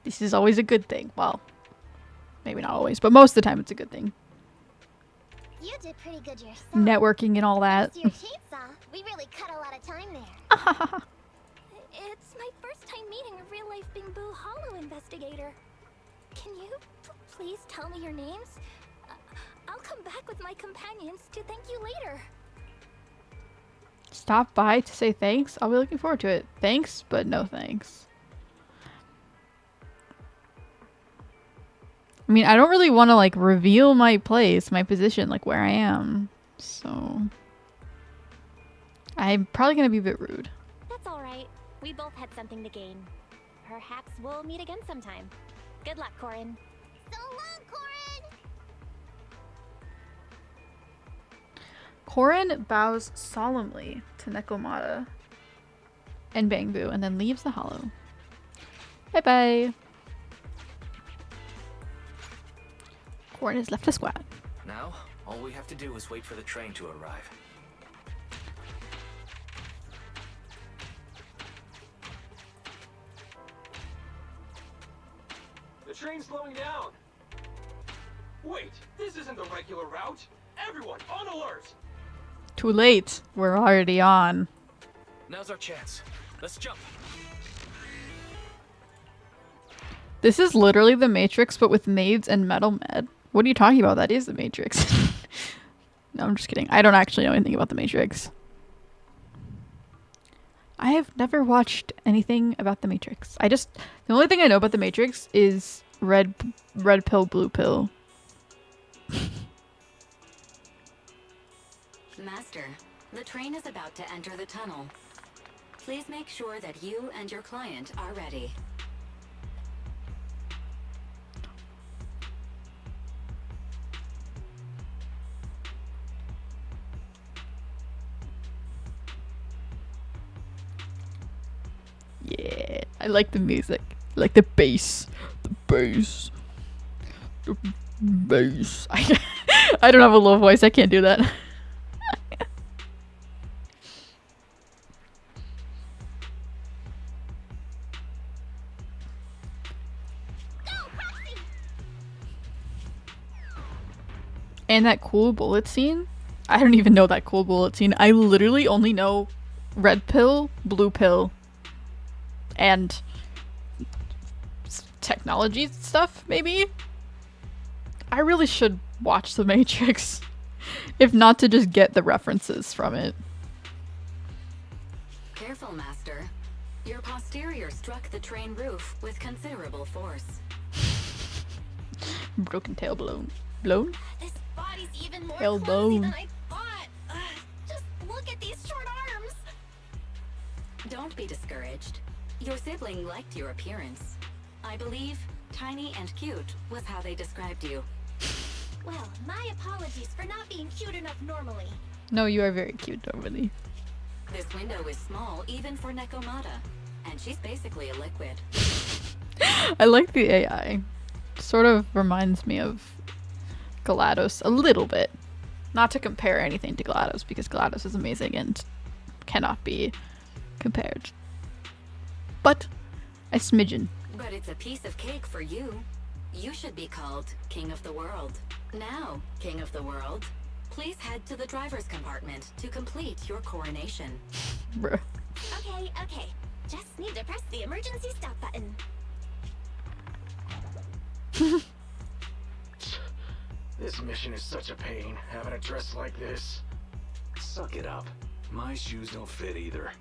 [SPEAKER 1] This is always a good thing. Well, maybe not always, but most of the time it's a good thing.
[SPEAKER 13] You did pretty good yourself.
[SPEAKER 1] Networking and all that.
[SPEAKER 13] Thanks to your chainsaw, we really cut a lot of time there.
[SPEAKER 2] It's my first time meeting a real-life Bingbu Hollow investigator. Can you please tell me your names? I'll come back with my companions to thank you later.
[SPEAKER 1] Stop by to say thanks. I'll be looking forward to it. Thanks, but no thanks. I mean, I don't really want to like reveal my place, my position, like where I am. So I'm probably going to be a bit rude.
[SPEAKER 2] That's all right. We both had something to gain. Perhaps we'll meet again sometime. Good luck, Corin.
[SPEAKER 13] So long, Corin!
[SPEAKER 1] Corin bows solemnly to Nekomata and Bangbu and then leaves the hollow. Bye-bye. Corn has left the squad.
[SPEAKER 7] Now, all we have to do is wait for the train to arrive.
[SPEAKER 16] The train's slowing down. Wait, this isn't the regular route. Everyone, on alert!
[SPEAKER 1] Too late. We're already on.
[SPEAKER 7] Now's our chance. Let's jump.
[SPEAKER 1] This is literally the Matrix, but with maids and metal med. What are you talking about? That is the Matrix. No, I'm just kidding. I don't actually know anything about the Matrix. I have never watched anything about the Matrix. The only thing I know about the Matrix is red pill, blue pill.
[SPEAKER 6] Master, the train is about to enter the tunnel. Please make sure that you and your client are ready.
[SPEAKER 1] Yeah, I like the music. I like the bass. The bass. The bass. I don't have a low voice. I can't do that. And that cool bullet scene? I don't even know that cool bullet scene. I literally only know red pill, blue pill, and technology stuff, maybe? I really should watch The Matrix. If not to just get the references from it.
[SPEAKER 6] Careful, Master. Your posterior struck the train roof with considerable force.
[SPEAKER 1] Broken tail blown. Blown?
[SPEAKER 2] This body's even more
[SPEAKER 1] Tail
[SPEAKER 2] clumsy
[SPEAKER 1] bone.
[SPEAKER 2] than I thought. Just look at these short arms.
[SPEAKER 6] Don't be discouraged. Your sibling liked your appearance. I believe tiny and cute was how they described you.
[SPEAKER 2] Well, my apologies for not being cute enough normally.
[SPEAKER 1] No, you are very cute, normally.
[SPEAKER 6] This window is small even for Nekomata, and she's basically a liquid.
[SPEAKER 1] I like the AI. Sort of reminds me of GLaDOS a little bit. Not to compare anything to GLaDOS, because GLaDOS is amazing and cannot be compared. But a smidgen.
[SPEAKER 6] But it's a piece of cake for you. You should be called King of the World. Now, King of the World, please head to the driver's compartment to complete your coronation.
[SPEAKER 1] Bruh.
[SPEAKER 2] Okay. Just need to press the emergency stop button.
[SPEAKER 15] This mission is such a pain, having a dress like this.
[SPEAKER 14] Suck it up. My shoes don't fit either.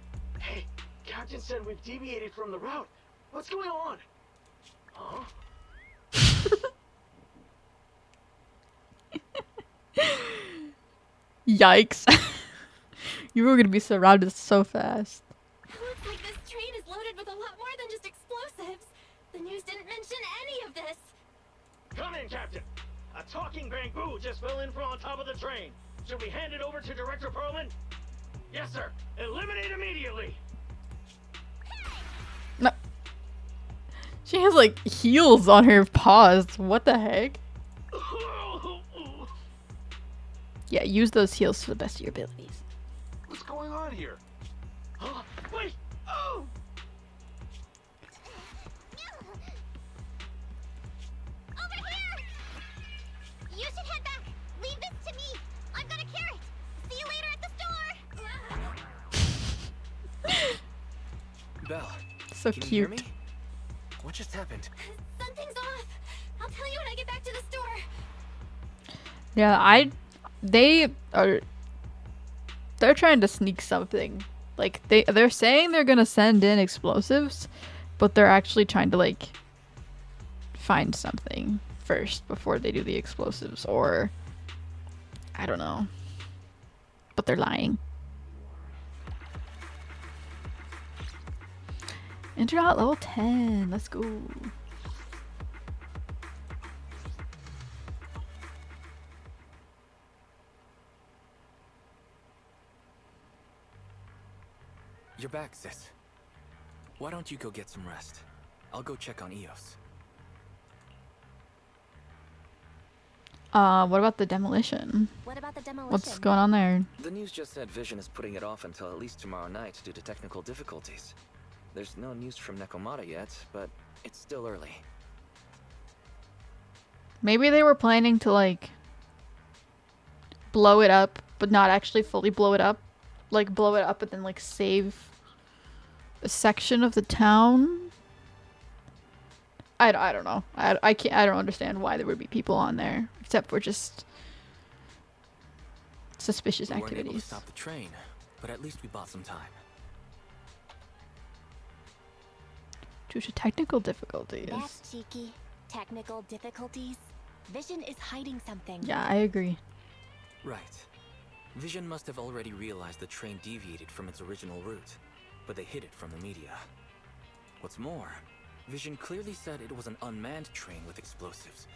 [SPEAKER 15] Hey, Captain said we've deviated from the route. What's going on? Huh?
[SPEAKER 1] Yikes. You were gonna be surrounded so fast.
[SPEAKER 2] Looks like this train is loaded with a lot more than just explosives. The news didn't mention any of this.
[SPEAKER 15] Come in, Captain. A talking bamboo just fell in from on top of the train. Should we hand it over to Director Perlman? Yes, sir. Eliminate immediately.
[SPEAKER 1] No. She has like heels on her paws. What the heck? Yeah, use those heels to the best of your abilities.
[SPEAKER 14] What's going on here?
[SPEAKER 15] Huh? Wait! Oh!
[SPEAKER 13] Over here! You should head back. Leave this to me. I've got a carrot. See you later at the store.
[SPEAKER 7] Belle.
[SPEAKER 1] So
[SPEAKER 7] can
[SPEAKER 1] cute.
[SPEAKER 7] you hear me? What just happened?
[SPEAKER 2] Something's off. I'll tell you when I get back to the store.
[SPEAKER 1] Yeah, they're trying to sneak something. Like they're saying they're gonna send in explosives, but they're actually trying to like find something first before they do the explosives, or I don't know. But they're lying. Enter out level 10. Let's go.
[SPEAKER 7] You're back, sis. Why don't you go get some rest? I'll go check on Eos.
[SPEAKER 1] What about the demolition?
[SPEAKER 2] What about the demolition?
[SPEAKER 1] What's going on there?
[SPEAKER 7] The news just said Vision is putting it off until at least tomorrow night due to technical difficulties. There's no news from Nekomata yet, but it's still early.
[SPEAKER 1] Maybe they were planning to, like, blow it up, but not actually fully blow it up. Like, blow it up and then, like, save a section of the town. I don't know. I don't understand why there would be people on there, except for just suspicious
[SPEAKER 7] We weren't able to
[SPEAKER 1] activities.
[SPEAKER 7] stop the train, but at least we bought some time.
[SPEAKER 1] Due to technical difficulties.
[SPEAKER 2] That's cheeky. Technical difficulties? Vision is hiding something.
[SPEAKER 1] Yeah, I agree.
[SPEAKER 7] Right. Vision must have already realized the train deviated from its original route, but they hid it from the media. What's more, Vision clearly said it was an unmanned train with explosives,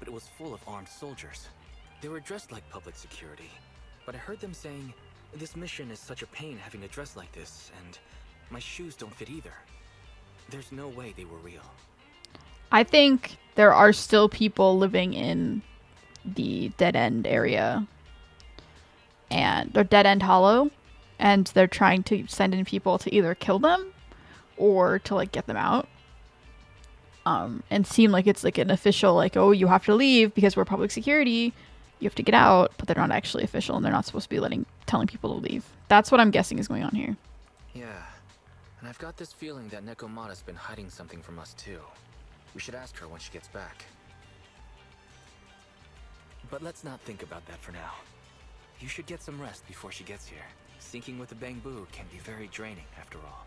[SPEAKER 7] but it was full of armed soldiers. They were dressed like public security, but I heard them saying, "This mission is such a pain having to dress like this, and my shoes don't fit either." There's no way they were real.
[SPEAKER 1] I think there are still people living in the Dead End area. And they're Dead End Hollow. And they're trying to send in people to either kill them or to, like, get them out. And seem like it's, like, an official, like, oh, you have to leave because we're public security. You have to get out. But they're not actually official and they're not supposed to be telling people to leave. That's what I'm guessing is going on here.
[SPEAKER 7] Yeah, and I've got this feeling that Nekomata's been hiding something from us too. We should ask her when she gets back. But let's not think about that for now. You should get some rest before she gets here. Syncing with the Bangbu can be very draining after all.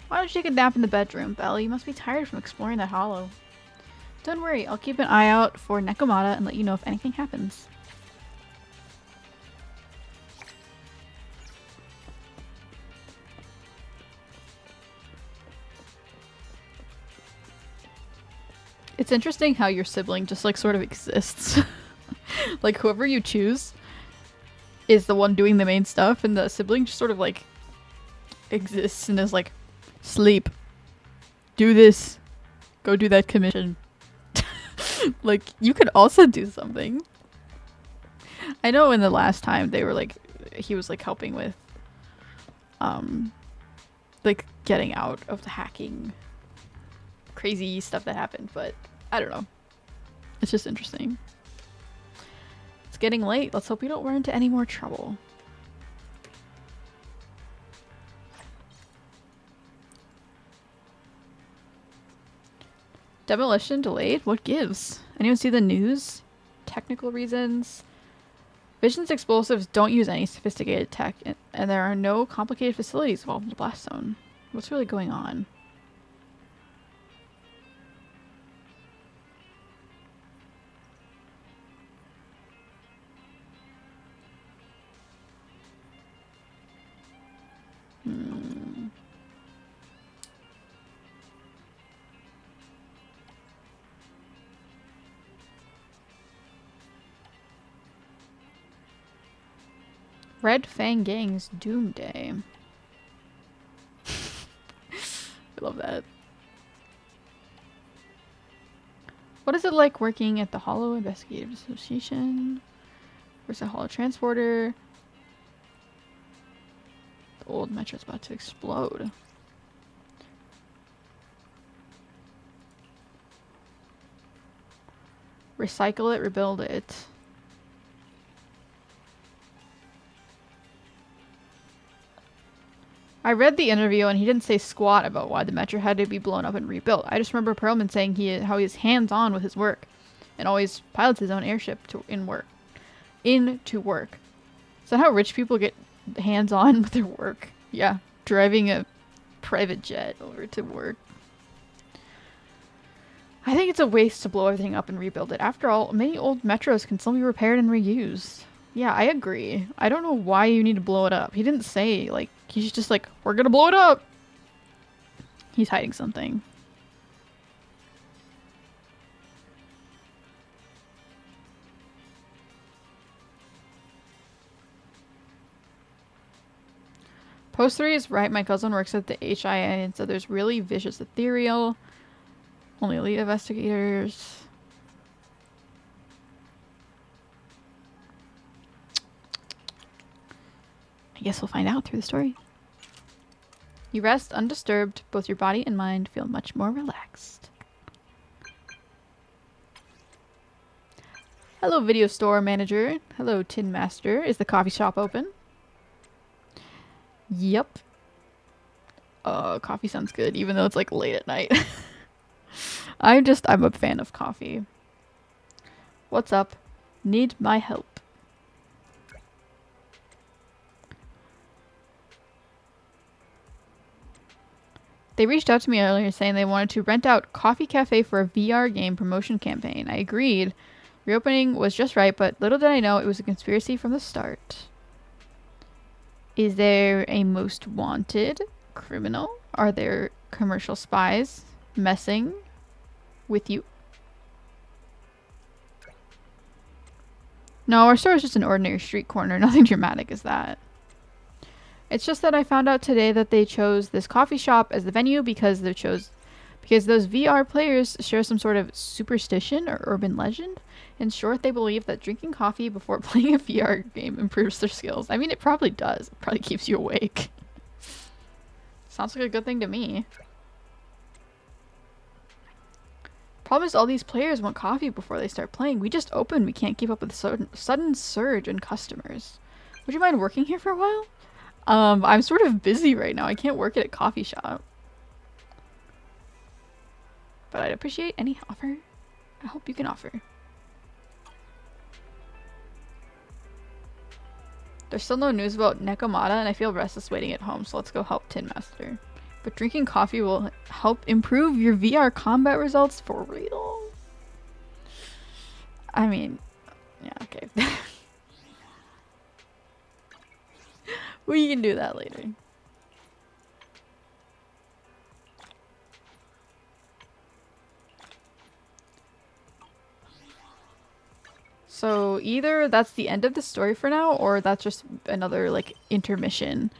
[SPEAKER 1] Why don't you take a nap in the bedroom, Belle? You must be tired from exploring that hollow. Don't worry, I'll keep an eye out for Nekomata and let you know if anything happens. It's interesting how your sibling just, like, sort of exists. Like, whoever you choose is the one doing the main stuff, and the sibling just sort of, like, exists and is like, sleep. Do this. Go do that commission. Like, you could also do something. I know in the last time they were, like, he was, like, helping with, like, getting out of the hacking crazy stuff that happened, but I don't know. It's just interesting. It's getting late. Let's hope we don't run into any more trouble. Demolition delayed? What gives? Anyone see the news? Technical reasons? Vision's explosives don't use any sophisticated tech, and there are no complicated facilities involved in the blast zone. What's really going on? Red Fang Gang's Doom Day. I love that. What is it like working at the Hollow Investigative Association? Where's the Hollow Transporter? The old metro's about to explode. Recycle it, rebuild it. I read the interview and he didn't say squat about why the metro had to be blown up and rebuilt. I just remember Perlman saying how he's hands-on with his work and always pilots his own airship into work. Is that how rich people get hands-on with their work? Yeah, driving a private jet over to work. I think it's a waste to blow everything up and rebuild it. After all, many old metros can still be repaired and reused. Yeah, I agree. I don't know why you need to blow it up. He didn't say, like, he's just like, we're gonna blow it up. He's hiding something. Post 3 is right. My cousin works at the HIA, and so there's really vicious ethereal. Only elite investigators. I guess we'll find out through the story. You rest undisturbed. Both your body and mind feel much more relaxed. Hello, video store manager. Hello, Tin Master. Is the coffee shop open? Yep. Coffee sounds good, even though it's like late at night. I'm a fan of coffee. What's up? Need my help. They reached out to me earlier saying they wanted to rent out Coffee Cafe for a VR game promotion campaign. I agreed. Reopening was just right, but little did I know it was a conspiracy from the start. Is there a most wanted criminal? Are there commercial spies messing with you? No, our store is just an ordinary street corner. Nothing dramatic as that. It's just that I found out today that they chose this coffee shop as the venue because those VR players share some sort of superstition or urban legend. In short, they believe that drinking coffee before playing a VR game improves their skills. I mean, it probably does. It probably keeps you awake. Sounds like a good thing to me. Problem is all these players want coffee before they start playing. We just opened. We can't keep up with the sudden surge in customers. Would you mind working here for a while? I'm sort of busy right now. I can't work at a coffee shop. But I'd appreciate any offer. I hope you can offer. There's still no news about Nekomata, and I feel restless waiting at home, so let's go help Tin Master. But drinking coffee will help improve your VR combat results for real. I mean, yeah, okay. We can do that later. So either that's the end of the story for now, or that's just another like intermission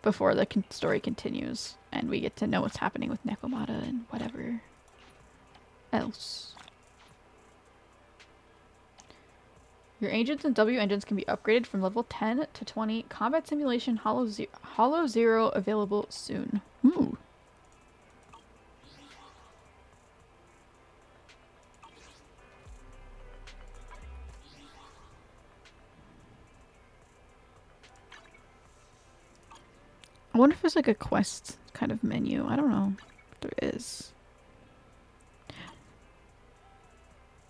[SPEAKER 1] before the story continues and we get to know what's happening with Nekomata and whatever else. Your agents and W engines can be upgraded from level 10 to 20. Combat simulation Hollow Zero available soon. Ooh. I wonder if there's like a quest kind of menu. I don't know if there is.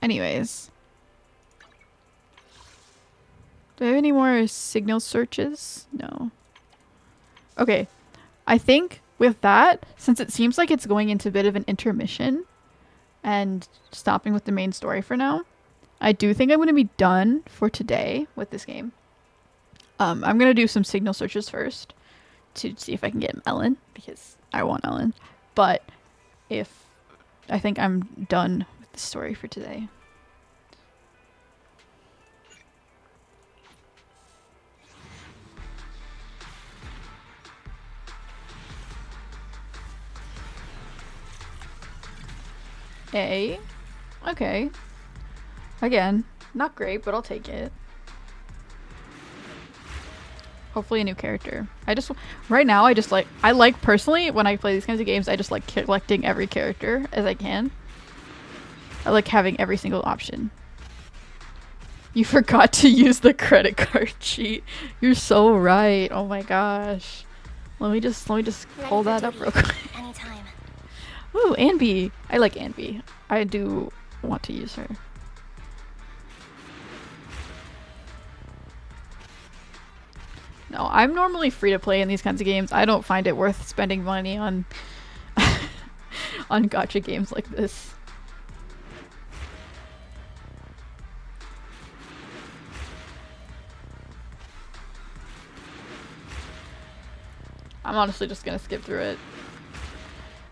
[SPEAKER 1] Anyways. Do I have any more signal searches? No. Okay. I think with that, since it seems like it's going into a bit of an intermission and stopping with the main story for now, I do think I'm going to be done for today with this game. I'm going to do some signal searches first to see if I can get Ellen, because I want Ellen. But I think I'm done with the story for today. Okay. Again, not great, but I'll take it. Hopefully a new character. Right now, I like personally, when I play these kinds of games, I just like collecting every character as I can. I like having every single option. You forgot to use the credit card cheat. You're so right. Oh my gosh. Let me just pull that up real quick.
[SPEAKER 13] Anytime.
[SPEAKER 1] Ooh, Anby. I like Anby. I do want to use her. No, I'm normally free to play in these kinds of games. I don't find it worth spending money on on gacha games like this. I'm honestly just gonna skip through it.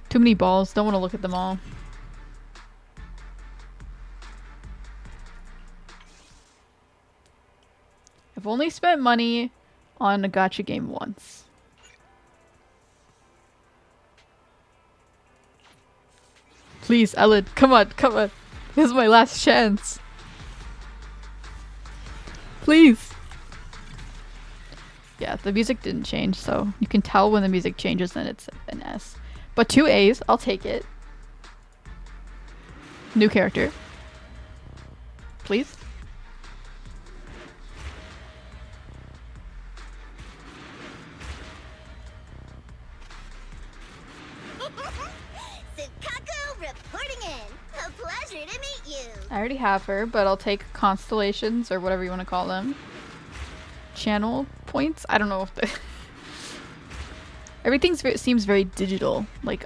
[SPEAKER 1] Too many balls. Don't want to look at them all. I've only spent money on a gacha game once. Please, Ellen, come on, come on. This is my last chance. Please. Yeah, the music didn't change, so you can tell when the music changes, then it's an S. But 2 A's, I'll take it. New character. Please.
[SPEAKER 13] Sukaku reporting in. A pleasure to meet you.
[SPEAKER 1] I already have her, but I'll take constellations or whatever you want to call them. Channel points? I don't know if the everything seems very digital. Like,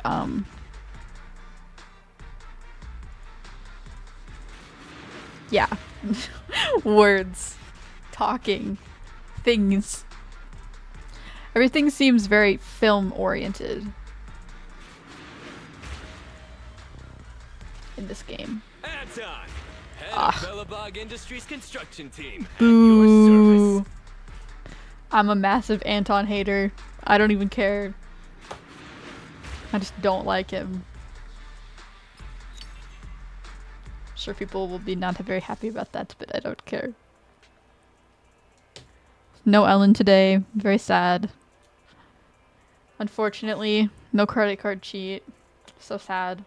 [SPEAKER 1] yeah. Words. Talking. Things. Everything seems very film oriented in this game.
[SPEAKER 4] Anton, head of Bellabog Industries construction team.
[SPEAKER 1] Boo. I'm a massive Anton hater. I don't even care. I just don't like him. Sure, people will be not very happy about that, but I don't care. No Ellen today. Very sad. Unfortunately, no credit card cheat. So sad.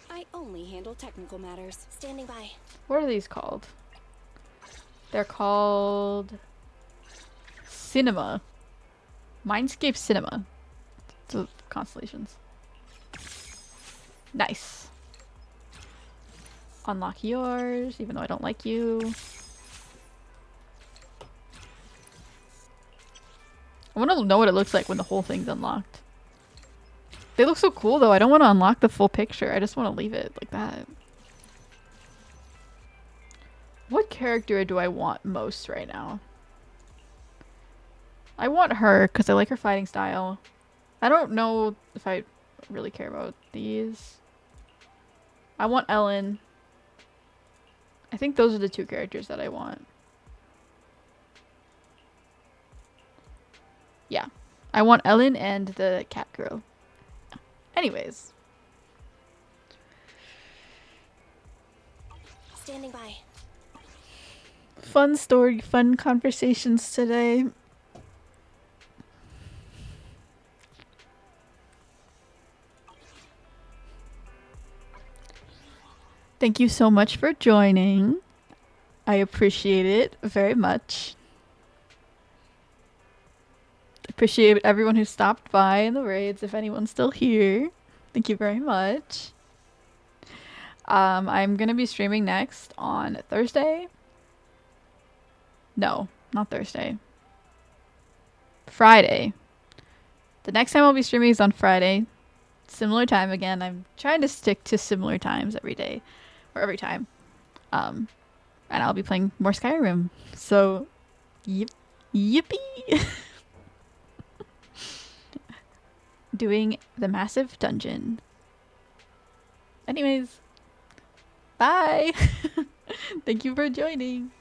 [SPEAKER 2] I only handle technical matters. Standing by.
[SPEAKER 1] What are these called? They're called Cinema. Mindscape Cinema. So constellations. Nice. Unlock yours, even though I don't like you. I want to know what it looks like when the whole thing's unlocked. They look so cool though. I don't want to unlock the full picture. I just want to leave it like that. What character do I want most right now? I want her because I like her fighting style. I don't know if I really care about these. I want Ellen. I think those are the 2 characters that I want. Yeah. I want Ellen and the cat girl. Anyways.
[SPEAKER 2] Standing by.
[SPEAKER 1] Fun story, fun conversations today. Thank you so much for joining. I appreciate it very much. Appreciate everyone who stopped by in the raids, if anyone's still here. Thank you very much. I'm gonna be streaming next on Thursday. No, not Thursday. Friday. The next time I'll be streaming is on Friday. Similar time again. I'm trying to stick to similar times every day. Or every time. And I'll be playing more Skyrim. So, yippee! Doing the massive dungeon. Anyways, bye! Thank you for joining.